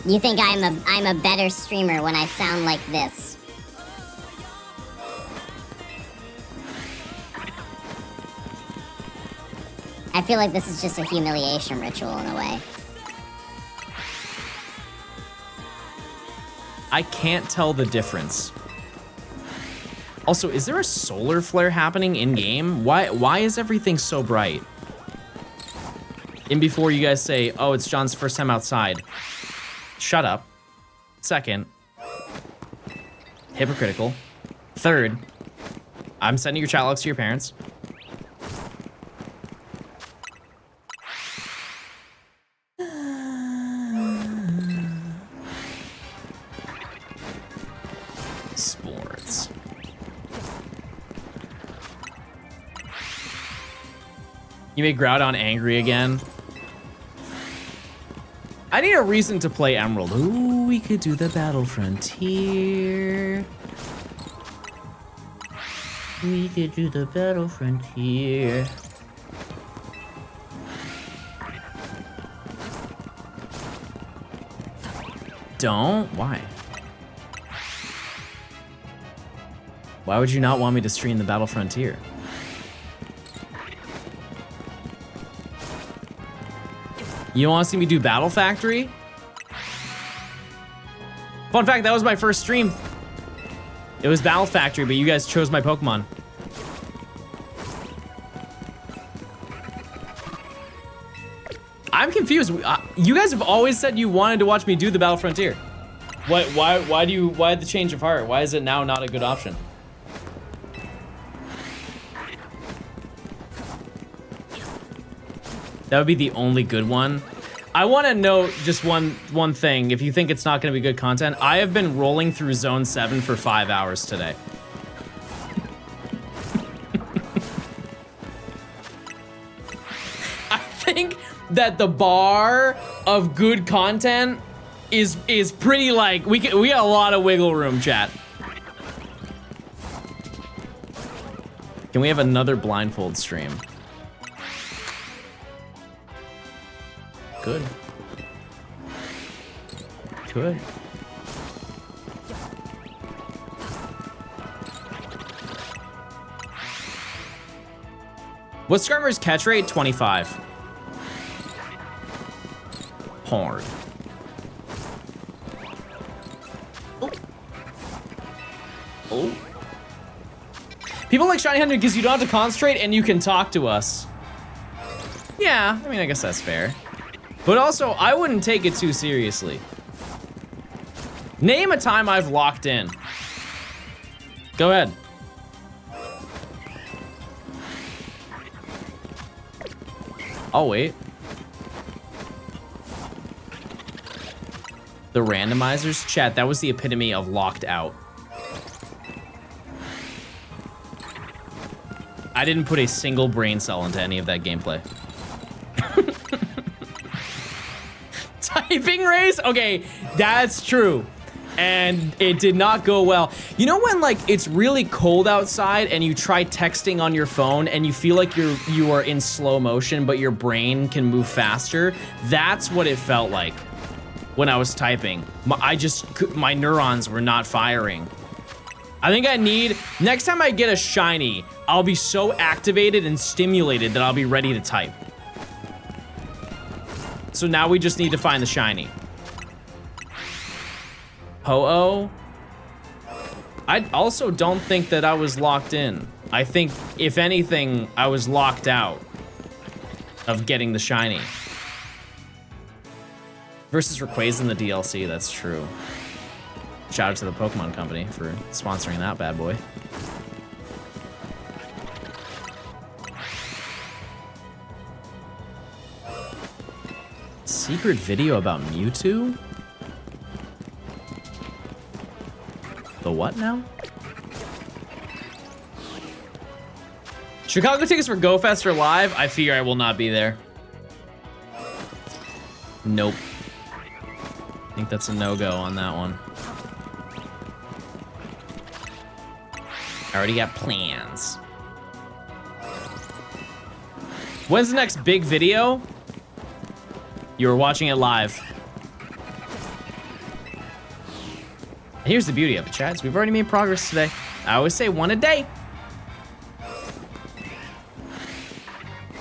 You think I'm a better streamer when I sound like this? I feel like this is just a humiliation ritual in a way. I can't tell the difference. Also, is there a solar flare happening in game? Why is everything so bright? And before you guys say, oh, it's John's first time outside. Shut up. Second, hypocritical. Third, I'm sending your chat logs to your parents. Sports. You made Groudon angry again. I need a reason to play Emerald. Ooh, we could do the Battle Frontier. We could do the Battle Frontier. Don't? Why? Why would you not want me to stream the Battle Frontier? You want to see me do Battle Factory? Fun fact, that was my first stream. It was Battle Factory, but you guys chose my Pokemon. I'm confused. You guys have always said you wanted to watch me do the Battle Frontier. Why the change of heart? Why is it now not a good option? That would be the only good one. I want to note just one thing. If you think it's not going to be good content, I have been rolling through Zone 7 for 5 hours today. that the bar of good content is pretty like, we got a lot of wiggle room, chat. Can we have another blindfold stream? Good. Good. What's Skarmory's catch rate? 25. Hard. Oh. Oh. People like Shiny Hunter because you don't have to concentrate and you can talk to us. Yeah, I mean, I guess that's fair. But also, I wouldn't take it too seriously. Name a time I've locked in. Go ahead. I'll wait. The randomizers? Chat, that was the epitome of locked out. I didn't put a single brain cell into any of that gameplay. Typing race? Okay, that's true. And it did not go well. You know when like it's really cold outside and you try texting on your phone and you feel like you are in slow motion, but your brain can move faster? That's what it felt like when I was typing. My neurons were not firing. I think I need, next time I get a shiny, I'll be so activated and stimulated that I'll be ready to type. So now we just need to find the shiny. Ho-Oh. I also don't think that I was locked in. I think, if anything, I was locked out of getting the shiny. Versus Rayquaza in the DLC, that's true. Shout out to the Pokemon Company for sponsoring that bad boy. Secret video about Mewtwo? The what now? Chicago tickets for GoFest are live? I fear I will not be there. Nope. I think that's a no-go on that one. I already got plans. When's the next big video? You were watching it live. Here's the beauty of it, chat. We've already made progress today. I always say one a day.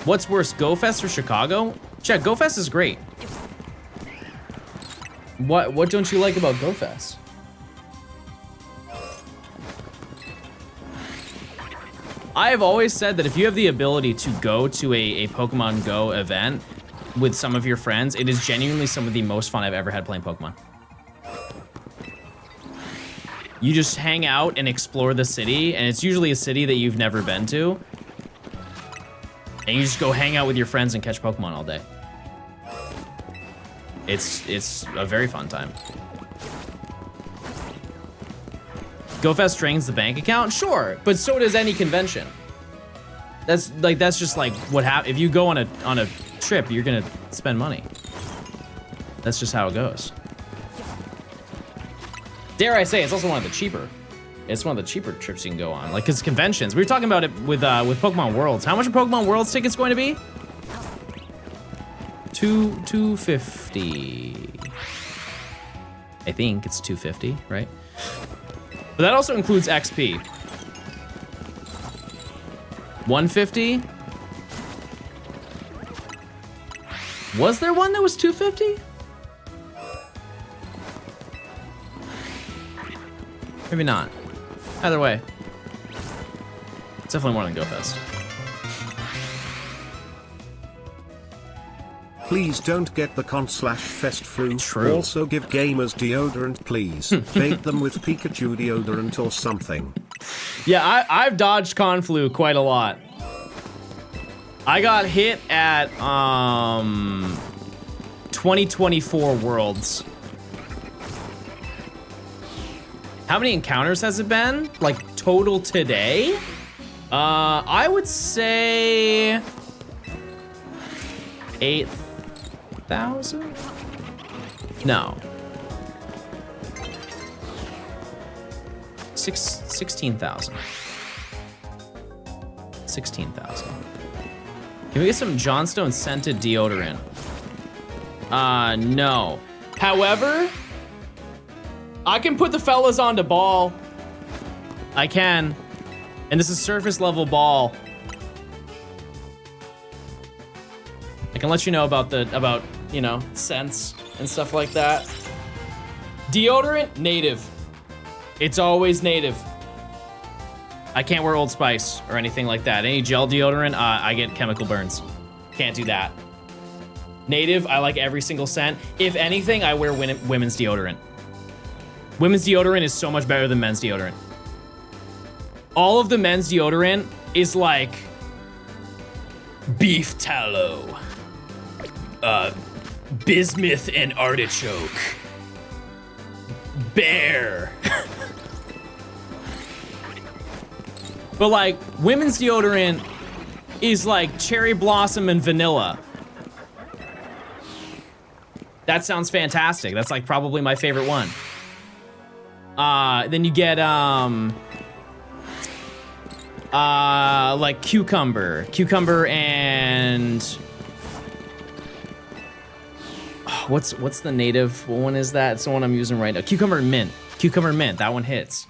What's worse, GoFest or Chicago? Chat, GoFest is great. What don't you like about GoFest? I have always said that if you have the ability to go to a Pokemon Go event with some of your friends, it is genuinely some of the most fun I've ever had playing Pokemon. You just hang out and explore the city, and it's usually a city that you've never been to. And you just go hang out with your friends and catch Pokemon all day. It's a very fun time. GoFest drains the bank account? Sure, but so does any convention. That's just like what happens. If you go on a trip, you're gonna spend money. That's just how it goes. Dare I say, it's also one of the cheaper. It's one of the cheaper trips you can go on. Like, cause conventions. We were talking about it with Pokemon Worlds. How much are Pokemon Worlds tickets going to be? $250. I think it's $250, right? But that also includes XP. $150. Was there one that was $250? Maybe not. Either way, it's definitely more than GoFest. Please don't get the con/fest flu. True. Also give gamers deodorant, please. Bait them with Pikachu deodorant or something. Yeah, I've dodged Conflu quite a lot. I got hit at 2024 Worlds. How many encounters has it been? Like total today? I would say 8 16,000? No. 16,000. 16,000. Can we get some Johnstone scented deodorant? No. However, I can put the fellas onto ball. I can. And this is surface level ball. I can let you know about, you know, scents and stuff like that. Deodorant, native. It's always native. I can't wear Old Spice or anything like that. Any gel deodorant, I get chemical burns. Can't do that. Native, I like every single scent. If anything, I wear women's deodorant. Women's deodorant is so much better than men's deodorant. All of the men's deodorant is like beef tallow, bismuth and artichoke, bear. But like women's deodorant is like cherry blossom and vanilla. That sounds fantastic. That's like probably my favorite one. Then you get like cucumber and what's the native one? Is that? It's the one I'm using right now. Cucumber and mint. That one hits.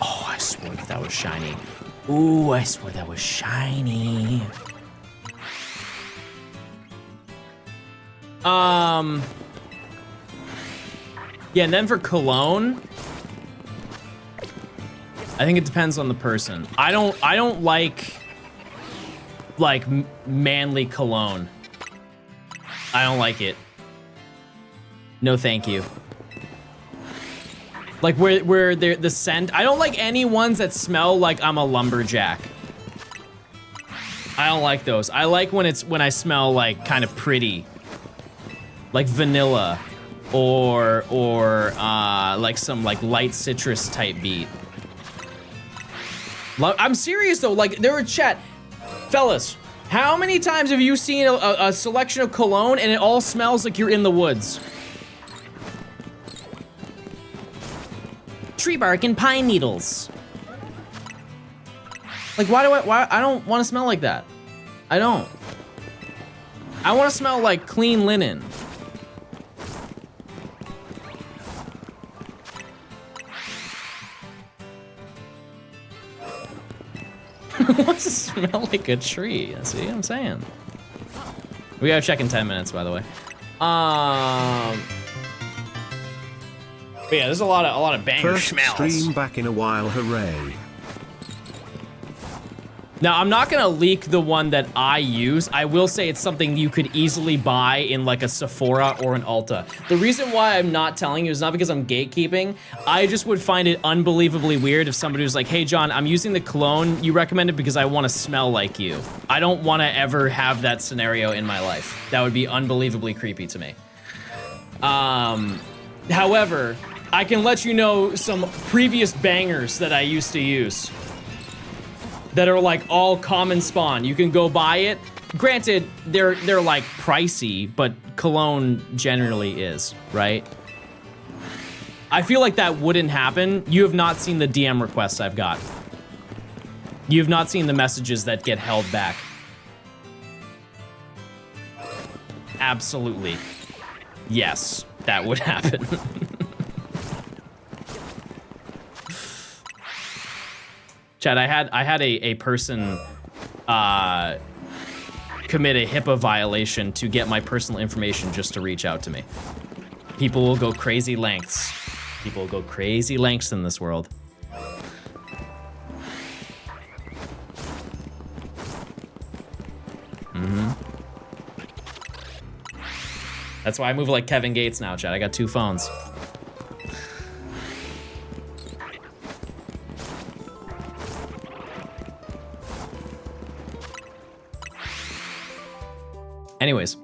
Oh, I swear that was shiny. Ooh, I swear that was shiny. Yeah, and then for cologne, I think it depends on the person. I don't like manly cologne. I don't like it. No, thank you. Like where the scent, I don't like any ones that smell like I'm a lumberjack. I don't like those. I like when I smell like kind of pretty. Like vanilla or like some like light citrus type beat. I'm serious though, like there were chat. Fellas, how many times have you seen a selection of cologne and it all smells like you're in the woods? Tree bark and pine needles. Like why I don't want to smell like that. I don't. I want to smell like clean linen. What's it smell like a tree? See what I'm saying? We gotta check in 10 minutes, by the way. But yeah, there's a lot of banger First smells. Stream back in a while, hooray. Now, I'm not gonna leak the one that I use. I will say it's something you could easily buy in like a Sephora or an Ulta. The reason why I'm not telling you is not because I'm gatekeeping. I just would find it unbelievably weird if somebody was like, hey John, I'm using the cologne you recommended because I wanna smell like you. I don't wanna ever have that scenario in my life. That would be unbelievably creepy to me. However, I can let you know some previous bangers that I used to use that are like all common spawn. You can go buy it. Granted, they're like pricey, but cologne generally is, right? I feel like that wouldn't happen. You have not seen the DM requests I've got. You have not seen the messages that get held back. Absolutely. Yes, that would happen. Chad, I had a person commit a HIPAA violation to get my personal information just to reach out to me. People will go crazy lengths. People will go crazy lengths in this world. That's why I move like Kevin Gates now, Chad. I got 2 phones. Anyways,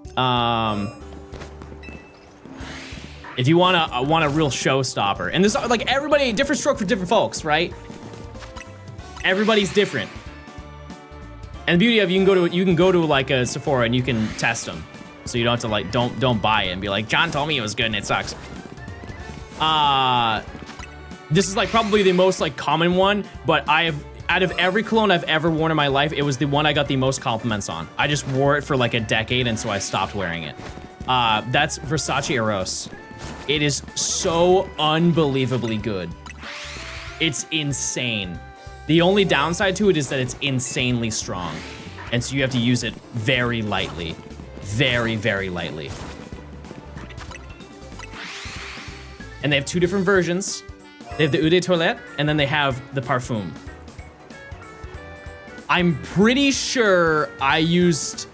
if you want a real showstopper, and this like everybody different stroke for different folks, right? Everybody's different. And the beauty of you can go to like a Sephora and you can test them. So you don't have to like, don't buy it and be like, John told me it was good and it sucks. This is like probably the most like common one, but out of every cologne I've ever worn in my life, it was the one I got the most compliments on. I just wore it for like a decade and so I stopped wearing it. That's Versace Eros. It is so unbelievably good. It's insane. The only downside to it is that it's insanely strong. And so you have to use it very lightly. Very, very lightly. And they have 2 different versions. They have the Eau de Toilette, and then they have the Parfum. I'm pretty sure I used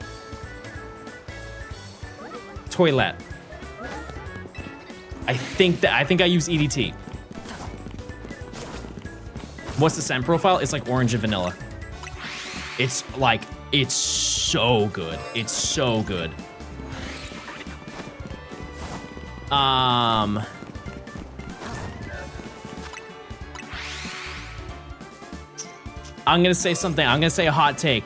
Toilette. I think I used EDT. What's the scent profile? It's like orange and vanilla. It's like, it's so good. It's so good. I'm gonna say something. I'm gonna say a hot take.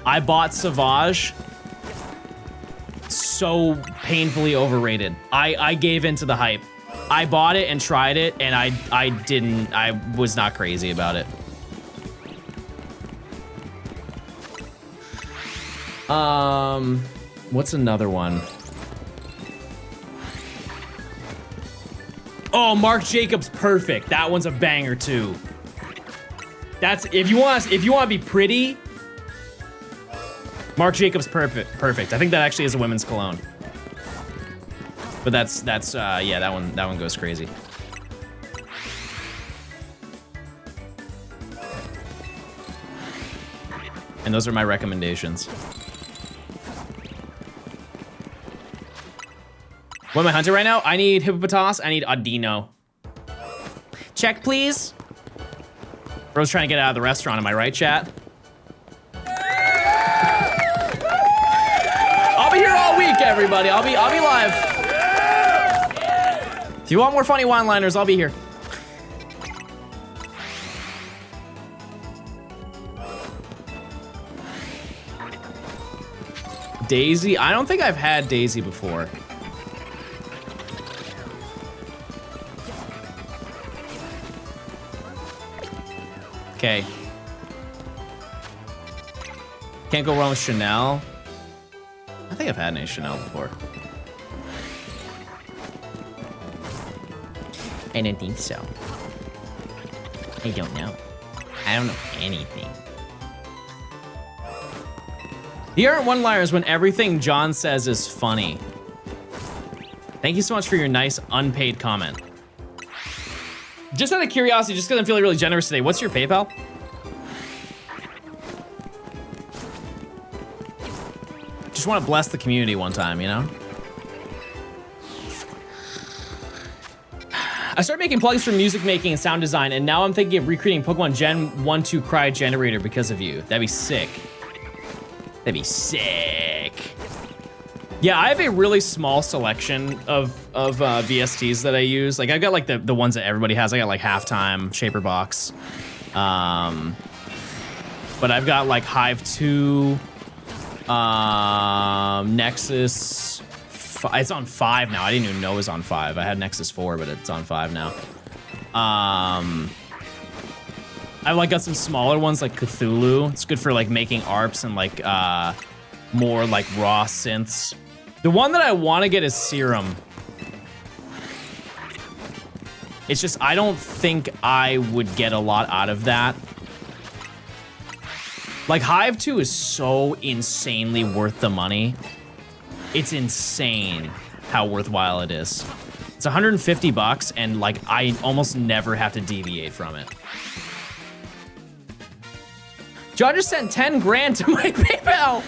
I bought Sauvage. So painfully overrated. I gave into the hype. I bought it and tried it, and I was not crazy about it. What's another one? Oh, Marc Jacobs Perfect. That one's a banger too. That's if you want to be pretty. Marc Jacobs Perfect. I think that actually is a women's cologne. But that's yeah, that one goes crazy. And those are my recommendations. What am I hunting right now? I need Hippopotas, I need Audino. Check, please. Bro's trying to get out of the restaurant, am I right, chat? I'll be here all week, everybody. I'll be live. If you want more funny one-liners, I'll be here. Daisy? I don't think I've had Daisy before. Okay. Can't go wrong with Chanel. I think I've had any Chanel before. I don't think so. I don't know. I don't know anything. The aren't one-liners when everything John says is funny. Thank you so much for your nice unpaid comment. Just out of curiosity, just because I'm feeling really generous today, what's your PayPal? Just want to bless the community one time, you know? I started making plugins for music making and sound design, and now I'm thinking of recreating Pokemon Gen 1-2 Cry Generator because of you. That'd be sick. That'd be sick. Yeah, I have a really small selection of VSTs that I use. Like, I've got like the ones that everybody has. I got like Halftime, Shaper Box. But I've got like Hive 2, Nexus. It's on 5 now. I didn't even know it was on 5. I had Nexus 4, but it's on 5 now. I've like got some smaller ones like Cthulhu. It's good for like making ARPs and like more like raw synths. The one that I want to get is Serum. It's just I don't think I would get a lot out of that. Like Hive 2 is so insanely worth the money. It's insane how worthwhile it is. It's 150 bucks and like I almost never have to deviate from it. John just sent 10 grand to my PayPal.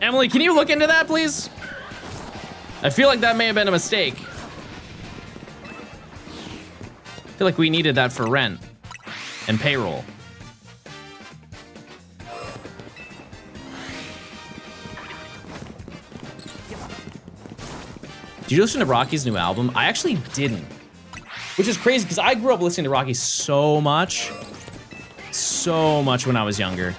Emily, can you look into that, please? I feel like that may have been a mistake. I feel like we needed that for rent and payroll. Did you listen to Rocky's new album? I actually didn't. which is crazy because I grew up listening to Rocky so much when I was younger.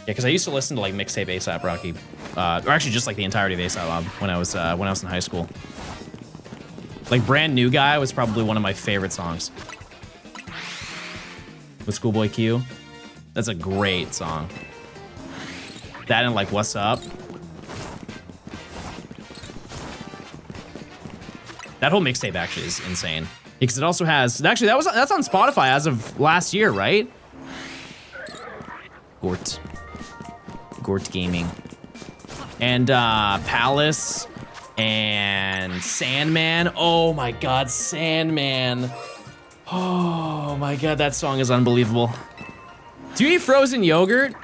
Yeah, because I used to listen to like mixtape ASAP Rocky, or actually just like the entirety of ASAP when I was in high school. Like Brand New Guy was probably one of my favorite songs. With Schoolboy Q. That's a great song. That and like What's Up. That whole mixtape actually is insane. Because it also has, actually that's on Spotify as of last year, right? Gort Gaming. And Palace and Sandman. Oh my God, Sandman. Oh my God, that song is unbelievable. Do you eat frozen yogurt?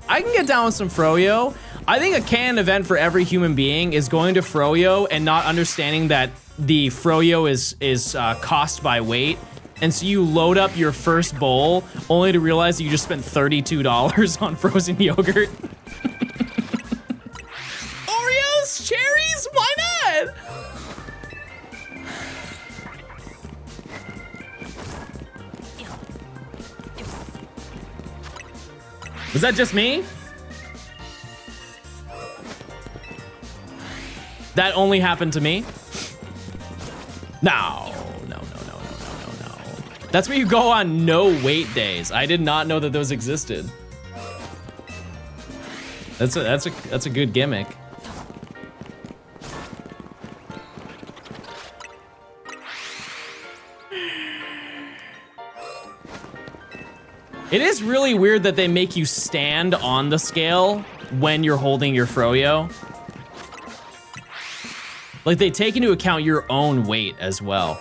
I can get down with some froyo. I think a canon event for every human being is going to froyo and not understanding that the froyo is cost by weight. And so you load up your first bowl only to realize that you just spent $32 on frozen yogurt. Oreos, cherries, why not? Was that just me? That only happened to me? No. That's where you go on no wait days. I did not know that those existed. That's a good gimmick. It is really weird that they make you stand on the scale when you're holding your froyo. Like they take into account your own weight as well.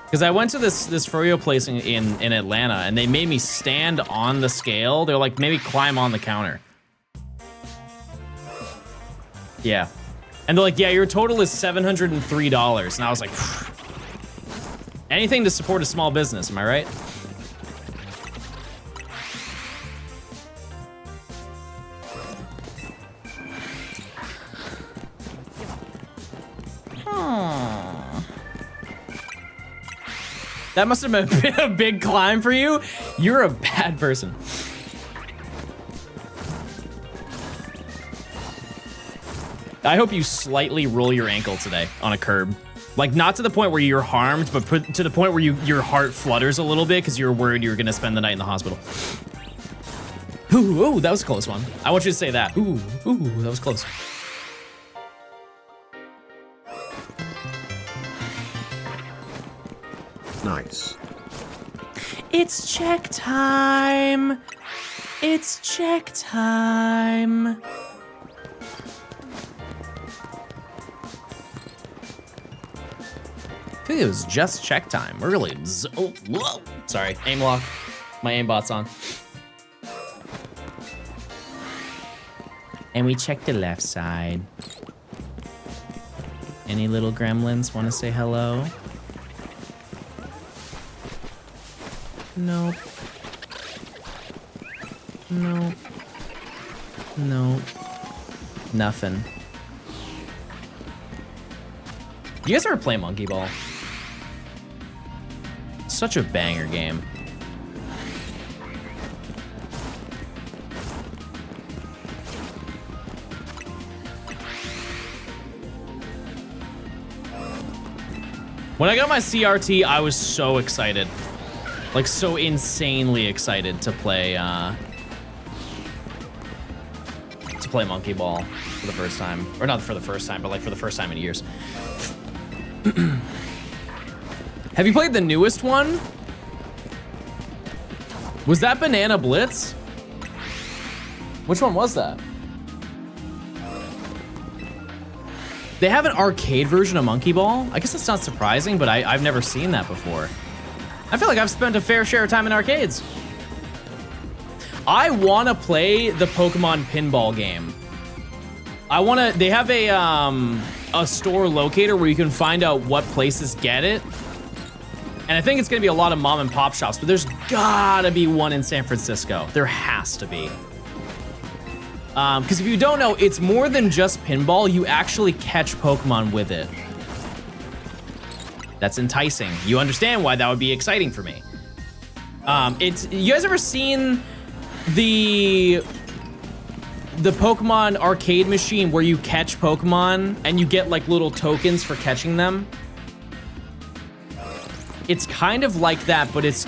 Because I went to this froyo place in Atlanta and they made me stand on the scale. They're like, maybe climb on the counter. Yeah. And they're like, yeah, your total is $703. And I was like, phew. Anything to support a small business, am I right? That must have been a big climb for you. You're a bad person. I hope you slightly roll your ankle today on a curb. Like, not to the point where you're harmed, but to the point where your heart flutters a little bit because you're worried you're gonna spend the night in the hospital. Ooh, that was a close one. I want you to say that. Ooh, that was close. Nice. It's check time. It's check time. I think it was just check time. We're really, oh, whoa. Sorry, aim lock. My aimbot's on. And we check the left side. Any little gremlins want to say hello? Nope. Nope. Nope. Nothing. You guys ever play Monkey Ball? Such a banger game. When I got my CRT, I was so excited. Like, so insanely excited to play Monkey Ball for the first time. Or not for the first time, but like for the first time in years. Have you played the newest one? Was that Banana Blitz? Which one was that? They have an arcade version of Monkey Ball? I guess that's not surprising, but I've never seen that before. I feel like I've spent a fair share of time in arcades. I wanna play the Pokemon pinball game. They have a store locator where you can find out what places get it. And I think it's gonna be a lot of mom and pop shops, but there's gotta be one in San Francisco. There has to be. Because if you don't know, it's more than just pinball. You actually catch Pokemon with it. That's enticing. You understand why that would be exciting for me. You guys ever seen the Pokemon arcade machine where you catch Pokemon and you get like little tokens for catching them? It's kind of like that, but it's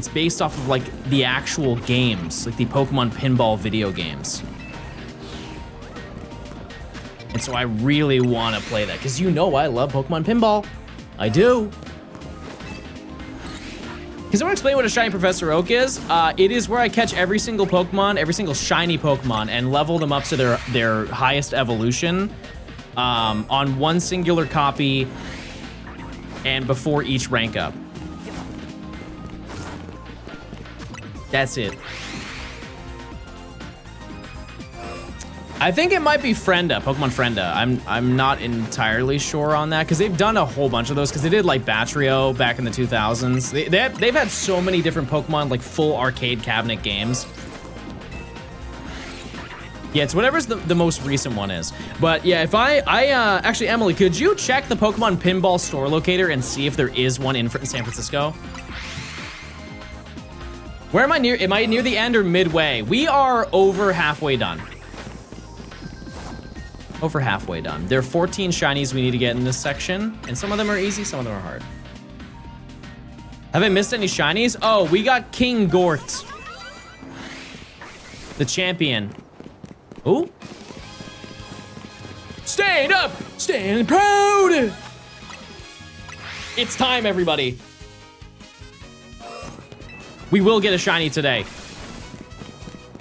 based off of like the actual games, like the Pokemon pinball video games. And so I really want to play that because you know I love Pokemon pinball. I do. Can someone explain what a Shiny Professor Oak is? It is where I catch every single Pokemon, every single shiny Pokemon, and level them up to their highest evolution on one singular copy and before each rank up. That's it. I think it might be Frenda, Pokemon Frenda. I'm not entirely sure on that because they've done a whole bunch of those because they did like Batrio back in the 2000s. They've had so many different Pokemon, like full arcade cabinet games. Yeah, it's whatever's the most recent one is. But yeah, if actually, Emily, could you check the Pokemon Pinball store locator and see if there is one in San Francisco? Where am I near? Am I near the end or midway? We are over halfway done. Over halfway done. There are 14 shinies we need to get in this section, and some of them are easy, some of them are hard. Have I missed any shinies? Oh, we got King Gort, the champion. Ooh. Stand up, stand proud. It's time, everybody. We will get a shiny today.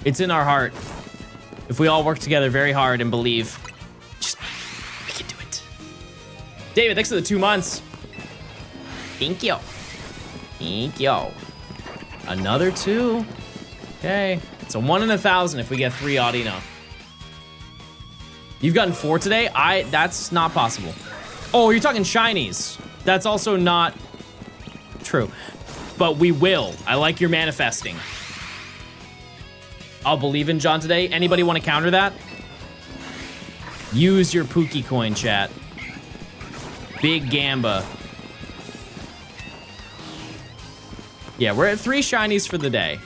It's in our heart. If we all work together very hard and believe. We can do it. David, thanks for the 2 months. Thank you. Thank you. Another 2. Okay. It's a 1 in 1,000 if we get 3 Audino. You've gotten 4 today? That's not possible. Oh, you're talking shinies. That's also not true. But we will. I like your manifesting. I'll believe in John today. Anybody want to counter that? Use your Pookie coin, chat. Big Gamba. Yeah, we're at 3 shinies for the day.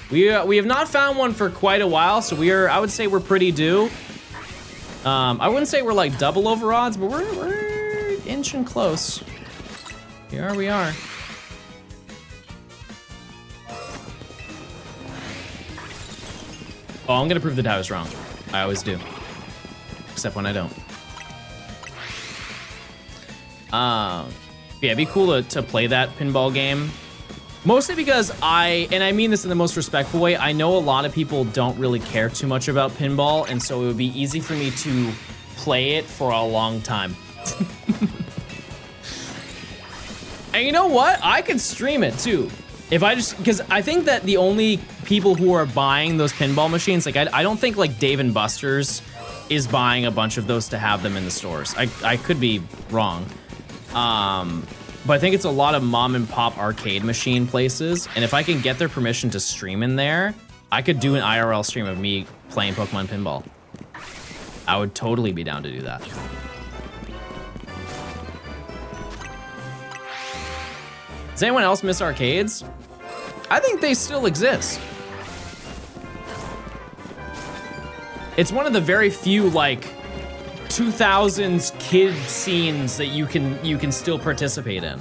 We have not found one for quite a while, so I would say we're pretty due. I wouldn't say we're like double over odds, but we're inching close. Here we are. Oh, I'm gonna prove that I was wrong. I always do. Except when I don't. Yeah, it'd be cool to play that pinball game. Mostly because and I mean this in the most respectful way, I know a lot of people don't really care too much about pinball, and so it would be easy for me to play it for a long time. And you know what? I could stream it too. Because I think that the only people who are buying those pinball machines, like I don't think like Dave & Buster's is buying a bunch of those to have them in the stores. I could be wrong. But I think it's a lot of mom and pop arcade machine places. And if I can get their permission to stream in there, I could do an IRL stream of me playing Pokemon Pinball. I would totally be down to do that. Does anyone else miss arcades? I think they still exist. It's one of the very few like 2000s kid scenes that you can still participate in.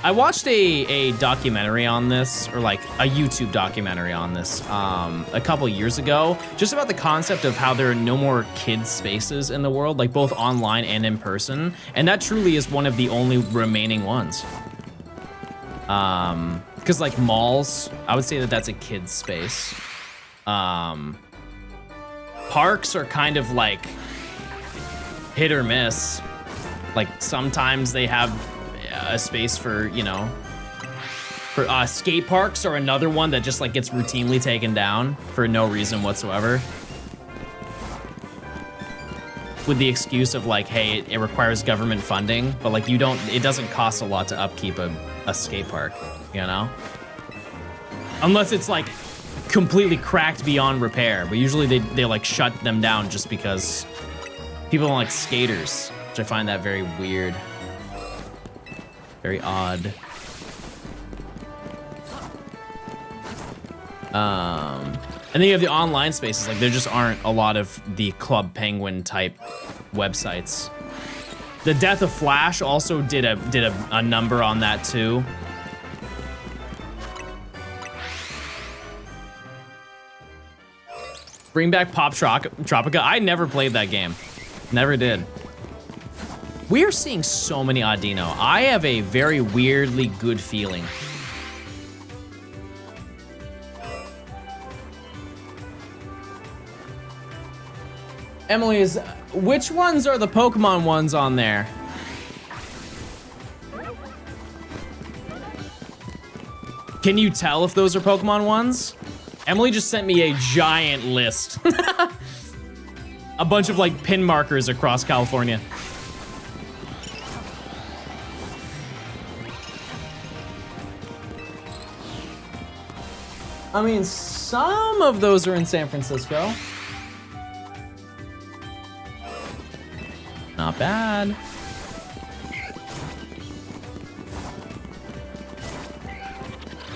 I watched a documentary on this, or like a YouTube documentary on this a couple years ago, just about the concept of how there are no more kids spaces in the world, like both online and in person, and that truly is one of the only remaining ones. Because like malls, I would say that that's a kid's space. Parks are kind of like hit or miss. Like sometimes they have a space for, you know, for skate parks are another one that just like gets routinely taken down for no reason whatsoever. With the excuse of like, hey, it requires government funding, but like it doesn't cost a lot to upkeep a skate park, you know? Unless it's like completely cracked beyond repair, but usually they like shut them down just because people don't like skaters, which I find that very weird. Very odd. And then you have the online spaces. Like there just aren't a lot of the Club Penguin type websites. The Death of Flash also did a number on that too. Bring back Pop Tropica. I never played that game. Never did. We are seeing so many Audino. I have a very weirdly good feeling. Emily's, which ones are the Pokemon ones on there? Can you tell if those are Pokemon ones? Emily just sent me a giant list. A bunch of like pin markers across California. I mean, some of those are in San Francisco. Not bad.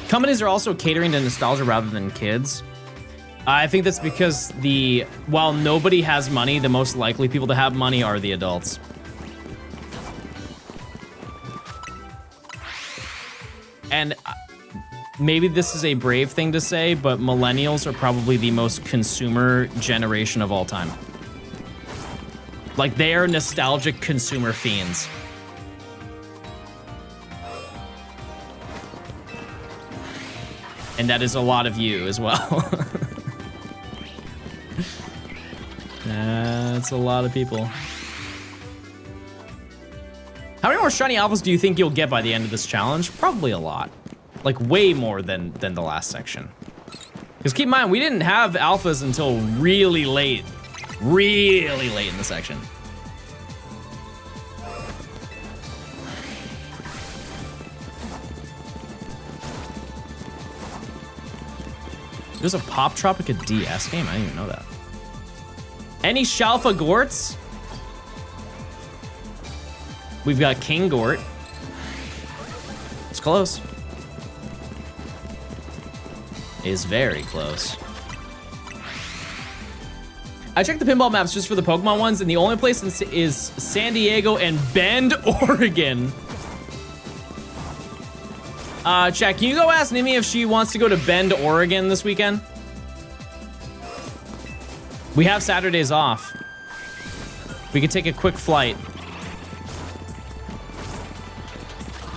Companies are also catering to nostalgia rather than kids. I think that's because while nobody has money, the most likely people to have money are the adults. And maybe this is a brave thing to say, but millennials are probably the most consumer generation of all time. Like, they are nostalgic consumer fiends. And that is a lot of you as well. That's a lot of people. How many more shiny alphas do you think you'll get by the end of this challenge? Probably a lot. Like, way more than the last section. Because keep in mind, we didn't have alphas until really late. Really late in the section. There's a Pop Tropica DS game? I didn't even know that. Any Shalfa Gorts? We've got King Gort. It's close. Is very close. I checked the pinball maps just for the Pokemon ones, and the only place is San Diego and Bend, Oregon. Chat, can you go ask Nimi if she wants to go to Bend, Oregon this weekend? We have Saturdays off. We could take a quick flight.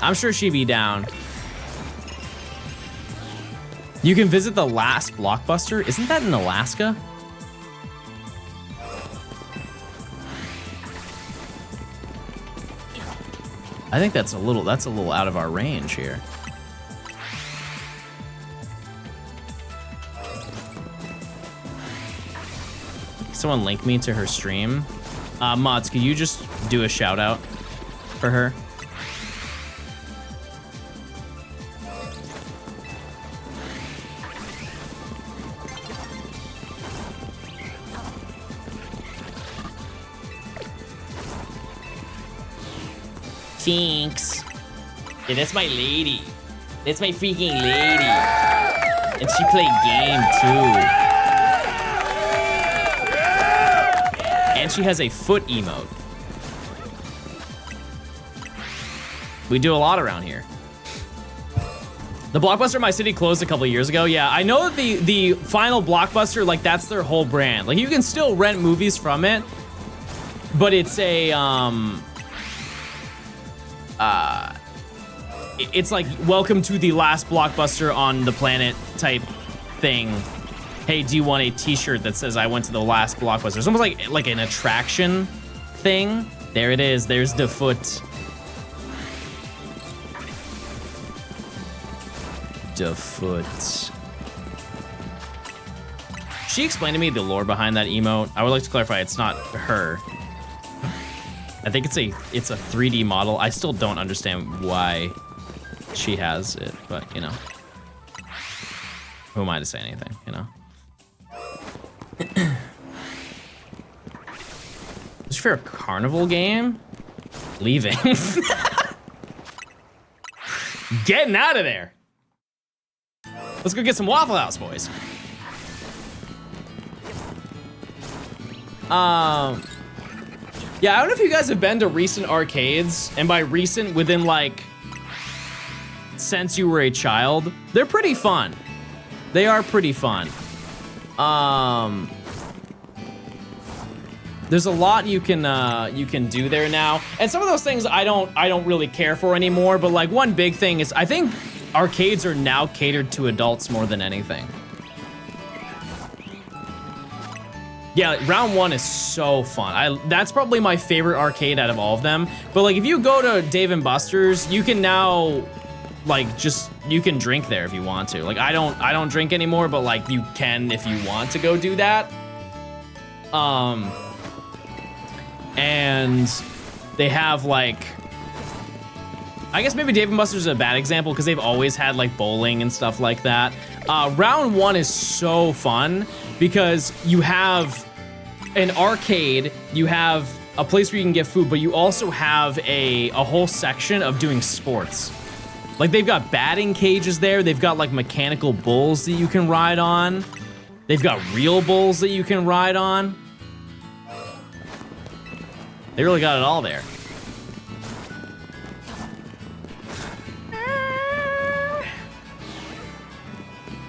I'm sure she'd be down. You can visit the last Blockbuster. Isn't that in Alaska? I think that's a little out of our range here. Someone link me to her stream. Mods, could you just do a shout out for her? Thanks. Yeah, that's my lady. That's my freaking lady. And she played game too. And she has a foot emote. We do a lot around here. The Blockbuster in my city closed a couple of years ago. Yeah, I know that the final Blockbuster, like, that's their whole brand. Like, you can still rent movies from it, but it's a it's like welcome to the last Blockbuster on the planet type thing. Hey, do you want a t-shirt that says I went to the last Blockbuster? It's almost like an attraction thing. There it is. There's the foot. The foot. She explained to me the lore behind that emote. I would like to clarify it's not her. I think it's a 3D model. I still don't understand why she has it, but you know. Who am I to say anything, you know? Is for a carnival game? Leaving. Getting out of there. Let's go get some Waffle House, boys. Yeah, I don't know if you guys have been to recent arcades, and by recent, within like, since you were a child, they're pretty fun. They are pretty fun. There's a lot you can do there now, and some of those things I don't really care for anymore. But like one big thing is I think arcades are now catered to adults more than anything. Yeah, round one is so fun. That's probably my favorite arcade out of all of them. But like if you go to Dave & Buster's, you can now like you can drink there if you want to. Like I don't drink anymore, but like you can if you want to go do that. And they have like, I guess maybe Dave & Buster's is a bad example because they've always had like bowling and stuff like that. Round one is so fun because you have an arcade, you have a place where you can get food, but you also have a whole section of doing sports. Like they've got batting cages there, they've got like mechanical bulls that you can ride on. They've got real bulls that you can ride on. They really got it all there.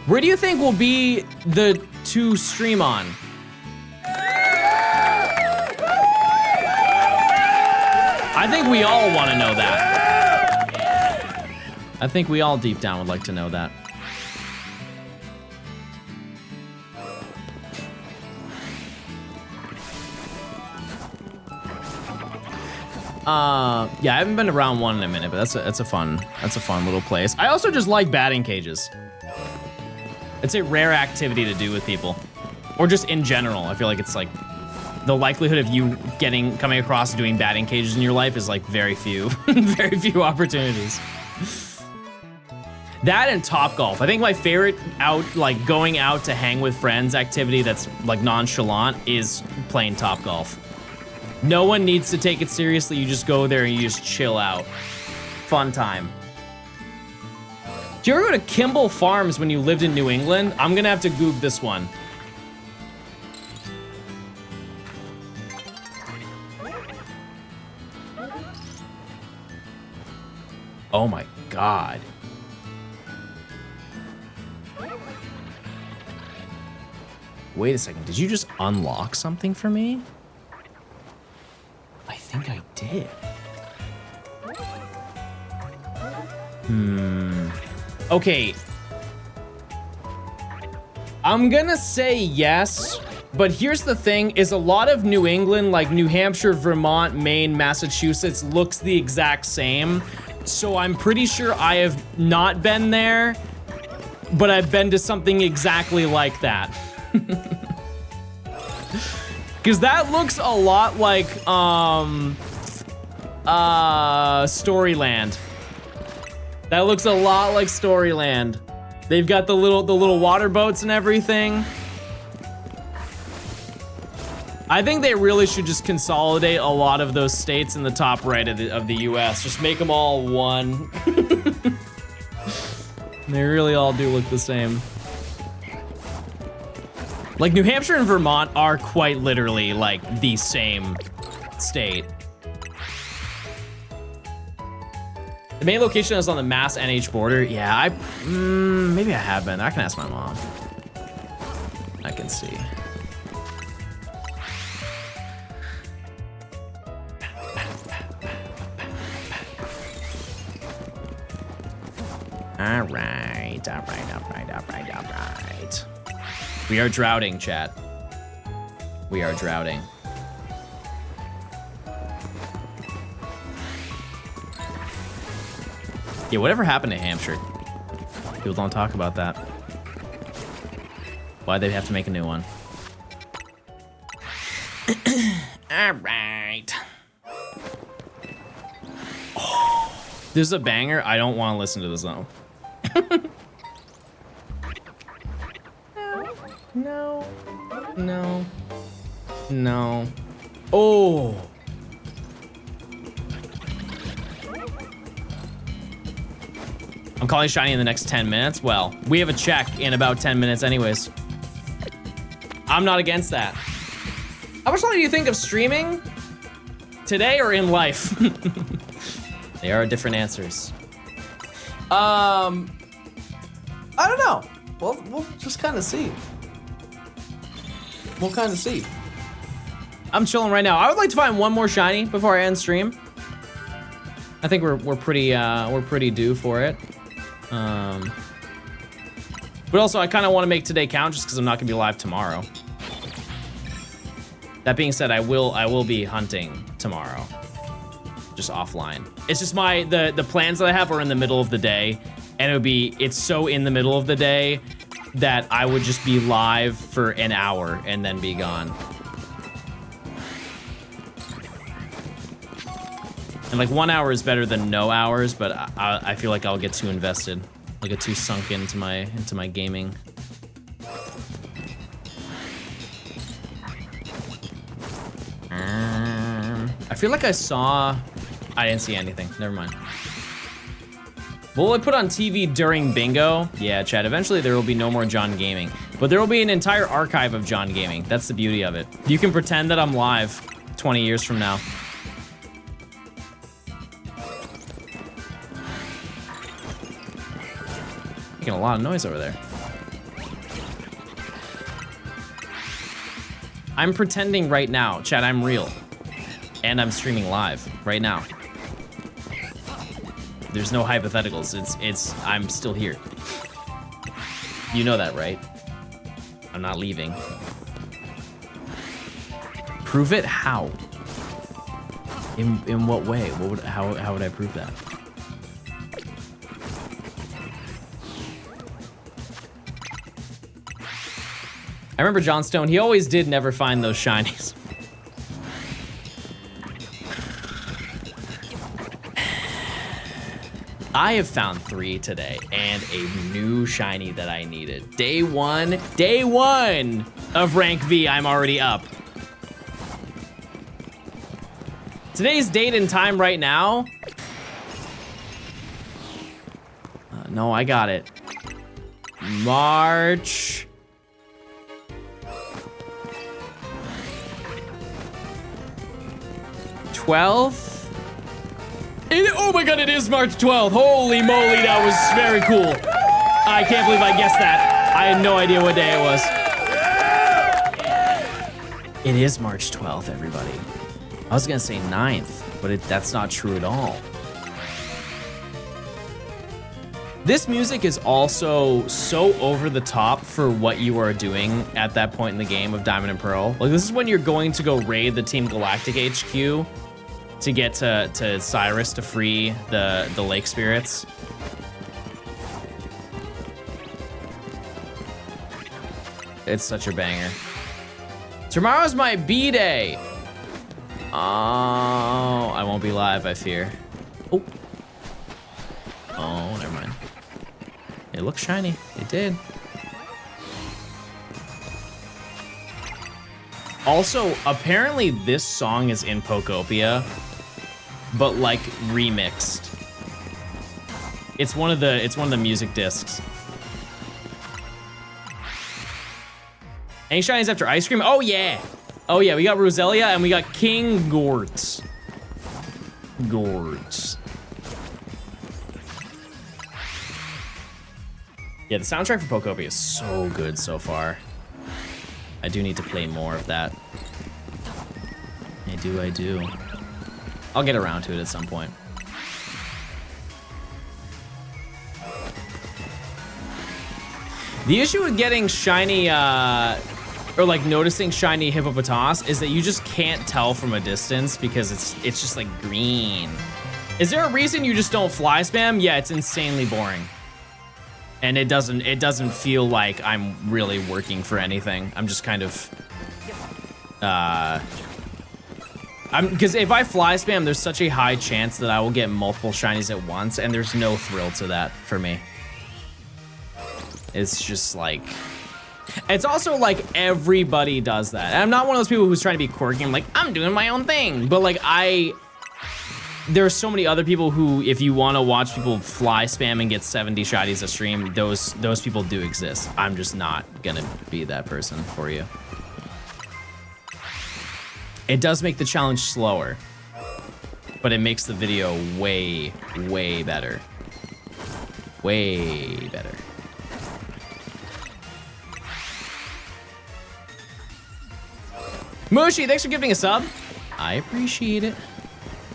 Where do you think will be the to stream on? I think we all want to know that. I think we all deep down would like to know that. Yeah, I haven't been to round one in a minute, but that's a fun little place. I also just like batting cages. It's a rare activity to do with people, or just in general. I feel like it's like the likelihood of you coming across doing batting cages in your life is like very few, very few opportunities. That and Topgolf. I think my favorite going out to hang with friends activity that's like nonchalant is playing Topgolf. No one needs to take it seriously. You just go there and you just chill out. Fun time. Do you ever go to Kimball Farms when you lived in New England? I'm gonna have to Goog this one. Oh my God. Wait a second, did you just unlock something for me? I think I did. Okay. I'm gonna say yes, but here's the thing, is a lot of New England, like New Hampshire, Vermont, Maine, Massachusetts, looks the exact same. So I'm pretty sure I have not been there, but I've been to something exactly like that. Because that looks a lot like, Storyland. That looks a lot like Storyland. They've got the little water boats and everything. I think they really should just consolidate a lot of those states in the top right of the US. Just make them all one. They really all do look the same. Like New Hampshire and Vermont are quite literally like the same state. The main location is on the Mass NH border. Yeah, maybe I have been. I can ask my mom. I can see. All right. We are droughting, chat. We are droughting. Yeah, whatever happened to Hampshire? People don't talk about that. Why'd they have to make a new one? All right. Oh, this is a banger. I don't want to listen to this though. No. No. No. Oh. I'm calling shiny in the next 10 minutes. Well, we have a check in about 10 minutes anyways. I'm not against that. How much longer do you think of streaming? Today or in life? They are different answers. I don't know. We'll just kind of see. We'll kind of see. I'm chilling right now. I would like to find one more shiny before I end stream. I think we're pretty due for it. But also I kind of want to make today count just because I'm not gonna be live tomorrow. That being said, I will be hunting tomorrow, just offline. It's just the plans that I have are in the middle of the day, and it's so in the middle of the day that I would just be live for an hour and then be gone. And like 1 hour is better than no hours, but I feel like I'll get too invested. I'll get too sunk into my gaming. I feel like I didn't see anything. Never mind. What will I put on TV during bingo? Yeah, Chad, eventually there will be no more John Gaming. But there will be an entire archive of John Gaming. That's the beauty of it. You can pretend that I'm live 20 years from now. Making a lot of noise over there. I'm pretending right now, Chad, I'm real. And I'm streaming live right now. There's no hypotheticals. I'm still here. You know that, right? I'm not leaving. Prove it? How? In what way? How would I prove that? I remember Johnstone, he always did never find those shinies. I have found 3 today and a new shiny that I needed. Day one of rank V, I'm already up. Today's date and time right now. No, I got it. March 12th? Oh my god, it is March 12th. Holy moly, that was very cool. I can't believe I guessed that. I had no idea what day it was. It is March 12th, everybody. I was gonna say 9th, but that's not true at all. This music is also so over the top for what you are doing at that point in the game of Diamond and Pearl. Like, this is when you're going to go raid the Team Galactic HQ to get to Cyrus to free the lake spirits. It's such a banger. Tomorrow's my B-day. Oh, I won't be live, I fear. Oh, never mind. It looks shiny. It did. Also, apparently this song is in Pokopia, but like remixed. It's one of the music discs. Any shinies after ice cream? Oh yeah. Oh yeah, we got Roselia and we got King Gortz. Yeah, the soundtrack for Pokopia is so good so far. I do need to play more of that. I do. I'll get around to it at some point. The issue with getting shiny, or like noticing shiny Hippopotas is that you just can't tell from a distance because it's just like green. Is there a reason you just don't fly spam? Yeah, it's insanely boring. And it doesn't feel like I'm really working for anything. I'm just kind of, because if I fly spam, there's such a high chance that I will get multiple shinies at once, and there's no thrill to that for me. It's just like, It's also like everybody does that. And I'm not one of those people who's trying to be quirky. I'm like, I'm doing my own thing. But like there are so many other people who, if you want to watch people fly spam and get 70 shinies a stream, those people do exist. I'm just not gonna be that person for you. It does make the challenge slower, but it makes the video way, way better. Way better. Mushi, thanks for giving a sub. I appreciate it.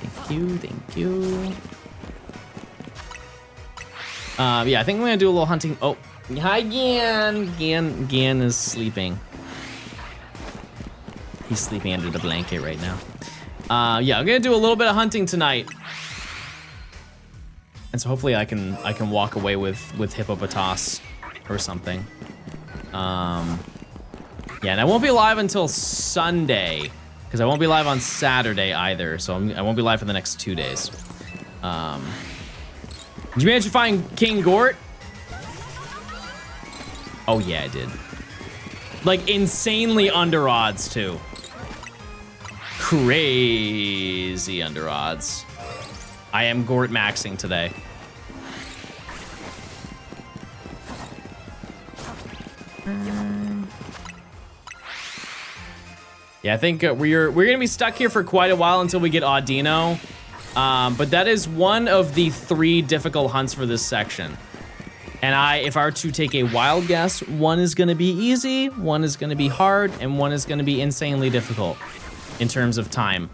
Thank you, thank you. Yeah, I think I'm gonna do a little hunting. Oh, hi, Gian. Gian is sleeping. He's sleeping under the blanket right now. Yeah, I'm gonna do a little bit of hunting tonight. And so hopefully I can walk away with Hippopotas or something. Yeah, and I won't be live until Sunday, because I won't be live on Saturday either, so I won't be live for the next 2 days. Did you manage to find King Gort? Oh yeah, I did. Like, insanely under odds, too. Crazy under odds. I am Gort maxing today. Yeah, I think we're gonna be stuck here for quite a while until we get Audino. But that is one of the 3 difficult hunts for this section. And if I were to take a wild guess, one is gonna be easy, one is gonna be hard, and one is gonna be insanely difficult in terms of time.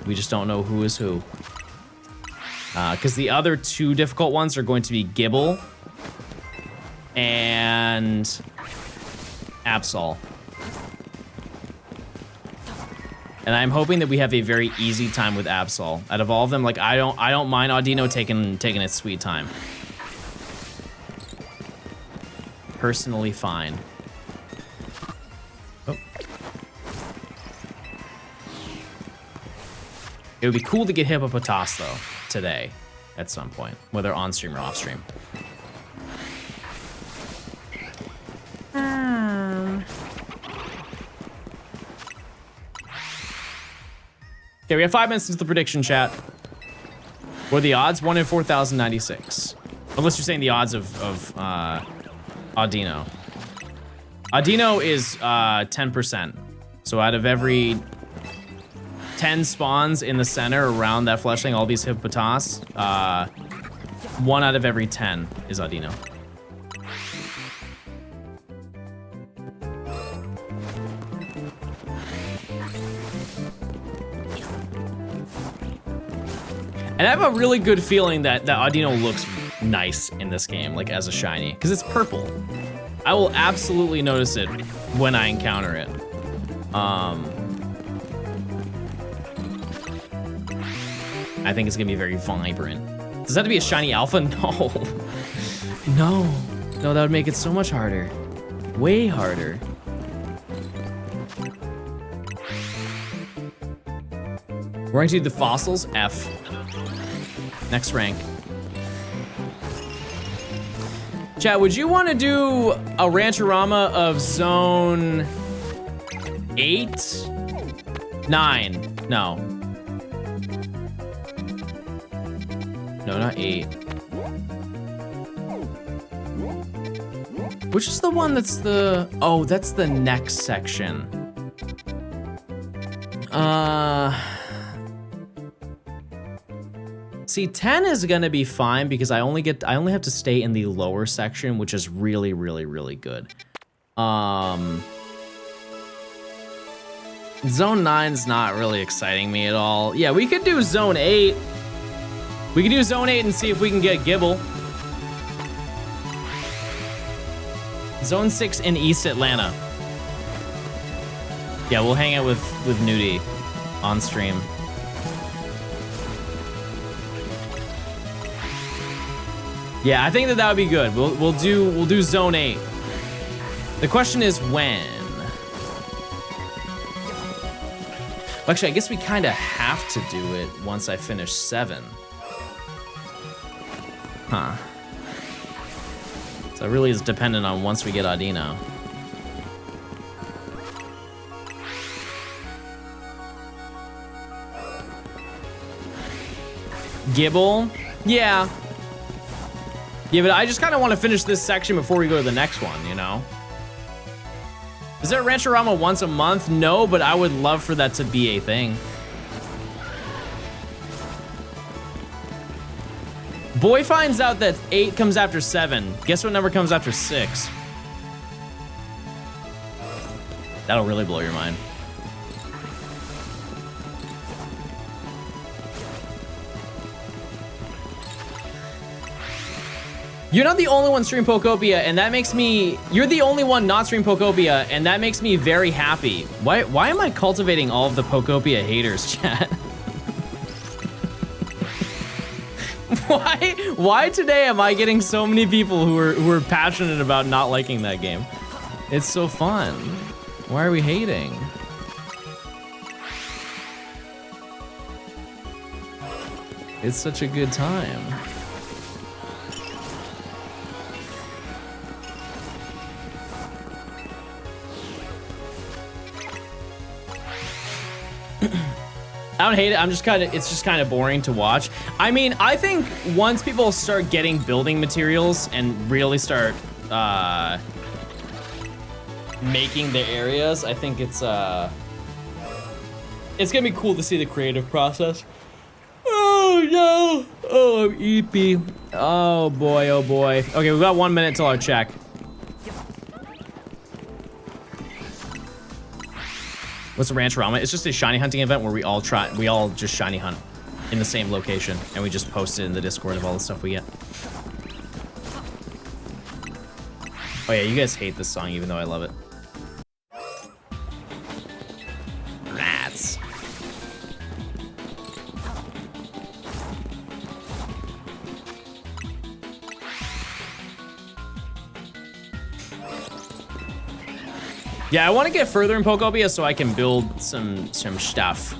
We just don't know who is who. Because the other 2 difficult ones are going to be Gibble and Absol. And I'm hoping that we have a very easy time with Absol. Out of all of them, like I don't mind Audino taking its sweet time. Personally fine. Oh. It would be cool to get Hippopotas though today at some point, whether on stream or off stream. Okay, we have 5 minutes into the prediction chat. What are the odds? 1 in 4,096. Unless you're saying the odds of Audino. Audino is 10%. So out of every 10 spawns in the center around that fleshling, all these Hippopotas, 1 out of every 10 is Audino. And I have a really good feeling that Audino looks nice in this game, like as a shiny, because it's purple. I will absolutely notice it when I encounter it. I think it's gonna be very vibrant. Does that have to be a shiny alpha? No. No, that would make it so much harder. Way harder. We're going to do the fossils, F. Next rank. Chat, would you want to do a Rancherama of zone 8? 9. No. No, not 8. Which is the one that's the... Oh, that's the next section. See, 10 is gonna be fine because I only have to stay in the lower section, which is really, really, really good. Zone 9's not really exciting me at all. Yeah, we could do zone 8. We could do zone 8 and see if we can get Gibble. Zone 6 in East Atlanta. Yeah, we'll hang out with Nudie on stream. Yeah, I think that would be good. We'll do zone 8. The question is when. Well, actually, I guess we kind of have to do it once I finish 7. Huh. So So it really is dependent on once we get Audino. Gibble? Yeah. Yeah, but I just kind of want to finish this section before we go to the next one, you know? Is there Rancherama once a month? No, but I would love for that to be a thing. Boy finds out that 8 comes after 7. Guess what number comes after 6? That'll really blow your mind. You're not the only one stream Pokopia, and that makes me... You're the only one not stream Pokopia, and that makes me very happy. Why am I cultivating all of the Pokopia haters, chat? Why today am I getting so many people who are passionate about not liking that game? It's so fun. Why are we hating? It's such a good time. I don't hate it. It's just kind of boring to watch. I mean, I think once people start getting building materials and really start making their areas, I think it's gonna be cool to see the creative process. Oh no! Oh, I'm eepy. Oh boy, oh boy. Okay, we've got 1 minute till our check. What's a Rancherama? It's just a shiny hunting event where we all just shiny hunt in the same location, and we just post it in the Discord of all the stuff we get. Oh yeah, you guys hate this song even though I love it. Rats. Yeah, I want to get further in Pokopia so I can build some stuff. I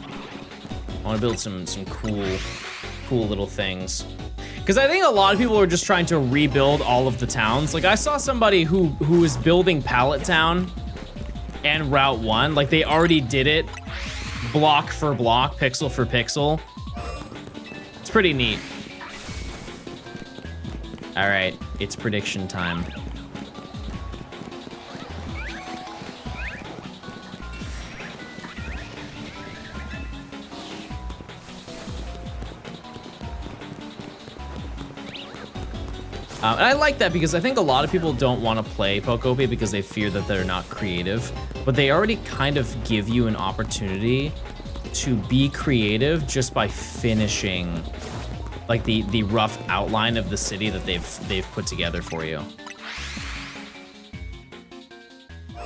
want to build some cool little things. Because I think a lot of people are just trying to rebuild all of the towns. Like I saw somebody who was building Pallet Town and Route 1. Like they already did it block for block, pixel for pixel. It's pretty neat. All right, it's prediction time. And I like that because I think a lot of people don't want to play Pokopia because they fear that they're not creative, but they already kind of give you an opportunity to be creative just by finishing like the rough outline of the city that they've put together for you. All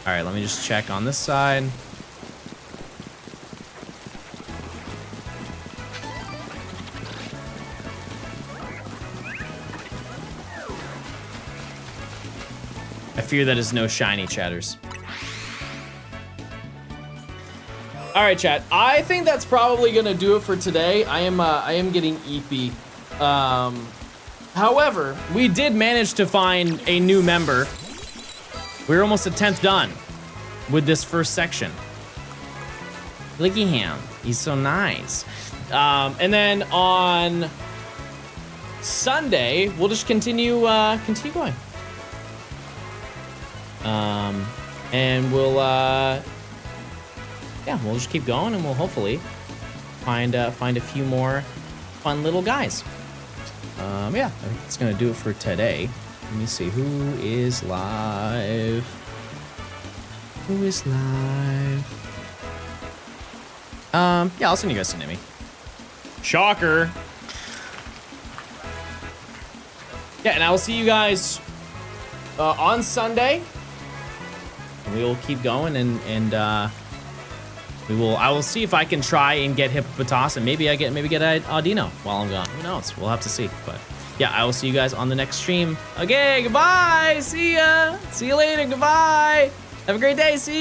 right, let me just check on this side. I fear that is no shiny, chatters. All right, chat. I think that's probably gonna do it for today. I am getting eepy. However, we did manage to find a new member. We're almost a 10th done with this first section. Look at him. He's so nice. And then on Sunday, we'll just continue going. And we'll we'll just keep going, and we'll hopefully find a few more fun little guys. Yeah, I think that's gonna do it for today. Let me see who is live. Who is live? Yeah, I'll send you guys to Nimi. Shocker. Yeah, and I will see you guys on Sunday. We will keep going, and I will see if I can try and get Hippopotas, and maybe get Audino while I'm gone. Who knows? We'll have to see. But yeah, I will see you guys on the next stream. Okay, goodbye. See ya. See you later. Goodbye. Have a great day. See ya.